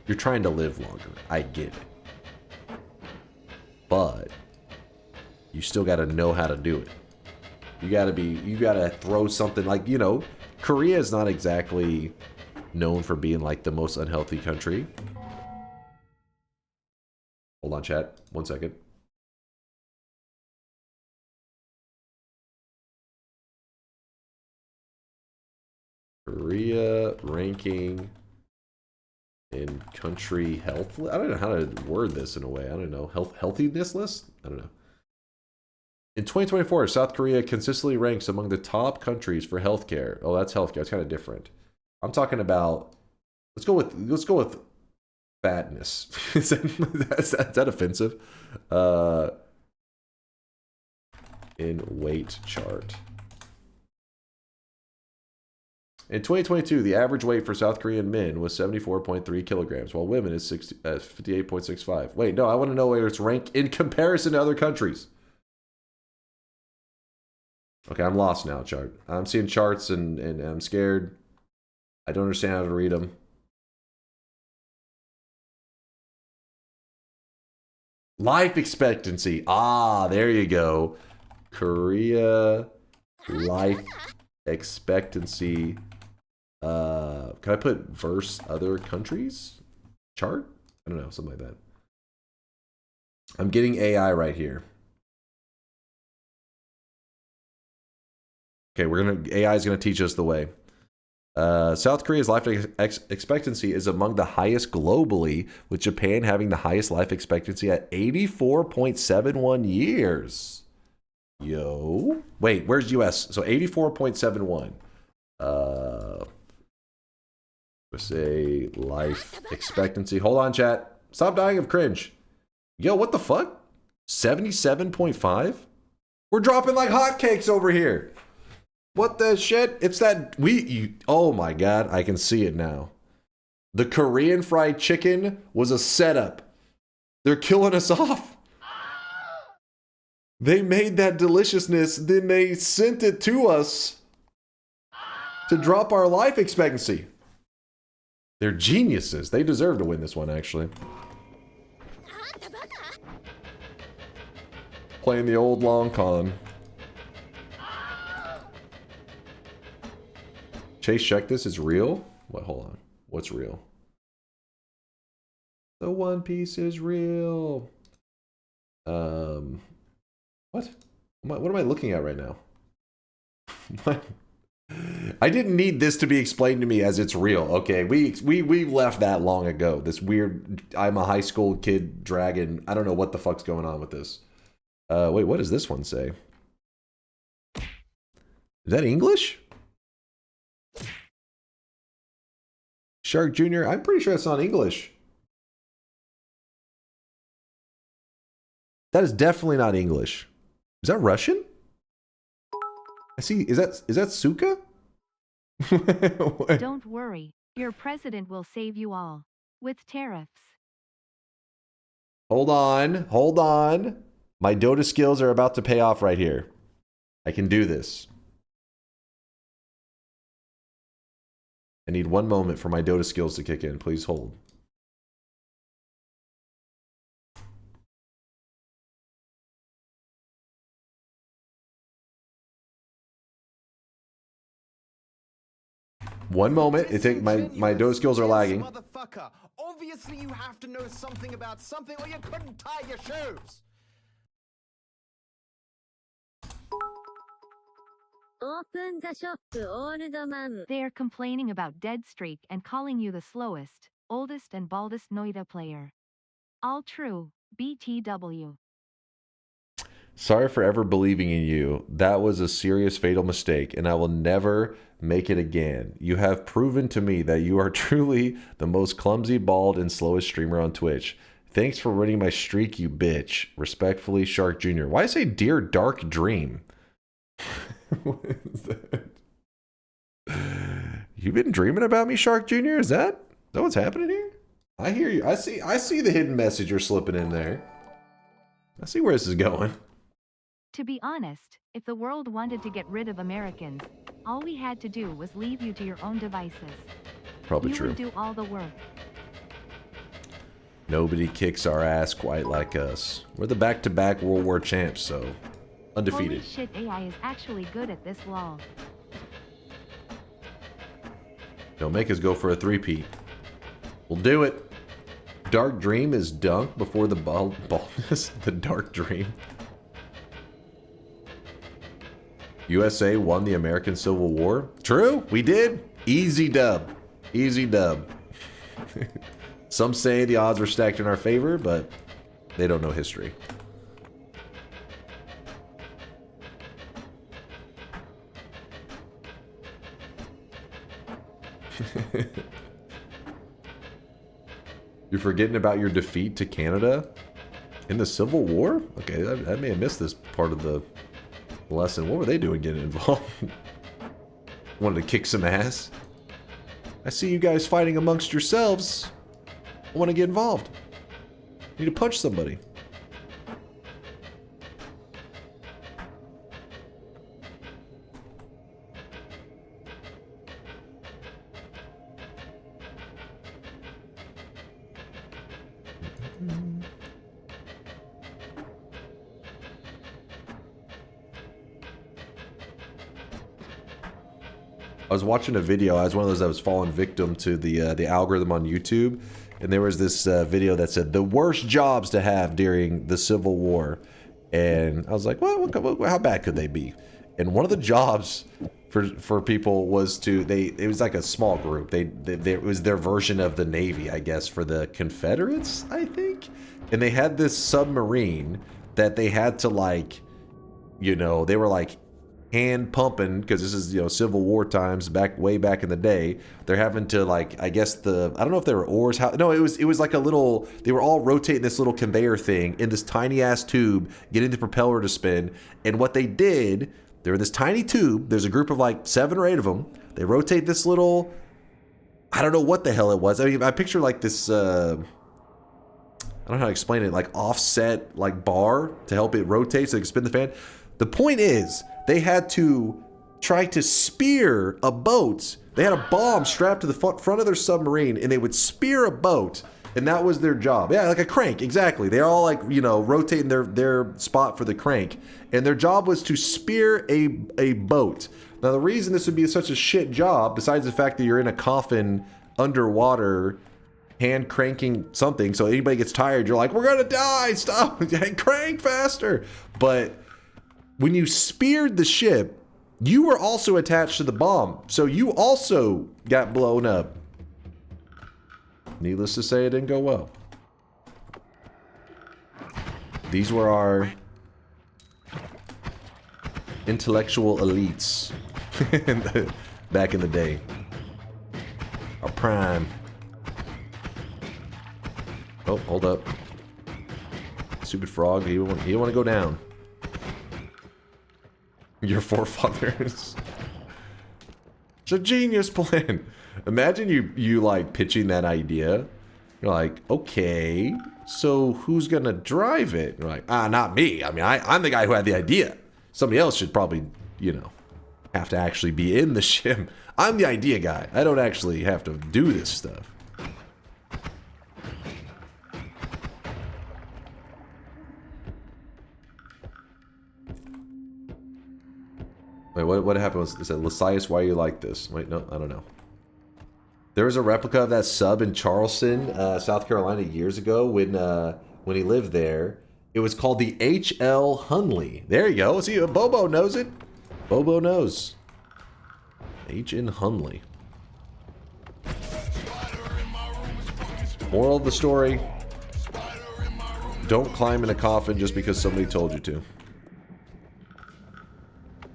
Speaker 4: You're trying to live longer. I get it. But you still got to know how to do it. You got to throw something like, you know, Korea is not exactly known for being like the most unhealthy country. Hold on, chat. 1 second. Korea ranking in country health. I don't know how to word this in a way. I don't know. Healthiness list? I don't know. In 2024, South Korea consistently ranks among the top countries for healthcare. Oh, that's healthcare. It's kind of different. I'm talking about. Let's go with fatness. Is that offensive? In weight chart. In 2022, the average weight for South Korean men was 74.3 kilograms, while women is 58.65. Wait, no, I want to know where it's ranked in comparison to other countries. Okay, I'm lost now, chart. I'm seeing charts and I'm scared. I don't understand how to read them. Life expectancy. Ah, there you go. Korea life expectancy. Can I put versus other countries chart? I don't know, something like that. I'm getting AI right here. Okay, AI is gonna teach us the way. South Korea's life expectancy is among the highest globally, with Japan having the highest life expectancy at 84.71 years. Yo. Wait, where's US? So 84.71. Say life expectancy. Hold on, chat. Stop dying of cringe. Yo, what the fuck? 77.5? We're dropping like hotcakes over here. What the shit? It's that oh my god, I can see it now. The Korean fried chicken was a setup. They're killing us off. They made that deliciousness, then they sent it to us to drop our life expectancy. They're geniuses. They deserve to win this one, actually. Playing the old long con. Chase, check this. Is real? What? Hold on. What's real? The One Piece is real. What? What am I looking at right now? I didn't need this to be explained to me as it's real. Okay, we left that long ago. This weird, I'm a high school kid dragon. I don't know what the fuck's going on with this. Wait, what does this one say? Is that English? Shark Jr.? I'm pretty sure that's not English. That is definitely not English. Is that Russian? I see. Is that Suka?
Speaker 5: Don't worry. Your president will save you all. With tariffs.
Speaker 4: Hold on. Hold on. My Dota skills are about to pay off right here. I can do this. I need one moment for my Dota skills to kick in. Please hold. One moment. It take my Dota skills are lagging.
Speaker 14: Motherfucker. Obviously you have to know something about something or you couldn't tie your shoes.
Speaker 5: Open the shop, old man. They are complaining about dead streak and calling you the slowest, oldest and baldest Noita player. All true, BTW.
Speaker 4: Sorry for ever believing in you. That was a serious fatal mistake, and I will never make it again. You have proven to me that you are truly the most clumsy, bald, and slowest streamer on Twitch. Thanks for ruining my streak, you bitch. Respectfully, Shark Jr. Why say Dear Dark Dream? What is that? You been dreaming about me, Shark Jr.? Is that what's happening here? I hear you. I see the hidden message you're slipping in there. I see where this is going.
Speaker 5: To be honest, if the world wanted to get rid of Americans, all we had to do was leave you to your own devices.
Speaker 4: Probably
Speaker 5: you
Speaker 4: true.
Speaker 5: would do all the work.
Speaker 4: Nobody kicks our ass quite like us. We're the back-to-back World War champs, so undefeated.
Speaker 5: Holy shit, AI is actually good at this lol.
Speaker 4: Don't make us go for a three-peat. We'll do it. Dark Dream is dunked before the baldness. The Dark Dream. USA won the American Civil War. True, we did. Easy dub. Easy dub. Some say the odds were stacked in our favor, but they don't know history. You're forgetting about your defeat to Canada in the Civil War? Okay, I may have missed this part of the lesson. What were they doing getting involved? Wanted to kick some ass. I see you guys fighting amongst yourselves. I want to get involved. Need to punch somebody. I was watching a video. I was one of those that was falling victim to the algorithm on YouTube, and there was this video that said the worst jobs to have during the Civil War, and I was like, well, how bad could they be? And one of the jobs for people was it was like a small group. It was their version of the Navy, I guess, for the Confederates, I think, and they had this submarine that they had to like, you know, they were like hand pumping, because this is, you know, Civil War times, way back in the day. They're having to, like, I guess I don't know if they were oars, no, it was like a little, they were all rotating this little conveyor thing in this tiny ass tube, getting the propeller to spin. And what they did, they were in this tiny tube, there's a group of like 7 or 8 of them, they rotate this little, I don't know what the hell it was. I mean, I picture like this, I don't know how to explain it, like offset like bar to help it rotate so they can spin the fan. The point is, they had to try to spear a boat. They had a bomb strapped to the front of their submarine, and they would spear a boat, and that was their job. Yeah, like a crank, exactly. They're all like, you know, rotating their spot for the crank, and their job was to spear a boat. Now, the reason this would be such a shit job, besides the fact that you're in a coffin underwater, hand cranking something, so anybody gets tired, you're like, we're gonna die, stop, crank faster. But when you speared the ship, you were also attached to the bomb, so you also got blown up. Needless to say, it didn't go well. These were our intellectual elites back in the day. Our prime. Oh, hold up. Stupid frog, he didn't want to go down. Your forefathers. It's a genius plan. Imagine you like pitching that idea. You're like, okay, so who's gonna drive it? You're like, not me. I mean, I'm the guy who had the idea. Somebody else should probably, you know, have to actually be in the ship. I'm the idea guy. I don't actually have to do this stuff. Wait, what happened? It said, Lysias, why are you like this? Wait, no, I don't know. There was a replica of that sub in Charleston, South Carolina years ago when he lived there. It was called the H.L. Hunley. There you go. See, Bobo knows it. Bobo knows. H.N. Hunley. Moral of the story, don't climb in a coffin just because somebody told you to.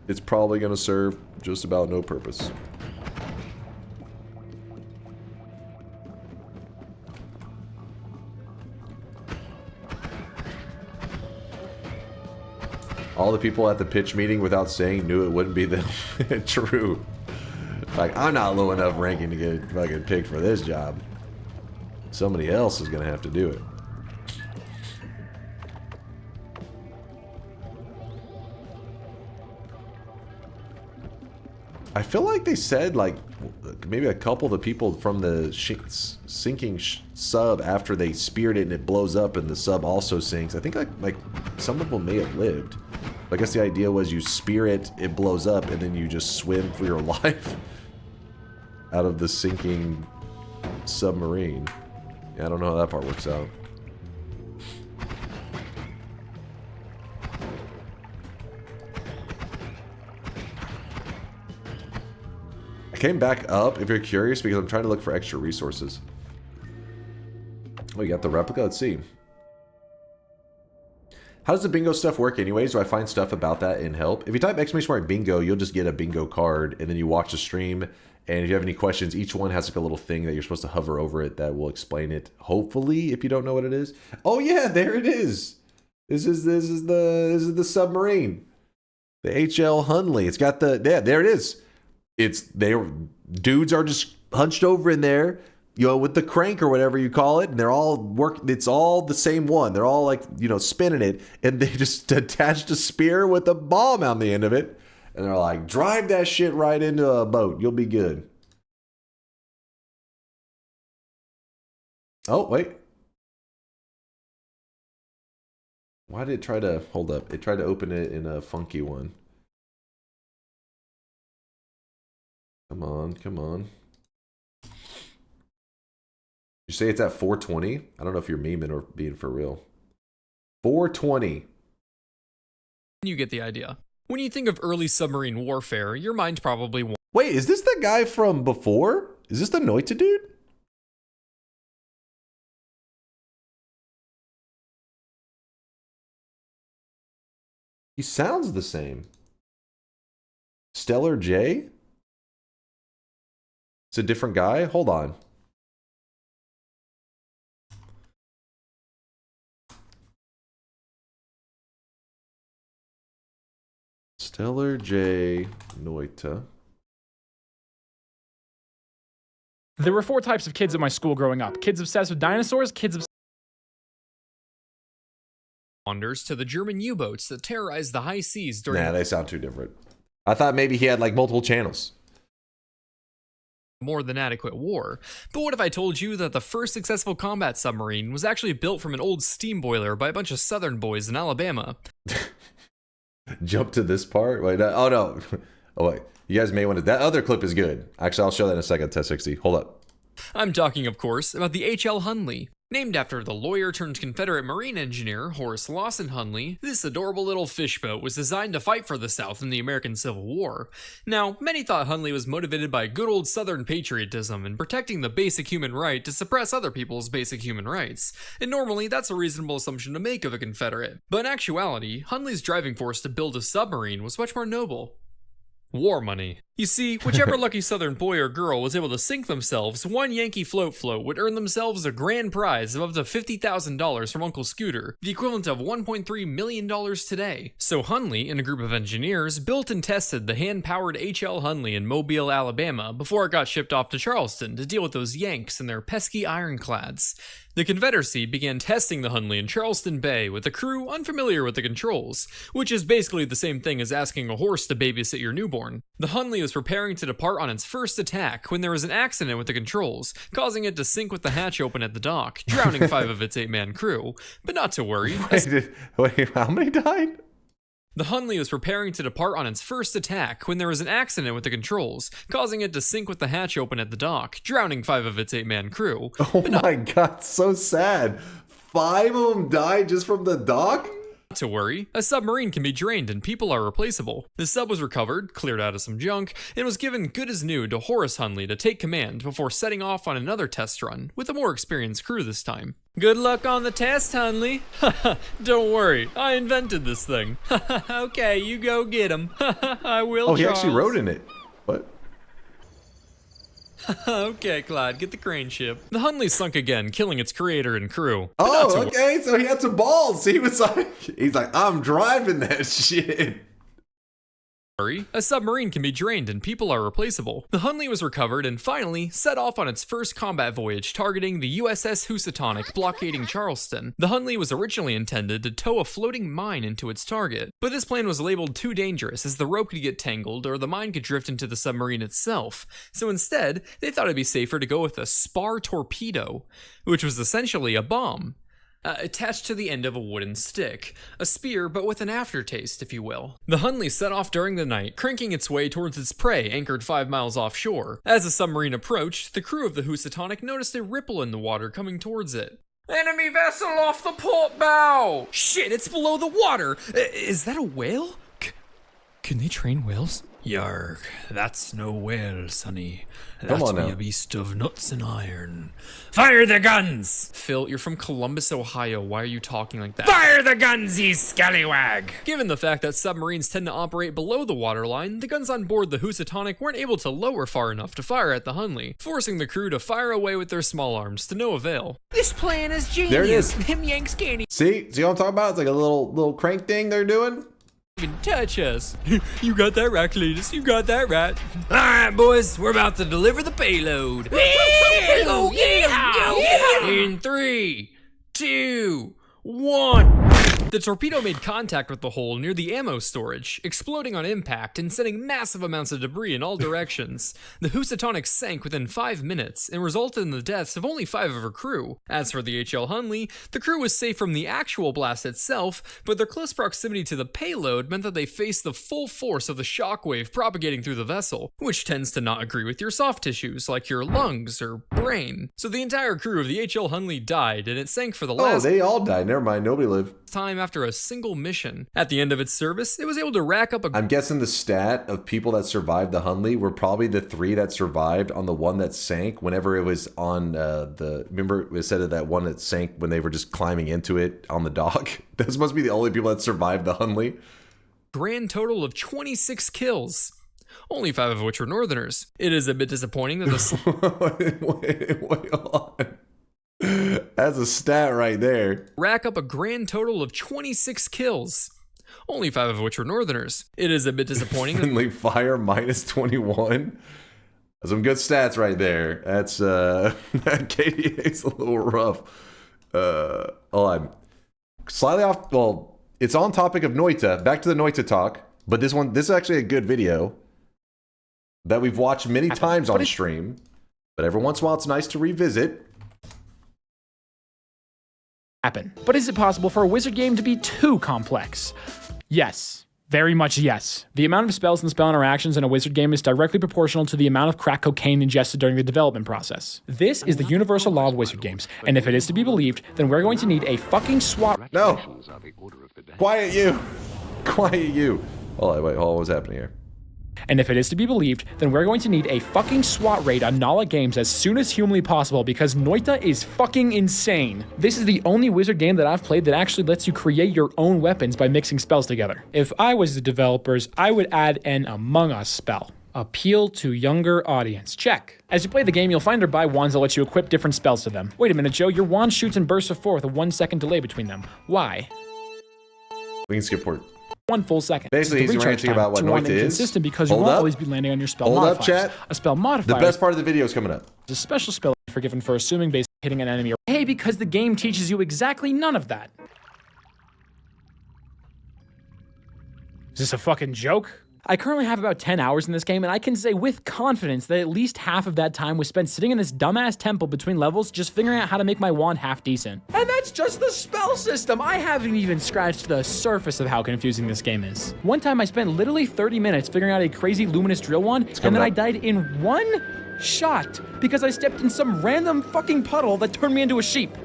Speaker 4: It's probably going to serve just about no purpose. All the people at the pitch meeting without saying knew it wouldn't be them. True. Like, I'm not low enough ranking to get fucking picked for this job. Somebody else is going to have to do it. I feel like they said, like, maybe a couple of the people from the sinking sub, after they speared it and it blows up and the sub also sinks, I think like some of them may have lived. I guess the idea was you spear it, it blows up, and then you just swim for your life out of the sinking submarine. Yeah, I don't know how that part works out. Came back up, if you're curious, because I'm trying to look for extra resources. Oh, you got the replica? Let's see. How does the bingo stuff work anyways? Do I find stuff about that in help? If you type !mark bingo, you'll just get a bingo card, and then you watch the stream, and if you have any questions, each one has like a little thing that you're supposed to hover over it that will explain it, hopefully, if you don't know what it is. Oh yeah, there it is! This is the submarine. The H.L. Hunley. It's got the, yeah, there it is. Dudes are just hunched over in there, you know, with the crank or whatever you call it, and they're all it's all the same one. They're all like, you know, spinning it, and they just attached a spear with a bomb on the end of it, and they're like, drive that shit right into a boat. You'll be good. Oh, wait. Why did it try to, hold up, it tried to open it in a funky one. Come on, come on. You say it's at 420? I don't know if you're memeing or being for real. 420.
Speaker 15: You get the idea. When you think of early submarine warfare, your mind probably won't.
Speaker 4: Wait, is this the guy from before? Is this the Noita dude? He sounds the same. Stellar J? It's a different guy? Hold on. Stellar J Noita.
Speaker 16: There were 4 types of kids at my school growing up. Kids obsessed with dinosaurs, kids obsessed
Speaker 15: wanders to the German U-boats that terrorized the high seas during
Speaker 4: Nah, they sound too different. I thought maybe he had like multiple channels.
Speaker 15: more than adequate war. But what if I told you that the first successful combat submarine was actually built from an old steam boiler by a bunch of southern boys in Alabama?
Speaker 4: Jump to this part? Wait, oh no. Oh wait, you guys may want to, that other clip is good. Actually, I'll show that in a second, Test 60. Hold up.
Speaker 15: I'm talking, of course, about the H.L. Hunley. Named after the lawyer-turned-Confederate Marine engineer Horace Lawson Hunley, this adorable little fishboat was designed to fight for the South in the American Civil War. Now, many thought Hunley was motivated by good old Southern patriotism and protecting the basic human right to suppress other people's basic human rights, and normally that's a reasonable assumption to make of a Confederate. But in actuality, Hunley's driving force to build a submarine was much more noble. War money. You see, whichever lucky southern boy or girl was able to sink themselves one Yankee float would earn themselves a grand prize of up to $50,000 from Uncle Scooter, the equivalent of $1.3 million today. So Hunley and a group of engineers built and tested the hand-powered H.L. Hunley in Mobile, Alabama before it got shipped off to Charleston to deal with those Yanks and their pesky ironclads. The Confederacy began testing the Hunley in Charleston Bay with a crew unfamiliar with the controls, which is basically the same thing as asking a horse to babysit your newborn. The Hunley was preparing to depart on its first attack when there was an accident with the controls, causing it to sink with the hatch open at the dock, drowning 5 of its 8-man crew. But not to worry.
Speaker 4: Wait, how many died?
Speaker 15: The Hunley was preparing to depart on its first attack when there was an accident with the controls, causing it to sink with the hatch open at the dock, drowning 5 of its 8-man crew.
Speaker 4: Oh my god, so sad. 5 of them died just from the dock?
Speaker 15: Not to worry, a submarine can be drained and people are replaceable. The sub was recovered, cleared out of some junk, and was given good as new to Horace Hunley to take command before setting off on another test run, with a more experienced crew this time. Good luck on the test, Hunley. Don't worry, I invented this thing. Okay, you go get him. I will,
Speaker 4: Oh, he
Speaker 15: Charles.
Speaker 4: actually wrote in it. What?
Speaker 15: Okay, Clyde, get the crane ship. The Hunley sunk again, killing its creator and crew.
Speaker 4: Oh, okay, so he had some balls. He was like, he's like, I'm driving that shit.
Speaker 15: A submarine can be drained and people are replaceable. The Hunley was recovered and finally set off on its first combat voyage targeting the USS Housatonic blockading Charleston. The Hunley was originally intended to tow a floating mine into its target, but this plan was labeled too dangerous as the rope could get tangled or the mine could drift into the submarine itself. So instead, they thought it'd be safer to go with a spar torpedo, which was essentially a bomb. Attached to the end of a wooden stick. A spear, but with an aftertaste, if you will. The Hunley set off during the night, cranking its way towards its prey anchored 5 miles offshore. As the submarine approached, the crew of the Housatonic noticed a ripple in the water coming towards it. Enemy vessel off the port bow! Shit, it's below the water! Is that a whale? Can they train whales? Yarg, that's no whale, sonny. That's a beast of nuts and iron. Fire the guns! Phil, you're from Columbus, Ohio. Why are you talking like that? Fire the guns, you scallywag! Given the fact that submarines tend to operate below the waterline, the guns on board the Housatonic weren't able to lower far enough to fire at the Hunley, forcing the crew to fire away with their small arms to no avail. This plan is genius!
Speaker 4: There it is.
Speaker 15: Them Yanks can't
Speaker 4: See what I'm talking about? It's like a little crank thing they're doing.
Speaker 15: even touch us. You got that right, Cletus. You got that right. All right, boys, we're about to deliver the payload. In 3, 2, 1. The torpedo made contact with the hole near the ammo storage, exploding on impact and sending massive amounts of debris in all directions. The Housatonic sank within 5 minutes and resulted in the deaths of only 5 of her crew. As for the HL Hunley, the crew was safe from the actual blast itself, but their close proximity to the payload meant that they faced the full force of the shockwave propagating through the vessel, which tends to not agree with your soft tissues like your lungs or brain. So the entire crew of the HL Hunley died, and it sank for the last
Speaker 4: they all died. Never mind, nobody lived.
Speaker 15: Time after a single mission. At the end of its service, it was able to rack up a...
Speaker 4: I'm guessing the stat of people that survived the Hunley were probably the 3 that survived on the one that sank whenever it was on remember it said that one that sank when they were just climbing into it on the dock? Those must be the only people that survived the Hunley.
Speaker 15: Grand total of 26 kills. Only 5 of which were Northerners. It is a bit disappointing that the...
Speaker 4: wait, hold on. That's a stat right there.
Speaker 15: Rack up a grand total of 26 kills. Only 5 of which were Northerners. It is a bit disappointing.
Speaker 4: Friendly fire minus 21. That's some good stats right there. That's KDA's a little rough. Hold on. Slightly off. Well, it's on topic of Noita. Back to the Noita talk. But this is actually a good video that we've watched many times on stream. But every once in a while, it's nice to revisit.
Speaker 16: Happen. But is it possible for a wizard game to be too complex? Yes. Very much yes. The amount of spells and spell interactions in a wizard game is directly proportional to the amount of crack cocaine ingested during the development process. This is the universal law of wizard games, and if it is to be believed, then we're going to need a fucking swap.
Speaker 4: No! Quiet you! Quiet you! Hold on, wait, hold on, what's happening here?
Speaker 16: And if it is to be believed, then we're going to need a fucking SWAT raid on Nala Games as soon as humanly possible because Noita is fucking insane. This is the only wizard game that I've played that actually lets you create your own weapons by mixing spells together. If I was the developers, I would add an Among Us spell. Appeal to younger audience. Check. As you play the game, you'll find or buy wands that let you equip different spells to them. Wait a minute, Joe, your wand shoots and bursts of 4 with a 1-second delay between them. Why?
Speaker 4: We can skip forward.
Speaker 16: 1 full second.
Speaker 4: Basically, he's ranting about what Noita is.
Speaker 16: Consistent because you won't always be landing on your spell
Speaker 4: modifiers.
Speaker 16: modifiers.
Speaker 4: Hold up, chat.
Speaker 16: A spell modifier.
Speaker 4: The best part of the video is coming up.
Speaker 16: Is a special spell forgiven for assuming based on hitting an enemy. Hey, because the game teaches you exactly none of that. Is this a fucking joke? I currently have about 10 hours in this game, and I can say with confidence that at least half of that time was spent sitting in this dumbass temple between levels just figuring out how to make my wand half decent. And that's just the spell system! I haven't even scratched the surface of how confusing this game is. One time I spent literally 30 minutes figuring out a crazy luminous drill wand, and then I died in 1 shot because I stepped in some random fucking puddle that turned me into a sheep.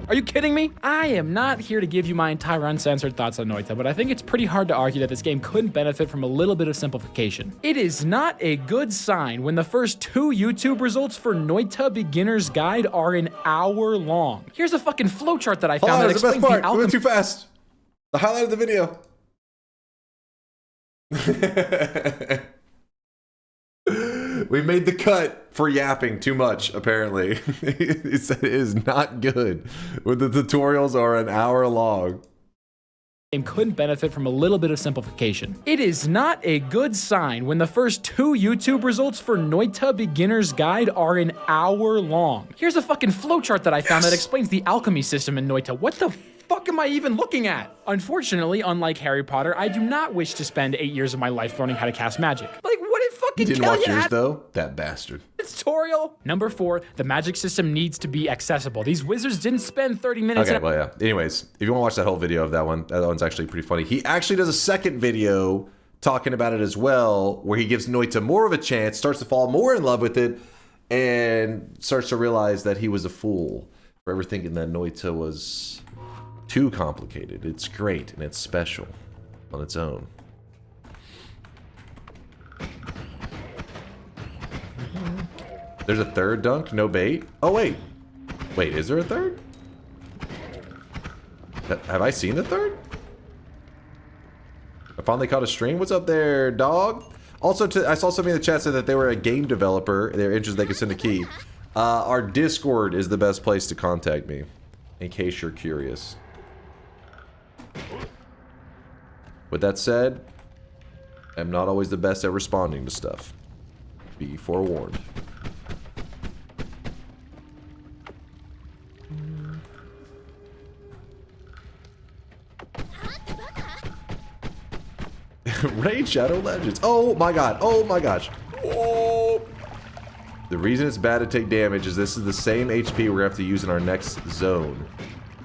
Speaker 16: Are you kidding me? I am not here to give you my entire uncensored thoughts on Noita, but I think it's pretty hard to argue that this game couldn't benefit from a little bit of simplification. It is not a good sign when the first 2 YouTube results for Noita Beginner's Guide are an hour long. Here's a fucking flowchart that I found that explains the alchemy.
Speaker 4: Moving too fast. The highlight of the video. We made the cut for yapping too much, apparently. He said it is not good when the tutorials are an hour long.
Speaker 16: Game couldn't benefit from a little bit of simplification. It is not a good sign when the first 2 YouTube results for Noita Beginner's Guide are an hour long. Here's a fucking flowchart that I found that explains the alchemy system in Noita. What the fuck am I even looking at? Unfortunately, unlike Harry Potter, I do not wish to spend 8 years of my life learning how to cast magic. Like, what did fucking
Speaker 4: You didn't watch yours, though? That bastard.
Speaker 16: Tutorial. Number 4, the magic system needs to be accessible. These wizards didn't spend 30 minutes.
Speaker 4: Okay, well, yeah. Anyways, if you want to watch that whole video of that one's actually pretty funny. He actually does a second video talking about it as well, where he gives Noita more of a chance, starts to fall more in love with it, and starts to realize that he was a fool for ever thinking that Noita was too complicated. It's great and it's special on its own. There's a third dunk, no bait. Oh wait, is there a third? Have I seen the third? I finally caught a stream. What's up there, dog? Also, I saw somebody in the chat said that they were a game developer. They're interested, they could send a key. Our Discord is the best place to contact me, in case you're curious. With that said, I'm not always the best at responding to stuff. Be forewarned. Raid Shadow Legends. Oh my god. Oh my gosh. Oh. The reason it's bad to take damage is this is the same HP we're gonna have to use in our next zone.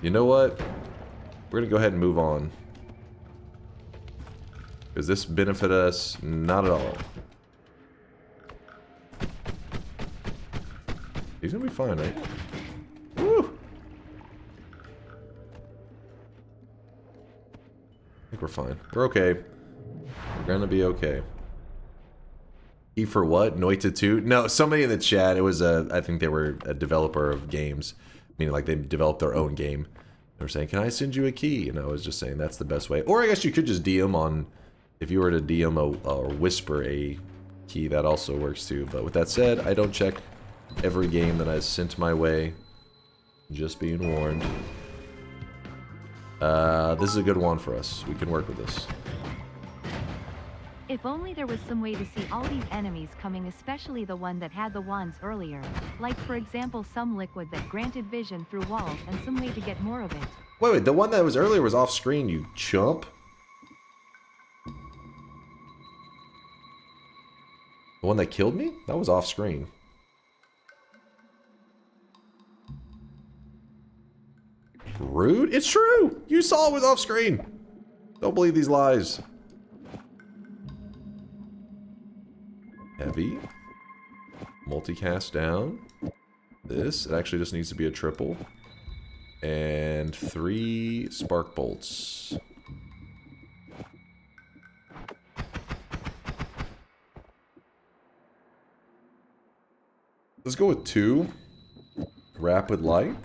Speaker 4: You know what? We're gonna go ahead and move on. Because this benefit us not at all. He's gonna be fine, right? Woo! I think we're fine. We're okay. We're gonna be okay. E for what? Noita 2? No, somebody in the chat, it was I think they were a developer of games. Meaning like they developed their own game. They were saying, can I send you a key? And I was just saying that's the best way. Or I guess you could just DM on, if you were to DM or whisper a key, that also works too. But with that said, I don't check every game that I sent my way. Just being warned. This is a good one for us. We can work with this.
Speaker 5: If only there was some way to see all these enemies coming, especially the one that had the wands earlier. Like for example some liquid that granted vision through walls and some way to get more of it.
Speaker 4: Wait, the one that was earlier was off screen, you chump. The one that killed me? That was off screen. Rude? It's true! You saw it was off screen! Don't believe these lies. Heavy. Multicast down. This. It actually just needs to be a triple. And 3 spark bolts. Let's go with 2. Rapid light.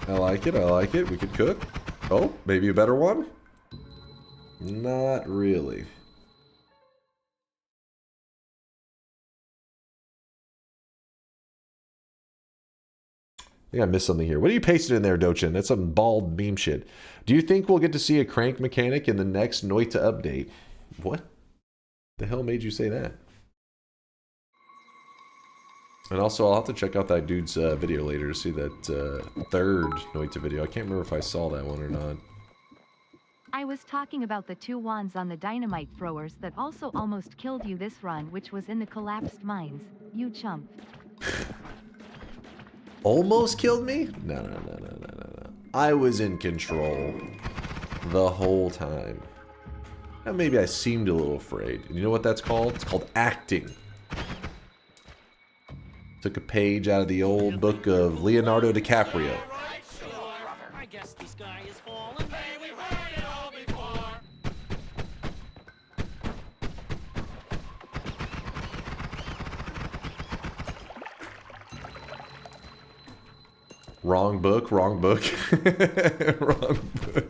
Speaker 4: I like it, I like it. We could cook. Oh, maybe a better one? Not really. I think I missed something here. What are you pasting in there, Dochin? That's some bald meme shit. Do you think we'll get to see a crank mechanic in the next Noita update? What the hell made you say that? And also, I'll have to check out that dude's video later to see that third Noita video. I can't remember if I saw that one or not.
Speaker 5: I was talking about the 2 wands on the dynamite throwers that also almost killed you this run, which was in the collapsed mines. You chump.
Speaker 4: Almost killed me? No. I was in control the whole time. Now maybe I seemed a little afraid. And you know what that's called? It's called acting. Took a page out of the old book of Leonardo DiCaprio.
Speaker 3: I guess this guy is falling. Hey, we've heard it all before.
Speaker 4: Wrong book, wrong book. Wrong book.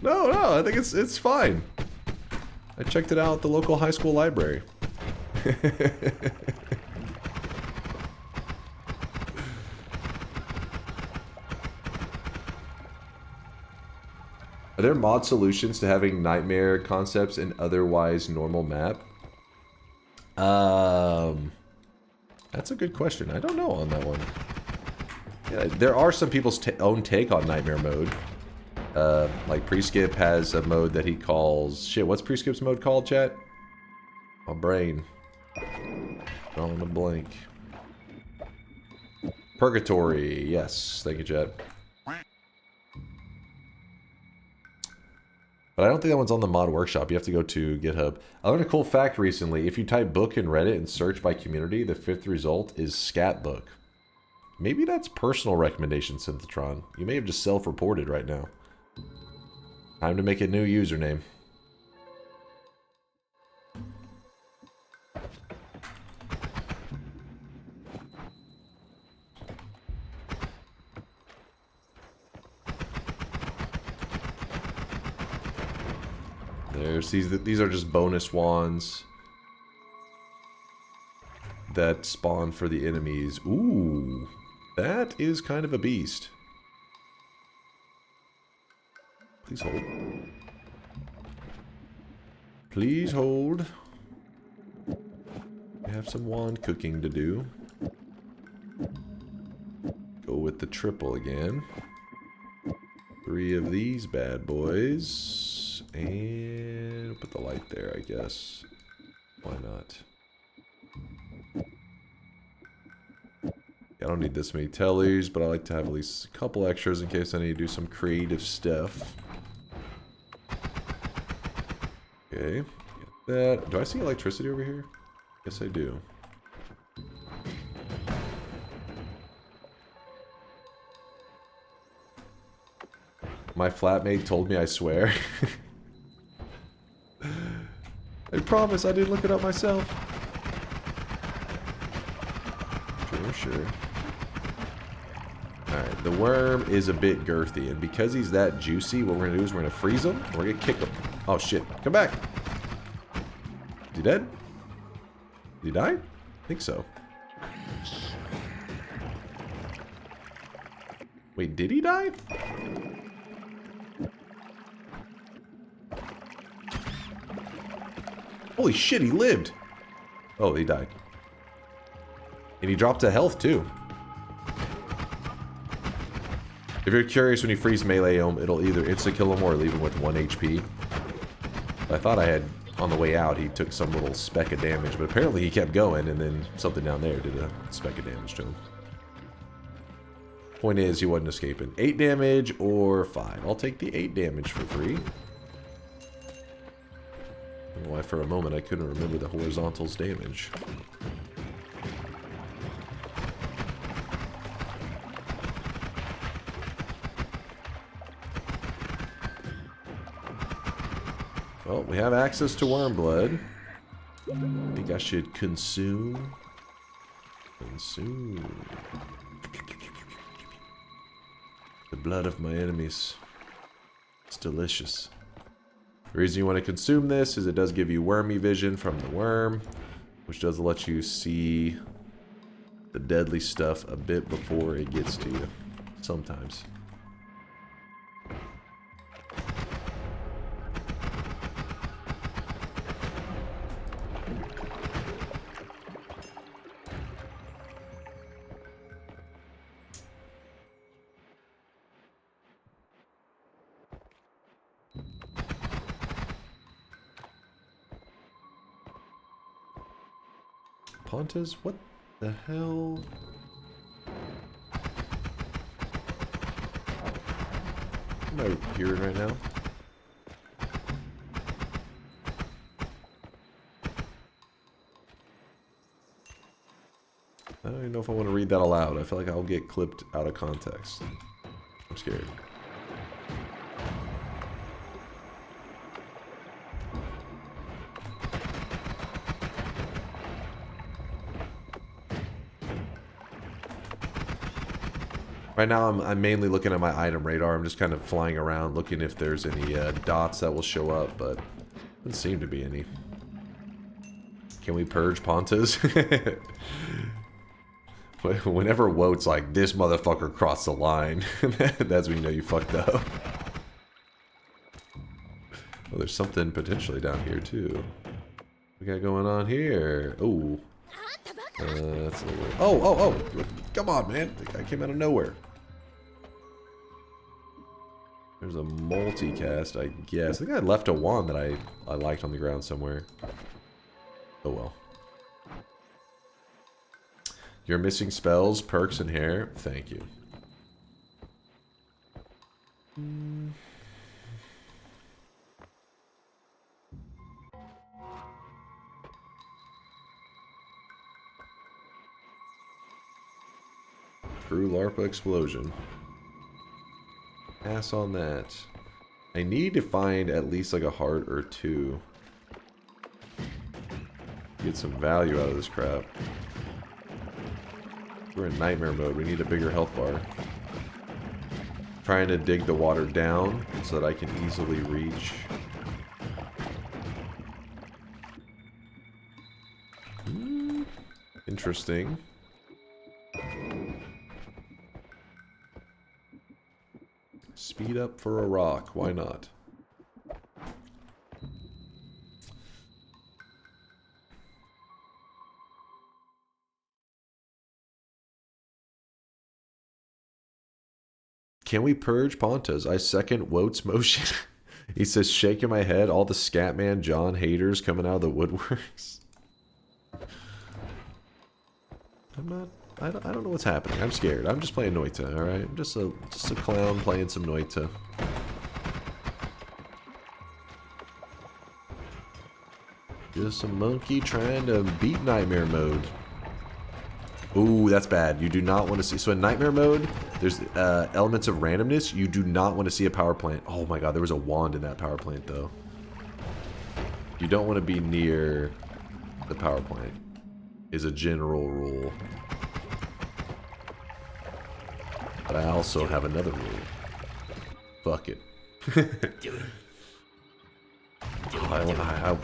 Speaker 4: No, I think it's fine. I checked it out at the local high school library. Are there mod solutions to having nightmare concepts in otherwise normal map? That's a good question. I don't know on that one. Yeah, there are some people's own take on nightmare mode. Like Preskip has a mode that he calls... Shit, what's Preskip's mode called, chat? My brain. Drawing a blank. Purgatory. Yes. Thank you, chat. But I don't think that one's on the mod workshop. You have to go to GitHub. I learned a cool fact recently. If you type book in Reddit and search by community, the 5th result is scat book. Maybe that's personal recommendation, Synthetron. You may have just self-reported right now. Time to make a new username. There's these are just bonus wands that spawn for the enemies. Ooh, that is kind of a beast. Please hold. Please hold. We have some wand cooking to do. Go with the triple again. 3 of these bad boys. And put the light there, I guess. Why not? I don't need this many tellies, but I like to have at least a couple extras in case I need to do some creative stuff. Okay, get that. Do I see electricity over here? Yes, I do. My flatmate told me, I swear. I promise I didn't look it up myself. Sure. Alright, the worm is a bit girthy, and because he's that juicy, what we're gonna do is we're gonna freeze him, and we're gonna kick him. Oh shit, come back! Is he dead? Did he die? I think so. Wait, did he die? Holy shit, he lived! Oh, he died. And he dropped to health, too. If you're curious, when you freeze melee him, it'll either insta-kill him or leave him with 1 HP. I thought I had, on the way out, he took some little speck of damage, but apparently he kept going, and then something down there did a speck of damage to him. Point is, he wasn't escaping. 8 damage or 5. I'll take the 8 damage for free. I don't know why for a moment I couldn't remember the horizontal's damage. Well, we have access to worm blood. I think I should consume. The blood of my enemies. It's delicious. The reason you want to consume this is it does give you wormy vision from the worm, which does let you see the deadly stuff a bit before it gets to you. Sometimes. Pontus, what the hell? Am I hearing right now? I don't even know if I want to read that aloud. I feel like I'll get clipped out of context. I'm scared. Right now, I'm mainly looking at my item radar. I'm just kind of flying around, looking if there's any dots that will show up, but doesn't seem to be any. Can we purge Pontas? Whenever Wote's like, this motherfucker crossed the line, that's when you know you fucked up. Oh, there's something potentially down here, too. What we got going on here? Oh. That's a little... Oh! Come on, man. The guy came out of nowhere. There's a multicast, I guess. I think I left a wand that I liked on the ground somewhere. Oh well. You're missing spells, perks, and hair. Thank you. True LARPA explosion. Pass on that. I need to find at least like a heart or 2. Get some value out of this crap. We're in nightmare mode. We need a bigger health bar. Trying to dig the water down so that I can easily reach. Interesting. Speed up for a rock. Why not? Can we purge Pontas? I second Wote's motion. He says, shaking my head, all the Scatman John haters coming out of the woodworks. I don't know what's happening. I'm scared. I'm just playing Noita, alright? I'm just a clown playing some Noita. Just a monkey trying to beat Nightmare mode. Ooh, that's bad. You do not want to see... So in Nightmare mode, there's elements of randomness. You do not want to see a power plant. Oh my god, there was a wand in that power plant, though. You don't want to be near the power plant, is a general rule. But I also have another rule. Fuck it.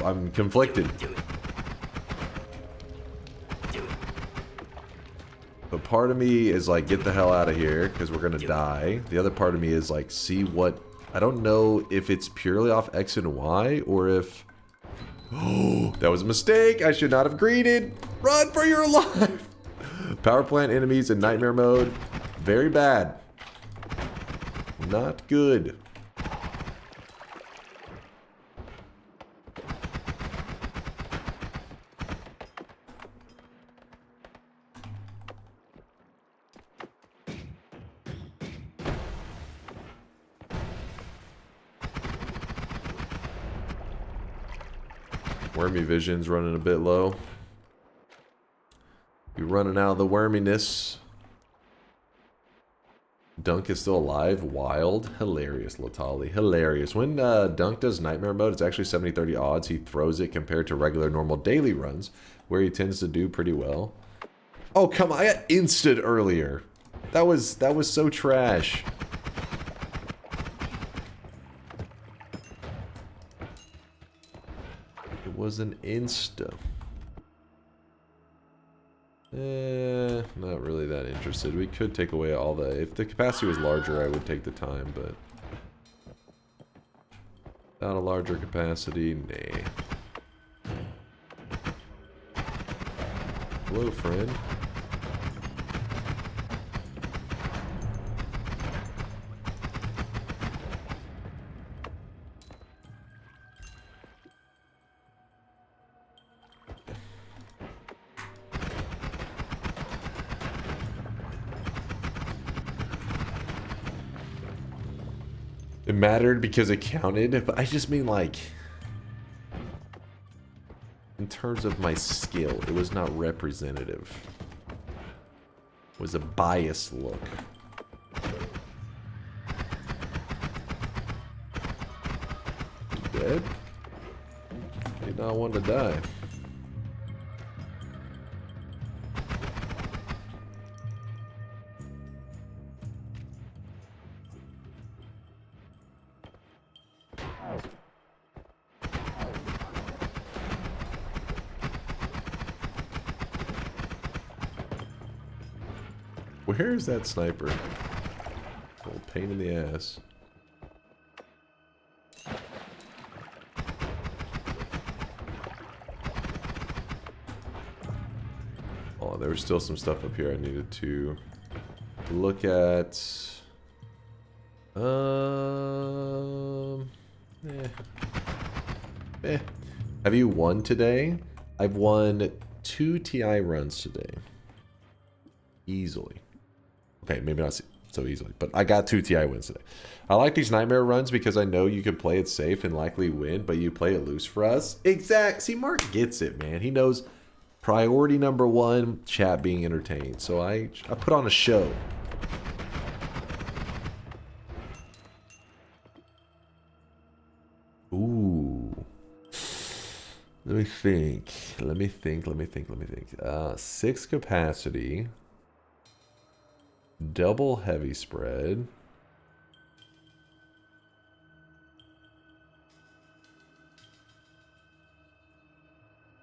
Speaker 4: I'm conflicted. But part of me is like, get the hell out of here, because we're gonna die. The other part of me is like, see what... I don't know if it's purely off X and Y, or if... Oh, that was a mistake! I should not have greeted! Run for your life! Power plant enemies in Nightmare mode. Very bad. Not good. Wormy vision's running a bit low. You're running out of the worminess. Dunk is still alive. Wild. Hilarious, Latali. Hilarious. When Dunk does Nightmare mode, it's actually 70-30 odds. He throws it compared to regular normal daily runs, where he tends to do pretty well. Oh, come on. I got insted earlier. That was so trash. It was an insta. Not really that interested. We could take away all the... If the capacity was larger, I would take the time, but... Without a larger capacity, nay. Hello, friend. It mattered because it counted, but I just mean like... In terms of my skill, it was not representative. It was a biased look. You dead? Did not want to die. Where is that sniper? Old pain in the ass. Oh, there was still some stuff up here I needed to look at. Have you won today? I've won 2 TI runs today. Easily. Okay, maybe not so easily, but I got 2 TI wins today. I like these Nightmare runs because I know you can play it safe and likely win, but you play it loose for us. Exact. See, Mark gets it, man. He knows priority number 1, chat being entertained. So I put on a show. Ooh. Let me think. 6 capacity. Double heavy spread.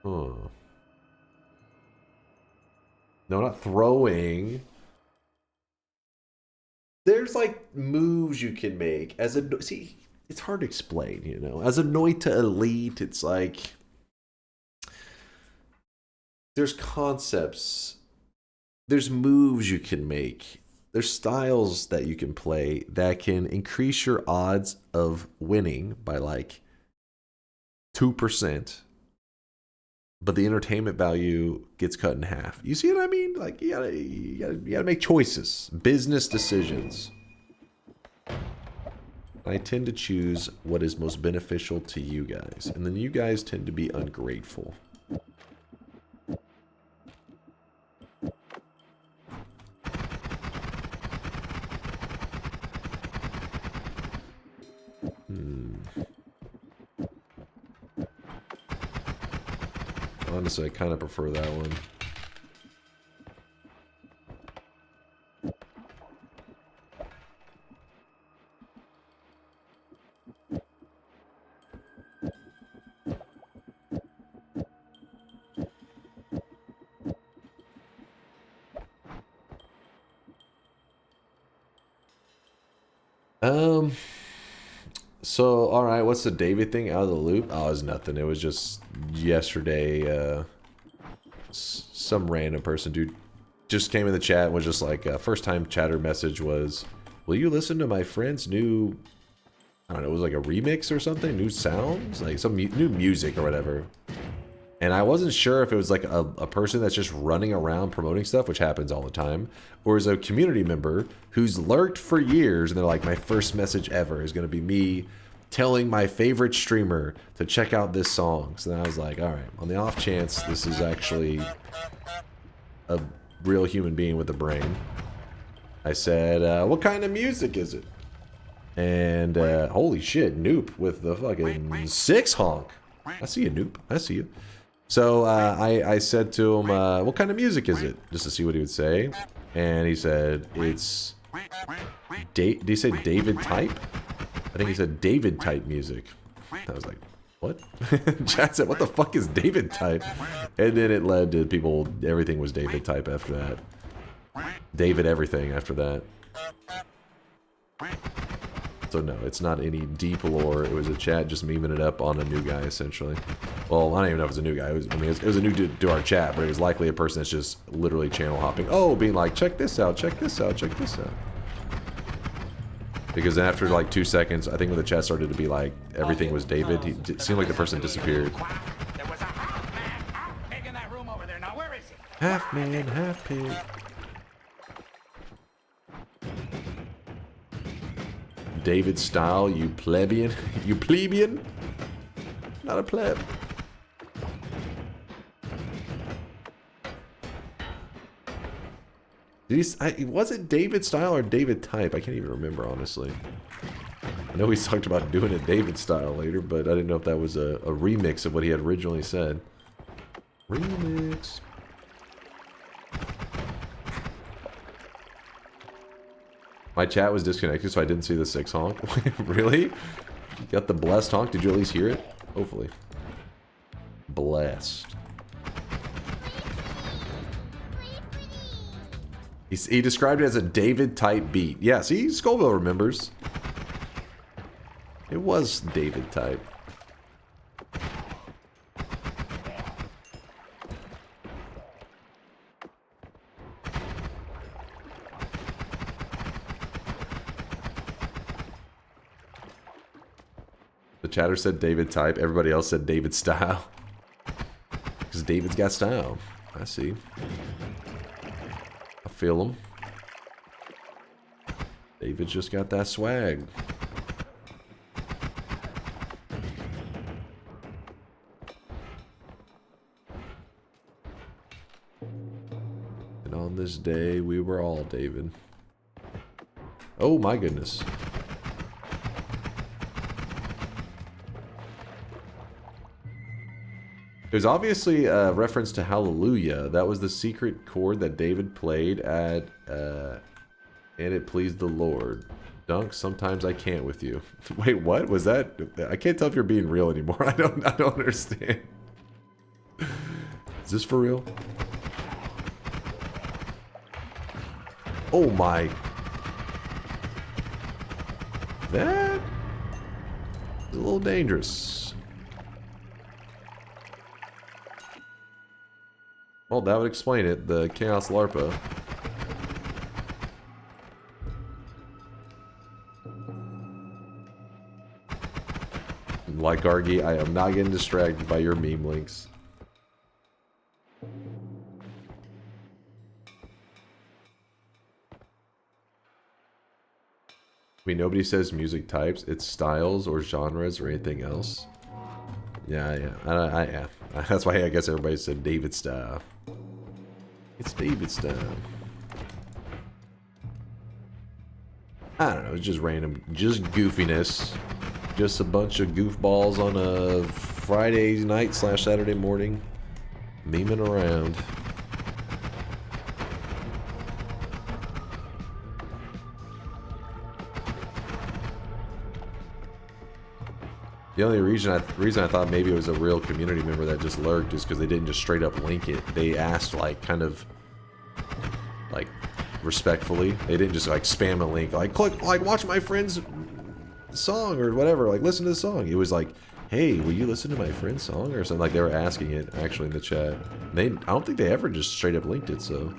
Speaker 4: Huh. No, not throwing. There's like moves you can make as a... See, it's hard to explain, you know. As a Noita elite, it's like... There's concepts. There's moves you can make there's styles that you can play that can increase your odds of winning by like 2%, but the entertainment value gets cut in half. You see what I mean? Like you gotta make choices, business decisions. I tend to choose what is most beneficial to you guys, and then you guys tend to be ungrateful. Honestly, I kind of prefer that one. So, alright, what's the David thing out of the loop? Oh, it was nothing. It was just yesterday, some random person, dude, just came in the chat and was just like, first time chatter message was, will you listen to my friend's new, I don't know, it was like a remix or something? New sounds? Like some new music or whatever. And I wasn't sure if it was like a person that's just running around promoting stuff, which happens all the time, or is a community member who's lurked for years and they're like, my first message ever is going to be me telling my favorite streamer to check out this song. So then I was like, all right, on the off chance this is actually a real human being with a brain, I said, what kind of music is it? And holy shit, Noop with the fucking 6 honk. I see you, Noop. I see you. So I said to him, what kind of music is it? Just to see what he would say. And he said, it's... Did he say David type? I think he said David type music. I was like, what? Chat said, what the fuck is David type? And then it led to people, everything was David type after that. David everything after that. So no, it's not any deep lore. It was a chat just memeing it up on a new guy, essentially. Well, I don't even know if it was a new guy. It was a new dude to our chat, but it was likely a person that's just literally channel hopping. Oh, being like, check this out, check this out, check this out. Because after like 2 seconds, I think when the chat started to be like, everything was David, it seemed like the person disappeared.
Speaker 9: There was a half pig in that room over there. Now where is he?
Speaker 4: Half man, half pig. David style, you plebeian. You plebeian? Not a pleb. Was it David style or David type? I can't even remember, honestly. I know he's talked about doing a David style later, but I didn't know if that was a remix of what he had originally said. Remix. My chat was disconnected, so I didn't see the 6 honk. Really? You got the blessed honk? Did you at least hear it? Hopefully. Blessed. He described it as a David type beat. Yeah, see, Scoville remembers. It was David type. The chatter said David type. Everybody else said David style. Because David's got style. I see. I feel him. David's just got that swag. And on this day, we were all David. Oh my goodness. There's obviously a reference to Hallelujah. That was the secret chord that David played at, and it pleased the Lord. Dunk, sometimes I can't with you. Wait, what? Was that? I can't tell if you're being real anymore. I don't understand. Is this for real? Oh my. That is a little dangerous. Well, that would explain it. The Chaos Larpa. Like Argy, I am not getting distracted by your meme links. I mean, nobody says music types. It's styles or genres or anything else. Yeah. Yeah. That's why I guess everybody said David style. It's David style. I don't know. It's just random, just goofiness. Just a bunch of goofballs on a Friday night / Saturday morning, memeing around. The only reason I thought maybe it was a real community member that just lurked is because they didn't just straight up link it. They asked, like, kind of, like, respectfully. They didn't just, like, spam a link, like, click, like, watch my friend's song or whatever, like, listen to the song. It was like, hey, will you listen to my friend's song or something? Like, they were asking it actually in the chat. I don't think they ever just straight up linked it. So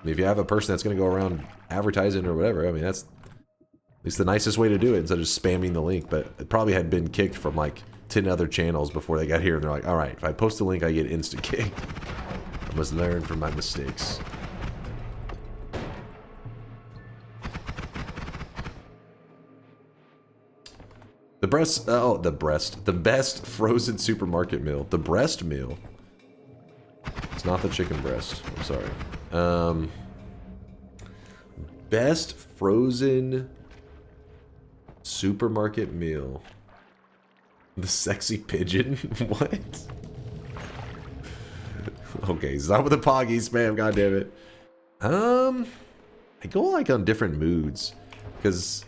Speaker 4: if you have a person that's going to go around advertising or whatever, I mean, that's at least the nicest way to do it instead of just spamming the link. But it probably had been kicked from like 10 other channels before they got here, and they're like, all right, if I post a link, I get instant kicked. I must learn from my mistakes. The best frozen supermarket meal. The breast meal. It's not the chicken breast. I'm sorry. Best frozen supermarket meal. The sexy pigeon? What? Okay, stop with the Poggy spam, goddammit. I go like on different moods. Because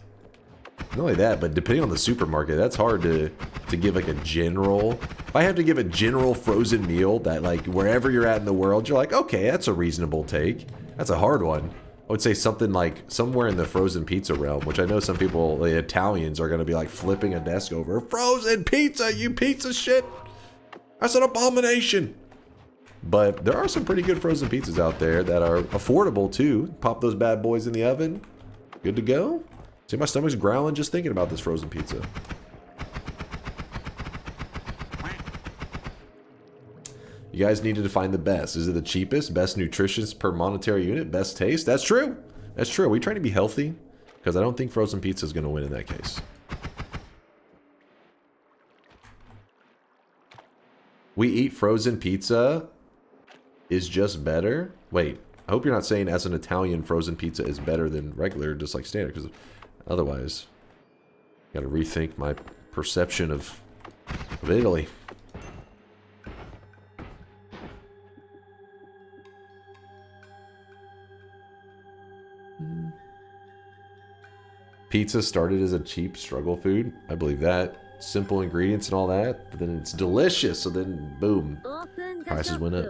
Speaker 4: not only that, but depending on the supermarket, that's hard to give like a general. If I have to give a general frozen meal that like wherever you're at in the world, you're like, okay, that's a reasonable take. That's a hard one. I would say something like somewhere in the frozen pizza realm, which I know some people, the Italians, are going to be like flipping a desk over. Frozen pizza, you piece of shit. That's an abomination. But there are some pretty good frozen pizzas out there that are affordable too. Pop those bad boys in the oven. Good to go. See, my stomach's growling just thinking about this frozen pizza. You guys needed to find the best. Is it the cheapest? Best nutritious per monetary unit? Best taste? That's true. That's true. Are we trying to be healthy? Because I don't think frozen pizza is going to win in that case. We eat frozen pizza is just better? Wait, I hope you're not saying as an Italian frozen pizza is better than regular, just like standard, because otherwise, got to rethink my perception of Italy. Pizza started as a cheap struggle food. I believe that. Simple ingredients and all that, but then it's delicious, so then boom, prices went up.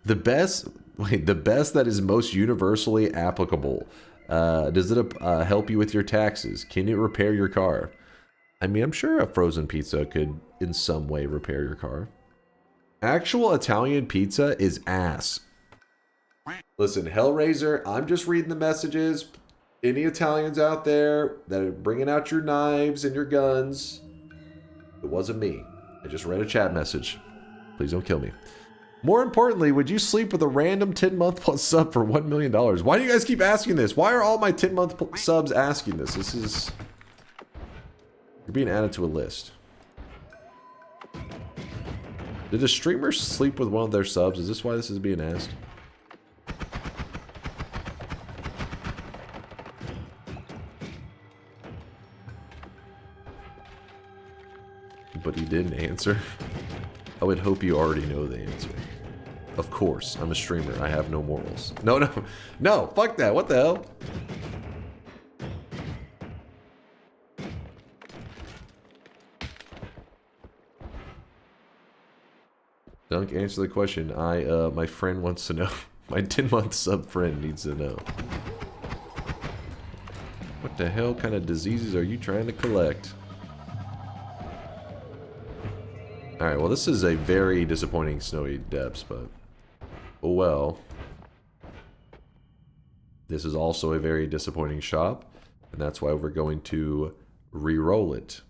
Speaker 4: The best that is most universally applicable. Does it help you with your taxes? Can it repair your car? I mean, I'm sure a frozen pizza could in some way repair your car. Actual Italian pizza is ass. Listen, Hellraiser, I'm just reading the messages. Any Italians out there that are bringing out your knives and your guns, it wasn't me. I just read a chat message. Please don't kill me. More importantly, would you sleep with a random 10-month plus sub for $1 million? Why do you guys keep asking this? Why are all my 10-month subs asking this? This is... You're being added to a list. Did a streamer sleep with one of their subs? Is this why this is being asked? But he didn't answer. I would hope you already know the answer. Of course, I'm a streamer. I have no morals. No, fuck that. What the hell? Dunk, answer the question. My friend wants to know. My 10-month sub friend needs to know. What the hell kind of diseases are you trying to collect? Alright, well this is a very disappointing Snowy Depths, but oh well. This is also a very disappointing shop. And that's why we're going to re-roll it.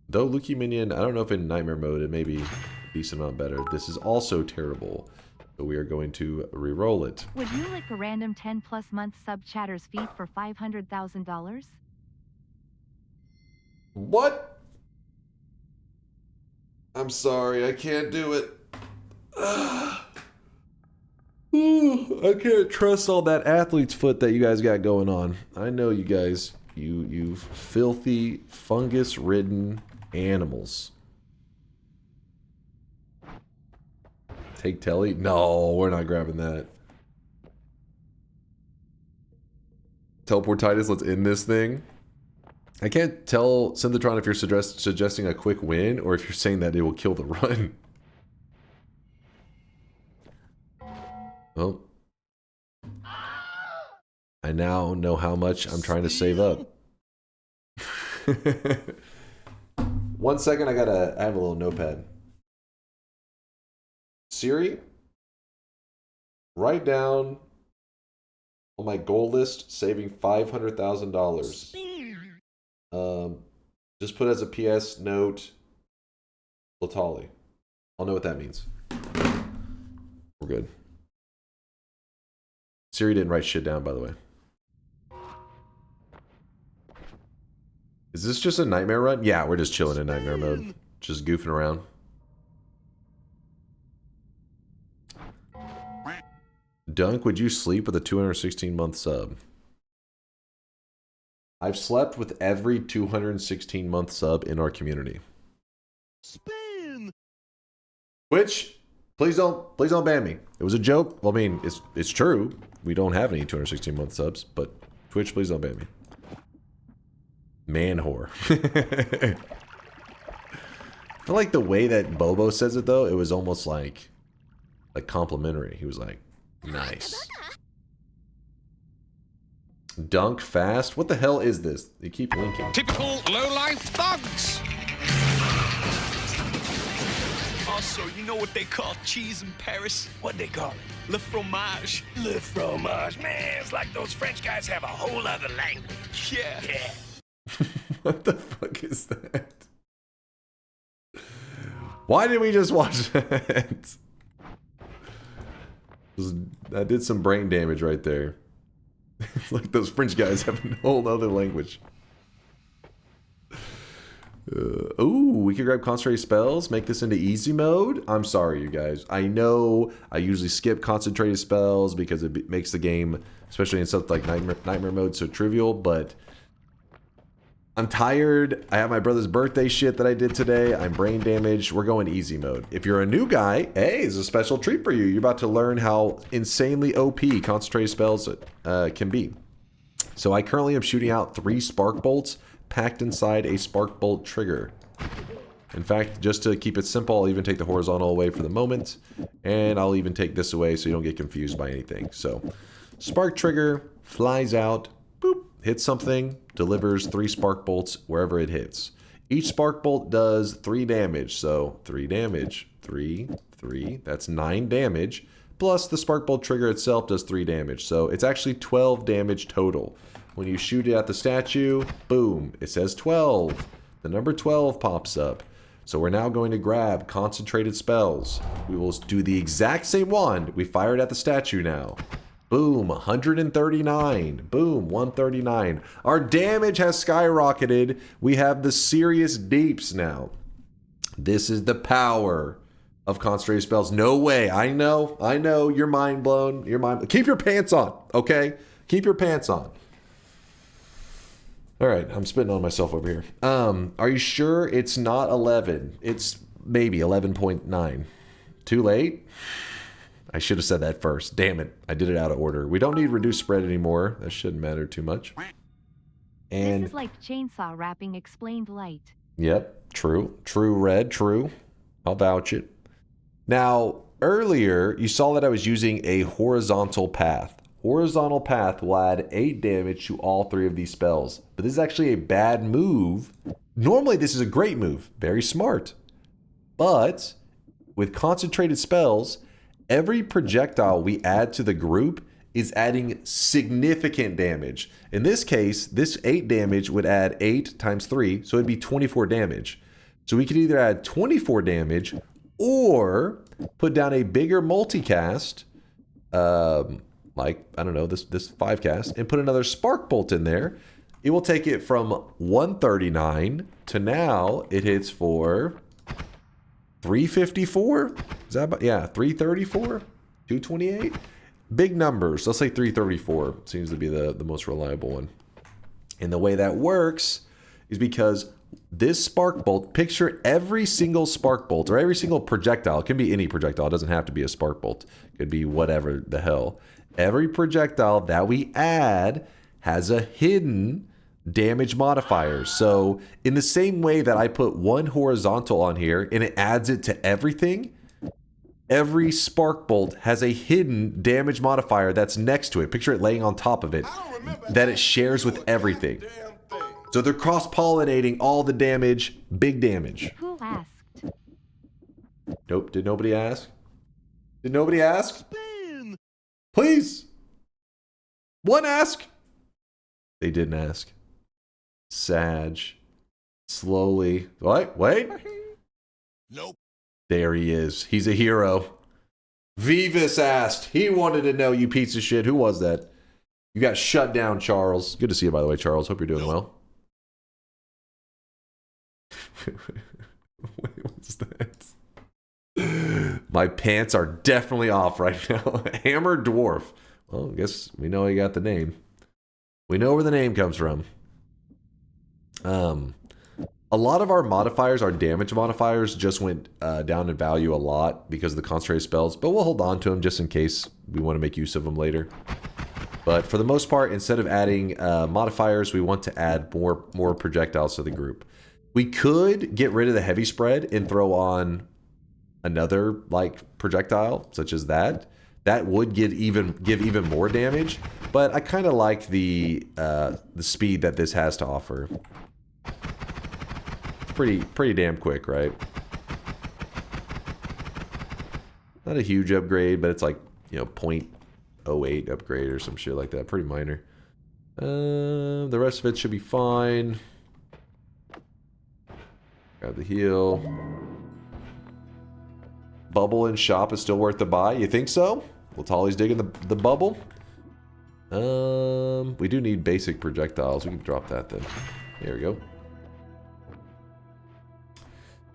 Speaker 4: Though Lucky Minion, I don't know if in Nightmare mode it may be a decent amount better. This is also terrible. But we are going to re-roll it.
Speaker 5: Would you like a random 10+ month sub chatter's feed for $500,000?
Speaker 4: What? I'm sorry, I can't do it. I can't trust all that athlete's foot that you guys got going on. I know you guys, you filthy, fungus-ridden animals. Take Telly? No, we're not grabbing that. Teleport Titus, let's end this thing. I can't tell, Synthetron, if you're suggesting a quick win or if you're saying that it will kill the run. Well, I now know how much I'm trying to save up. 1 second, I have a little notepad. Siri, write down on my goal list saving $500,000. Just put as a PS note, Latali. I'll know what that means. We're good. Siri didn't write shit down, by the way. Is this just a nightmare run? Yeah, we're just chilling in nightmare mode. Just goofing around. Dunk, would you sleep with a 216-month sub? I've slept with every 216-month sub in our community.
Speaker 10: Spin.
Speaker 4: Which, please don't ban me. It was a joke. Well, I mean, it's true. We don't have any 216-month subs, but Twitch, please don't ban me. Man whore. I feel like the way that Bobo says it though, it was almost like complimentary. He was like, nice. Dunk fast? What the hell is this? They keep linking.
Speaker 7: Typical low-life thugs.
Speaker 17: Also, you know what they call cheese in Paris? What they call it? Le fromage. Le fromage. Man, it's like those French guys have a whole other language. Yeah. Yeah.
Speaker 4: What the fuck is that? Why did we just watch that? That did some brain damage right there. It's like those French guys have a whole other language. Ooh, we could grab concentrated spells, make this into easy mode. I'm sorry, you guys. I know I usually skip concentrated spells because it makes the game, especially in something like nightmare mode, so trivial, but I'm tired. I have my brother's birthday shit that I did today. I'm brain damaged. We're going easy mode. If you're a new guy, hey, it's a special treat for you. You're about to learn how insanely OP concentrated spells can be. So I currently am shooting out 3 spark bolts packed inside a spark bolt trigger. In fact, just to keep it simple, I'll even take the horizontal away for the moment. And I'll even take this away so you don't get confused by anything. So spark trigger flies out, boop, hits something, delivers 3 spark bolts wherever it hits. Each spark bolt does 3 damage, so 3 damage, 3, that's 9 damage, plus the spark bolt trigger itself does 3 damage, so it's actually 12 damage total. When you shoot it at the statue, boom, it says 12. The number 12 pops up. So we're now going to grab concentrated spells. We will do the exact same one. We fire it at the statue now. Boom, 139. Boom, 139. Our damage has skyrocketed. We have the serious deeps now. This is the power of concentrated spells. No way. I know. You're mind blown. Keep your pants on, okay? Keep your pants on. All right, I'm spitting on myself over here. Are you sure it's not 11? It's maybe 11.9. Too late? I should have said that first. Damn it. I did it out of order. We don't need reduced spread anymore. That shouldn't matter too much. And
Speaker 5: this is like chainsaw wrapping explained light.
Speaker 4: Yep, true. True, Red, true. I'll vouch it. Now, earlier, you saw that I was using a horizontal path. Horizontal path will add 8 damage to all 3 of these spells. But this is actually a bad move. Normally, this is a great move. Very smart. But with concentrated spells, every projectile we add to the group is adding significant damage. In this case, this 8 damage would add 8 times 3, so it'd be 24 damage. So we could either add 24 damage or put down a bigger multicast, like, I don't know, this 5 cast, and put another Spark Bolt in there. It will take it from 139 to now it hits for 354? Is that about, yeah, 334? 228? Big numbers. Let's say 334 seems to be the most reliable one. And the way that works is because this Spark Bolt, picture every single Spark Bolt or every single projectile. It can be any projectile. It doesn't have to be a Spark Bolt. It could be whatever the hell. Every projectile that we add has a hidden damage modifier. So in the same way that I put one horizontal on here and it adds it to everything, every Spark Bolt has a hidden damage modifier that's next to it. Picture it laying on top of it, that it shares with everything. So they're cross-pollinating all the damage, big damage.
Speaker 5: Who asked?
Speaker 4: Nope, did nobody ask? Did nobody ask? Please! One ask! They didn't ask. Sag. Slowly. Wait.
Speaker 17: Nope.
Speaker 4: There he is. He's a hero. Vivus asked. He wanted to know, you piece of shit. Who was that? You got shut down, Charles. Good to see you, by the way, Charles. Hope you're doing well. Wait, what's that? My pants are definitely off right now. Hammer Dwarf. Well, I guess we know he got the name. We know where the name comes from. A lot of our modifiers, our damage modifiers, just went down in value a lot because of the concentrated spells, but we'll hold on to them just in case we want to make use of them later. But for the most part, instead of adding modifiers, we want to add more projectiles to the group. We could get rid of the heavy spread and throw on another like projectile, such as that. That would give even more damage, but I kind of like the speed that this has to offer. Pretty damn quick, right? Not a huge upgrade, but it's like, you know, 0.08 upgrade or some shit like that. Pretty minor. The rest of it should be fine. Grab the heal. Bubble in shop is still worth the buy. You think so? Well, Tolly's digging the bubble. We do need basic projectiles. We can drop that then. There we go.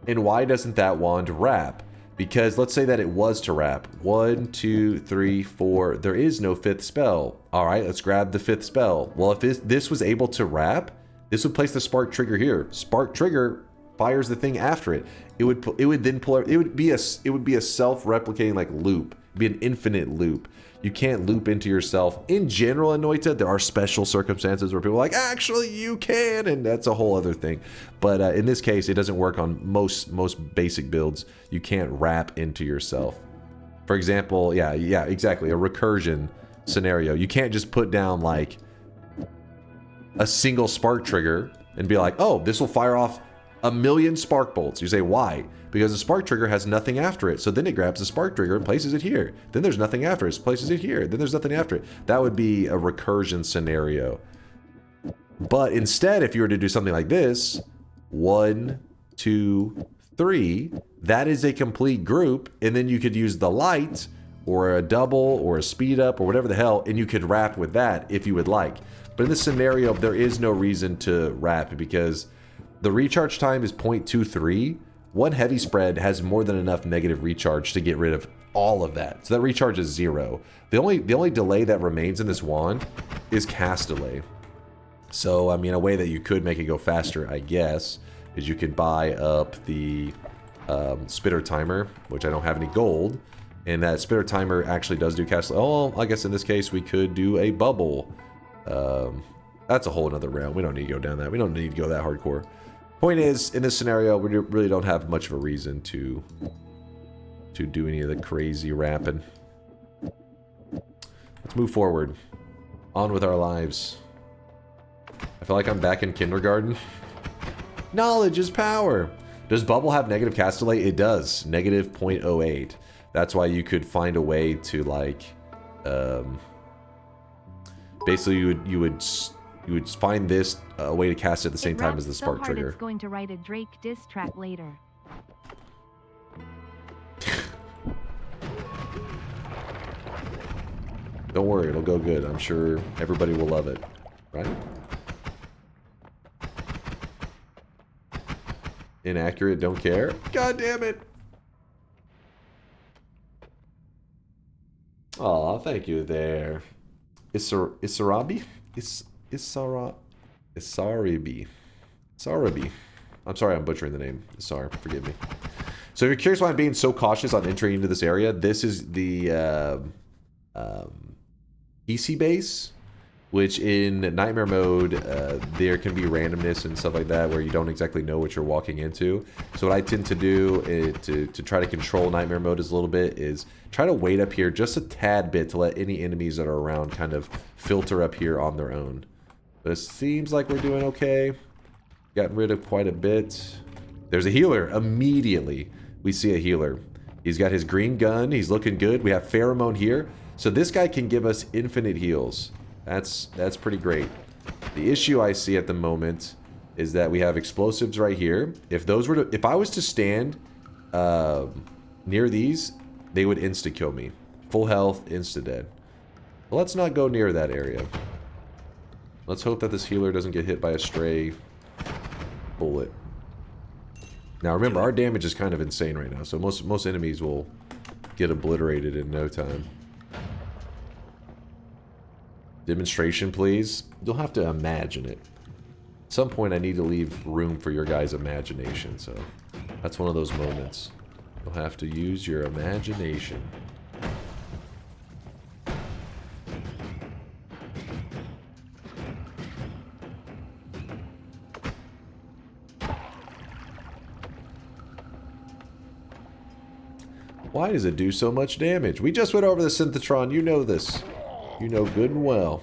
Speaker 4: And why doesn't that wand wrap? Because let's say that it was to wrap. 1, 2, 3, 4. There is no 5th spell. All right, let's grab the 5th spell. Well, if this was able to wrap, this would place the spark trigger here. Spark trigger fires the thing after it. It would then pull. It would be a self-replicating like loop. It'd be an infinite loop. You can't loop into yourself. In general, in Noita, there are special circumstances where people are like, actually, you can, and that's a whole other thing. But in this case, it doesn't work on most basic builds. You can't wrap into yourself. For example, yeah, exactly, a recursion scenario. You can't just put down like a single spark trigger and be like, oh, this will fire off 1,000,000 spark bolts. You say, why? Because the spark trigger has nothing after it. So then it grabs the spark trigger and places it here. Then there's nothing after it, places it here. Then there's nothing after it. That would be a recursion scenario. But instead, if you were to do something like this, 1, 2, 3, that is a complete group. And then you could use the light or a double or a speed up or whatever the hell, and you could wrap with that if you would like. But in this scenario, there is no reason to wrap because the recharge time is 0.23. One heavy spread has more than enough negative recharge to get rid of all of that. So that recharge is 0. The only delay that remains in this wand is cast delay. So, I mean, a way that you could make it go faster, I guess, is you could buy up the spitter timer, which I don't have any gold. And that spitter timer actually does do cast delay. Oh, I guess in this case we could do a bubble. That's a whole another round. We don't need to go down that. We don't need to go that hardcore. Point is, in this scenario, we really don't have much of a reason to do any of the crazy rapping. Let's move forward. On with our lives. I feel like I'm back in kindergarten. Knowledge is power. Does Bubble have negative cast delay? It does. Negative 0.08. That's why you could find a way to, like, Basically, you would find this a way to cast it at the same time as the spark
Speaker 5: so hard
Speaker 4: trigger.
Speaker 5: It's going to write a Drake diss track later.
Speaker 4: Don't worry, it'll go good. I'm sure everybody will love it, right? Inaccurate, don't care. God damn it! Aw, thank you there. Isarabi? Isarabi. I'm sorry I'm butchering the name. Sorry, forgive me. So if you're curious why I'm being so cautious on entering into this area, this is the PC base, which in Nightmare mode, there can be randomness and stuff like that where you don't exactly know what you're walking into. So what I tend to do to try to control Nightmare mode is a little bit is try to wait up here just a tad bit to let any enemies that are around kind of filter up here on their own. But it seems like we're doing okay. Gotten rid of quite a bit. There's a healer. Immediately, we see a healer. He's got his green gun. He's looking good. We have Pheromone here. So this guy can give us infinite heals. That's pretty great. The issue I see at the moment is that we have explosives right here. If I was to stand near these, they would insta-kill me. Full health, insta-dead. Well, let's not go near that area. Let's hope that this healer doesn't get hit by a stray bullet. Now remember, our damage is kind of insane right now, so most enemies will get obliterated in no time. Demonstration, please. You'll have to imagine it. At some point, I need to leave room for your guys' imagination, so that's one of those moments. You'll have to use your imagination. Why does it do so much damage? We just went over the Synthetron. You know this. You know good and well.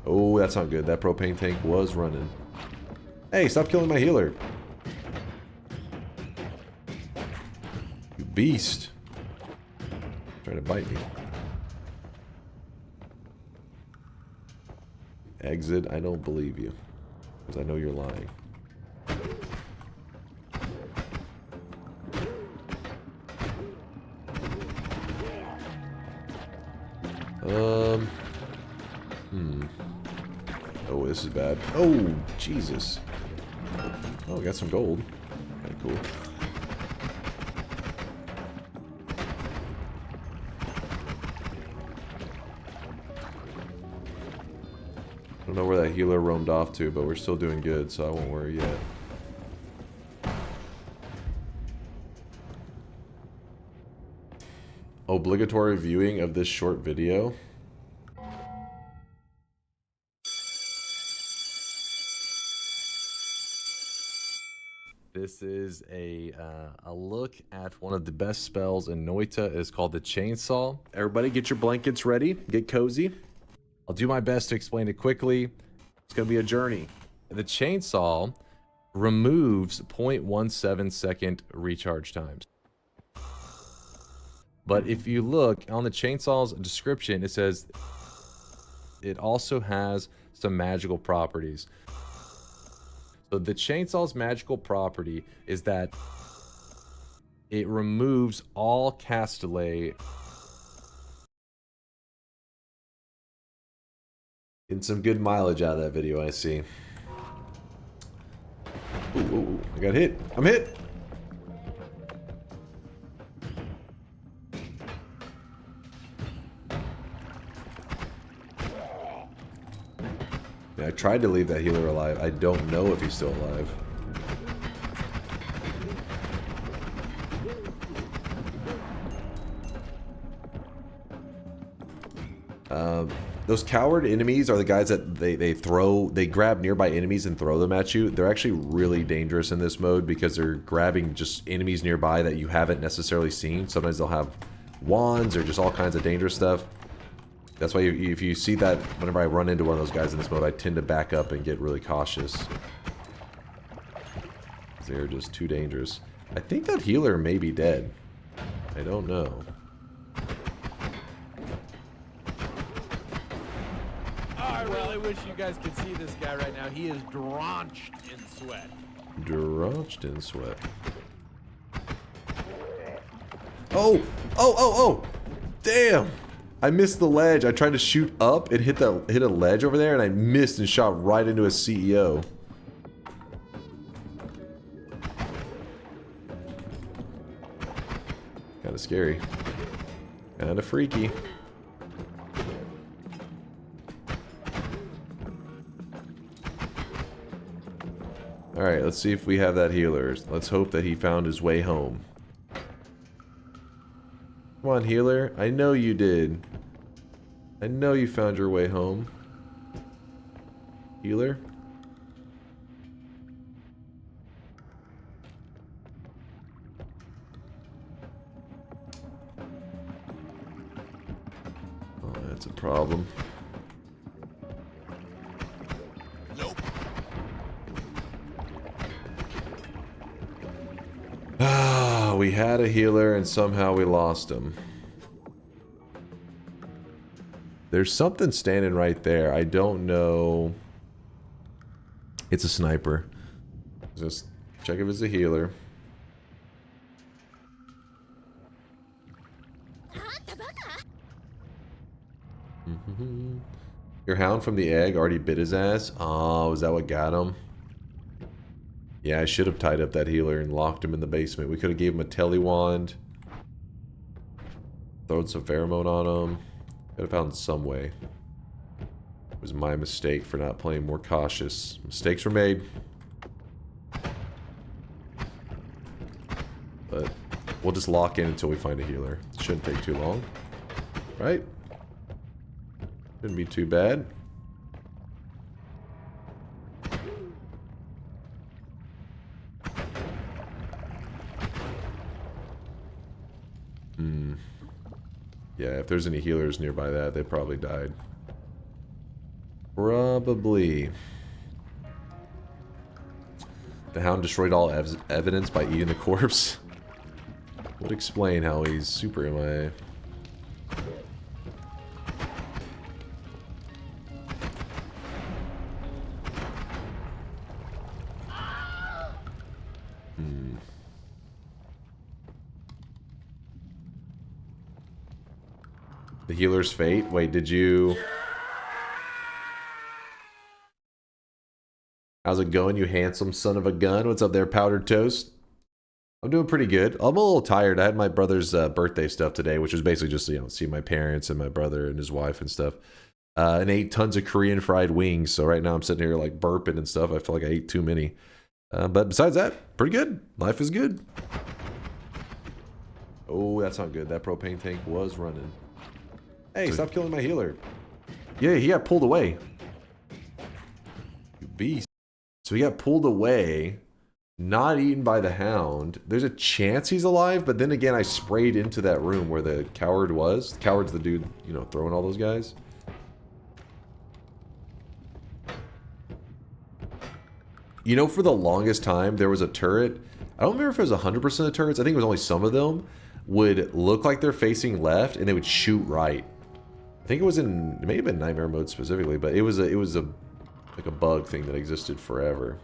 Speaker 4: Oh, that's not good. That propane tank was running. Hey, stop killing my healer. You beast. Trying to bite me. Exit. I don't believe you. Because I know you're lying. Oh, this is bad. Oh, Jesus. Oh, we got some gold. Kind of cool. I don't know where that healer roamed off to, but we're still doing good, so I won't worry yet. Obligatory viewing of this short video. This is a look at one of the best spells in Noita. It's called the Chainsaw. Everybody get your blankets ready. Get cozy. I'll do my best to explain it quickly. It's going to be a journey. The Chainsaw removes 0.17 second recharge times. But if you look on the Chainsaw's description, it says it also has some magical properties. So the Chainsaw's magical property is that it removes all castellay. Getting some good mileage out of that video, I see. Ooh, I got hit. I'm hit. I tried to leave that healer alive. I don't know if he's still alive. Those coward enemies are the guys that they grab nearby enemies and throw them at you. They're actually really dangerous in this mode because they're grabbing just enemies nearby that you haven't necessarily seen. Sometimes they'll have wands or just all kinds of dangerous stuff. That's why if you see that, whenever I run into one of those guys in this mode, I tend to back up and get really cautious. They're just too dangerous. I think that healer may be dead. I don't know.
Speaker 11: I really wish you guys could see this guy right now. He is drenched in sweat.
Speaker 4: Drenched in sweat. Oh! Oh, oh, oh! Damn! I missed the ledge. I tried to shoot up and hit a ledge over there, and I missed and shot right into a CEO. Kinda scary. Kinda freaky. Alright, let's see if we have that healer. Let's hope that he found his way home. Come on, healer. I know you did. I know you found your way home. Healer? Oh, that's a problem. We had a healer and somehow we lost him. There's something standing right there. I don't know. It's a sniper. Just check if it's a healer. Your hound from the egg already bit his ass? Oh, is that what got him? Yeah, I should have tied up that healer and locked him in the basement. We could have gave him a telly wand. Thrown some pheromone on him. Could have found some way. It was my mistake for not playing more cautious. Mistakes were made. But we'll just lock in until we find a healer. Shouldn't take too long. Right? Shouldn't be too bad. Yeah, if there's any healers nearby that, they probably died. Probably. The hound destroyed all evidence by eating the corpse. Would explain how he's super MIA. The healer's fate? Wait, did you... How's it going, you handsome son of a gun? What's up there, powdered toast? I'm doing pretty good. I'm a little tired. I had my brother's birthday stuff today, which was basically just, you know, see my parents and my brother and his wife and stuff. And ate tons of Korean fried wings. So right now I'm sitting here like burping and stuff. I feel like I ate too many. But besides that, pretty good. Life is good. Oh, that's not good. That propane tank was running. Hey, stop killing my healer. Yeah, he got pulled away. You beast. So he got pulled away, not eaten by the hound. There's a chance he's alive, but then again, I sprayed into that room where the coward was. The coward's the dude, you know, throwing all those guys. You know, for the longest time, there was a turret. I don't remember if it was 100% of turrets. I think it was only some of them would look like they're facing left, and they would shoot right. I think it was in, it may have been Nightmare mode specifically, but it was a like a bug thing that existed forever.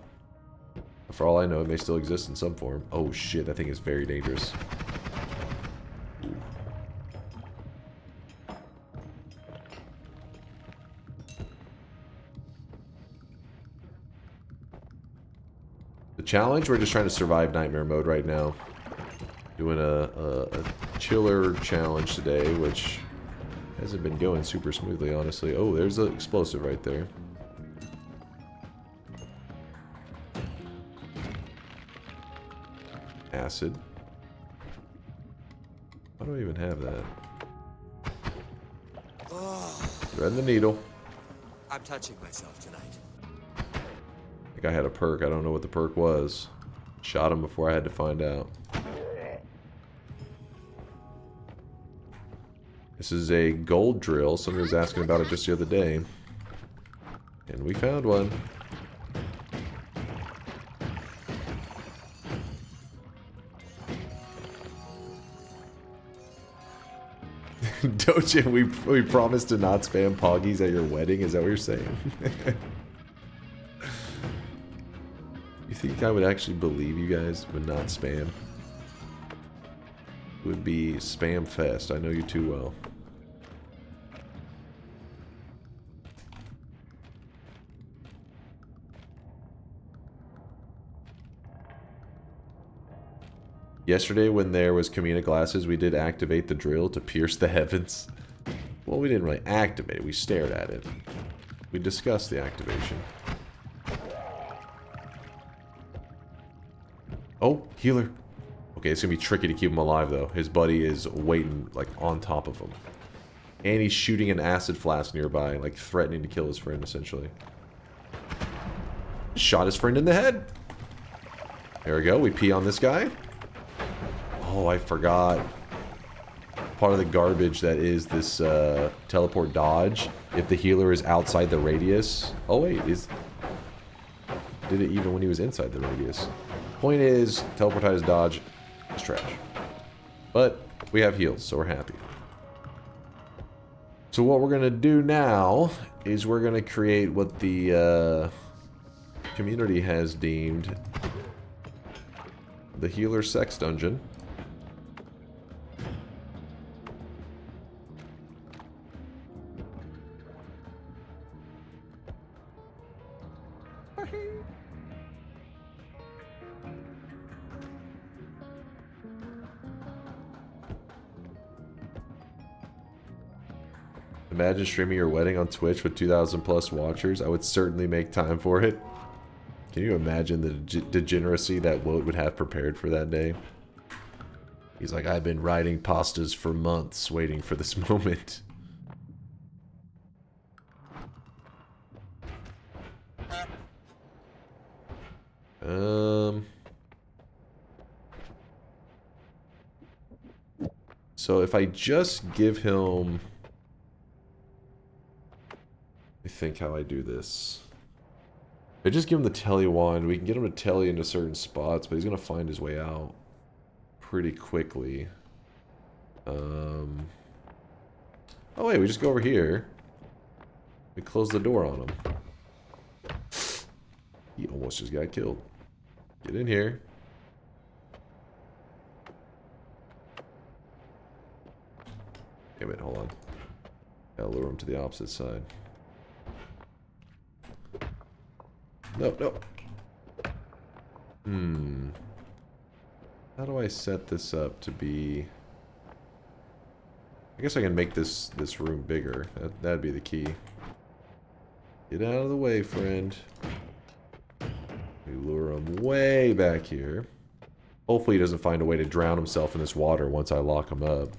Speaker 4: For all I know, it may still exist in some form. Oh shit, that thing is very dangerous. Ooh. The challenge, we're just trying to survive Nightmare mode right now. Doing a chiller challenge today, which hasn't been going super smoothly, honestly. Oh, there's an explosive right there. Acid. Why do I even have that? Thread the needle.
Speaker 17: I'm touching myself tonight.
Speaker 4: I think I had a perk. I don't know what the perk was. Shot him before I had to find out. This is a gold drill. Somebody was asking about it just the other day. And we found one. Doja, we promised to not spam Poggies at your wedding. Is that what you're saying? You think I would actually believe you guys would not spam? It would be spam fest. I know you too well. Yesterday, when there was Kamina glasses, we did activate the drill to pierce the heavens. Well, we didn't really activate it. We stared at it. We discussed the activation. Oh, healer. Okay, it's gonna be tricky to keep him alive, though. His buddy is waiting, like, on top of him. And he's shooting an acid flask nearby, like, threatening to kill his friend, essentially. Shot his friend in the head. There we go. We pee on this guy. Oh, I forgot. Part of the garbage that is this teleport dodge. If the healer is outside the radius. Oh wait, did it even when he was inside the radius? Point is, teleportize dodge is trash. But we have heals, so we're happy. So what we're gonna do now is we're gonna create what the community has deemed the healer sex dungeon. Imagine streaming your wedding on Twitch with 2,000 plus watchers. I would certainly make time for it. Can you imagine the degeneracy that Wout would have prepared for that day? He's like, I've been writing pastas for months waiting for this moment. So if I just give him... I think how I do this. I just give him the telly wand. We can get him to telly into certain spots, but he's gonna find his way out pretty quickly. Oh wait, we just go over here. We close the door on him. He almost just got killed. Get in here. Damn it, hold on. Gotta lure him to the opposite side. No, no. How do I set this up to be... I guess I can make this room bigger. That'd be the key. Get out of the way, friend. We lure him way back here. Hopefully he doesn't find a way to drown himself in this water once I lock him up.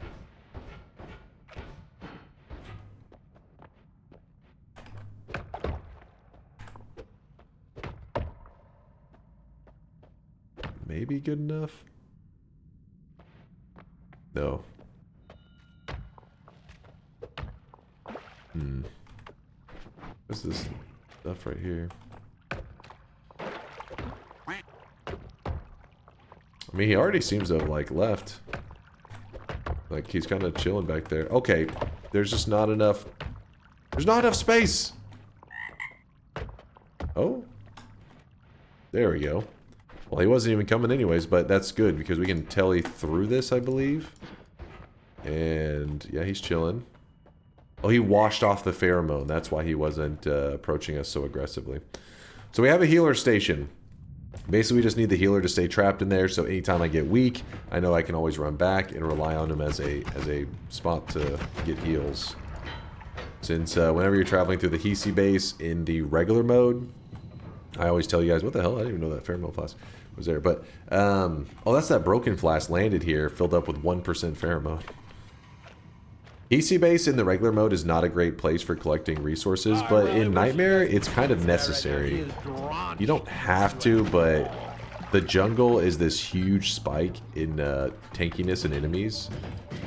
Speaker 4: Maybe good enough? No. What's this stuff right here? I mean, he already seems to have, like, left. Like, he's kind of chilling back there. Okay, there's just not enough... There's not enough space! Oh? There we go. Well, he wasn't even coming anyways, but that's good because we can telly through this, I believe. And yeah, he's chilling. Oh, he washed off the pheromone. That's why he wasn't approaching us so aggressively. So we have a healer station. Basically, we just need the healer to stay trapped in there, so anytime I get weak, I know I can always run back and rely on him as a spot to get heals. Since whenever you're traveling through the Hisi base in the regular mode, I always tell you guys, what the hell? I didn't even know that pheromone flask was there. But, oh, that's that broken flask landed here, filled up with 1% pheromone. Hisi base in the regular mode is not a great place for collecting resources, but in Nightmare, it's kind of necessary. You don't have to, but the jungle is this huge spike in tankiness in enemies.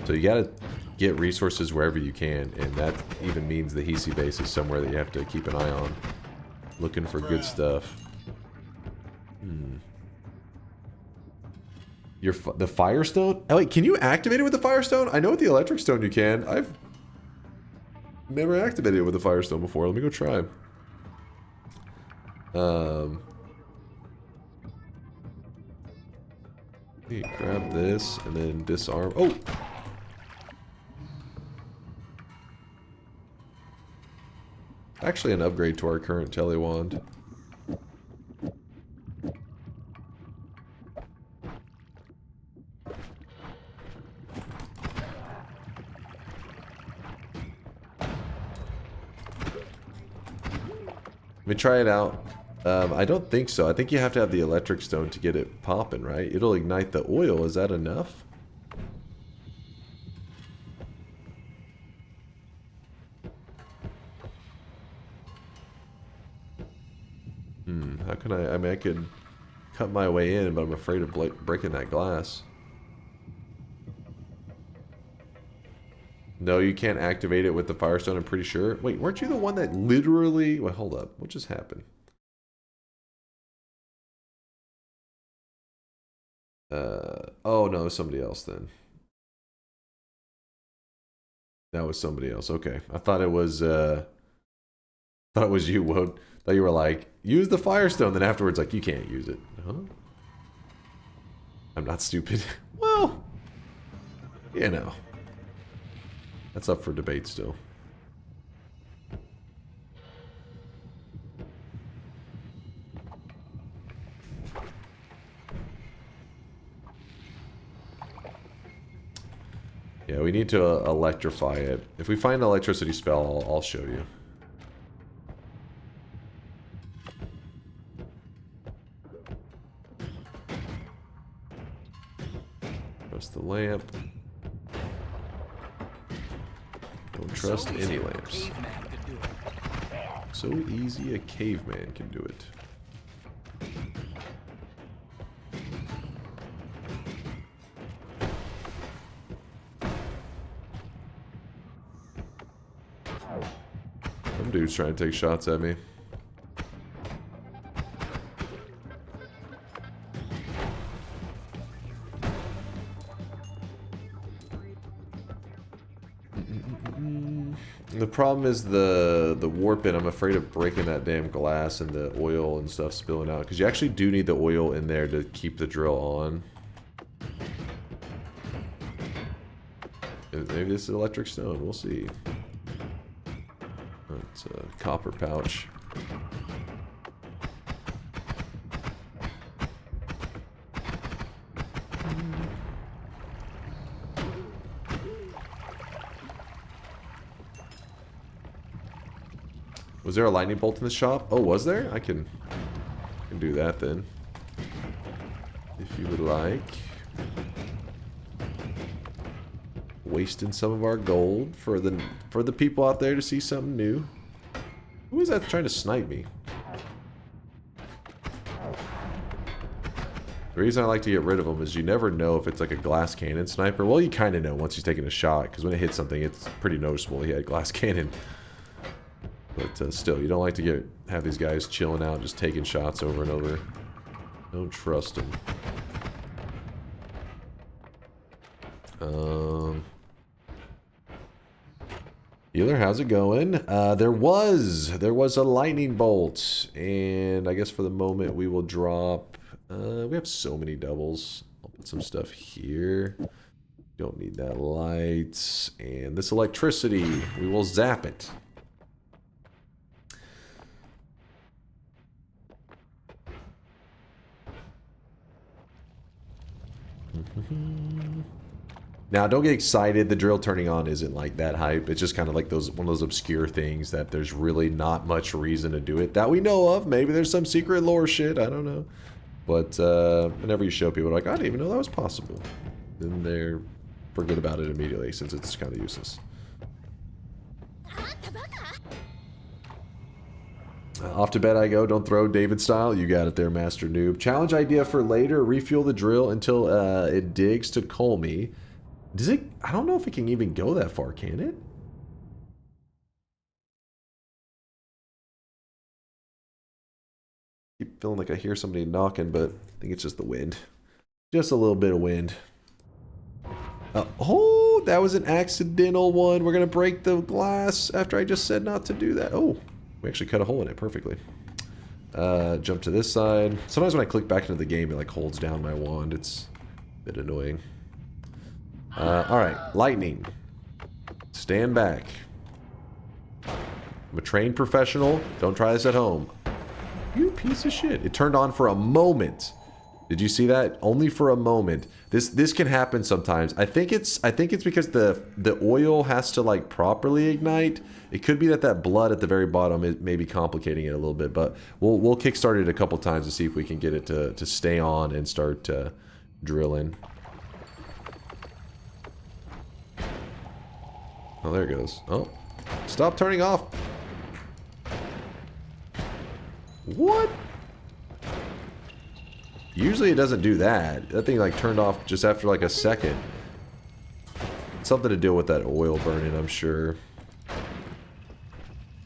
Speaker 4: So you gotta get resources wherever you can, and that even means the Hisi base is somewhere that you have to keep an eye on. Looking for good stuff. The Firestone? Oh wait, can you activate it with the Firestone? I know with the Electric Stone you can. I've never activated it with the Firestone before. Let me go try. Hey, grab this and then disarm. Oh! Actually an upgrade to our current telewand. Let me try it out. I don't think so. I think you have to have the electric stone to get it popping, right? It'll ignite the oil. Is that enough? How can I mean, I could cut my way in, but I'm afraid of breaking that glass. No, you can't activate it with the Firestone, I'm pretty sure. Wait, weren't you the one that literally... Wait, hold up. What just happened? Oh, no, it was somebody else then. That was somebody else. Okay. I thought it was you, Woad. Thought you were like, use the Firestone, then afterwards like, you can't use it. Huh? I'm not stupid. Well, you know. That's up for debate still. Yeah, we need to electrify it. If we find an electricity spell, I'll show you. Trust the lamp. Don't trust any lamps. So easy a caveman can do it. Some dude's trying to take shots at me. The problem is the warping. I'm afraid of breaking that damn glass and the oil and stuff spilling out. Because you actually do need the oil in there to keep the drill on. Maybe this is electric stone. We'll see. It's a copper pouch. Was there a lightning bolt in the shop? Oh, was there? I can do that then. If you would like. Wasting some of our gold for the people out there to see something new. Who is that trying to snipe me? The reason I like to get rid of them is you never know if it's like a glass cannon sniper. Well, you kind of know once he's taking a shot, because when it hits something, it's pretty noticeable he had glass cannon. But still, you don't like to have these guys chilling out, just taking shots over and over. Don't trust them. Healer, how's it going? There was a lightning bolt, and I guess for the moment we will drop. We have so many doubles. I'll put some stuff here. Don't need that light, and this electricity. We will zap it. Now, don't get excited. The drill turning on isn't like that hype. It's just kind of like one of those obscure things that there's really not much reason to do it that we know of. Maybe there's some secret lore shit. I don't know. But whenever you show people, like, I didn't even know that was possible. Then they're forget about it immediately since it's kind of useless. Off to bed I go. Don't throw David style. You got it there, Master Noob. Challenge idea for later. Refuel the drill until it digs to Colmy. Does it? I don't know if it can even go that far, can it? Keep feeling like I hear somebody knocking, but I think it's just the wind. Just a little bit of wind. Oh, that was an accidental one. We're going to break the glass after I just said not to do that. Oh, we actually cut a hole in it perfectly. Jump to this side. Sometimes when I click back into the game, it like holds down my wand. It's a bit annoying. Alright, lightning. Stand back. I'm a trained professional. Don't try this at home. You piece of shit. It turned on for a moment. Did you see that? Only for a moment. This can happen sometimes. I think it's because the oil has to like properly ignite. It could be that blood at the very bottom is maybe complicating it a little bit, but we'll kickstart it a couple times to see if we can get it to stay on and start drilling. Oh, there it goes. Oh, stop turning off. What? Usually it doesn't do that. That thing like turned off just after like a second. Something to deal with that oil burning, I'm sure.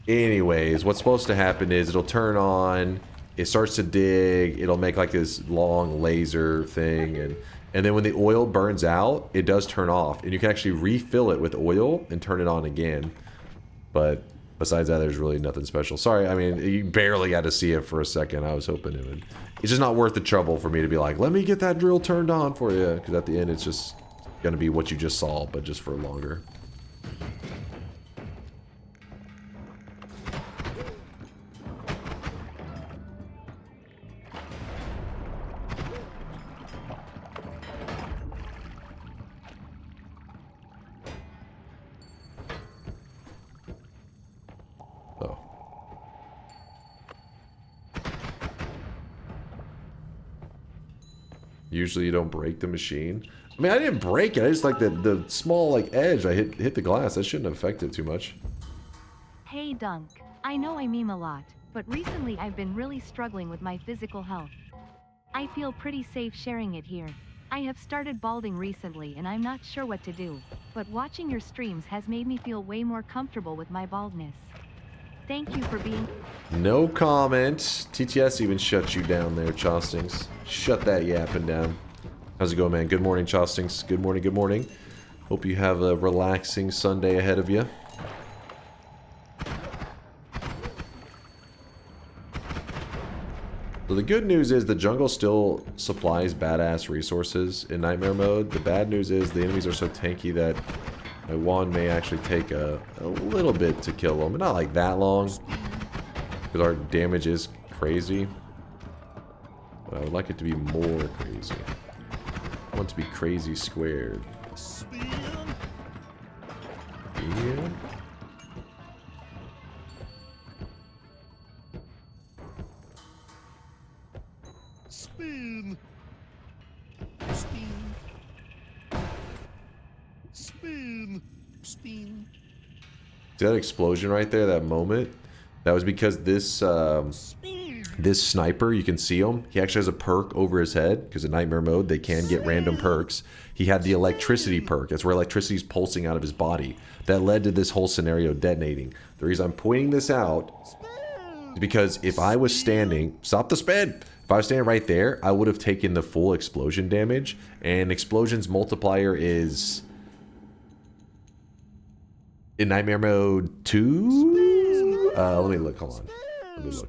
Speaker 4: Anyways, what's supposed to happen is it'll turn on, it starts to dig, it'll make like this long laser thing, and then when the oil burns out, it does turn off, and you can actually refill it with oil and turn it on again. But besides that, there's really nothing special. Sorry, I mean, you barely got to see it for a second. I was hoping it would. It's just not worth the trouble for me to be like, let me get that drill turned on for you, because at the end it's just gonna be what you just saw, but just for longer. Usually you don't break the machine. I mean, I didn't break it. I just like the small like edge. I hit the glass. That shouldn't affect it too much.
Speaker 5: Hey Dunk, I know I meme a lot, but recently I've been really struggling with my physical health. I feel pretty safe sharing it here. I have started balding recently and I'm not sure what to do, but watching your streams has made me feel way more comfortable with my baldness. Thank you for being...
Speaker 4: No comment. TTS even shut you down there, Chostings. Shut that yapping down. How's it going, man? Good morning, Chostings. Good morning, good morning. Hope you have a relaxing Sunday ahead of you. So the good news is the jungle still supplies badass resources in Nightmare mode. The bad news is the enemies are so tanky that my wand may actually take a little bit to kill them. Not like that long, because our damage is crazy. But I would like it to be more crazy. I want it to be crazy squared. Yeah.
Speaker 17: Spin. Spin. Spin. Spin.
Speaker 4: See that explosion right there, that moment? That was because this this sniper, you can see him, he actually has a perk over his head, because in Nightmare mode they can get random perks. He had the electricity perk. That's where electricity is pulsing out of his body. That led to this whole scenario detonating. The reason I'm pointing this out is because if I was standing... Stop the spin! If I was standing right there, I would have taken the full explosion damage, and explosion's multiplier is... in Nightmare mode 2? Let me look, hold on. Let me look.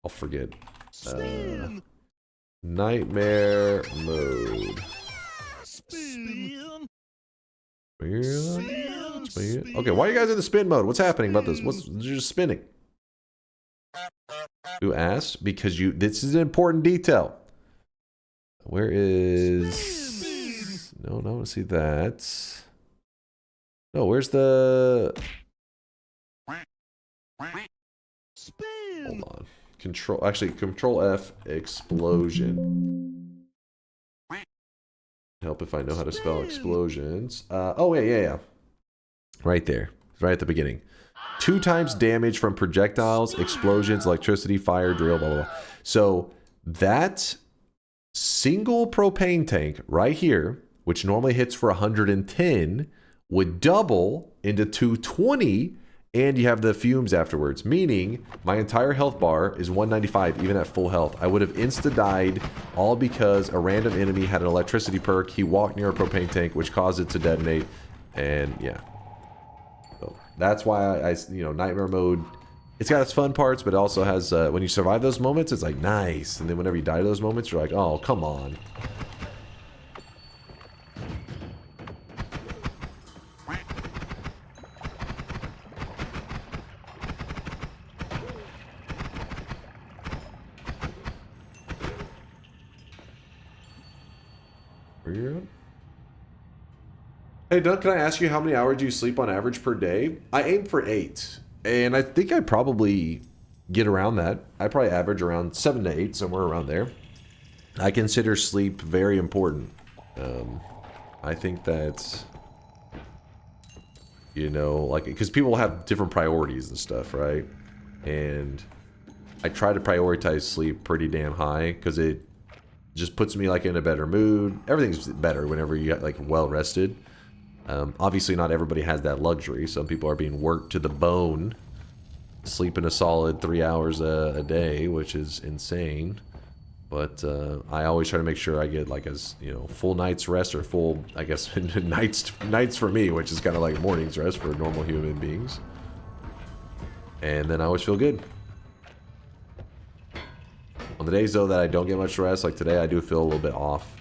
Speaker 4: I'll forget. Nightmare mode. Spin. Okay, why are you guys in the spin mode? What's happening about this? You're just spinning. Who asked? Because this is an important detail. Where is... No, I want to see that. No, where's the... Hold on. Control F, explosion. Help if I know how to spell explosions. Oh, yeah. Right there. Right at the beginning. 2 times damage from projectiles, explosions, electricity, fire, drill, blah, blah, blah. So that single propane tank right here, which normally hits for 110, would double into 220 and you have the fumes afterwards, meaning my entire health bar is 195 even at full health. I would have insta-died all because a random enemy had an electricity perk. He walked near a propane tank, which caused it to detonate, and yeah. So that's why I you know, Nightmare Mode, it's got its fun parts, but it also has, when you survive those moments, it's like, nice. And then whenever you die to those moments, you're like, oh, come on. Where you at? Hey, Dunk, can I ask you how many hours do you sleep on average per day? I aim for 8. And I think I probably get around that. I probably average around 7 to 8, somewhere around there. I consider sleep very important. I think that's, you know, like, because people have different priorities and stuff, right? And I try to prioritize sleep pretty damn high because it just puts me like in a better mood. Everything's better whenever you get like well rested. Obviously not everybody has that luxury. Some people are being worked to the bone, sleeping a solid 3 hours a day, which is insane. But I always try to make sure I get like as, you know, full night's rest, or full, I guess, nights for me, which is kind of like morning's rest for normal human beings. And then I always feel good. On the days though that I don't get much rest, like today, I do feel a little bit off.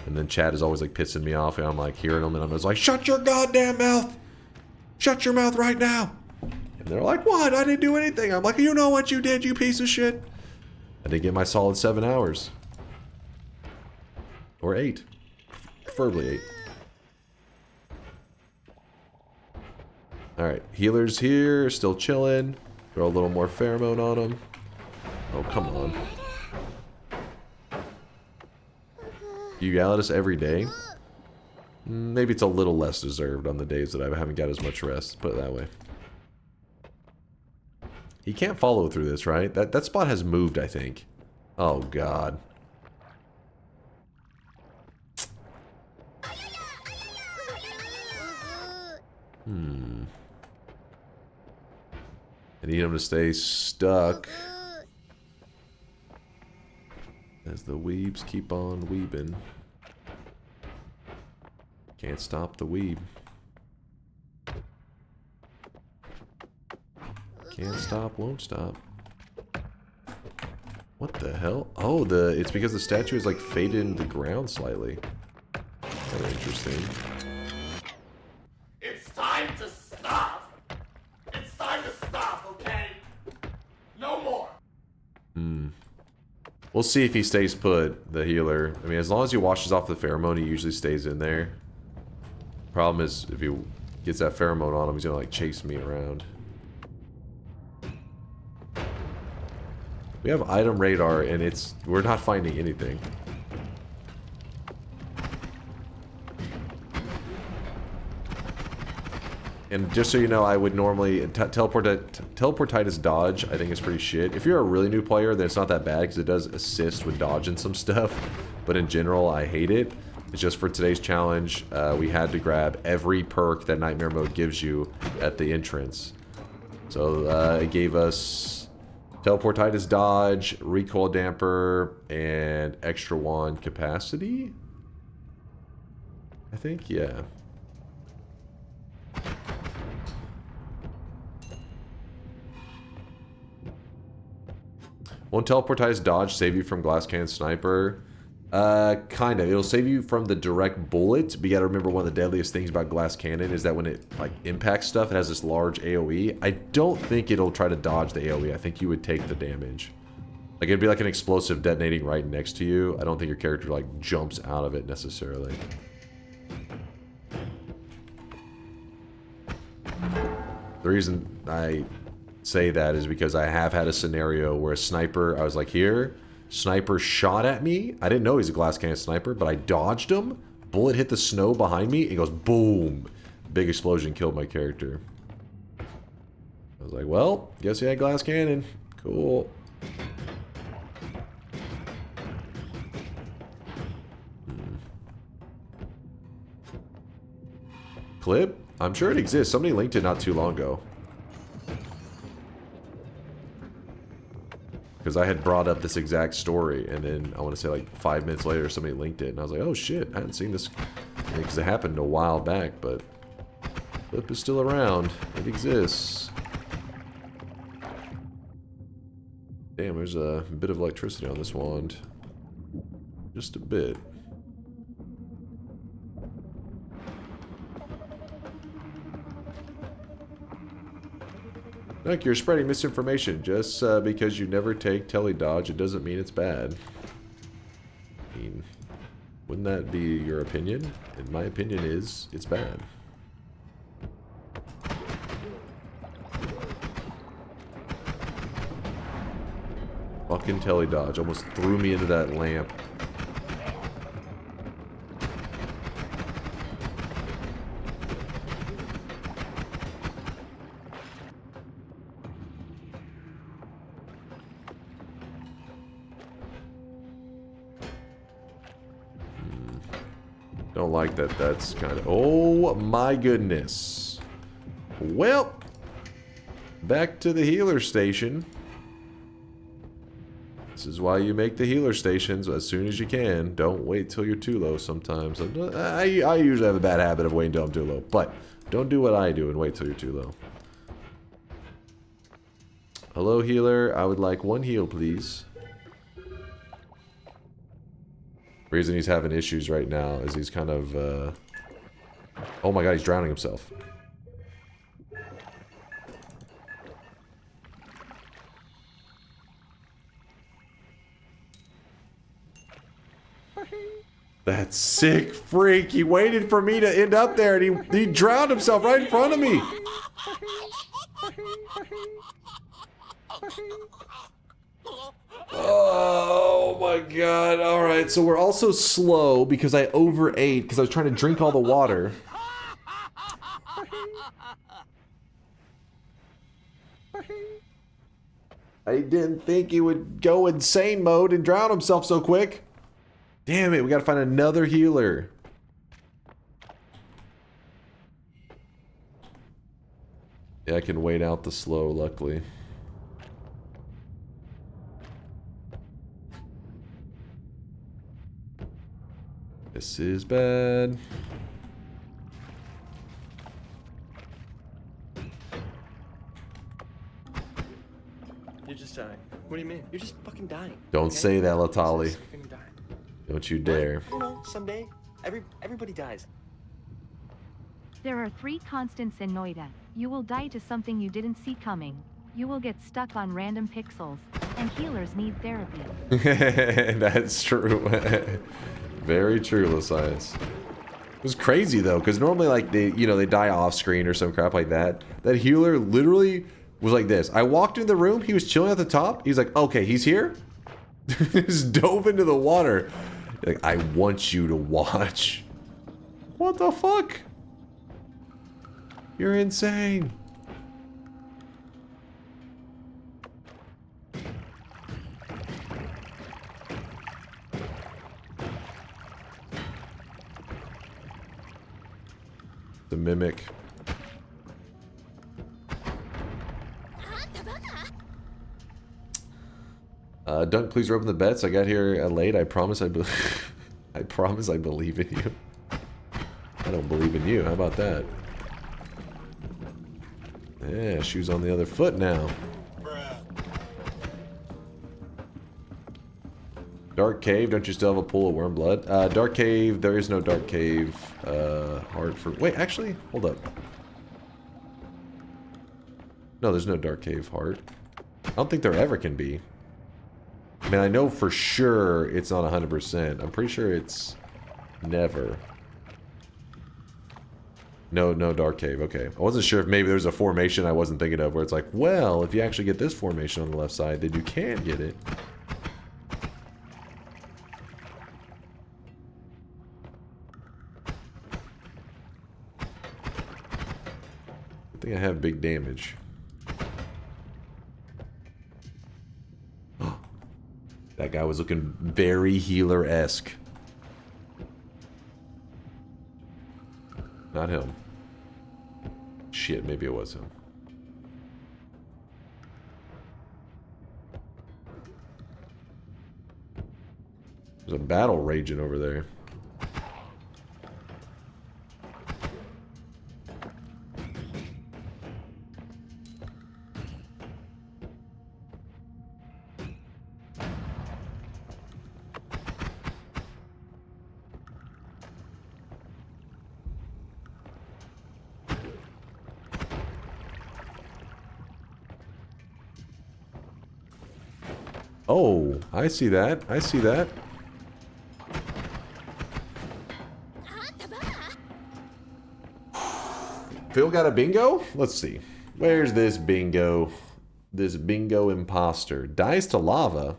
Speaker 4: And then Chad is always like pissing me off, and I'm like hearing them, and I'm just like, shut your goddamn mouth! Shut your mouth right now! And they're like, what? I didn't do anything. I'm like, you know what you did, you piece of shit? I did get my solid 7 hours. Or 8. Preferably 8. Alright, healers here, still chilling. Throw a little more pheromone on them. Oh, come on. You yell at us every day? Maybe it's a little less deserved on the days that I haven't got as much rest, put it that way. He can't follow through this, right? That spot has moved, I think. Oh, God. I need him to stay stuck. As the weebs keep on weebing. Can't stop the weeb. Can't stop, won't stop. What the hell? Oh, it's because the statue is like faded into the ground slightly. Very interesting.
Speaker 9: It's time to stop. It's time to stop, okay? No more.
Speaker 4: We'll see if he stays put, the healer. I mean, as long as he washes off the pheromone, he usually stays in there. Problem is, if he gets that pheromone on him, he's gonna like chase me around. We have item radar, and we're not finding anything. And just so you know, I would normally teleportitis dodge. I think is pretty shit. If you're a really new player, then it's not that bad because it does assist with dodging some stuff. But in general, I hate it. It's just for today's challenge, we had to grab every perk that Nightmare Mode gives you at the entrance. So it gave us teleportitis dodge, recoil damper, and extra wand capacity. I think, yeah. Won't teleportize dodge save you from glass cannon sniper? Kind of. It'll save you from the direct bullet, but you gotta remember one of the deadliest things about glass cannon is that when it like impacts stuff, it has this large AoE. I don't think it'll try to dodge the AoE. I think you would take the damage. Like it'd be like an explosive detonating right next to you. I don't think your character like jumps out of it necessarily. The reason I say that is because I have had a scenario where a sniper, I was like, here, sniper shot at me. I didn't know he's a glass cannon sniper, but I dodged him. Bullet hit the snow behind me. It goes boom. Big explosion killed my character. I was like, well, guess he had glass cannon. Cool. Clip? I'm sure it exists. Somebody linked it not too long ago. because I had brought up this exact story, and then I want to say like 5 minutes later somebody linked it, and I was like, oh shit, I hadn't seen this, because it happened a while back, but clip is still around. It exists. Damn, there's a bit of electricity on this wand. Just a bit. Look, you're spreading misinformation. Just because you never take tele-dodge, it doesn't mean it's bad. I mean, wouldn't that be your opinion? And my opinion is, it's bad. Fucking tele-dodge. Almost threw me into that lamp. Don't like that. That's kind of... Oh my goodness. Well, back to the healer station. This is why you make the healer stations as soon as you can. Don't wait till you're too low sometimes. I usually have a bad habit of waiting till I'm too low. But don't do what I do and wait till you're too low. Hello, healer. I would like 1 heal, please. Reason he's having issues right now is he's kind of, oh my god, he's drowning himself. That sick freak. He waited for me to end up there and he drowned himself right in front of me. Oh my god. Alright, so we're also slow because I overate because I was trying to drink all the water. I didn't think he would go insane mode and drown himself so quick. Damn it, we gotta find another healer. Yeah, I can wait out the slow, luckily. This is bad.
Speaker 18: You're just dying. What do you mean? You're just fucking dying.
Speaker 4: Don't
Speaker 18: okay?
Speaker 4: say that, Latali.
Speaker 18: Just fucking dying.
Speaker 4: Don't you dare.
Speaker 18: You know, someday, everybody dies.
Speaker 5: There are 3 constants in Noita. You will die to something you didn't see coming. You will get stuck on random pixels. And healers need therapy.
Speaker 4: That's true. Very true, Lascience. It was crazy though, because normally like they die off screen or some crap like that. That healer literally was like this. I walked into the room, he was chilling at the top. He's like, okay, he's here. Just dove into the water. Like, I want you to watch. What the fuck? You're insane. The mimic. Dunk, please open the bets. I got here late. I promise I promise I believe in you. I don't believe in you. How about that? Yeah, shoes on the other foot now. Dark Cave, don't you still have a pool of worm blood? Dark Cave, there is no Dark Cave heart for... Wait, actually, hold up. No, there's no Dark Cave heart. I don't think there ever can be. I mean, I know for sure it's not 100%. I'm pretty sure it's never. No Dark Cave, okay. I wasn't sure if maybe there's a formation I wasn't thinking of where it's like, well, if you actually get this formation on the left side, then you can get it. I think I have big damage. That guy was looking very healer-esque. Not him. Shit, maybe it was him. There's a battle raging over there. Oh, I see that. I see that. Phil got a bingo? Let's see. Where's this bingo? This bingo imposter. Dies to lava.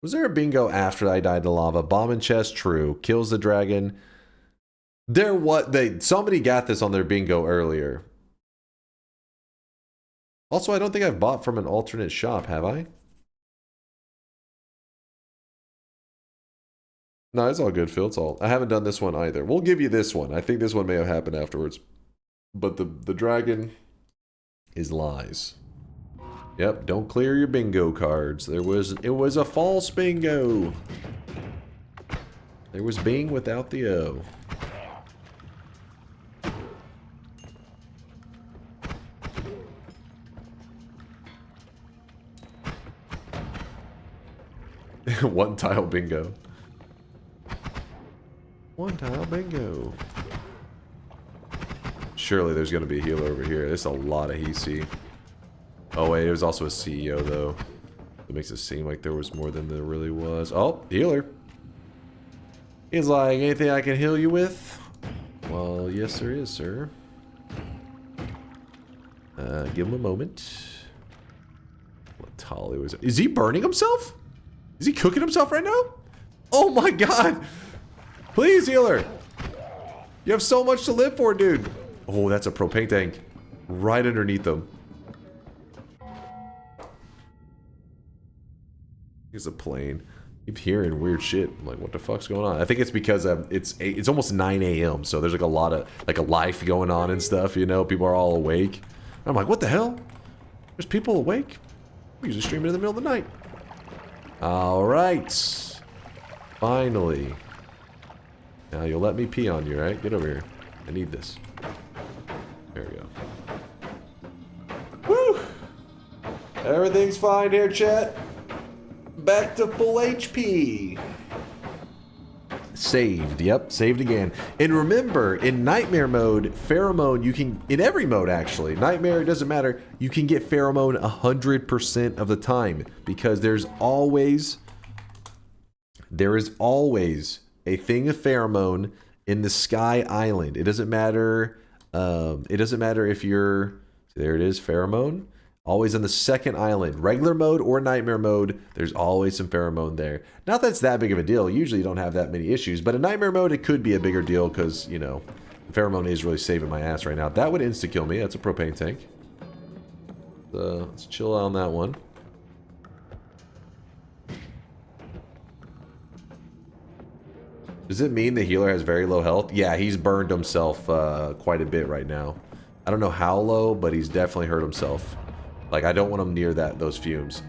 Speaker 4: Was there a bingo after I died to lava? Bomb in chest, true. Kills the dragon. Somebody got this on their bingo earlier. Also, I don't think I've bought from an alternate shop, have I? No, it's all good, Phil. It's all. I haven't done this one either. We'll give you this one. I think this one may have happened afterwards. But the dragon is lies. Yep, don't clear your bingo cards. It was a false bingo. There was Bing without the O. One tile bingo. One tile bingo. Surely there's going to be a healer over here. There's a lot of HC. Oh wait, there's also a CEO though. It makes it seem like there was more than there really was. Oh, healer. He's like, anything I can heal you with? Well, yes there is, sir. Give him a moment. What tile was it? Is he burning himself? Is he cooking himself right now? Oh my god! Please, healer! You have so much to live for, dude! Oh, that's a propane tank. Right underneath them. Here's a plane. I keep hearing weird shit. I'm like, what the fuck's going on? I think it's because it's almost 9 a.m. So there's like a lot of a life going on and stuff, you know? People are all awake. And I'm like, what the hell? There's people awake? We usually stream it in the middle of the night. Alright. Finally. Now you'll let me pee on you, right? Get over here. I need this. There we go. Woo! Everything's fine here, chat. Back to full HP. Saved. Yep, saved again. And remember, in Nightmare mode, Pheromone, you can... In every mode, actually. Nightmare, it doesn't matter. You can get Pheromone 100% of the time. Because there is always a thing of Pheromone in the Sky Island. It doesn't matter... it doesn't matter if you're... There it is, Pheromone. Always on the second island. Regular mode or Nightmare mode, there's always some Pheromone there. Not that it's that big of a deal. Usually you don't have that many issues. But in Nightmare mode, it could be a bigger deal because, you know, Pheromone is really saving my ass right now. That would insta-kill me. That's a propane tank. Let's chill out on that one. Does it mean the healer has very low health? Yeah, he's burned himself quite a bit right now. I don't know how low, but he's definitely hurt himself. Like, I don't want him near those fumes.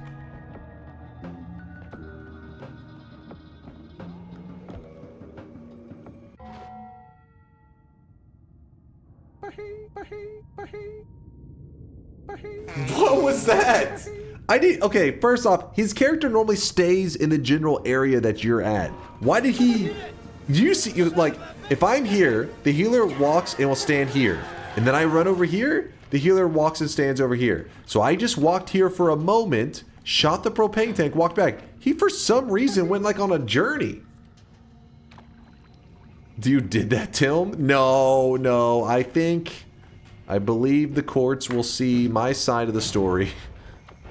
Speaker 4: What was that? Okay, first off, his character normally stays in the general area that you're at. Why did he... Do you see, like, if I'm here, the healer walks and will stand here. And then I run over here, the healer walks and stands over here. So I just walked here for a moment, shot the propane tank, walked back. He, for some reason, went like on a journey. You did that, Tim? No. I believe the courts will see my side of the story.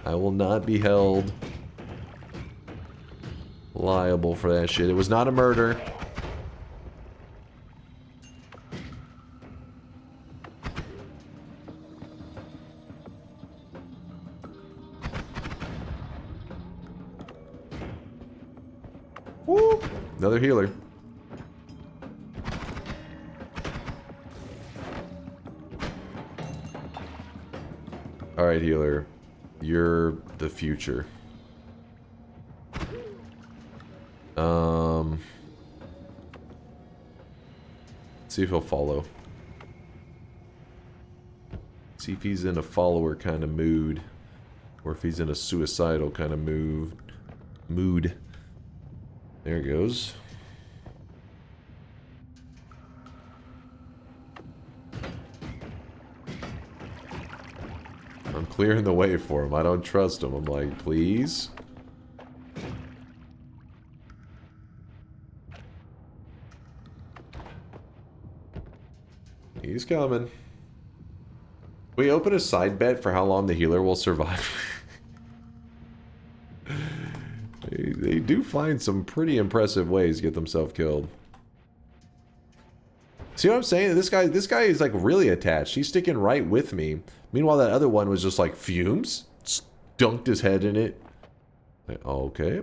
Speaker 4: I will not be held liable for that shit. It was not a murder. Woo! Another healer. Alright, healer. You're the future. See if he'll follow. See if he's in a follower kind of mood. Or if he's in a suicidal kind of mood. There he goes. I'm clearing the way for him. I don't trust him. I'm like, please? He's coming. We open a side bet for how long the healer will survive. They do find some pretty impressive ways to get themselves killed. See what I'm saying? This guy is like really attached. He's sticking right with me. Meanwhile, that other one was just like fumes. Dunked his head in it. Like, okay.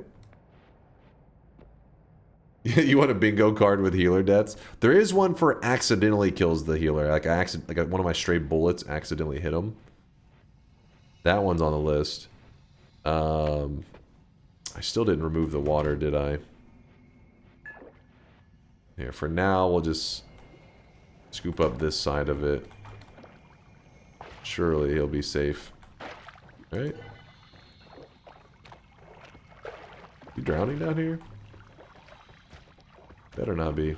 Speaker 4: You want a bingo card with healer deaths? There is one for accidentally kills the healer. Like one of my stray bullets accidentally hit him. That one's on the list. I still didn't remove the water, did I? Here, for now, we'll just scoop up this side of it. Surely he'll be safe. Right? You drowning down here? Better not be.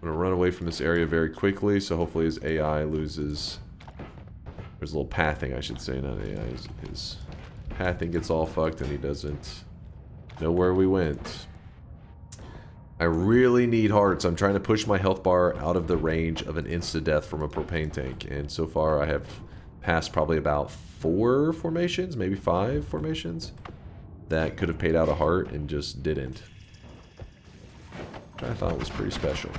Speaker 4: I'm gonna run away from this area very quickly, so hopefully his AI loses. There's a little pathing, I should say, not AI. His pathing gets all fucked and he doesn't know where we went. I really need hearts. I'm trying to push my health bar out of the range of an insta-death from a propane tank, and so far I have passed probably about 4 formations, maybe 5 formations, that could have paid out a heart and just didn't. Which I thought was pretty special.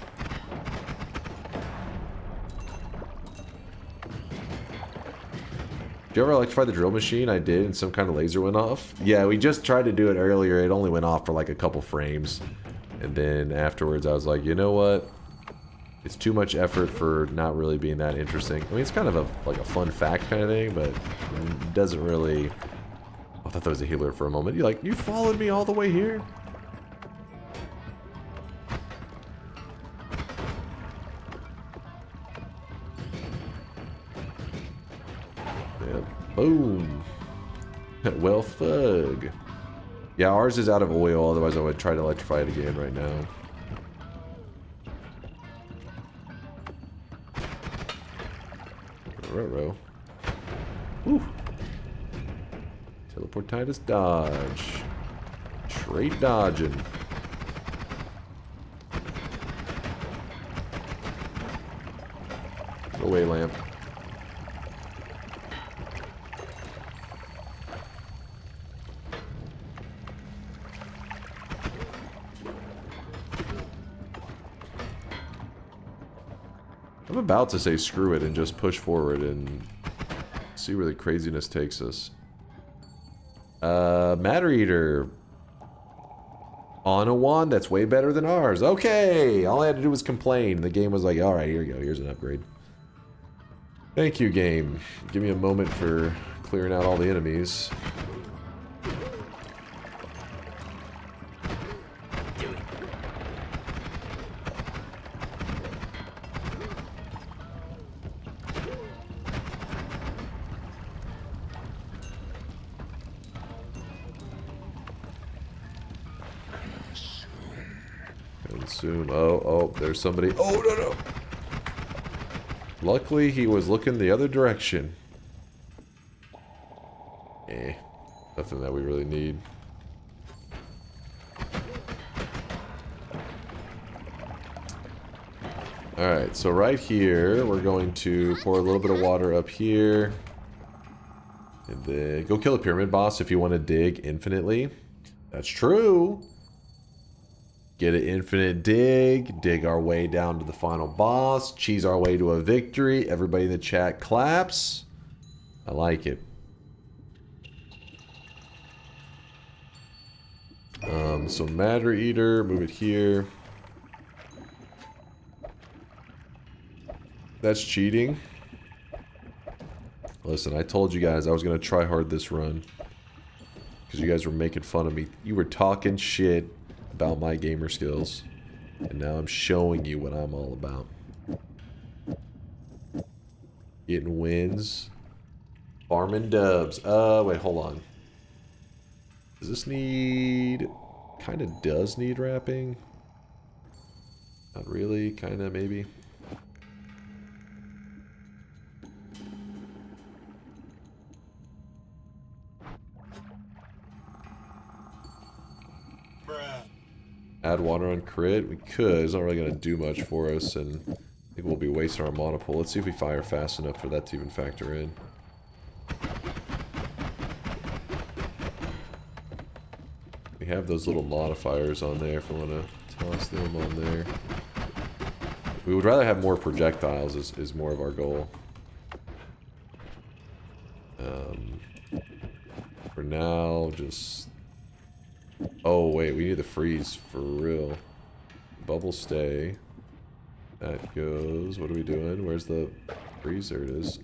Speaker 4: Did you ever electrify the drill machine? I did, and some kind of laser went off. Yeah, we just tried to do it earlier. It only went off for like a couple frames. And then afterwards I was like, you know what? It's too much effort for not really being that interesting. I mean, it's kind of like a fun fact kind of thing, but it doesn't really... I thought that was a healer for a moment. You're like, you followed me all the way here? Yeah, boom. Well, thug. Yeah, ours is out of oil, otherwise I would try to electrify it again right now. Ruh-roh. Woo. Teleportitis dodge. Straight dodging. Go away, lamp. I'm about to say screw it and just push forward and see where the craziness takes us. Matter Eater. On a wand that's way better than ours. Okay! All I had to do was complain. The game was like, alright, here you go. Here's an upgrade. Thank you, game. Give me a moment for clearing out all the enemies. Consume. Oh, there's somebody. Oh, no. Luckily, he was looking the other direction. Nothing that we really need. Alright, so right here, we're going to pour a little bit of water up here. And then go kill a pyramid boss if you want to dig infinitely. That's true. Get an infinite dig our way down to the final boss, cheese our way to a victory. Everybody in the chat claps. I like it. So Matter Eater, move it here. That's cheating. Listen, I told you guys I was going to try hard this run. Because you guys were making fun of me. You were talking shit about my gamer skills. And now I'm showing you what I'm all about. Getting wins. Farming dubs. Wait, hold on. Does this need... Kind of does need wrapping. Not really, kind of, maybe. Add water on crit? We could. It's not really going to do much for us, and I think we'll be wasting our mana pool. Let's see if we fire fast enough for that to even factor in. We have those little modifiers on there if we want to toss them on there. We would rather have more projectiles is more of our goal. For now, just... Oh, wait, we need the freeze for real. Bubble stay. That goes... What are we doing? Where's the freeze? There it is.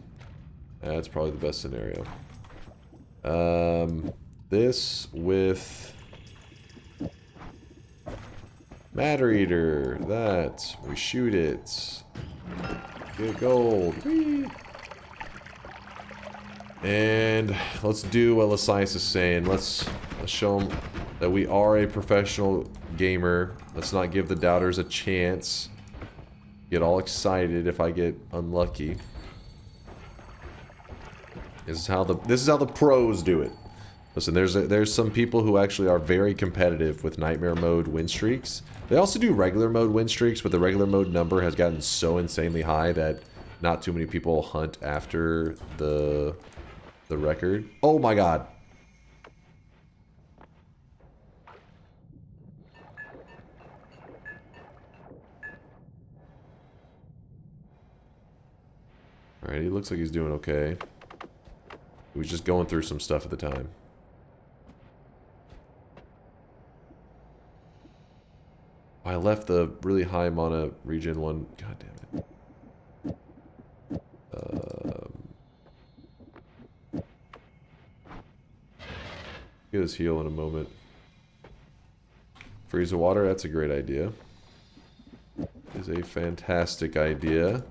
Speaker 4: That's probably the best scenario. This with... Matter Eater. That. We shoot it. Get gold. Whee! And let's do what Lasias is saying. Let's show them that we are a professional gamer. Let's not give the doubters a chance. Get all excited if I get unlucky. This is how the pros do it. Listen, there's some people who actually are very competitive with nightmare mode win streaks. They also do regular mode win streaks, but the regular mode number has gotten so insanely high that not too many people hunt after the record. Oh my god. Alright, he looks like he's doing okay. He was just going through some stuff at the time. I left the really high mana regen one. God damn it. Get his heal in a moment. Freeze the water, that's a great idea. Is a fantastic idea.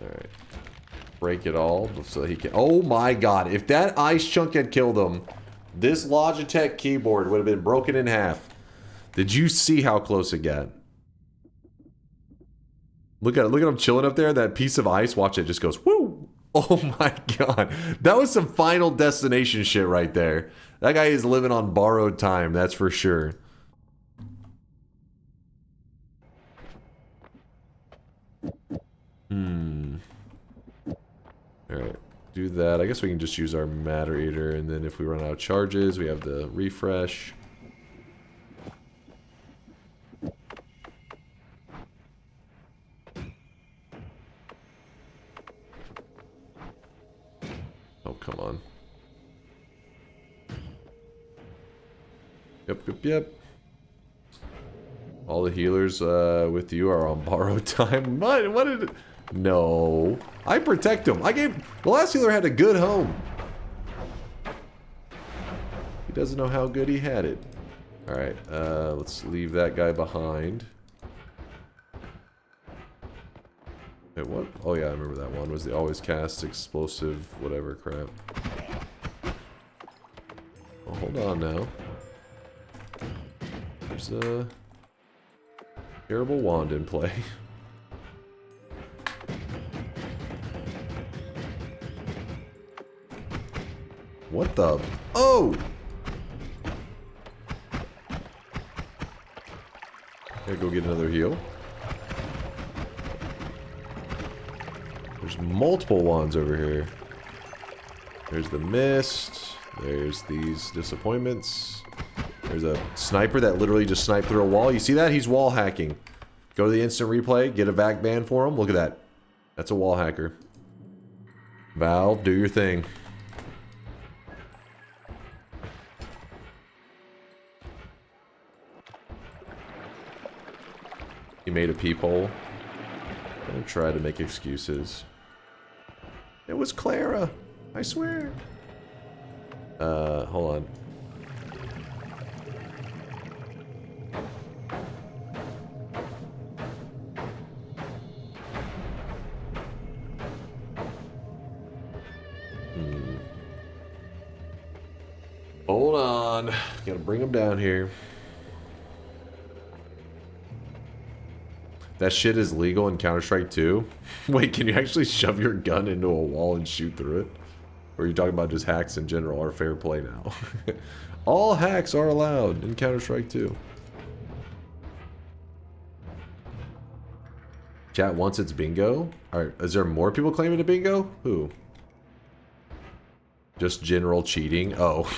Speaker 4: Alright. Break it all so he can... Oh my god, if that ice chunk had killed him, this Logitech keyboard would have been broken in half. Did you see how close it got? Look at him chilling up there. That piece of ice, watch it, just goes, woo! Oh my god. That was some Final Destination shit right there. That guy is living on borrowed time, that's for sure. Alright, do that. I guess we can just use our Matter Eater, and then if we run out of charges, we have the refresh. Oh, come on. Yep. All the healers with you are on borrowed time. What did it... No. I protect him. The last healer had a good home. He doesn't know how good he had it. Alright, let's leave that guy behind. Wait, what? Oh yeah, I remember that one. Was the always cast explosive whatever crap. Oh, hold on now. There's a terrible wand in play. What the? Oh! Gotta go get another heal. There's multiple wands over here. There's the mist. There's these disappointments. There's a sniper that literally just sniped through a wall. You see that? He's wall hacking. Go to the instant replay. Get a vac ban for him. Look at that. That's a wall hacker. Valve, do your thing. He made a peephole. Don't try to make excuses. It was Clara. I swear. Hold on. Hold on. Gotta bring him down here. That shit is legal in Counter-Strike 2? Wait, can you actually shove your gun into a wall and shoot through it? Or are you talking about just hacks in general or fair play now? All hacks are allowed in Counter-Strike 2. Chat, once it's bingo? Alright, is there more people claiming a bingo? Who? Just general cheating? Oh.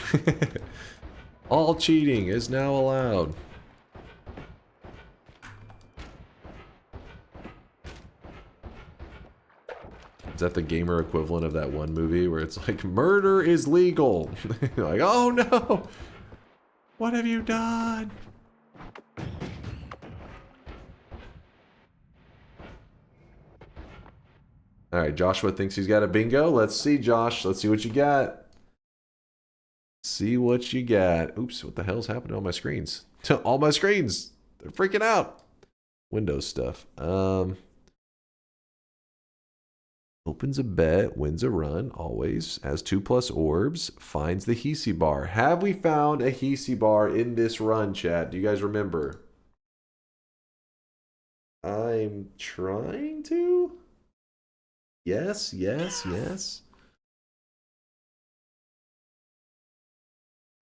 Speaker 4: All cheating is now allowed. Is that the gamer equivalent of that one movie where it's like, murder is legal? You're like, oh no! What have you done? Alright, Joshua thinks he's got a bingo. Let's see, Josh. Let's see what you got. See what you got. Oops, what the hell's happening to all my screens? All my screens! They're freaking out! Windows stuff. Opens a bet, wins a run, always. Has 2+ orbs, finds the Hisi bar. Have we found a Hisi bar in this run, chat? Do you guys remember? I'm trying to? Yes, yes, yes.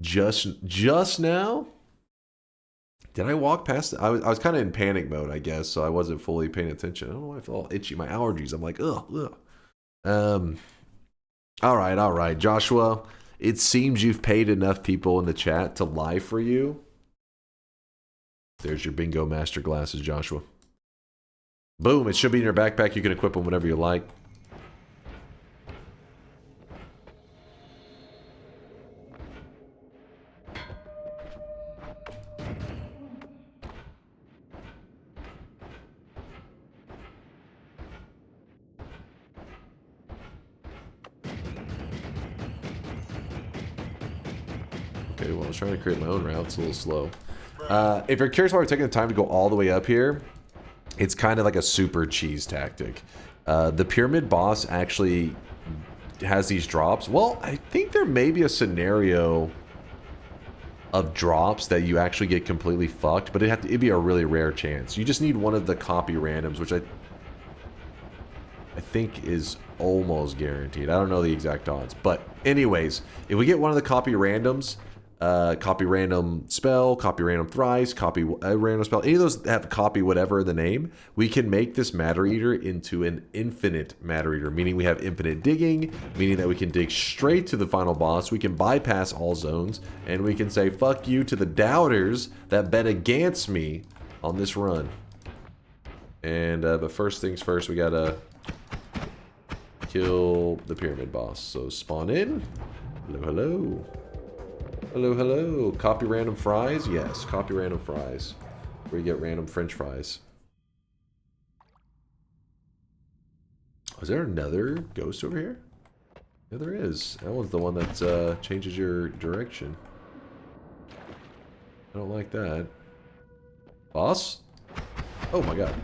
Speaker 4: Just now? Did I walk past it? I was kind of in panic mode, I guess, so I wasn't fully paying attention. I don't know why I feel all itchy. My allergies. I'm like, ugh. All right, Joshua. It seems you've paid enough people in the chat to lie for you. There's your bingo master glasses, Joshua. Boom, it should be in your backpack. You can equip them whenever you like. Okay, well, I was trying to create my own route. It's a little slow. If you're curious why we're taking the time to go all the way up here, it's kind of like a super cheese tactic. The pyramid boss actually has these drops. Well, I think there may be a scenario of drops that you actually get completely fucked, but it'd be a really rare chance. You just need one of the copy randoms, which I think is almost guaranteed. I don't know the exact odds, but anyways, if we get one of the copy randoms, copy random spell, copy random thrice, copy random spell, any of those that have copy whatever in the name, we can make this matter eater into an infinite matter eater, meaning we have infinite digging, meaning that we can dig straight to the final boss, we can bypass all zones, and we can say fuck you to the doubters that bet against me on this run. And but first things first, we gotta kill the pyramid boss. So spawn in. Hello. Copy random fries? Yes, copy random fries. Where you get random french fries. Is there another ghost over here? Yeah, there is. That one's the one that changes your direction. I don't like that. Boss? Oh my god.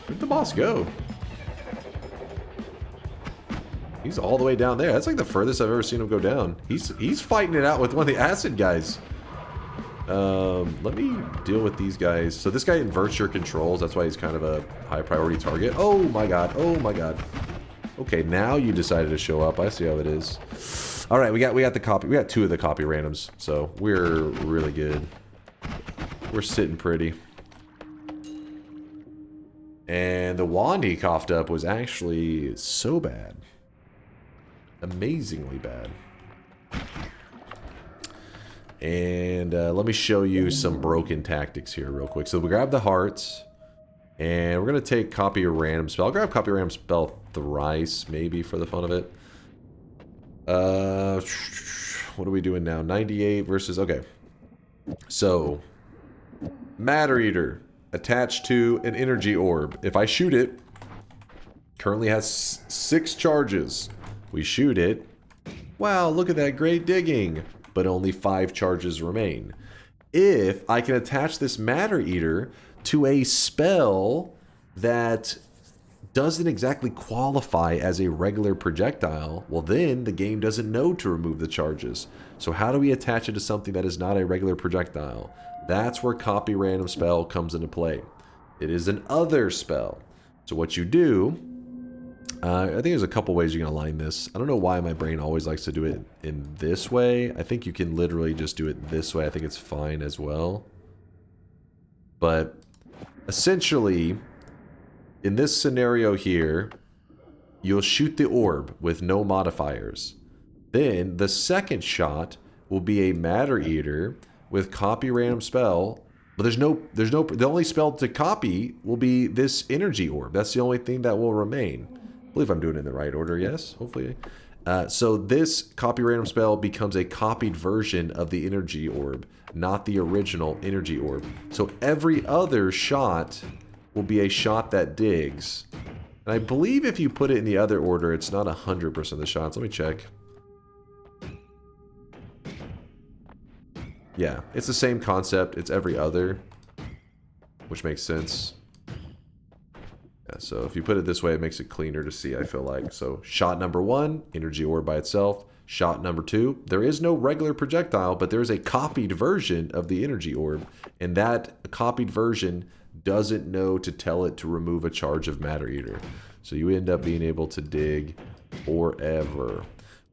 Speaker 4: Where'd the boss go? He's all the way down there. That's like the furthest I've ever seen him go down. He's fighting it out with one of the acid guys. Let me deal with these guys. So this guy inverts your controls. That's why he's kind of a high priority target. Oh my god. Oh my god. Okay, now you decided to show up. I see how it is. All right, we got the copy. We got 2 of the copy randoms, so we're really good. We're sitting pretty. And the wand he coughed up was actually so bad. Amazingly bad. And let me show you some broken tactics here real quick. So we grab the hearts, and we're going to take copy a random spell. I'll grab copy a random spell thrice, maybe, for the fun of it. What are we doing now? 98 versus... Okay. So, Matter Eater attached to an energy orb. If I shoot it, currently has 6 charges. We shoot it. Wow, look at that great digging. But only 5 charges remain. If I can attach this Matter Eater to a spell that doesn't exactly qualify as a regular projectile, well then the game doesn't know to remove the charges. So how do we attach it to something that is not a regular projectile? That's where Copy Random Spell comes into play. It is an other spell. So what you do, I think there's a couple ways you can align this. I don't know why my brain always likes to do it in this way. I think you can literally just do it this way. I think it's fine as well. But essentially, in this scenario here, you'll shoot the orb with no modifiers. Then the second shot will be a Matter Eater with Copy Random Spell. But the only spell to copy will be this energy orb. That's the only thing that will remain. I believe I'm doing it in the right order, yes, hopefully. So this Copy Random Spell becomes a copied version of the energy orb, not the original energy orb. So every other shot will be a shot that digs. And I believe if you put it in the other order, it's not 100% of the shots. Let me check. Yeah, it's the same concept. It's every other, which makes sense. Yeah, so if you put it this way, it makes it cleaner to see, I feel like. So shot number 1, energy orb by itself. Shot number 2, there is no regular projectile, but there is a copied version of the energy orb. And that copied version doesn't know to tell it to remove a charge of Matter Eater. So you end up being able to dig forever.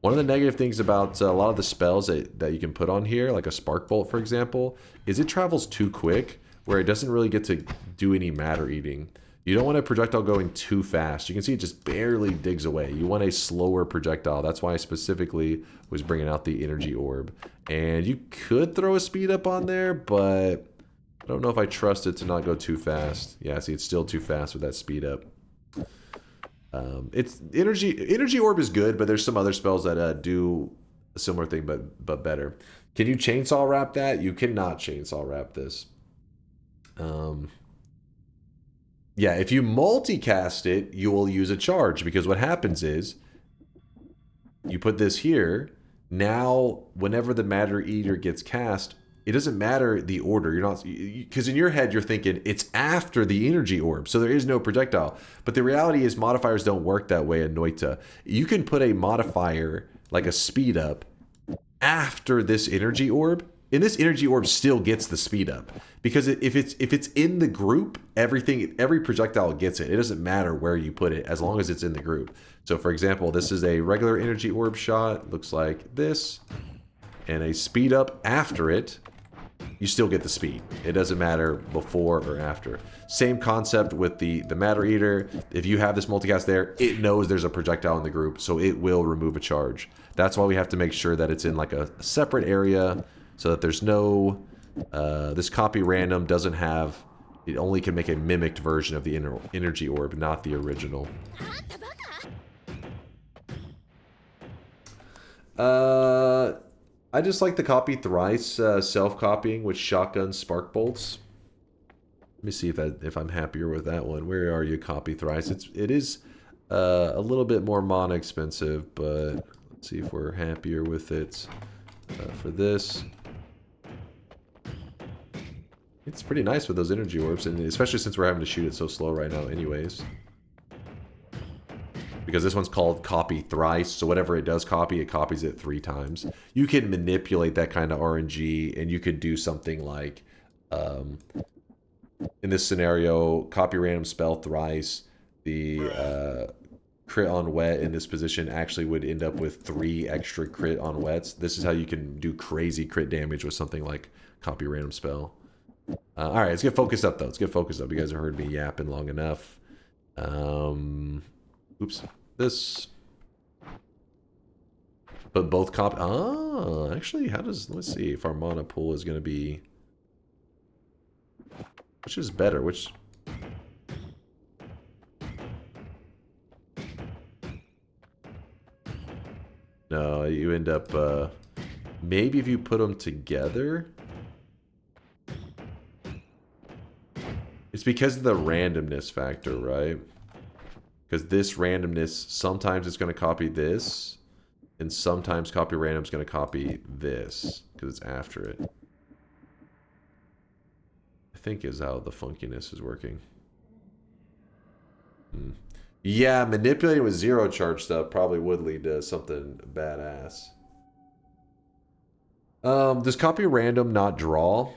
Speaker 4: One of the negative things about a lot of the spells that you can put on here, like a Spark Bolt, for example, is it travels too quick, where it doesn't really get to do any matter eating. You don't want a projectile going too fast. You can see it just barely digs away. You want a slower projectile. That's why I specifically was bringing out the energy orb. And you could throw a speed up on there, but I don't know if I trust it to not go too fast. Yeah, see, it's still too fast with that speed up. It's energy orb is good, but there's some other spells that do a similar thing, but better. Can you chainsaw wrap that? You cannot chainsaw wrap this. Yeah, if you multicast it, you will use a charge, because what happens is you put this here. Now, whenever the Matter Eater gets cast, it doesn't matter the order. You're not, because in your head you're thinking it's after the energy orb, so there is no projectile. But the reality is modifiers don't work that way in Noita. You can put a modifier like a speed up after this energy orb, and this energy orb still gets the speed up, because if it's in the group, every projectile gets it. It doesn't matter where you put it as long as it's in the group. So for example, this is a regular energy orb shot, looks like this, and a speed up after it. You still get the speed. It doesn't matter before or after. Same concept with the Matter Eater. If you have this multicast there, it knows there's a projectile in the group, so it will remove a charge. That's why we have to make sure that it's in like a separate area, so that there's no... this copy random doesn't have... It only can make a mimicked version of the energy orb, not the original. I just like the copy thrice self-copying with shotgun spark bolts. Let me see if I'm happier with that one. Where are you, copy thrice? It is a little bit more mana expensive, but let's see if we're happier with it for this. It's pretty nice with those energy orbs, and especially since we're having to shoot it so slow right now anyways. Because this one's called copy thrice, so whatever it does copy, it copies it 3 times. You can manipulate that kind of RNG, and you could do something like, in this scenario, copy random spell thrice. The crit on wet in this position actually would end up with 3 extra crit on wets. This is how you can do crazy crit damage with something like copy random spell. Alright, let's get focused up though. Let's get focused up. You guys have heard me yapping long enough. Oops. This. But both copy. Ah, actually, how does. Let's see if our mana pool is going to be. Which is better? Which. No, you end up. Maybe if you put them together. It's because of the randomness factor, right? Because this randomness, sometimes it's going to copy this, and sometimes copy random is going to copy this, because it's after it. I think is how the funkiness is working. Yeah, manipulating with zero charge stuff probably would lead to something badass. Does copy random not draw?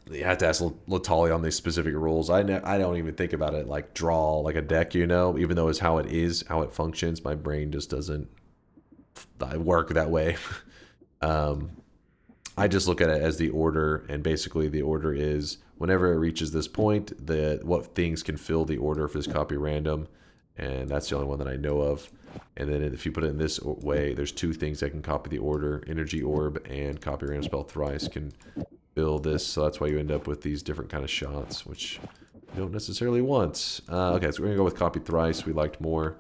Speaker 4: You have to ask Latali on these specific rules. I don't even think about it like draw like a deck, you know, even though it's how it is, how it functions. My brain just doesn't work that way. I just look at it as the order, and basically the order is whenever it reaches this point, what things can fill the order for this copy random, and that's the only one that I know of. And then if you put it in this way, there's two things that can copy the order: Energy Orb and Copy Random Spell Thrice can fill this. So that's why you end up with these different kind of shots, which you don't necessarily want. Okay, so we're gonna go with Copy Thrice. We liked more.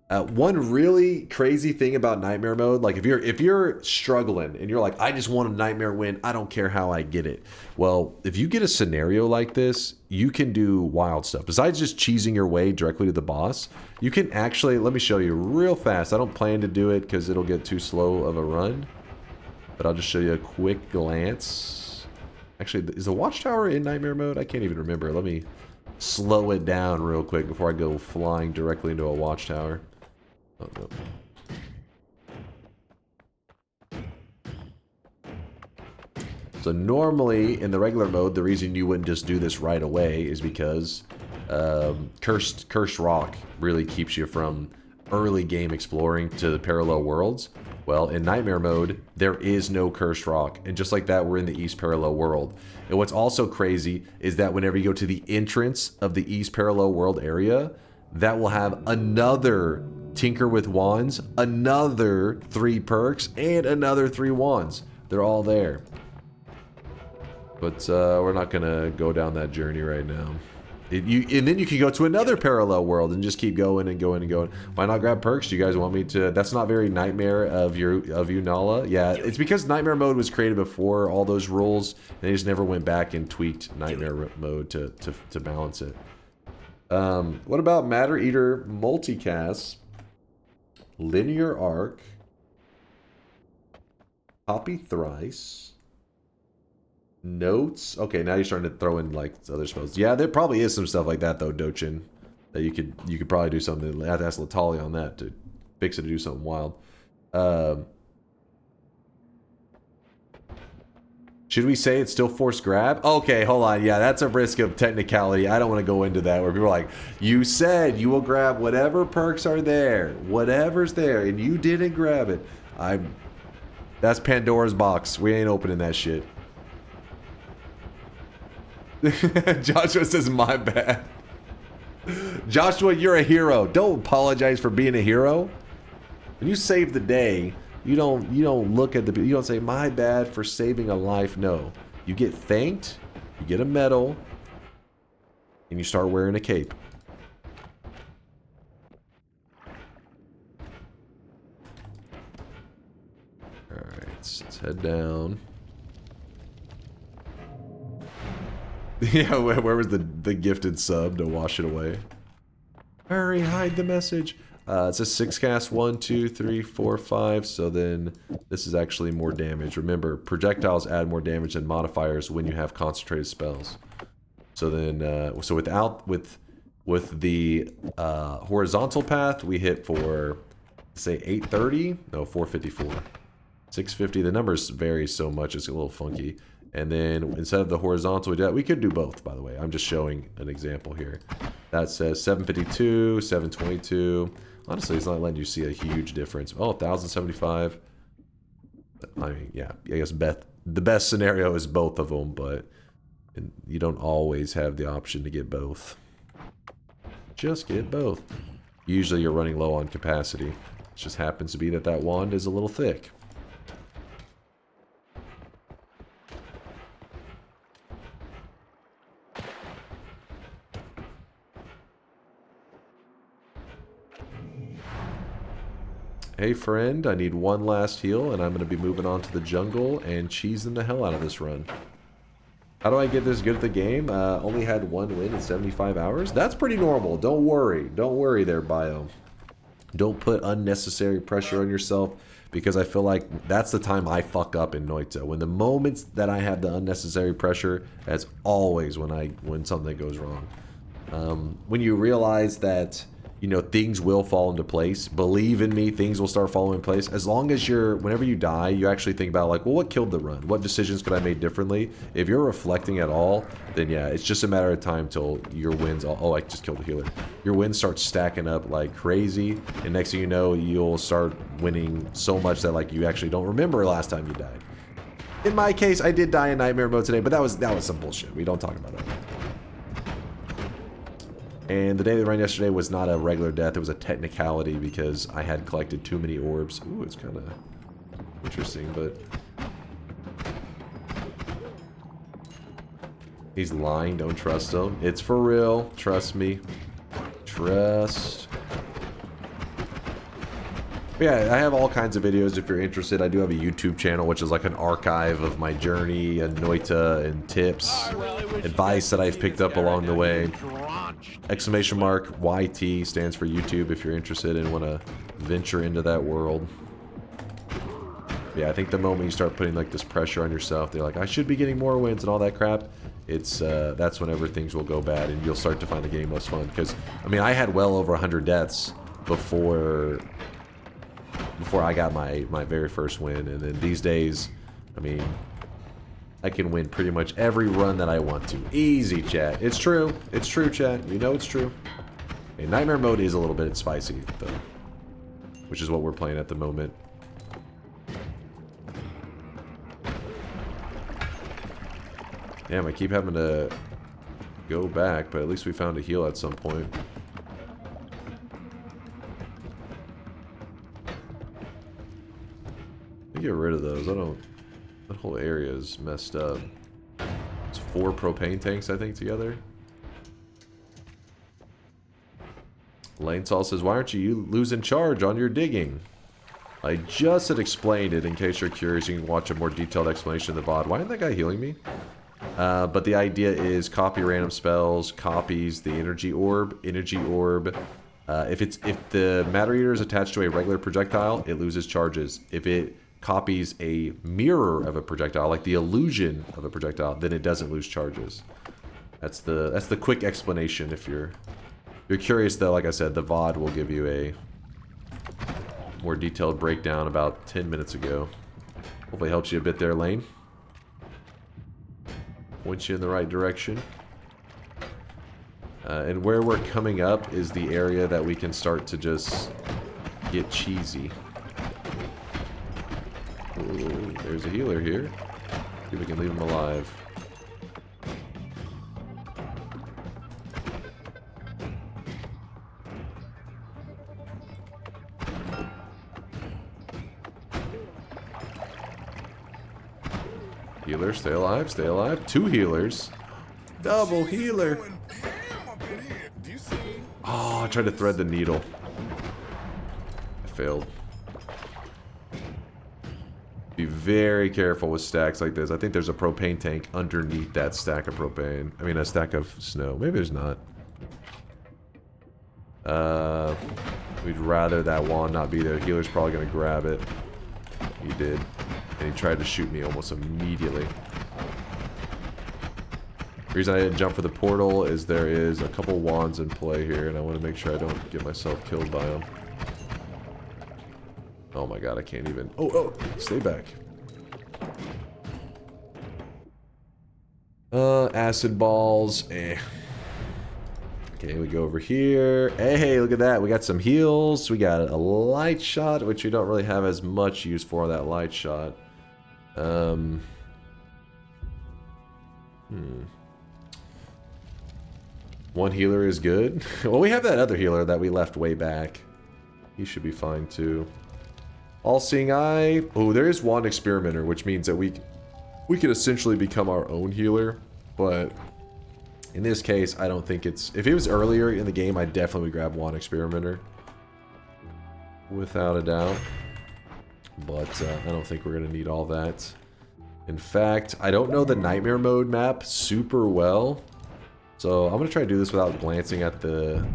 Speaker 4: One really crazy thing about Nightmare Mode, like if you're struggling and you're like, I just want a Nightmare win, I don't care how I get it. Well, if you get a scenario like this, you can do wild stuff. Besides just cheesing your way directly to the boss, you can actually, let me show you real fast. I don't plan to do it because it'll get too slow of a run, but I'll just show you a quick glance. Actually, is the Watchtower in Nightmare Mode? I can't even remember. Let me slow it down real quick before I go flying directly into a Watchtower. Oh, no. So normally in the regular mode, the reason you wouldn't just do this right away is because Cursed Rock really keeps you from early game exploring to the parallel worlds. Well, in Nightmare Mode, there is no Cursed Rock, and just like that, we're in the East Parallel World. And what's also crazy is that whenever you go to the entrance of the East Parallel World area, that will have another Tinker with Wands, another 3 perks, and another 3 wands. They're all there. But we're not gonna go down that journey right now. And then you can go to another parallel world and just keep going and going and going. Why not grab perks? Do you guys want me to? That's not very Nightmare of you, Nala. Yeah, it's because Nightmare Mode was created before all those rules, and they just never went back and tweaked Nightmare Mode to balance it. What about Matter Eater Multicast? Linear Arc, Copy Thrice, Notes. Okay, now you're starting to throw in like other spells. Yeah, there probably is some stuff like that though, Dochin, that you could probably do something. I have to ask Latali on that to fix it to do something wild. Should we say it's still forced grab? Okay, hold on. Yeah, that's a risk of technicality. I don't want to go into that where people are like, you said you will grab whatever perks are there, whatever's there, and you didn't grab it. That's Pandora's box. We ain't opening that shit. Joshua says, my bad. Joshua, you're a hero. Don't apologize for being a hero. When you save the day, you don't look at you don't say my bad for saving a life. No, you get thanked, you get a medal, and you start wearing a cape. All right, let's head down. Yeah, where was the gifted sub to wash it away? Hurry, hide the message. It says 6 cast, 1, 2, 3, 4, 5. So then this is actually more damage. Remember, projectiles add more damage than modifiers when you have concentrated spells. So then, so with the horizontal path, we hit for say 830. No, 454, 650. The numbers vary so much; it's a little funky. And then instead of the horizontal, we could do both, by the way. I'm just showing an example here. That says 752, 722. Honestly, it's not letting you see a huge difference. Oh, 1075. I mean, yeah, I guess the best scenario is both of them, but you don't always have the option to get both. Just get both. Usually you're running low on capacity. It just happens to be that wand is a little thick. Hey friend, I need one last heal, and I'm going to be moving on to the jungle and cheesing the hell out of this run. How do I get this good at the game? Only had 1 win in 75 hours? That's pretty normal. Don't worry. Don't worry there, Bio. Don't put unnecessary pressure on yourself, because I feel like that's the time I fuck up in Noita. When the moments that I have the unnecessary pressure, that's always when something goes wrong. When you realize that, you know, things will fall into place. Believe in me, things will start falling in place. As long as whenever you die, you actually think about like, well, what killed the run? What decisions could I make differently? If you're reflecting at all, then yeah, it's just a matter of time till your wins, oh, I just killed the healer. Your wins start stacking up like crazy, and next thing you know, you'll start winning so much that like you actually don't remember last time you died. In my case, I did die in nightmare mode today, but that was some bullshit. We don't talk about that. And the day that ran yesterday was not a regular death, it was a technicality because I had collected too many orbs. Ooh, it's kind of interesting, but... He's lying, don't trust him. It's for real, trust me. Trust. But yeah, I have all kinds of videos if you're interested. I do have a YouTube channel, which is like an archive of my journey and Noita and tips, advice that I've picked up along the way. Exclamation mark YT stands for YouTube if you're interested and want to venture into that world. Yeah, I think the moment you start putting like this pressure on yourself, they're like, I should be getting more wins and all that crap. It's that's whenever things will go bad and you'll start to find the game less fun. Because I mean, I had well over 100 deaths before I got my very first win, and then these days, I mean, I can win pretty much every run that I want to. Easy, chat. It's true. It's true, chat. You know it's true. Okay, Nightmare mode is a little bit spicy, though. Which is what we're playing at the moment. Damn, I keep having to go back, but at least we found a heal at some point. Get rid of those. That whole area is messed up. It's 4 propane tanks, I think, together. Lane Saul says, why aren't you losing charge on your digging? I just had explained it. In case you're curious, you can watch a more detailed explanation of the VOD. Why isn't that guy healing me? But the idea is copy random spells, copies the energy orb. If the matter eater is attached to a regular projectile, it loses charges. If it copies a mirror of a projectile, like the illusion of a projectile, then it doesn't lose charges. That's the quick explanation. If you're curious, though, like I said, the VOD will give you a more detailed breakdown about 10 minutes ago. Hopefully it helps you a bit there, Lane. Points you in the right direction. And where we're coming up is the area that we can start to just get cheesy. Ooh, there's a healer here. See if we can leave him alive. Healer, stay alive, stay alive. 2 healers. Double healer. Oh, I tried to thread the needle. I failed. Be very careful with stacks like this. I think there's a propane tank underneath that stack of propane. I mean, a stack of snow. Maybe there's not. We'd rather that wand not be there. Healer's probably going to grab it. He did. And he tried to shoot me almost immediately. The reason I didn't jump for the portal is there is a couple wands in play here, and I want to make sure I don't get myself killed by them. Oh my god, I can't even... Oh, stay back. Acid balls. Okay, we go over here. Hey, look at that. We got some heals. We got a light shot, which we don't really have as much use for that light shot. One healer is good. Well, we have that other healer that we left way back. He should be fine too. All-seeing eye. Oh, there is wand experimenter, which means that we could essentially become our own healer. But in this case, I don't think it's... If it was earlier in the game, I'd definitely grab wand experimenter. Without a doubt. But I don't think we're going to need all that. In fact, I don't know the Nightmare Mode map super well. So I'm going to try to do this without glancing at the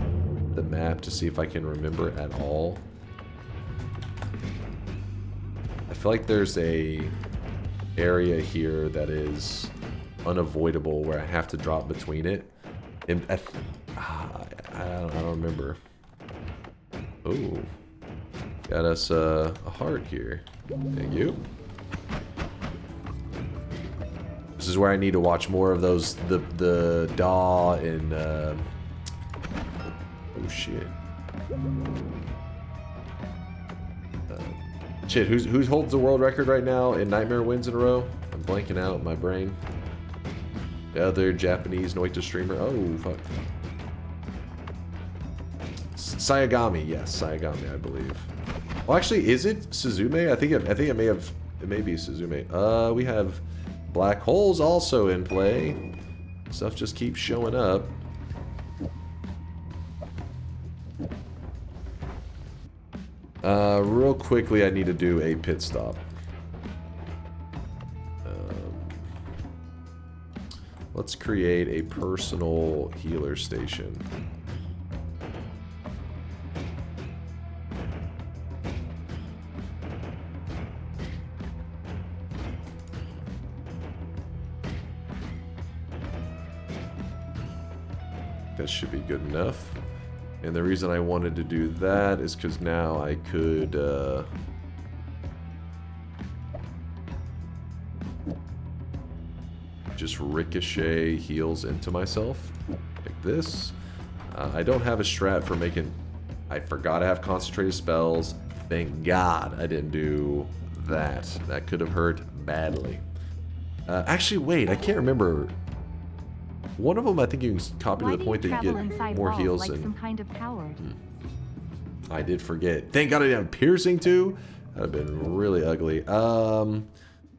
Speaker 4: map to see if I can remember it at all. I feel like there's a area here that is unavoidable where I have to drop between it. And I don't remember. Oh, got us a heart here. Thank you. This is where I need to watch more of those the DAW and oh shit. Shit, who holds the world record right now in Nightmare wins in a row? I'm blanking out in my brain. The other Japanese Noita streamer. Oh fuck. Sayagami, yes, Sayagami, I believe. Well, actually, is it Suzume? I think it may be Suzume. We have black holes also in play. Stuff just keeps showing up. Real quickly, I need to do a pit stop. Let's create a personal healer station. That should be good enough. And the reason I wanted to do that is because now I could just ricochet heals into myself like this. I don't have a strat for making... I forgot I have concentrated spells. Thank God I didn't do that. That could have hurt badly. Actually, wait, I can't remember. One of them, I think you can copy to the point that you get more heals
Speaker 5: like
Speaker 4: and...
Speaker 5: some kind of coward?
Speaker 4: I did forget. Thank God I didn't have piercing too. That would have been really ugly.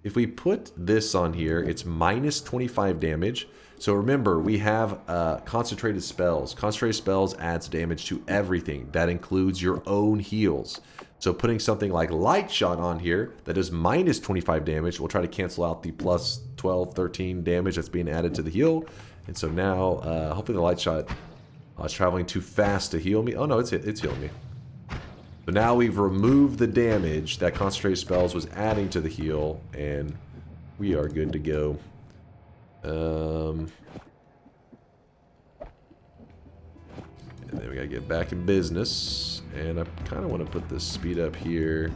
Speaker 4: If we put this on here, it's minus 25 damage. So remember, we have concentrated spells. Concentrated spells adds damage to everything. That includes your own heals. So putting something like Light Shot on here that is minus 25 damage will try to cancel out the plus 12, 13 damage that's being added to the heal. And so now, hopefully the Light Shot is traveling too fast to heal me. Oh no, it's healing me. So now we've removed the damage that Concentrated Spells was adding to the heal, and we are good to go. And then we gotta get back in business. And I kind of want to put this speed up here.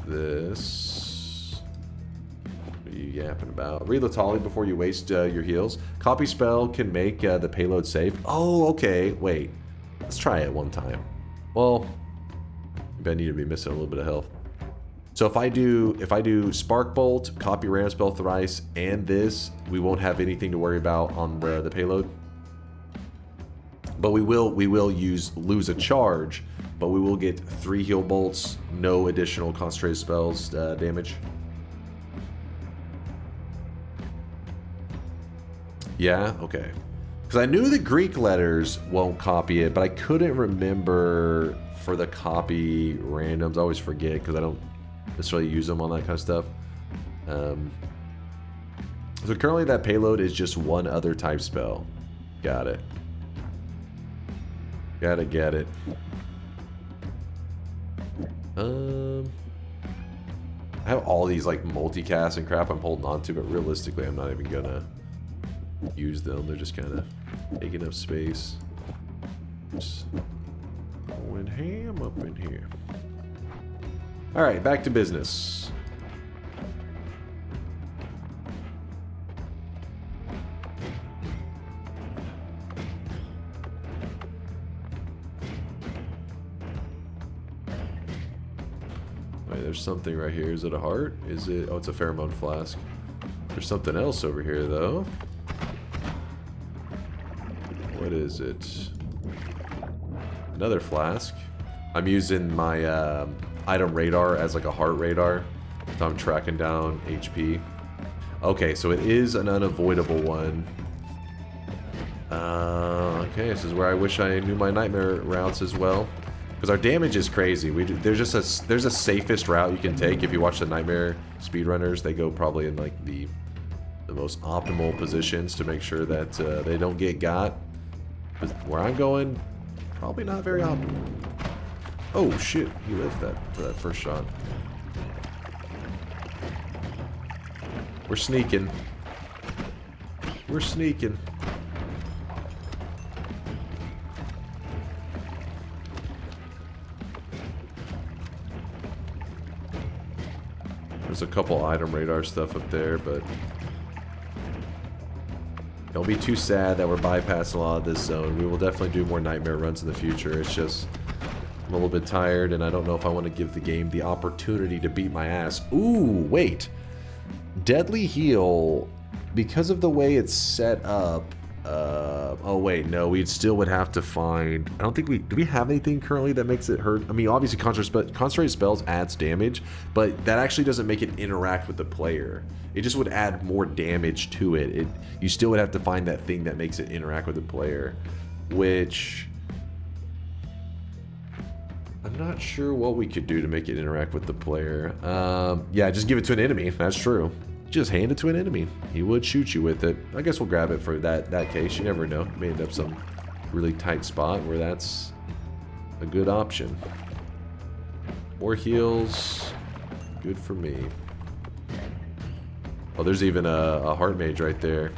Speaker 4: This. What are you yapping about? Read Latali before you waste your heals. Copy spell can make the payload safe. Oh, okay. Wait. Let's try it one time. Well, maybe I need to be missing a little bit of health. So if I do Spark Bolt, copy random spell thrice, and this, we won't have anything to worry about on the payload. But we will lose a charge, but we will get 3 heal bolts, no additional concentrated spells damage. Yeah, okay. Because I knew the Greek letters won't copy it, but I couldn't remember for the copy randoms. I always forget because I don't necessarily use them on that kind of stuff. So currently that payload is just one other type spell. Got it. Gotta get it. I have all these like multicast and crap I'm holding on to, but realistically I'm not even gonna use them. They're just kind of taking up space. Just going ham up in here. Alright, back to business. Wait, there's something right here. Is it a heart? Is it? Oh, it's a pheromone flask. There's something else over here, though. What is it? Another flask. I'm using my item radar as like a heart radar. So I'm tracking down HP. Okay, so it is an unavoidable one. Okay, this is where I wish I knew my nightmare routes as well. Because our damage is crazy. There's a safest route you can take. If you watch the Nightmare speedrunners, they go probably in like the most optimal positions to make sure that they don't get got. But where I'm going, probably not very optimal. Oh shit, he lived for that first shot. We're sneaking. We're sneaking. There's a couple item radar stuff up there, but don't be too sad that we're bypassing a lot of this zone. We will definitely do more Nightmare runs in the future. It's just I'm a little bit tired, and I don't know if I want to give the game the opportunity to beat my ass. Ooh, wait. Deadly Heal, because of the way it's set up, oh wait, no, we still would have to find, I don't think do we have anything currently that makes it hurt? I mean, obviously concentrated spells adds damage, but that actually doesn't make it interact with the player. It just would add more damage to it. You still would have to find that thing that makes it interact with the player, which I'm not sure what we could do to make it interact with the player. Yeah, just give it to an enemy. That's true. Just hand it to an enemy. He would shoot you with it. I guess we'll grab it for that case. You never know. May end up some really tight spot where that's a good option. More heals. Good for me. Oh, there's even a heart mage right there.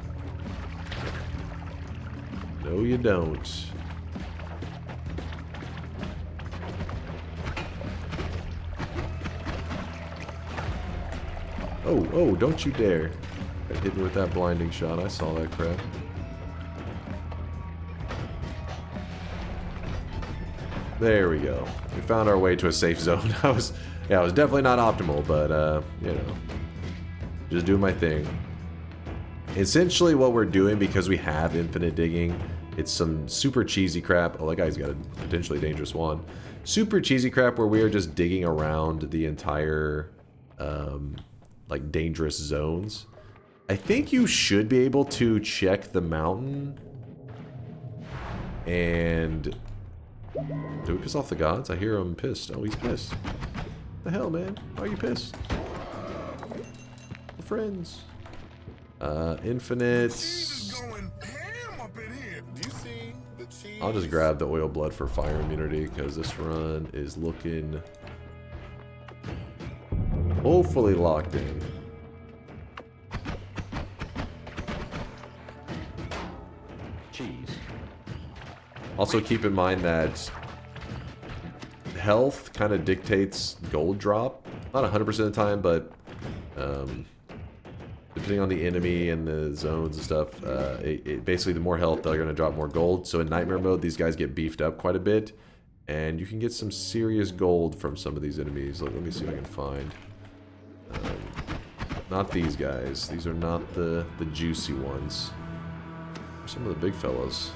Speaker 4: No, you don't. Oh, don't you dare. Got hit me with that blinding shot. I saw that crap. There we go. We found our way to a safe zone. I was definitely not optimal, but, you know, just doing my thing. Essentially what we're doing, because we have infinite digging, it's some super cheesy crap. Oh, that guy's got a potentially dangerous wand. Super cheesy crap where we are just digging around the entire, like, dangerous zones. I think you should be able to check the mountain. And do we piss off the gods? I hear him pissed. Oh, he's pissed. What the hell, man? Why are you pissed? We're friends. Infinite. I'll just grab the oil blood for fire immunity because this run is looking hopefully locked in. Jeez. Also keep in mind that health kind of dictates gold drop. Not 100% of the time, but depending on the enemy and the zones and stuff, basically the more health, they're going to drop more gold. So in Nightmare mode, these guys get beefed up quite a bit. And you can get some serious gold from some of these enemies. Let me see if I can find. Not these guys. These are not the juicy ones. Some of the big fellas.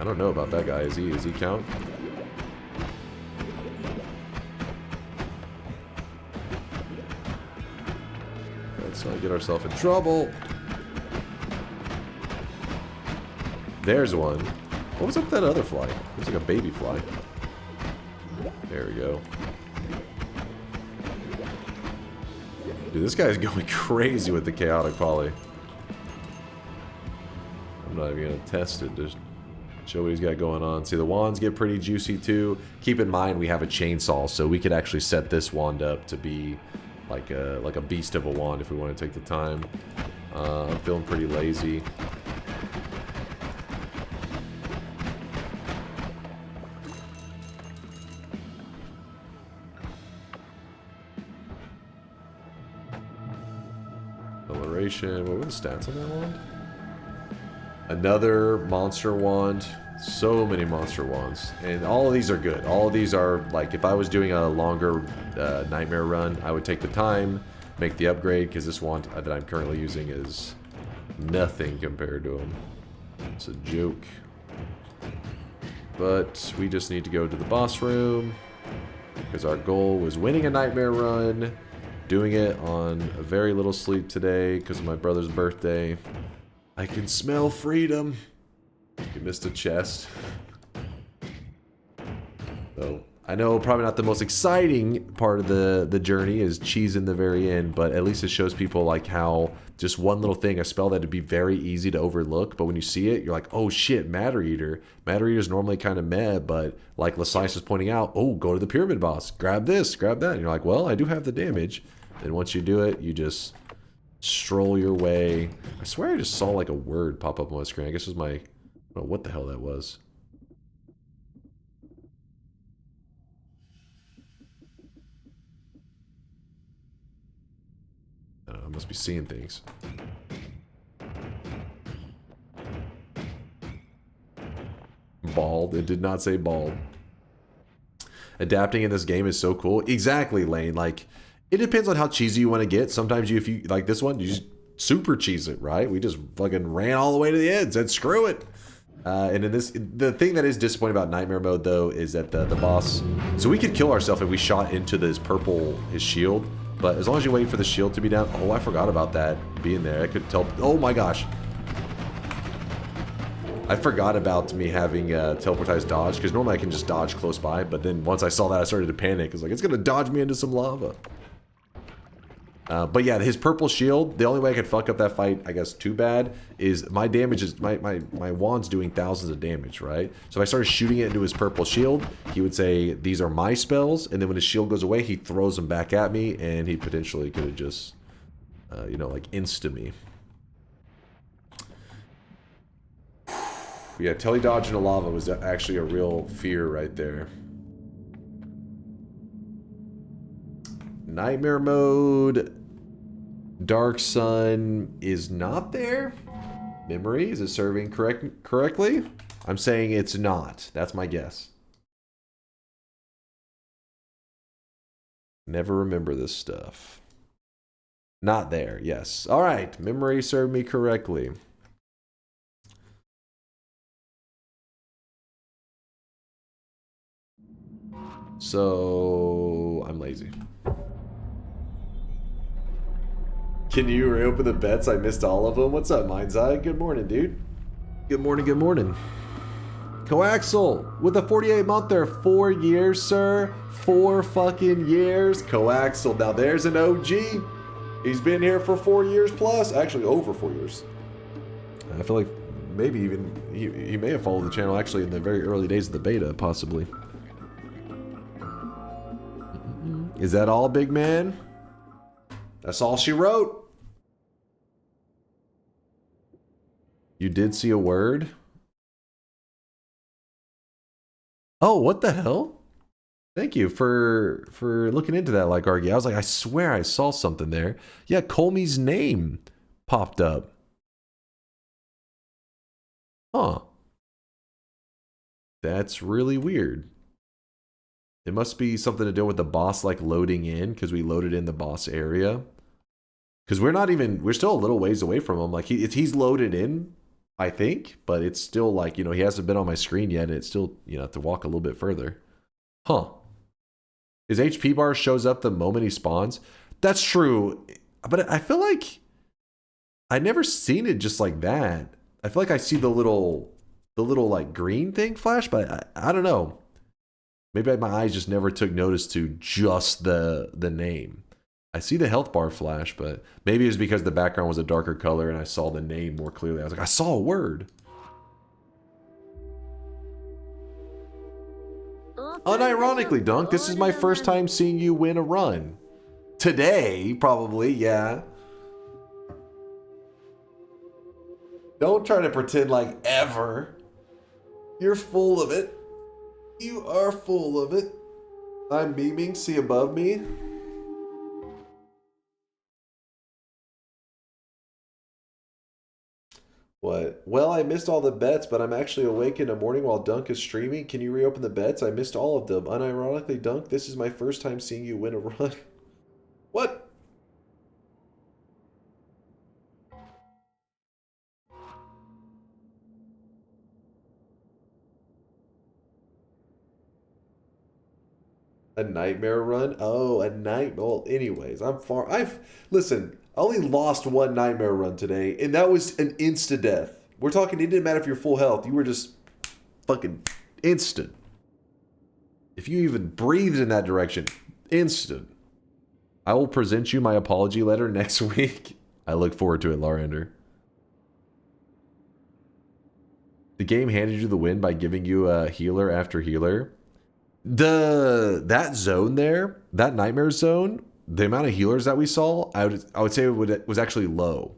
Speaker 4: I don't know about that guy. Is he count? Let's not get ourselves in trouble. There's one. What was up with that other fly? Looks like a baby fly. There we go. Dude, this guy's going crazy with the chaotic poly. I'm not even gonna test it, just show what he's got going on. See, the wands get pretty juicy too. Keep in mind we have a chainsaw, so we could actually set this wand up to be like a beast of a wand if we want to take the time. I'm feeling pretty lazy. Acceleration. What were the stats on that wand? Another monster wand. So many monster wands. And all of these are good. All of these are, like, if I was doing a longer Nightmare run, I would take the time, make the upgrade, because this wand that I'm currently using is nothing compared to them. It's a joke. But we just need to go to the boss room, because our goal was winning a Nightmare run, doing it on a very little sleep today, because of my brother's birthday. I can smell freedom. You missed a chest. I know probably not the most exciting part of the journey is cheese in the very end, but at least it shows people like how just one little thing, a spell that would be very easy to overlook, but when you see it, you're like, oh shit, Matter Eater. Matter Eater is normally kind of meh, but like Lasice was pointing out, oh, go to the pyramid boss, grab this, grab that. And you're like, well, I do have the damage. Then once you do it, you just stroll your way. I swear I just saw like a word pop up on my screen. I guess it was my, I don't know what the hell that was. I must be seeing things. Bald. It did not say bald. Adapting in this game is so cool. Exactly, Lane. Like, it depends on how cheesy you want to get. Sometimes if you like this one, you just super cheese it, right? We just fucking ran all the way to the end, said screw it. And in this, the thing that is disappointing about Nightmare Mode though is that the boss. So we could kill ourselves if we shot into his shield. But as long as you wait for the shield to be down... Oh, I forgot about that being there. I could tell... Oh my gosh. I forgot about me having teleportized dodge, because normally I can just dodge close by, but then once I saw that I started to panic. It's like, it's going to dodge me into some lava. But yeah, his purple shield, the only way I could fuck up that fight, I guess, too bad, is my damage is... My wand's doing thousands of damage, right? So if I started shooting it into his purple shield, he would say, these are my spells, and then when his shield goes away, he throws them back at me, and he potentially could have just, you know, like, insta-me. Yeah, tele-dodge into lava was actually a real fear right there. Nightmare Mode, Dark Sun is not there. Memory, is it serving correctly? I'm saying it's not. That's my guess. Never remember this stuff. Not there, yes. All right, memory served me correctly. So, I'm lazy. Can you reopen the bets? I missed all of them. What's up, Mind's Eye? Good morning, dude. Good morning, good morning. Coaxel, with a 48-monther, 4 years, sir. 4 fucking years. Coaxel, now there's an OG. He's been here for 4 years plus. Actually, over 4 years. I feel like maybe even, he may have followed the channel actually in the very early days of the beta, possibly. Is that all, big man? That's all she wrote. You did see a word? Oh, what the hell? Thank you for looking into that, like Argy. I was like, I swear I saw something there. Yeah, Colmy's name popped up. Huh. That's really weird. It must be something to do with the boss like loading in, because we loaded in the boss area. Because we're still a little ways away from him. Like he's loaded in, I think, but it's still like, you know, he hasn't been on my screen yet, and it's still, you know, have to walk a little bit further. Huh. His HP bar shows up the moment he spawns. That's true, but I feel like I never seen it just like that. I feel like I see the little like green thing flash, but I don't know. Maybe my eyes just never took notice to just the name. I see the health bar flash, but maybe it's because the background was a darker color and I saw the name more clearly. I was like, I saw a word. Unironically, Dunk, this is my first time seeing you win a run. Today, probably, yeah. Don't try to pretend like ever. You're full of it. You are full of it. I'm memeing, see above me. What? Well, I missed all the bets, but I'm actually awake in the morning while Dunk is streaming. Can you reopen the bets? I missed all of them. Unironically, Dunk, this is my first time seeing you win a run. What? A nightmare run? Oh, a night. Well, anyways, listen, I only lost one nightmare run today, and that was an insta death. We're talking, it didn't matter if you're full health. You were just fucking instant. If you even breathed in that direction, instant. I will present you my apology letter next week. I look forward to it, Larander. The game handed you the win by giving you a healer after healer. That zone there, that nightmare zone, the amount of healers that we saw, I would say it was actually low.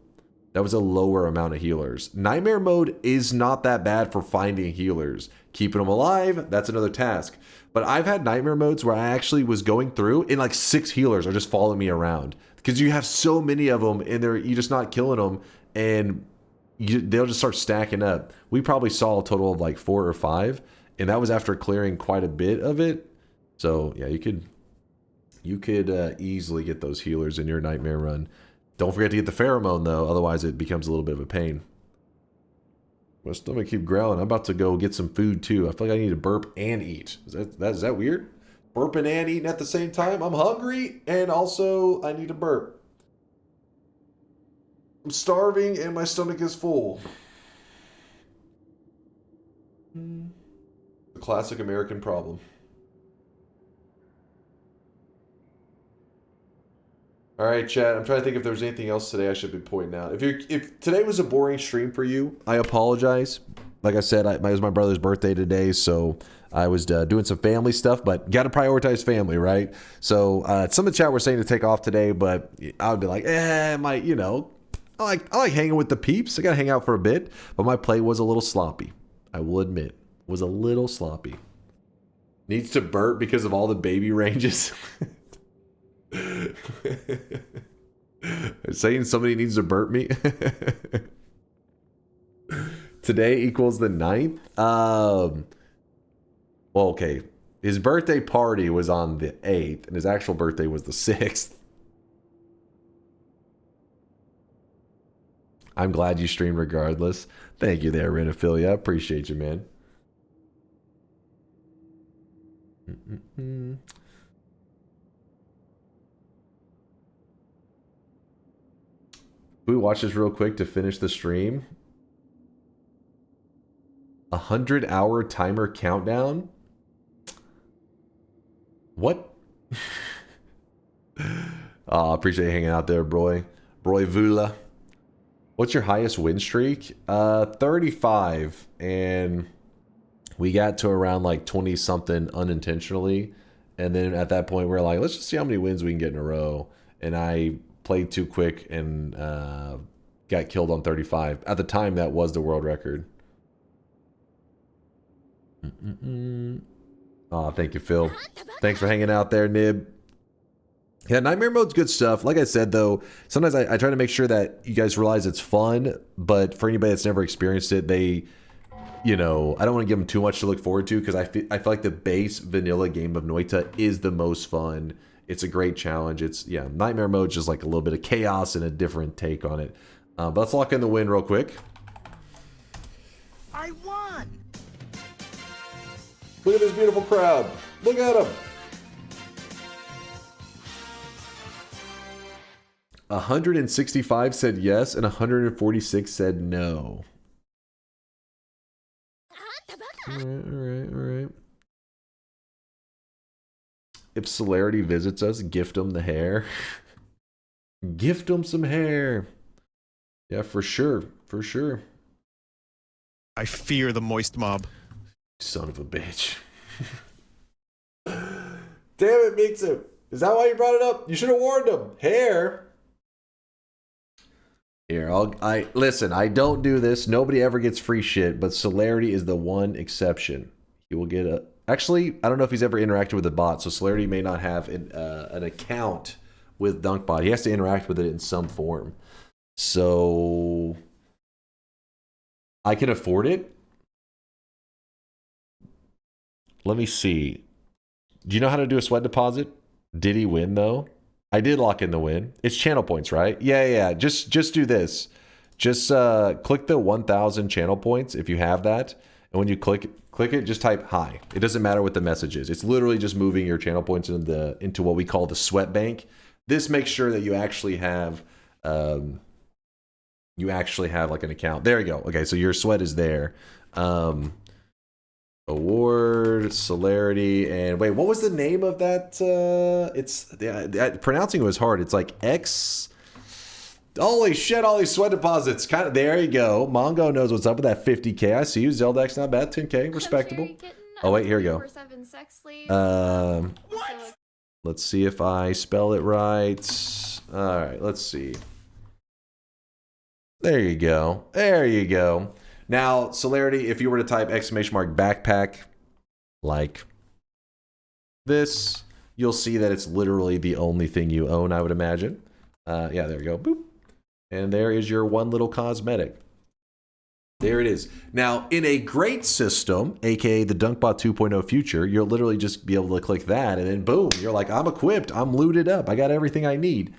Speaker 4: That was a lower amount of healers. Nightmare mode is not that bad for finding healers. Keeping them alive, that's another task. But I've had nightmare modes where I actually was going through and like 6 healers are just following me around. Because you have so many of them and you're just not killing them and they'll just start stacking up. We probably saw a total of like 4 or 5 and that was after clearing quite a bit of it. So yeah, you could easily get those healers in your nightmare run. Don't forget to get the pheromone though, otherwise it becomes a little bit of a pain. My stomach keep growling. I'm about to go get some food too. I feel like I need to burp and eat. Is that weird? Burping and eating at the same time? I'm hungry and also I need to burp. I'm starving and my stomach is full. The classic American problem. All right, chat. I'm trying to think if there's anything else today I should be pointing out. If today was a boring stream for you, I apologize. Like I said, it was my brother's birthday today, so I was doing some family stuff, but got to prioritize family, right? So some of the chat were saying to take off today, but I would be like, I like hanging with the peeps. I got to hang out for a bit, but my play was a little sloppy. I will admit, was a little sloppy. Needs to burp because of all the baby ranges. Saying somebody needs to burp me. Today equals the 9th. Well, okay. His birthday party was on the 8th, and his actual birthday was the 6th. I'm glad you streamed regardless. Thank you there, Renophilia. I appreciate you, man. We watch this real quick to finish the stream. 100-hour timer countdown. What? Oh, appreciate you hanging out there, Broy. Broy Vula. What's your highest win streak? 35, and we got to around like 20 something unintentionally, and then at that point we're like, let's just see how many wins we can get in a row. And I played too quick and got killed on 35. At the time, that was the world record. Oh, thank you, Phil. Thanks for hanging out there, Nib. Yeah, Nightmare Mode's good stuff. Like I said, though, sometimes I try to make sure that you guys realize it's fun, but for anybody that's never experienced it, I don't want to give them too much to look forward to because I feel like the base vanilla game of Noita is the most fun. It's a great challenge. Nightmare Mode just like a little bit of chaos and a different take on it. But let's lock in the win real quick.
Speaker 17: I won!
Speaker 4: Look at this beautiful crowd. Look at them. 165 said yes and 146 said no. All right. If Celerity visits us, gift him the hair. Gift him some hair. Yeah, for sure. For sure.
Speaker 19: I fear the moist mob.
Speaker 4: Son of a bitch. Damn it, Mixu. Is that why you brought it up? You should have warned him. Hair. Here, listen, I don't do this. Nobody ever gets free shit, but Celerity is the one exception. He will get a... Actually, I don't know if he's ever interacted with a bot, so Celerity may not have an account with DunkBot. He has to interact with it in some form. So... I can afford it. Let me see. Do you know how to do a sweat deposit? Did he win, though? I did lock in the win. It's channel points, right? Yeah. Just do this. Just click the 1,000 channel points if you have that. And when you click it, just type hi. It doesn't matter what the message is. It's literally just moving your channel points into what we call the sweat bank. This makes sure that you actually have like an account. There you go. Okay, so your sweat is there. Award, celerity, and wait, what was the name of that? Pronouncing it was hard. It's like X. Holy shit, all these sweat deposits. Kind of, there you go. Mongo knows what's up with that 50K. I see you. Zeldex, not bad. 10K, respectable. Oh, wait, here we go. Let's see if I spell it right. All right, let's see. There you go. There you go. Now, celerity, if you were to type !backpack like this, you'll see that it's literally the only thing you own, I would imagine. Yeah, there we go. Boop. And there is your one little cosmetic. There it is. Now, in a great system, aka the DunkBot 2.0 future, you'll literally just be able to click that, and then boom, you're like, I'm equipped, I'm looted up, I got everything I need.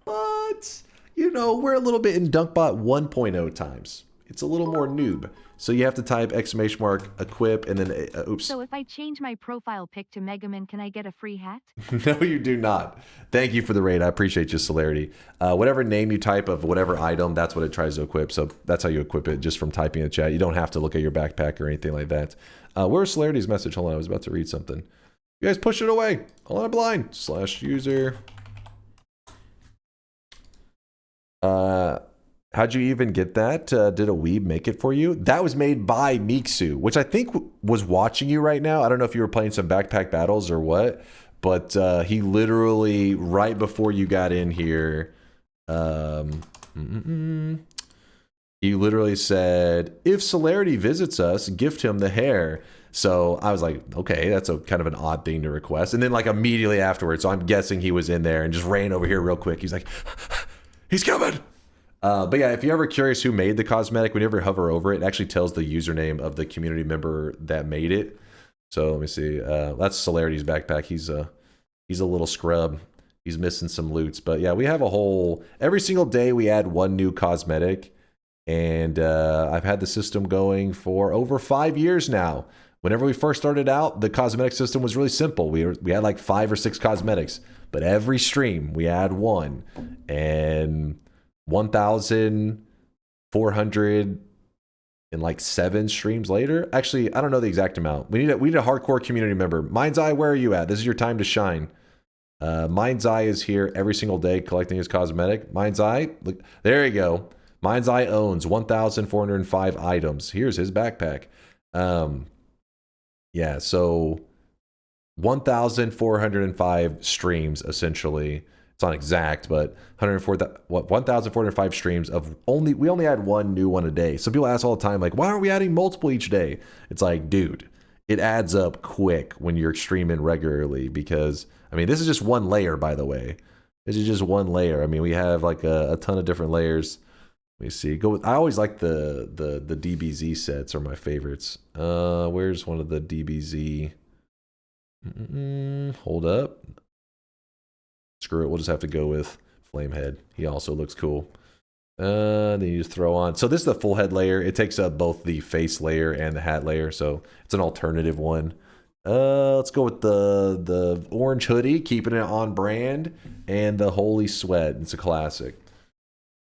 Speaker 4: But, you know, we're a little bit in DunkBot 1.0 times. It's a little more noob. So you have to type !equip and then, oops.
Speaker 5: So if I change my profile pic to Megaman, can I get a free hat?
Speaker 4: No, you do not. Thank you for the raid. I appreciate your celerity. Whatever name you type of whatever item, that's what it tries to equip. So that's how you equip it, just from typing in the chat. You don't have to look at your backpack or anything like that. Where's celerity's message? Hold on, I was about to read something. You guys push it away. Hold on, blind. /user. How'd you even get that? Did a weeb make it for you? That was made by Miksu, which I think was watching you right now. I don't know if you were playing some backpack battles or what, but he literally, right before you got in here, he literally said, if celerity visits us, gift him the hair. So I was like, okay, that's a kind of an odd thing to request. And then like immediately afterwards, so I'm guessing he was in there and just ran over here real quick. He's like, he's coming. But yeah, if you're ever curious who made the cosmetic, whenever you hover over it, it actually tells the username of the community member that made it. So let me see. That's celerity's backpack. He's a little scrub. He's missing some loots. But yeah, we have a whole, every single day we add one new cosmetic. And I've had the system going for over 5 years now. Whenever we first started out, the cosmetic system was really simple. We had like 5 or 6 cosmetics. But every stream we add one. And 1,407 streams later. Actually, I don't know the exact amount. We need a hardcore community member. Mind's Eye, where are you at? This is your time to shine. Mind's Eye is here every single day collecting his cosmetic. Mind's Eye, look, there you go. Mind's Eye owns 1,405 items. Here's his backpack. Yeah, so 1,405 streams essentially. It's not exact, but 1,405 streams of we only add one new one a day. So people ask all the time, like, why aren't we adding multiple each day? It's like, dude, it adds up quick when you're streaming regularly because, I mean, this is just one layer, by the way. This is just one layer. I mean, we have like a ton of different layers. Let me see. I always like the DBZ sets are my favorites. Where's one of the DBZ? Hold up. Screw it, we'll just have to go with Flamehead. He also looks cool. Then you just throw on. So this is the full head layer. It takes up both the face layer and the hat layer, so it's an alternative one. Let's go with the orange hoodie, keeping it on brand, and the holy sweat. It's a classic.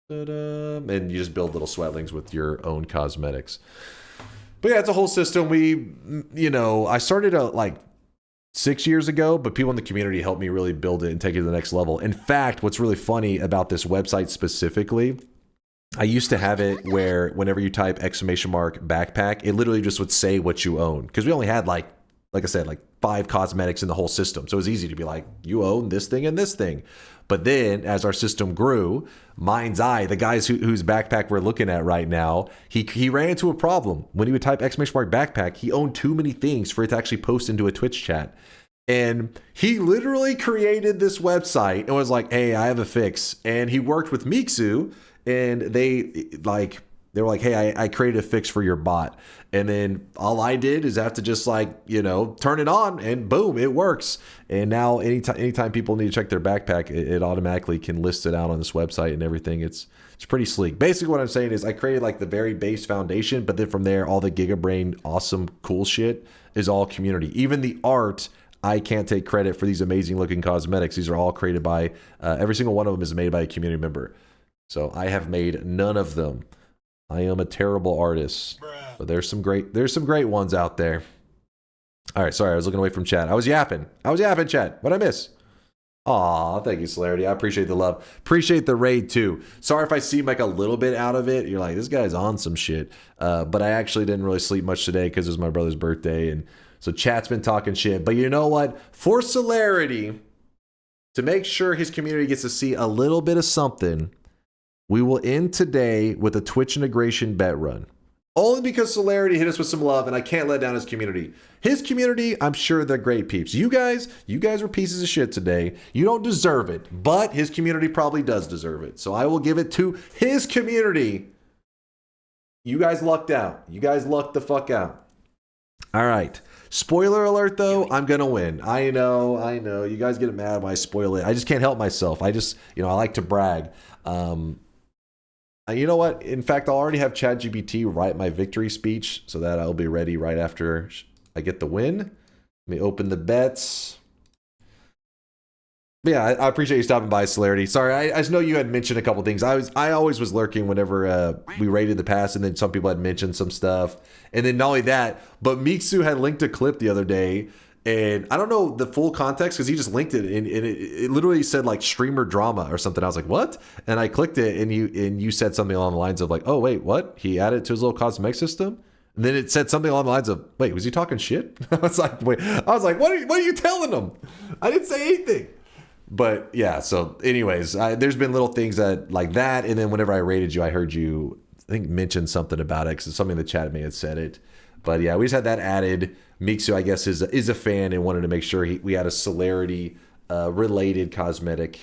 Speaker 4: And you just build little sweatlings with your own cosmetics. But yeah, it's a whole system. I started like 6 years ago, but people in the community helped me really build it and take it to the next level. In fact, what's really funny about this website specifically, I used to have it where whenever you type !backpack, it literally just would say what you own. Because we only had like I said, like 5 cosmetics in the whole system. So it was easy to be like, you own this thing and this thing. But then as our system grew, Mind's Eye, the guys whose backpack we're looking at right now, he ran into a problem. When he would type !backpack, he owned too many things for it to actually post into a Twitch chat. And he literally created this website and was like, hey, I have a fix. And he worked with Miksu, and they were like, hey, I created a fix for your bot. And then all I did is have to just turn it on, and boom, it works. And now anytime people need to check their backpack, it automatically can list it out on this website and everything. It's pretty sleek. Basically what I'm saying is I created like the very base foundation, but then from there, all the GigaBrain awesome cool shit is all community. Even the art, I can't take credit for these amazing looking cosmetics. These are all created by, every single one of them is made by a community member. So I have made none of them. I am a terrible artist, but there's some great ones out there. All right, sorry, I was looking away from chat. I was yapping, chat. What'd I miss? Aw, thank you, Celerity. I appreciate the love. Appreciate the raid, too. Sorry if I seem like a little bit out of it. You're like, this guy's on some shit. But I actually didn't really sleep much today because it was my brother's birthday. And so chat's been talking shit. But you know what? For Celerity, to make sure his community gets to see a little bit of something, we will end today with a Twitch integration bet run. Only because Celerity hit us with some love, and I can't let down his community. His community, I'm sure they're great peeps. You guys were pieces of shit today. You don't deserve it, but his community probably does deserve it. So I will give it to his community. You guys lucked out. You guys lucked the fuck out. All right. Spoiler alert, though, I'm going to win. I know. You guys get mad when I spoil it. I just can't help myself. I just, I like to brag. You know what? In fact, I'll already have ChatGPT write my victory speech so that I'll be ready right after I get the win. Let me open the bets. Yeah, I appreciate you stopping by, Celerity. Sorry, I just know you had mentioned a couple things. I always was lurking whenever we rated the pass, and then some people had mentioned some stuff. And then not only that, but Miksu had linked a clip the other day, and I don't know the full context because he just linked it, and it literally said like streamer drama or something. I was like, what? And I clicked it, and you said something along the lines of like, oh wait, what? He added it to his little cosmetic system, and then it said something along the lines of, wait, was he talking shit? I was like, wait, what are you telling him? I didn't say anything. But yeah, so anyways, there's been little things that like that, and then whenever I rated you, I heard you I think mention something about it because something in the chat may have said it. But yeah, we just had that added. Miksu, I guess, is a fan and wanted to make sure we had a Celerity related cosmetic.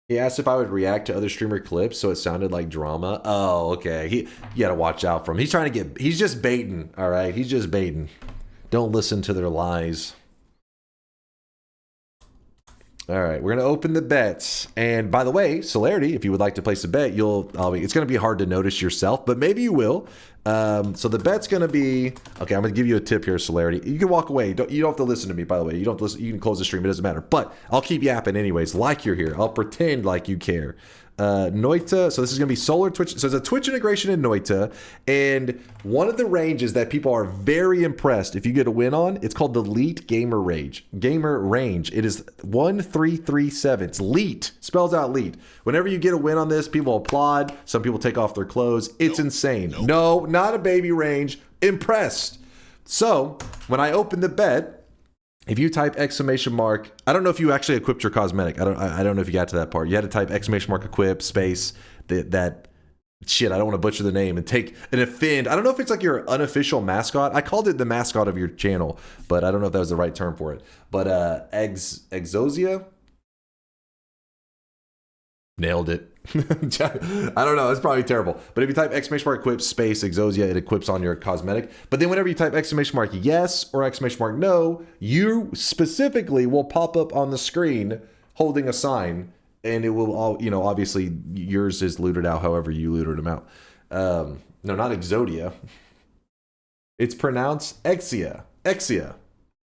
Speaker 4: He asked if I would react to other streamer clips, so it sounded like drama. Oh, okay. You gotta watch out for him. He's just baiting, all right? He's just baiting. Don't listen to their lies. All right, we're gonna open the bets. And by the way, Celerity, if you would like to place a bet, it's gonna be hard to notice yourself, but maybe you will. So the bet's gonna be, okay, I'm gonna give you a tip here, Celerity. You can walk away. You don't have to listen to me, by the way. You don't have to listen, you can close the stream, it doesn't matter. But I'll keep yapping anyways, like you're here. I'll pretend like you care. Noita, so this is going to be solar Twitch. So there's a Twitch integration in Noita, and one of the ranges that people are very impressed if you get a win on, it's called the Leet Gamer Range. It is 1337. It's Leet, spells out Leet. Whenever you get a win on this, people applaud. Some people take off their clothes. It's insane. No, not a baby range. Impressed. So when I open the bet, if you type exclamation mark, I don't know if you actually equipped your cosmetic. I don't know if you got to that part. You had to type exclamation mark equip space that shit. I don't want to butcher the name and take an offend. I don't know if it's like your unofficial mascot. I called it the mascot of your channel, but I don't know if that was the right term for it. But Exosia, nailed it. I don't know. It's probably terrible. But if you type exclamation mark equip space Exosia, it equips on your cosmetic. But then whenever you type exclamation mark yes or exclamation mark no, you specifically will pop up on the screen holding a sign, and it will all, obviously yours is looted out however you looted them out. No, not Exodia. It's pronounced Exia. Exia.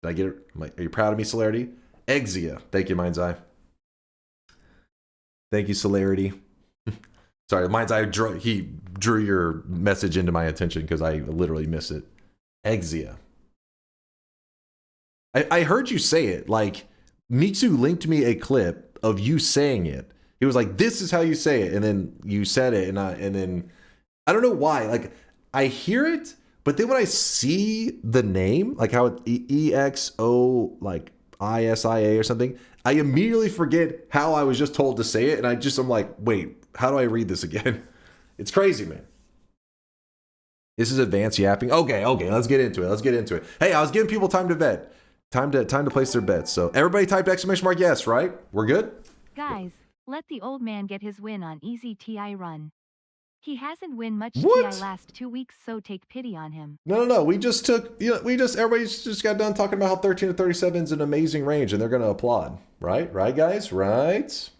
Speaker 4: Did I get it? Are you proud of me, Celerity? Exia. Thank you, Mind's Eye. Thank you, Celerity. Sorry, Mind's Eye he drew your message into my attention because I literally miss it. Exia. I heard you say it. Like, Mitsu linked me a clip of you saying it. He was like, this is how you say it. And then you said it. And then I don't know why. Like, I hear it, but then when I see the name, like how it EXO, like ISIA or something, I immediately forget how I was just told to say it. And I'm like, wait, how do I read this again? It's crazy, man. This is advanced yapping. Okay, let's get into it. Hey, I was giving people time to bet. Time to place their bets. So everybody typed exclamation mark yes, right? We're good?
Speaker 5: Guys, let the old man get his win on easy TI run. He hasn't win much
Speaker 4: What?
Speaker 5: TI last 2 weeks, so take pity on him.
Speaker 4: No. We just took, everybody just got done talking about how 13 to 37 is an amazing range and they're going to applaud. Right? Right, guys? Right?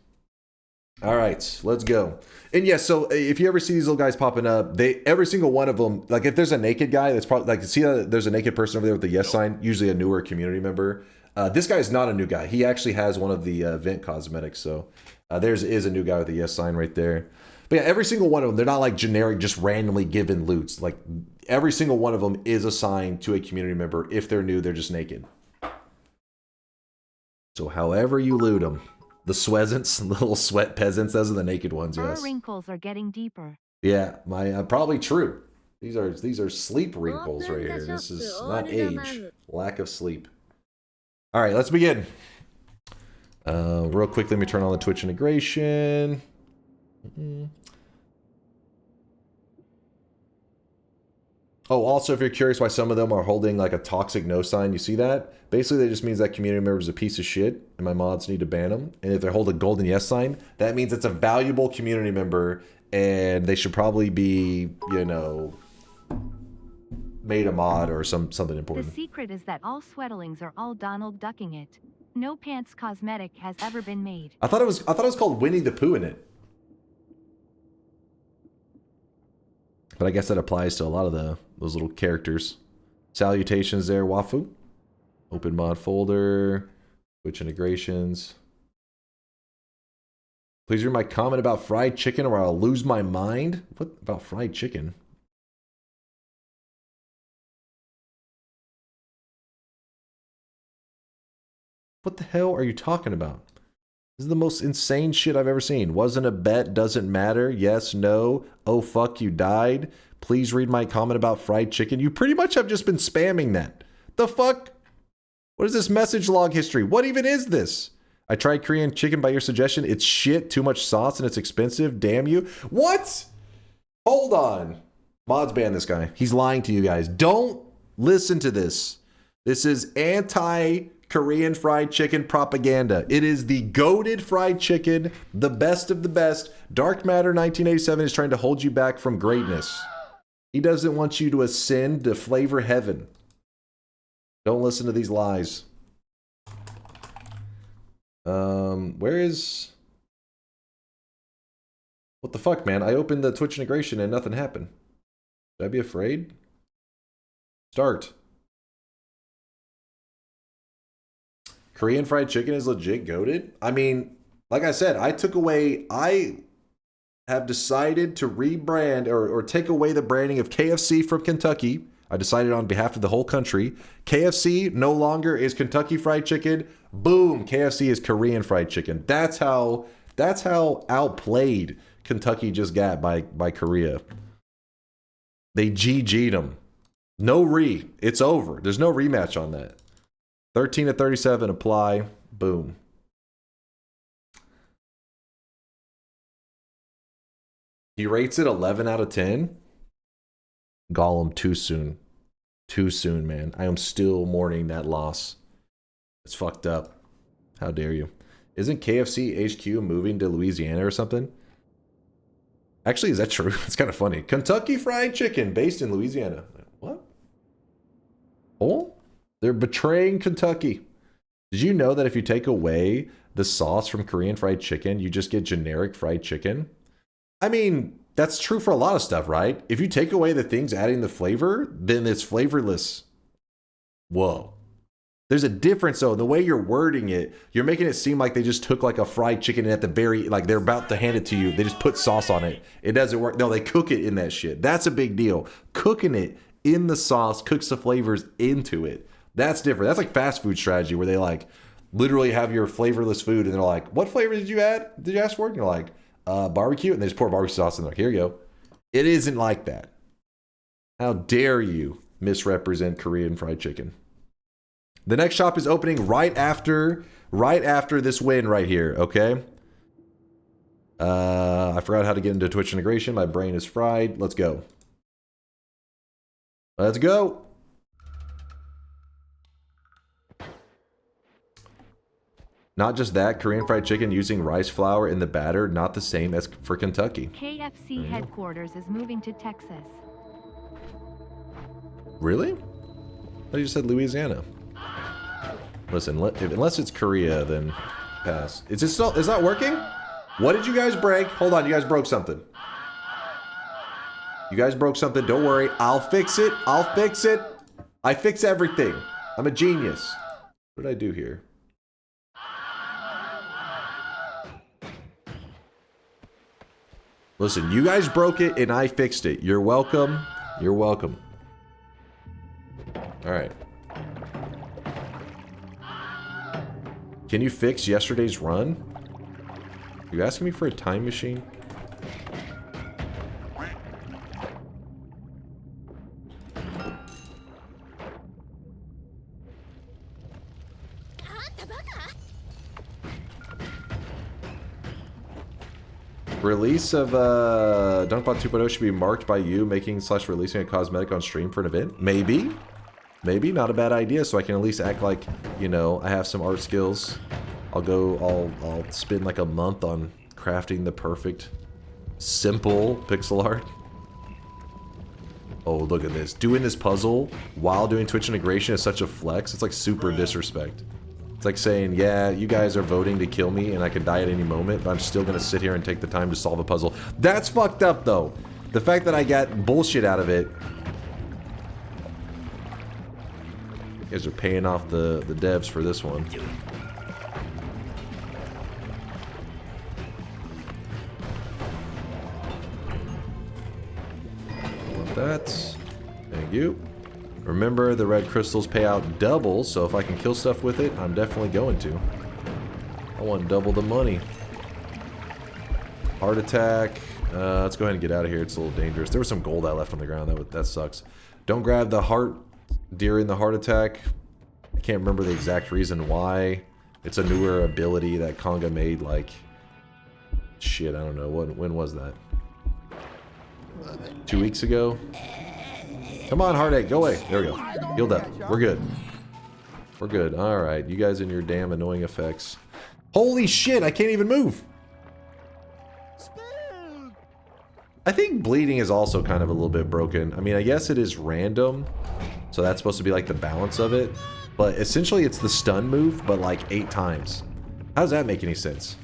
Speaker 4: All right, let's go. And yes, so if you ever see these little guys popping up, every single one of them, like if there's a naked guy that's probably like, see there's a naked person over there with the yes sign, usually a newer community member. This guy is not a new guy. He actually has one of the event cosmetics. So there's is a new guy with the yes sign right there. But yeah, every single one of them, they're not like generic, just randomly given loots. Like every single one of them is assigned to a community member. If they're new, they're just naked. So however you loot them, the sweasants, little sweat peasants, those are the naked ones.
Speaker 5: Fur
Speaker 4: Yes.
Speaker 5: wrinkles are getting deeper.
Speaker 4: Yeah, my probably true. These are sleep wrinkles right here. This is not age, lack of sleep. All right, let's begin. Real quick, let me turn on the Twitch integration. Oh, also, if you're curious why some of them are holding like a toxic no sign, you see that? Basically, that just means that community member is a piece of shit, and my mods need to ban them. And if they hold a golden yes sign, that means it's a valuable community member, and they should probably be, you know, made a mod or something
Speaker 5: The
Speaker 4: important.
Speaker 5: secret is that all sweatlings are all Donald ducking it. No pants cosmetic has ever been made.
Speaker 4: I thought it was called Winnie the Pooh in it. But I guess that applies to a lot of those little characters. Salutations there, Wafu. Open mod folder. Twitch integrations. Please read my comment about fried chicken or I'll lose my mind. What about fried chicken? What the hell are you talking about? This is the most insane shit I've ever seen. Wasn't a bet, doesn't matter. Yes, no. Oh, fuck, you died. Please read my comment about fried chicken. You pretty much have just been spamming that. The fuck? What is this message log history? What even is this? I tried Korean chicken by your suggestion. It's shit, too much sauce, and it's expensive. Damn you. What? Hold on. Mods ban this guy. He's lying to you guys. Don't listen to this. This is anti-Korean fried chicken propaganda. It is the goated fried chicken, the best of the best. Dark Matter 1987 is trying to hold you back from greatness. He doesn't want you to ascend to flavor heaven. Don't listen to these lies. Where is... What the fuck, man? I opened the Twitch integration and nothing happened. Should I be afraid? Start. Korean fried chicken is legit goated. I mean, like I said, I have decided to rebrand or take away the branding of KFC from Kentucky. I decided on behalf of the whole country. KFC no longer is Kentucky Fried Chicken. Boom, KFC is Korean Fried Chicken. That's how outplayed Kentucky just got by Korea. They GG'd them. It's over. There's no rematch on that. 13 to 37, apply. Boom. He rates it 11 out of 10. Gollum, too soon. Too soon, man. I am still mourning that loss. It's fucked up. How dare you? Isn't KFC HQ moving to Louisiana or something? Actually, is that true? It's kind of funny. Kentucky Fried Chicken based in Louisiana. What? Oh? They're betraying Kentucky. Did you know that if you take away the sauce from Korean fried chicken, you just get generic fried chicken? I mean, that's true for a lot of stuff, right? If you take away the things adding the flavor, then it's flavorless. Whoa. There's a difference, though. The way you're wording it, you're making it seem like they just took like a fried chicken and at the very, like they're about to hand it to you. They just put sauce on it. It doesn't work. No, they cook it in that shit. That's a big deal. Cooking it in the sauce cooks the flavors into it. That's different. That's like fast food strategy where they like literally have your flavorless food and they're like, what flavor did you add? Did you ask for it? And you're like, barbecue. And they just pour barbecue sauce in there. Here you go. It isn't like that. How dare you misrepresent Korean fried chicken? The next shop is opening right after this win right here, okay? I forgot how to get into Twitch integration. My brain is fried. Let's go. Let's go. Not just that, Korean fried chicken using rice flour in the batter, not the same as for Kentucky.
Speaker 5: KFC headquarters is moving to Texas.
Speaker 4: Really? I thought you said Louisiana. Listen, unless it's Korea, then pass. Is it not working? What did you guys break? Hold on, you guys broke something. You guys broke something. Don't worry. I'll fix it. I'll fix it. I fix everything. I'm a genius. What did I do here? Listen, you guys broke it and I fixed it. You're welcome. You're welcome. Alright. Can you fix yesterday's run? Are you asking me for a time machine? Release of DunkBot 2.0 should be marked by you making/releasing a cosmetic on stream for an event? Maybe. Maybe, not a bad idea, so I can at least act like, you know, I have some art skills. I'll spend like a month on crafting the perfect, simple pixel art. Oh, look at this. Doing this puzzle while doing Twitch integration is such a flex. It's like super disrespect. It's like saying, yeah, you guys are voting to kill me and I can die at any moment, but I'm still gonna sit here and take the time to solve a puzzle. That's fucked up, though. The fact that I got bullshit out of it. You guys are paying off the devs for this one. Want that. Thank you. Remember, the red crystals pay out double, so if I can kill stuff with it, I'm definitely going to. I want double the money. Heart attack. Let's go ahead and get out of here. It's a little dangerous. There was some gold I left on the ground. That sucks. Don't grab the heart during the heart attack. I can't remember the exact reason why. It's a newer ability that Konga made, like... Shit, I don't know. When was that? 2 weeks ago? Come on, heartache, go away. There we go. Healed up. We're good. We're good. Alright, you guys and your damn annoying effects. Holy shit, I can't even move! I think bleeding is also kind of a little bit broken. I mean, I guess it is random, so that's supposed to be like the balance of it. But essentially, it's the stun move, but like 8 times. How does that make any sense?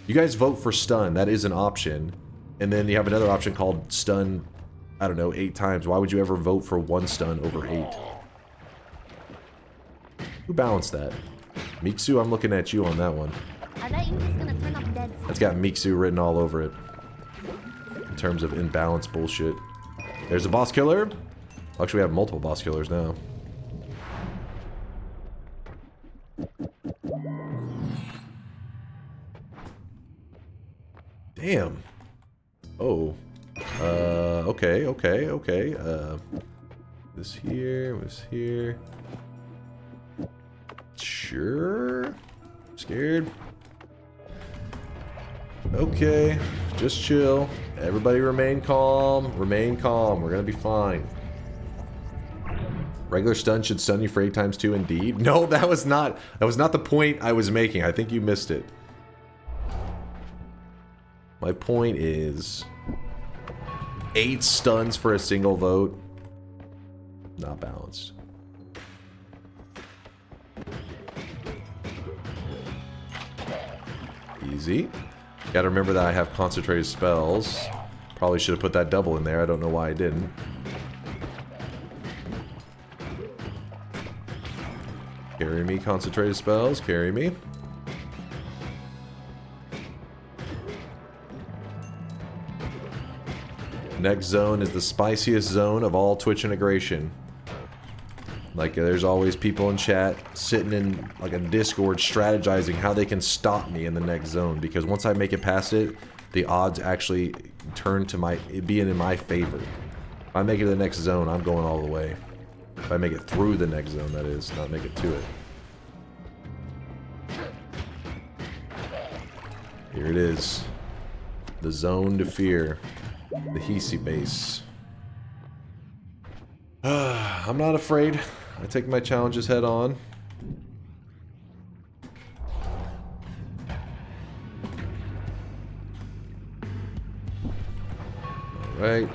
Speaker 4: You guys vote for stun, that is an option. And then you have another option called stun, I don't know, 8 times. Why would you ever vote for 1 stun over 8? Who balanced that? Miksu, I'm looking at you on that one.
Speaker 20: I bet you're just gonna turn up dead.
Speaker 4: That's got Miksu written all over it. In terms of imbalanced bullshit. There's a boss killer. Actually, we have multiple boss killers now. Damn. Oh. Okay. This here, was here. Sure. Scared. Okay. Just chill. Everybody remain calm. Remain calm. We're gonna be fine. Regular stun should stun you for 8 times 2 indeed. No, that was not the point I was making. I think you missed it. My point is 8 stuns for a single vote. Not balanced. Easy. Gotta remember that I have concentrated spells. Probably should have put that double in there. I don't know why I didn't. Carry me, concentrated spells. Carry me. Next zone is the spiciest zone of all Twitch integration. Like, there's always people in chat sitting in like a Discord strategizing how they can stop me in the next zone, because once I make it past it, the odds actually turn to being in my favor. If I make it to the next zone, I'm going all the way. If I make it through the next zone, that is, not make it to it. Here it is. The zone to fear. The Hisi base. I'm not afraid. I take my challenges head on. Alright.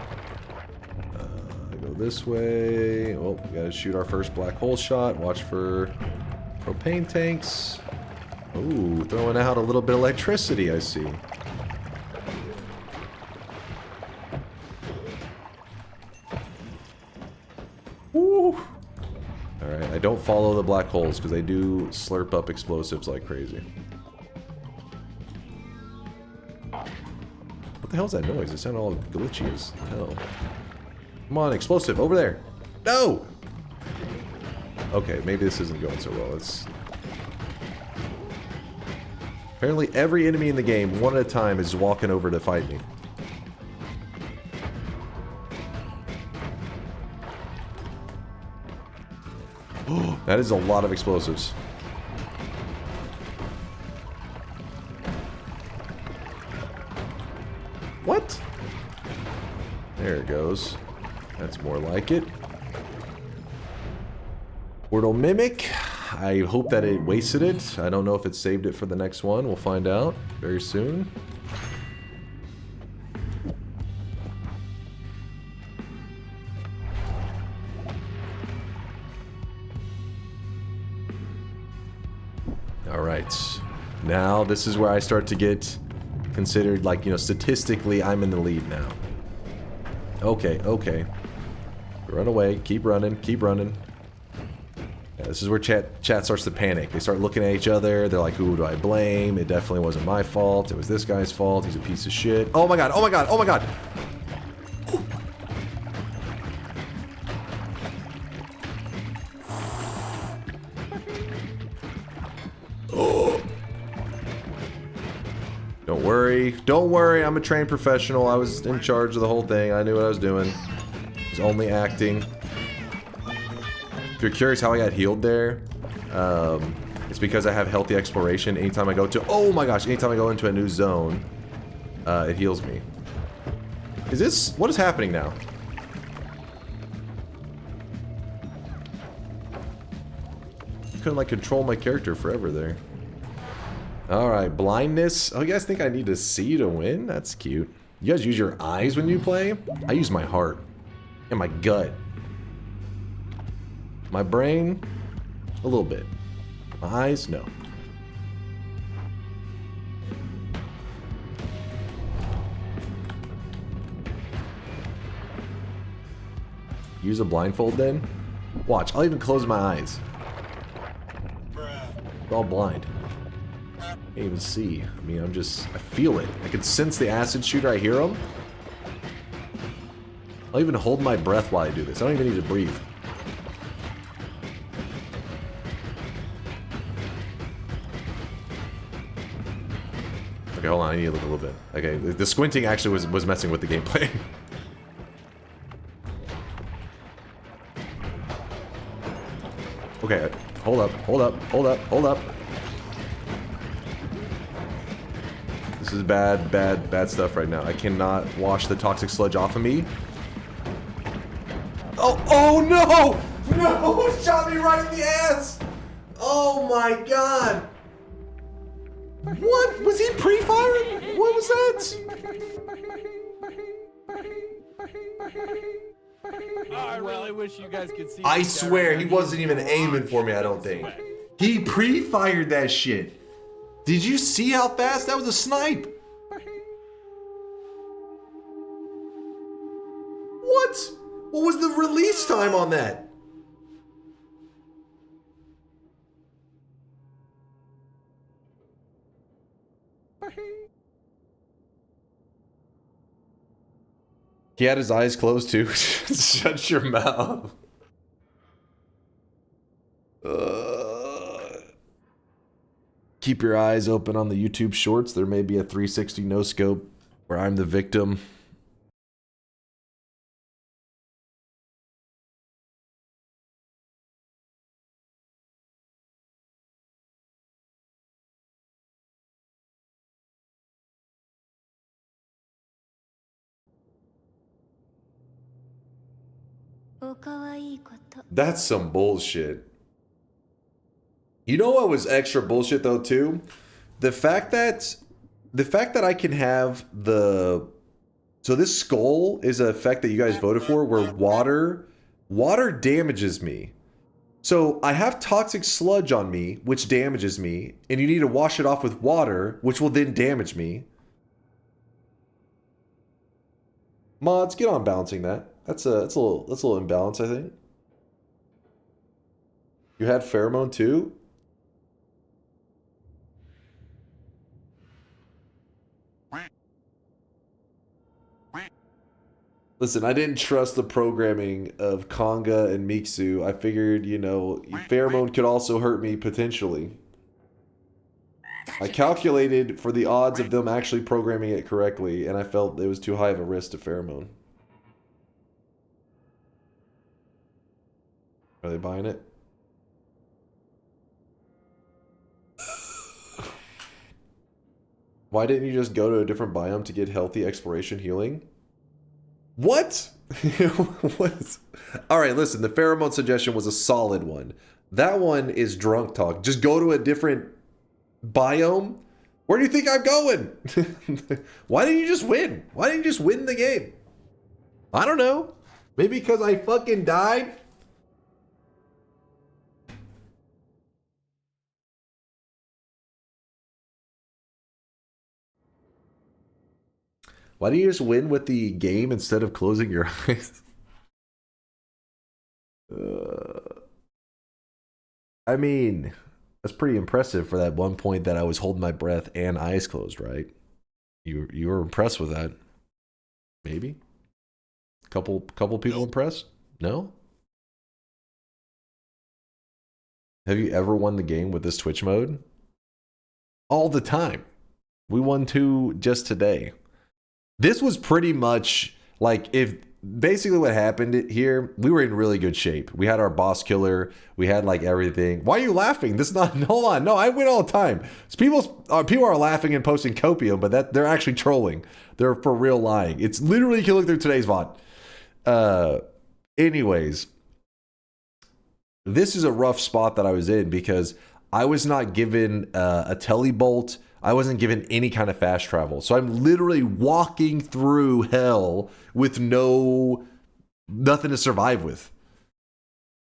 Speaker 4: Go this way. Oh, we gotta shoot our first black hole shot. Watch for propane tanks. Ooh, throwing out a little bit of electricity, I see. Woo! Alright, I don't follow the black holes because they do slurp up explosives like crazy. What the hell is that noise? It sounded all glitchy as hell. Come on, explosive, over there. No! Okay, maybe this isn't going so well. It's... Apparently every enemy in the game, one at a time, is walking over to fight me. That is a lot of explosives. What? There it goes. That's more like it. Portal Mimic. I hope that it wasted it. I don't know if it saved it for the next one. We'll find out very soon. Alright. Now this is where I start to get considered, like, you know, statistically I'm in the lead now. Okay, okay. Run away. Keep running. Keep running. Yeah, this is where chat starts to panic. They start looking at each other. They're like, who do I blame? It definitely wasn't my fault. It was this guy's fault. He's a piece of shit. Oh my god. Oh my god. Oh my god. Oh. Don't worry. Don't worry. I'm a trained professional. I was in charge of the whole thing. I knew what I was doing. I was only acting. If you're curious how I got healed there, it's because I have healthy exploration. Anytime I go to, oh my gosh, anytime I go into a new zone, it heals me. Is this, what is happening now? I couldn't like control my character forever there. Alright, blindness. Oh, you guys think I need to see to win? That's cute. You guys use your eyes when you play? I use my heart and my gut. My brain, a little bit. My eyes, no. Use a blindfold then? Watch, I'll even close my eyes. It's all blind. Can't even see. I mean, I feel it. I can sense the acid shooter, I hear him. I'll even hold my breath while I do this. I don't even need to breathe. Okay, hold on, I need to look a little bit. Okay, the squinting actually was messing with the gameplay. Okay, hold up, hold up, hold up, hold up. This is bad stuff right now. I cannot wash the toxic sludge off of me. Oh no! No! It shot me right in the ass! Oh my god! What? Was he pre-firing? What was that?
Speaker 11: I really wish you guys could see.
Speaker 4: I swear he wasn't even aiming for me, I don't think. He pre-fired that shit. Did you see how fast that was a snipe? What? What was the release time on that? He had his eyes closed too. Shut your mouth. Keep your eyes open on the YouTube shorts. There may be a 360 no scope where I'm the victim. That's some bullshit. You know what was extra bullshit though too? The fact that I can have the, so this skull is an effect that you guys voted for where water damages me. So I have toxic sludge on me, which damages me, and you need to wash it off with water, which will then damage me. Mods, get on balancing that. That's a little imbalance, I think. You had pheromone too? Listen, I didn't trust the programming of Konga and Mixu. I figured, you know, pheromone could also hurt me potentially. I calculated for the odds of them actually programming it correctly, and I felt it was too high of a risk to pheromone. Are they buying it? Why didn't you just go to a different biome to get healthy exploration healing? What? What? All right, listen, the pheromone suggestion was a solid one. That one is drunk talk. Just go to a different biome? Where do you think I'm going? Why didn't you just win? Why didn't you just win the game? I don't know. Maybe because I fucking died? Why do you just win with the game instead of closing your eyes? I mean, that's pretty impressive for that one point that I was holding my breath and eyes closed, right? You were impressed with that? Maybe? Couple people impressed? No? Have you ever won the game with this Twitch mode? All the time. We won 2 just today. This was pretty much like, if basically what happened here, we were in really good shape. We had our boss killer. We had like everything. Why are you laughing? This is not, hold on. No, I win all the time. So people are laughing and posting copium, but they're actually trolling. They're for real lying. It's literally, you can look through today's VOD. Anyways, this is a rough spot that I was in because I was not given a telebolt. I wasn't given any kind of fast travel. So I'm literally walking through hell with nothing to survive with.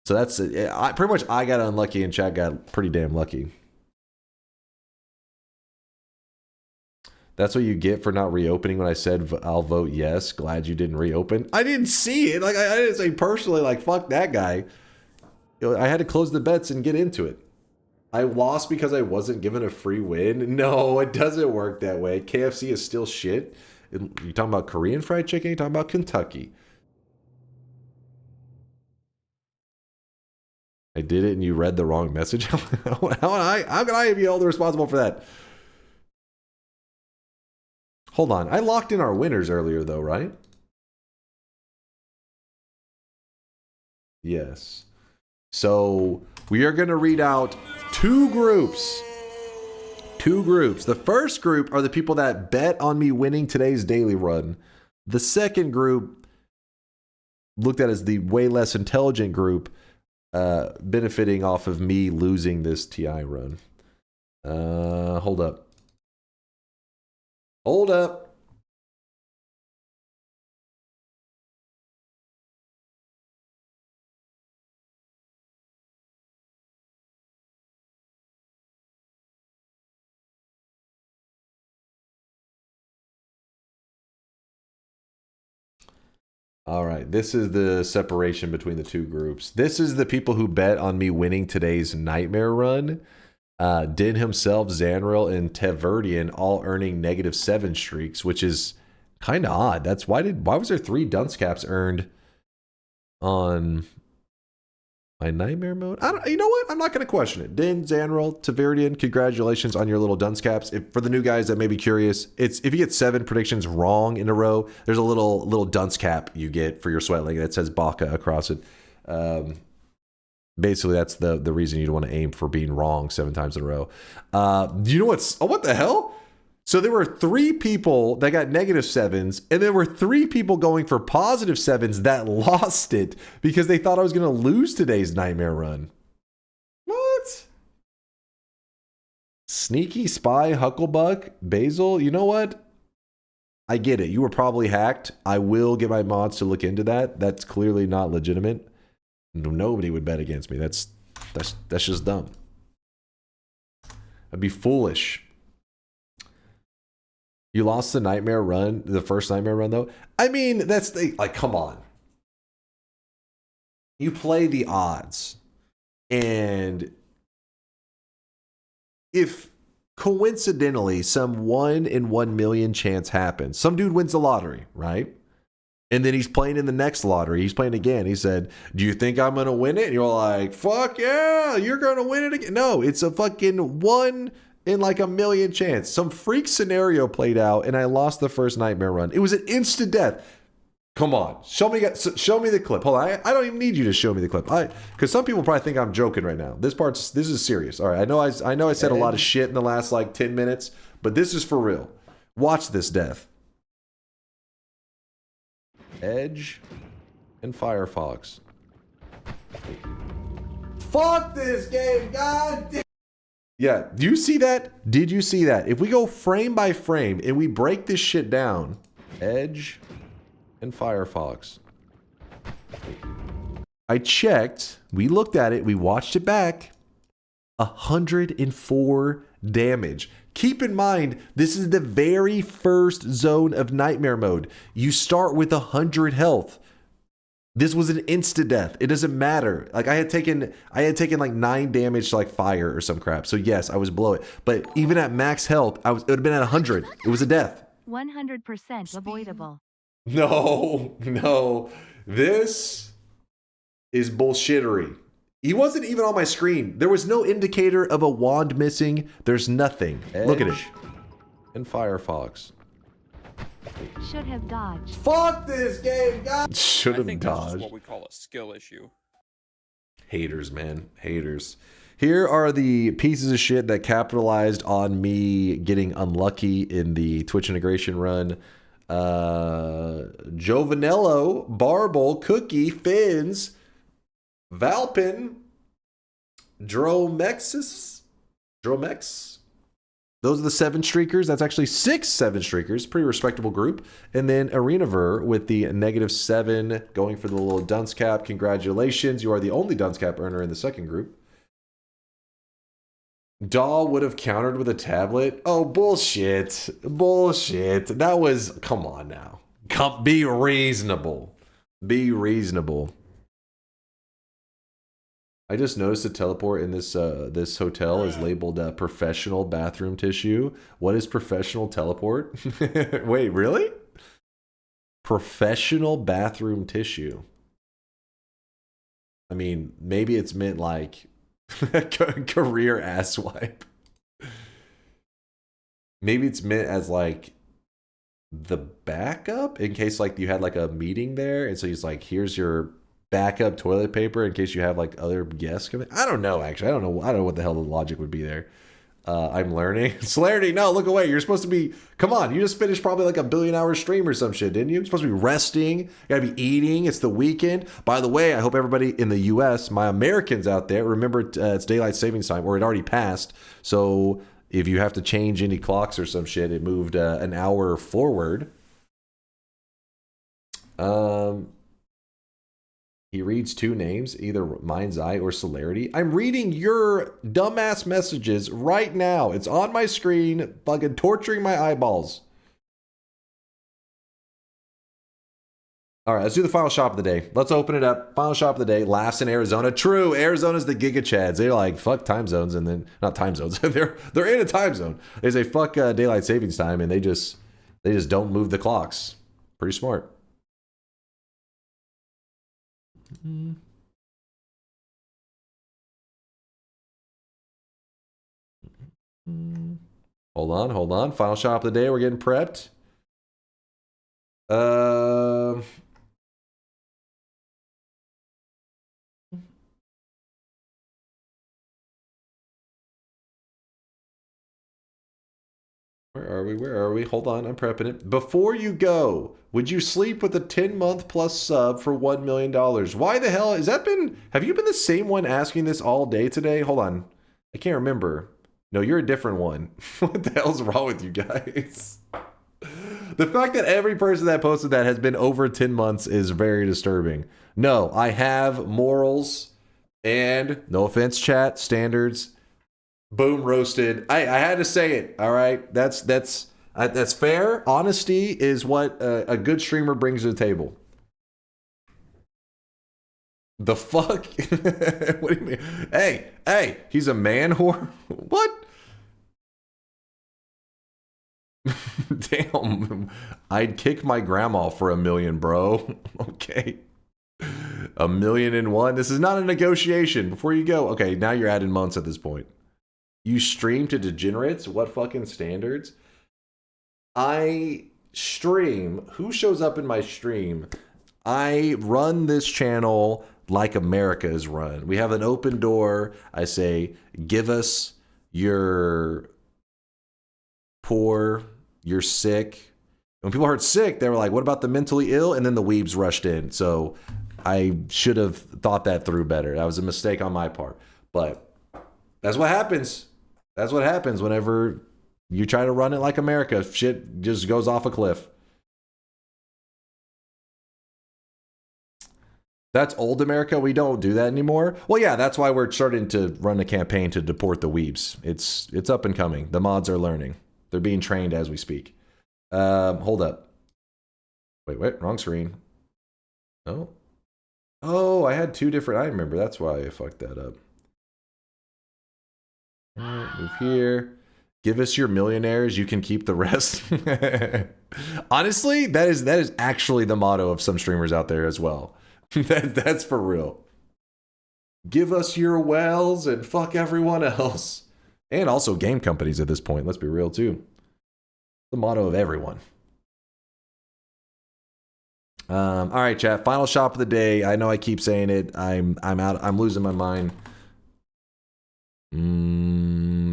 Speaker 4: So that's it. Pretty much I got unlucky and chat got pretty damn lucky. That's what you get for not reopening when I said I'll vote yes. Glad you didn't reopen. I didn't see it. Like I didn't say personally like fuck that guy. I had to close the bets and get into it. I lost because I wasn't given a free win. No, it doesn't work that way. KFC is still shit. You talking about Korean fried chicken? You talking about Kentucky? I did it and you read the wrong message? How can I be held responsible for that? Hold on. I locked in our winners earlier though, right? Yes. So we are going to read out 2 groups. 2 groups. The first group are the people that bet on me winning today's daily run. The second group, looked at as the way less intelligent group, benefiting off of me losing this TI run. Hold up. Hold up. All right, this is the separation between the 2 groups. This is the people who bet on me winning today's nightmare run. Din himself, Zanril, and Teverdian all earning -7 streaks, which is kind of odd. That's why was there 3 dunce caps earned on my nightmare mode? You know what? I'm not going to question it. Din, Zanril, Teverdian, congratulations on your little dunce caps. For the new guys that may be curious, it's if you get 7 predictions wrong in a row, there's a little dunce cap you get for your sweatling that says Baka across it. Basically, that's the reason you'd want to aim for being wrong 7 times in a row. Do you know what the hell? So there were 3 people that got -7s, and there were 3 people going for +7s that lost it because they thought I was going to lose today's nightmare run. What? Sneaky Spy, Hucklebuck, Basil. You know what? I get it. You were probably hacked. I will get my mods to look into that. That's clearly not legitimate. Nobody would bet against me. That's just dumb. I'd be foolish. You lost the nightmare run, the first nightmare run though. I mean, that's the, like, come on. You play the odds. And if coincidentally some 1 in 1 million chance happens, some dude wins the lottery, right? And then he's playing in the next lottery. He's playing again. He said, do you think I'm going to win it? And you're like, fuck yeah, you're going to win it again. No, it's a fucking 1 in like a million chance. Some freak scenario played out and I lost the first nightmare run. It was an instant death. Come on, show me the clip. Hold on, I don't even need you to show me the clip. Because some people probably think I'm joking right now. This is serious. All right, I know I said a lot of shit in the last like 10 minutes, but this is for real. Watch this death. Edge and Firefox. Fuck this game, god damn. Yeah, do you see that? Did you see that? If we go frame by frame and we break this shit down, Edge and Firefox. I checked, we looked at it, we watched it back. 104 damage. Keep in mind, this is the very first zone of nightmare mode. You start with 100 health. This was an insta death. It doesn't matter. Like I had taken like 9 damage to like fire or some crap. So yes, I was below it. But even at max health, it would have been at 100. It was a death.
Speaker 5: 100% avoidable.
Speaker 4: No. This is bullshittery. He wasn't even on my screen. There was no indicator of a wand missing. There's nothing. Edge. Look at it. And Firefox.
Speaker 5: Should have dodged.
Speaker 4: Fuck this game, God. Should have
Speaker 8: I think
Speaker 4: dodged.
Speaker 8: That's just what we call a skill issue.
Speaker 4: Haters, man. Haters. Here are the pieces of shit that capitalized on me getting unlucky in the Twitch integration run. Jovanello, Barble, Cookie, Fins, Valpin, Dromex. Those are the 7 streakers. That's actually 6 7-streakers. Pretty respectable group. And then Arenaver with the -7 going for the little dunce cap. Congratulations. You are the only dunce cap earner in the second group. Daw would have countered with a tablet. Oh, bullshit. Bullshit. That was... Come on now. Be reasonable. Be reasonable. I just noticed the teleport in this this hotel is labeled professional bathroom tissue. What is professional teleport? Wait, really? Professional bathroom tissue. I mean, maybe it's meant like career ass wipe. Maybe it's meant as like the backup in case like you had like a meeting there, and so he's like, here's your backup toilet paper in case you have like other guests coming. I don't know, actually. I don't know what the hell the logic would be there. I'm learning. Celerity, no, look away. You're supposed to be, come on, you just finished probably like a 1 billion hour stream or some shit, didn't you? You're supposed to be resting. You gotta be eating. It's the weekend. By the way, I hope everybody in the US, my Americans out there, remember it's daylight savings time, or it already passed. So if you have to change any clocks or some shit, it moved an hour forward. He reads 2 names, either Mind's Eye or Celerity. I'm reading your dumbass messages right now. It's on my screen, fucking torturing my eyeballs. All right, let's do the final shop of the day. Let's open it up. Final shop of the day. Laughs in Arizona. True, Arizona's the Giga Chads. They're like, fuck time zones, and then, not time zones. they're in a time zone. They say fuck daylight savings time, and they just don't move the clocks. Pretty smart. Hold on. Final shop of the day. We're getting prepped. Where are we? Hold on, I'm prepping it. Before you go, would you sleep with a 10-month plus sub for $1 million? Why the hell has that been? Have you been the same one asking this all day today? Hold on. I can't remember. No, you're a different one. What the hell's wrong with you guys? The fact that every person that posted that has been over 10 months is very disturbing. No, I have morals and, no offense, chat, standards. Boom, roasted. I had to say it. All right, that's fair. Honesty is what a good streamer brings to the table. The fuck? What do you mean? Hey, he's a man whore? What? Damn. I'd kick my grandma for $1 million, bro. Okay. $1,000,001. This is not a negotiation. Before you go. Okay, now you're adding months at this point. You stream to degenerates? What fucking standards? I stream. Who shows up in my stream? I run this channel like America is run. We have an open door. I say, give us your poor, you're sick. When people heard sick, they were like, what about the mentally ill? And then the weebs rushed in. So I should have thought that through better. That was a mistake on my part. But that's what happens. That's what happens whenever you try to run it like America. Shit just goes off a cliff. That's old America. We don't do that anymore. Well, yeah, that's why we're starting to run a campaign to deport the weebs. It's up and coming. The mods are learning. They're being trained as we speak. Hold up. Wait, wrong screen. No. Oh, I had two different. I remember. That's why I fucked that up. All right, move here. Give us your millionaires. You can keep the rest. Honestly, that is actually the motto of some streamers out there as well. That's for real. Give us your wells and fuck everyone else. And also game companies at this point. Let's be real too. The motto of everyone. All right, chat. Final shop of the day. I know I keep saying it. I'm out. I'm losing my mind.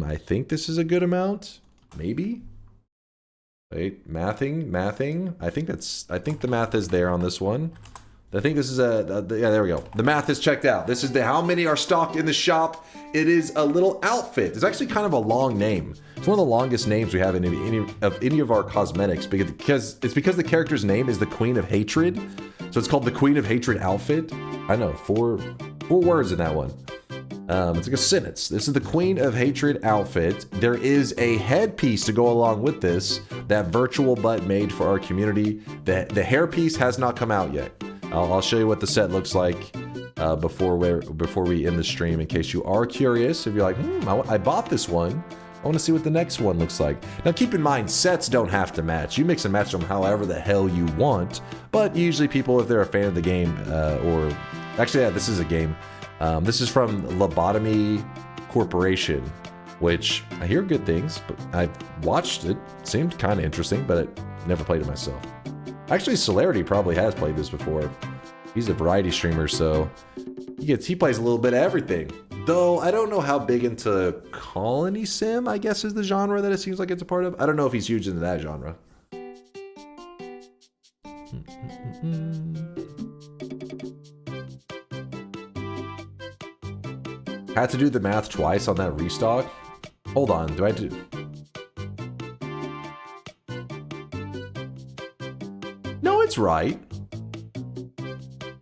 Speaker 4: I think this is a good amount. Maybe. Wait, mathing. I think the math is there on this one. I think this is yeah, there we go. The math is checked out. This is the how many are stocked in the shop. It is a little outfit. It's actually kind of a long name. It's one of the longest names we have in any of our cosmetics because the character's name is the Queen of Hatred. So it's called the Queen of Hatred outfit. I know, four words in that one. It's like a sentence. This is the Queen of Hatred outfit. There is a headpiece to go along with this that virtual butt made for our community. The hairpiece has not come out yet. I'll show you what the set looks like before we end the stream in case you are curious. If you're like, I bought this one. I want to see what the next one looks like. Now keep in mind, sets don't have to match. You mix and match them however the hell you want. But usually people, if they're a fan of the game, or actually, yeah, this is a game. This is from Lobotomy Corporation, which I hear good things, but I've watched it. Seemed kind of interesting, but I never played it myself. Actually, Celerity probably has played this before. He's a variety streamer, so he plays a little bit of everything. Though I don't know how big into Colony Sim, I guess is the genre that it seems like it's a part of. I don't know if he's huge into that genre. Had to do the math twice on that restock. Hold on, do I do? No, it's right.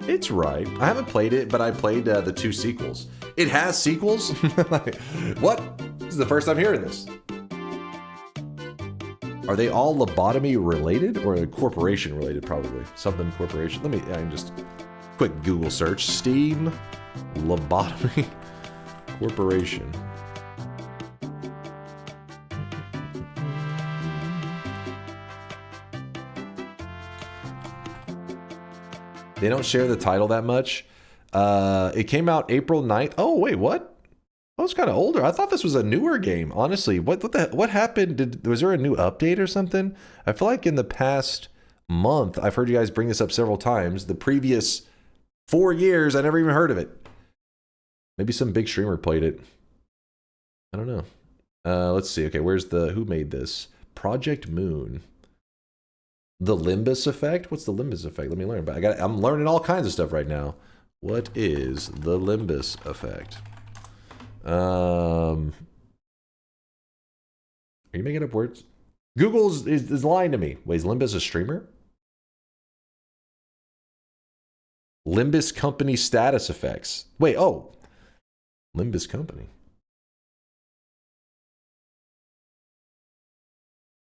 Speaker 4: It's right. I haven't played it, but I played the 2 sequels. It has sequels? What? This is the first time hearing this. Are they all lobotomy related or corporation related? Probably. Something corporation. Let me just quick Google search. Steam lobotomy corporation. They don't share the title that much. It came out April 9th. Oh, wait, what? Oh, it's kind of older. I thought this was a newer game, honestly. What happened? Was there a new update or something? I feel like in the past month, I've heard you guys bring this up several times. The previous 4 years, I never even heard of it. Maybe some big streamer played it. I don't know. Let's see. Okay, who made this? Project Moon. The Limbus effect? What's the Limbus effect? Let me learn. But I'm learning all kinds of stuff right now. What is the Limbus effect? Are you making up words? Google is lying to me. Wait, is Limbus a streamer? Limbus Company status effects. Wait, oh. Limbus Company.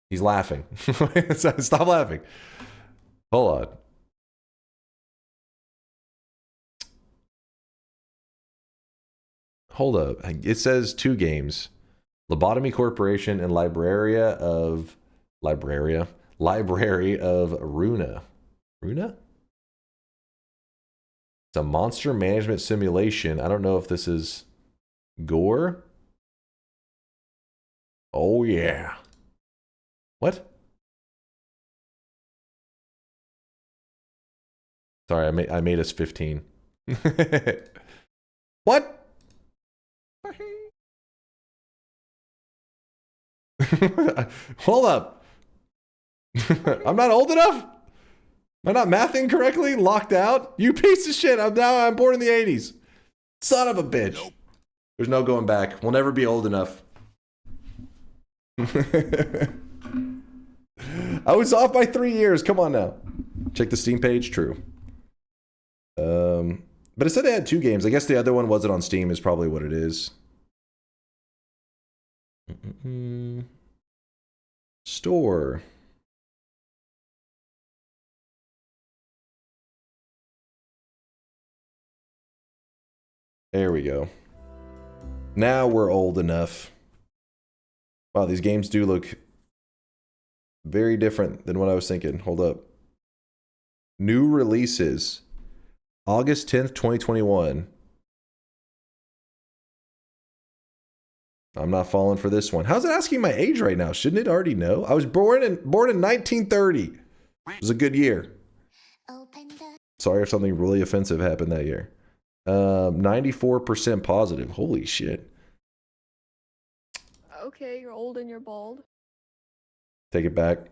Speaker 4: He's laughing. Stop laughing. Hold on. Hold up. It says 2 games. Lobotomy Corporation and Library of Runa. Runa? It's a monster management simulation. I don't know if this is gore. Oh yeah. What? Sorry, I made us 15. What? Hold up. I'm not old enough? Am I not mathing correctly? Locked out? You piece of shit. I'm born in the 80s. Son of a bitch. Nope. There's no going back. We'll never be old enough. I was off by 3 years. Come on now. Check the Steam page. True. But it said they had 2 games. I guess the other one wasn't on Steam is probably what it is. Store. There we go. Now we're old enough. Wow, these games do look very different than what I was thinking. Hold up. New releases. August 10th, 2021. I'm not falling for this one. How's it asking my age right now? Shouldn't it already know? I was born in 1930. It was a good year. Sorry if something really offensive happened that year. 94% positive. Holy shit.
Speaker 6: Okay, you're old and you're bald.
Speaker 4: Take it back.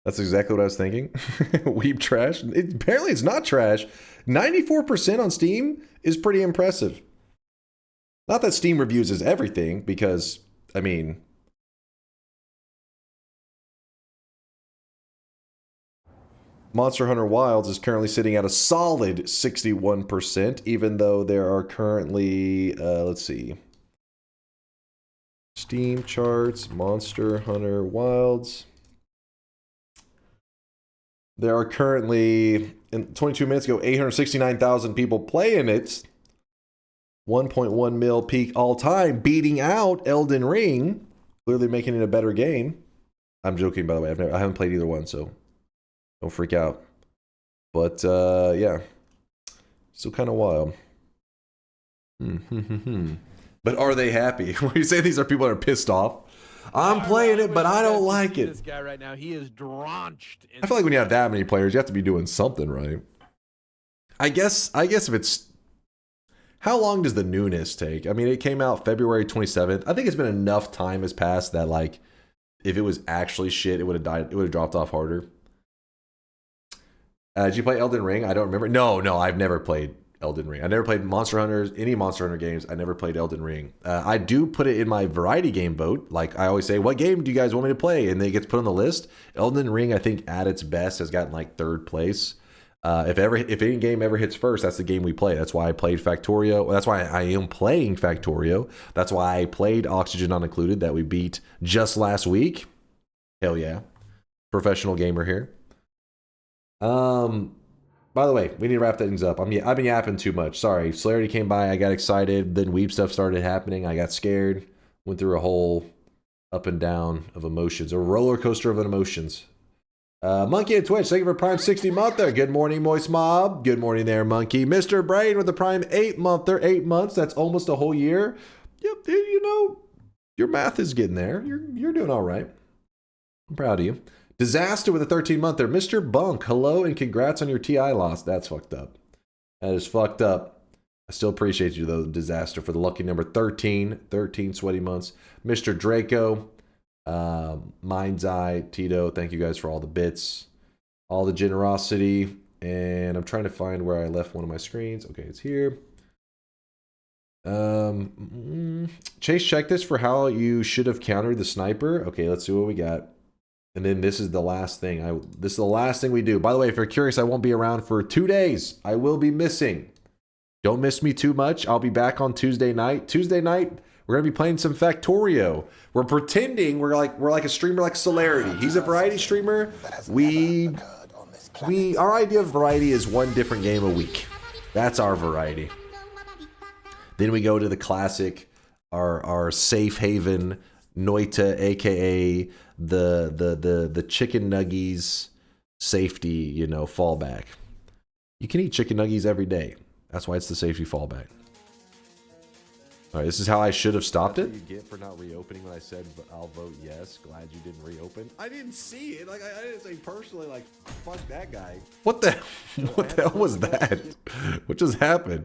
Speaker 4: That's exactly what I was thinking. Weeb trash. Apparently it's not trash. 94% on Steam is pretty impressive. Not that Steam reviews is everything, because, I mean... Monster Hunter Wilds is currently sitting at a solid 61%, even though there are currently, let's see. Steam charts, Monster Hunter Wilds. There are currently, 22 minutes ago, 869,000 people playing it. 1.1 mil peak all time, beating out Elden Ring. Clearly making it a better game. I'm joking, by the way. I haven't played either one, so don't freak out. But, yeah. Still kind of wild. But are they happy? When you say these are people that are pissed off, I'm playing it, but I don't like it.
Speaker 11: This guy right now, he is drenched.
Speaker 4: I feel like when you have that many players, you have to be doing something right. I guess if it's How long does the newness take? I mean, it came out February 27th. I think it's been enough time has passed that, like, if it was actually shit, it would have died. It would have dropped off harder. Did you play Elden Ring? I don't remember. No, I've never played Elden Ring. I never played Monster Hunters, any Monster Hunter games. I never played Elden Ring. I do put it in my variety game vote. Like, I always say, what game do you guys want me to play? And then it gets put on the list. Elden Ring, I think, at its best, has gotten like 3rd place. If any game ever hits first, that's the game we play. That's why I played Factorio. Well, that's why I am playing Factorio. That's why I played Oxygen Not Included that we beat just last week. Hell yeah. Professional gamer here. By the way, we need to wrap things up. I've been yapping too much. Sorry. Celerity came by. I got excited. Then weeb stuff started happening. I got scared. Went through a whole up and down of emotions. A roller coaster of emotions. Monkey at Twitch, thank you for Prime 60 month there. Good morning, Moist Mob. Good morning there, Monkey. Mr. Brain with the Prime 8 month there. 8 months. That's almost a whole year. Yep, you know, your math is getting there. You're doing all right. I'm proud of you. Disaster with a 13 month there. Mr. Bunk, hello and congrats on your TI loss. That's fucked up. That is fucked up. I still appreciate you though, Disaster, for the lucky number 13. 13 sweaty months. Mr. Draco. Mind's Eye, Tito, thank you guys for all the bits, all the generosity, and I'm trying to find where I left one of my screens. Okay, it's here. Chase, check this for how you should have countered the sniper. Okay, let's see what we got. And then this is the last thing. This is the last thing we do. By the way, if you're curious, I won't be around for 2 days. I will be missing. Don't miss me too much. I'll be back on Tuesday night. Tuesday night, we're gonna be playing some Factorio. We're pretending we're like a streamer like Celerity. He's a variety streamer. Our idea of variety is 1 different game a week. That's our variety. Then we go to the classic, our safe haven, Noita, aka the chicken nuggies safety, you know, fallback. You can eat chicken nuggies every day. That's why it's the safety fallback. All right, this is how I should have stopped it. You get for not reopening when I said I'll vote yes. Glad you didn't reopen. I didn't see it. Like I didn't say personally. Like fuck that guy. What the hell was that? What just happened?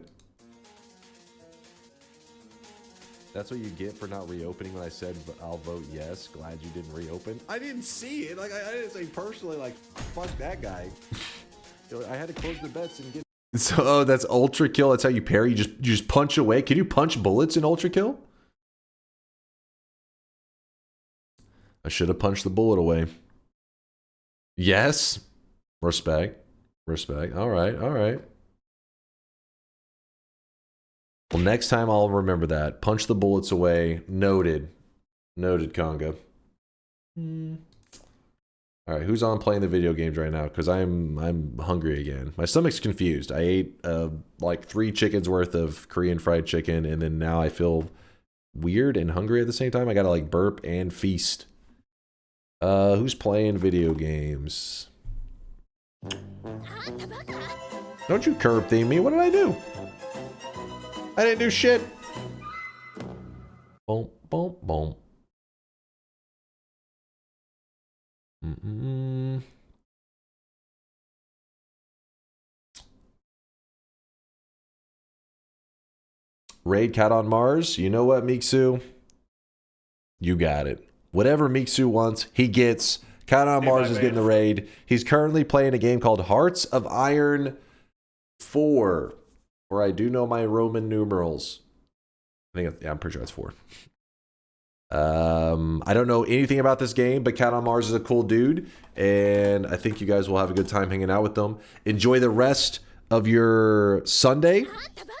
Speaker 4: That's what you get for not reopening when I said I'll vote yes. Glad you didn't reopen. I didn't see it. Like I didn't say personally. Like fuck that guy. I had to close the bets and get. So that's Ultra Kill. That's how you parry. You just punch away. Can you punch bullets in Ultra Kill? I should have punched the bullet away. Yes. Respect. Respect. All right. All right. Well, next time I'll remember that. Punch the bullets away. Noted. Noted, Conga. All right, who's on playing the video games right now? Because I'm hungry again. My stomach's confused. I ate like 3 chickens worth of Korean fried chicken, and then now I feel weird and hungry at the same time. I gotta like burp and feast. Who's playing video games? Don't you curb theme me? What did I do? I didn't do shit. Boom, boom, boom. Raid Cat on Mars. You know what, Miksu? You got it. Whatever Miksu wants, he gets. Cat on Mars is getting the raid. He's currently playing a game called Hearts of Iron 4. Where I do know my Roman numerals. I'm pretty sure that's 4. I don't know anything about this game, but Cat on Mars is a cool dude, and I think you guys will have a good time hanging out with them. Enjoy the rest of your Sunday.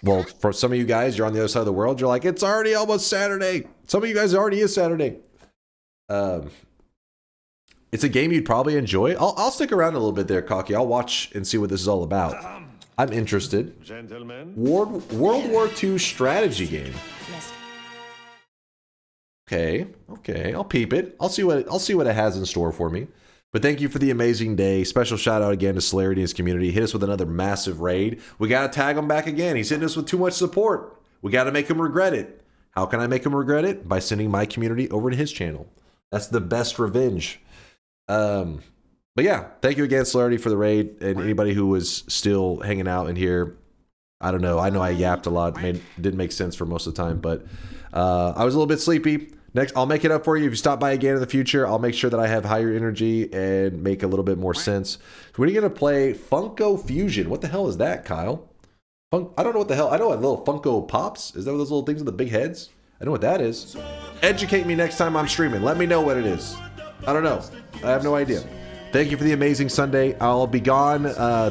Speaker 4: Well, for some of you guys, you're on the other side of the world. You're like, it's already almost Saturday. Some of you guys, it already is Saturday. It's a game you'd probably enjoy. I'll stick around a little bit there, Cocky. I'll watch and see what this is all about. I'm interested. Gentlemen. World War II strategy game. Okay, I'll peep it. I'll see what it has in store for me. But thank you for the amazing day. Special shout out again to Celerity and his community. Hit us with another massive raid. We gotta tag him back again. He's hitting us with too much support. We gotta make him regret it. How can I make him regret it? By sending my community over to his channel. That's the best revenge. But yeah, thank you again, Celerity, for the raid, and anybody who was still hanging out in here. I don't know. I know I yapped a lot. Didn't make sense for most of the time, but I was a little bit sleepy. Next, I'll make it up for you. If you stop by again in the future, I'll make sure that I have higher energy and make a little bit more sense. So we're going to play Funko Fusion. What the hell is that, Kyle? I don't know what the hell. I know what little Funko Pops. Is that those little things with the big heads? I know what that is. Educate me next time I'm streaming. Let me know what it is. I don't know. I have no idea. Thank you for the amazing Sunday. I'll be gone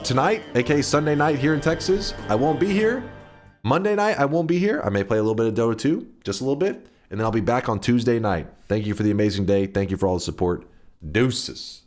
Speaker 4: tonight, aka Sunday night here in Texas. I won't be here. Monday night, I won't be here. I may play a little bit of Dota 2, just a little bit. And then I'll be back on Tuesday night. Thank you for the amazing day. Thank you for all the support. Deuces.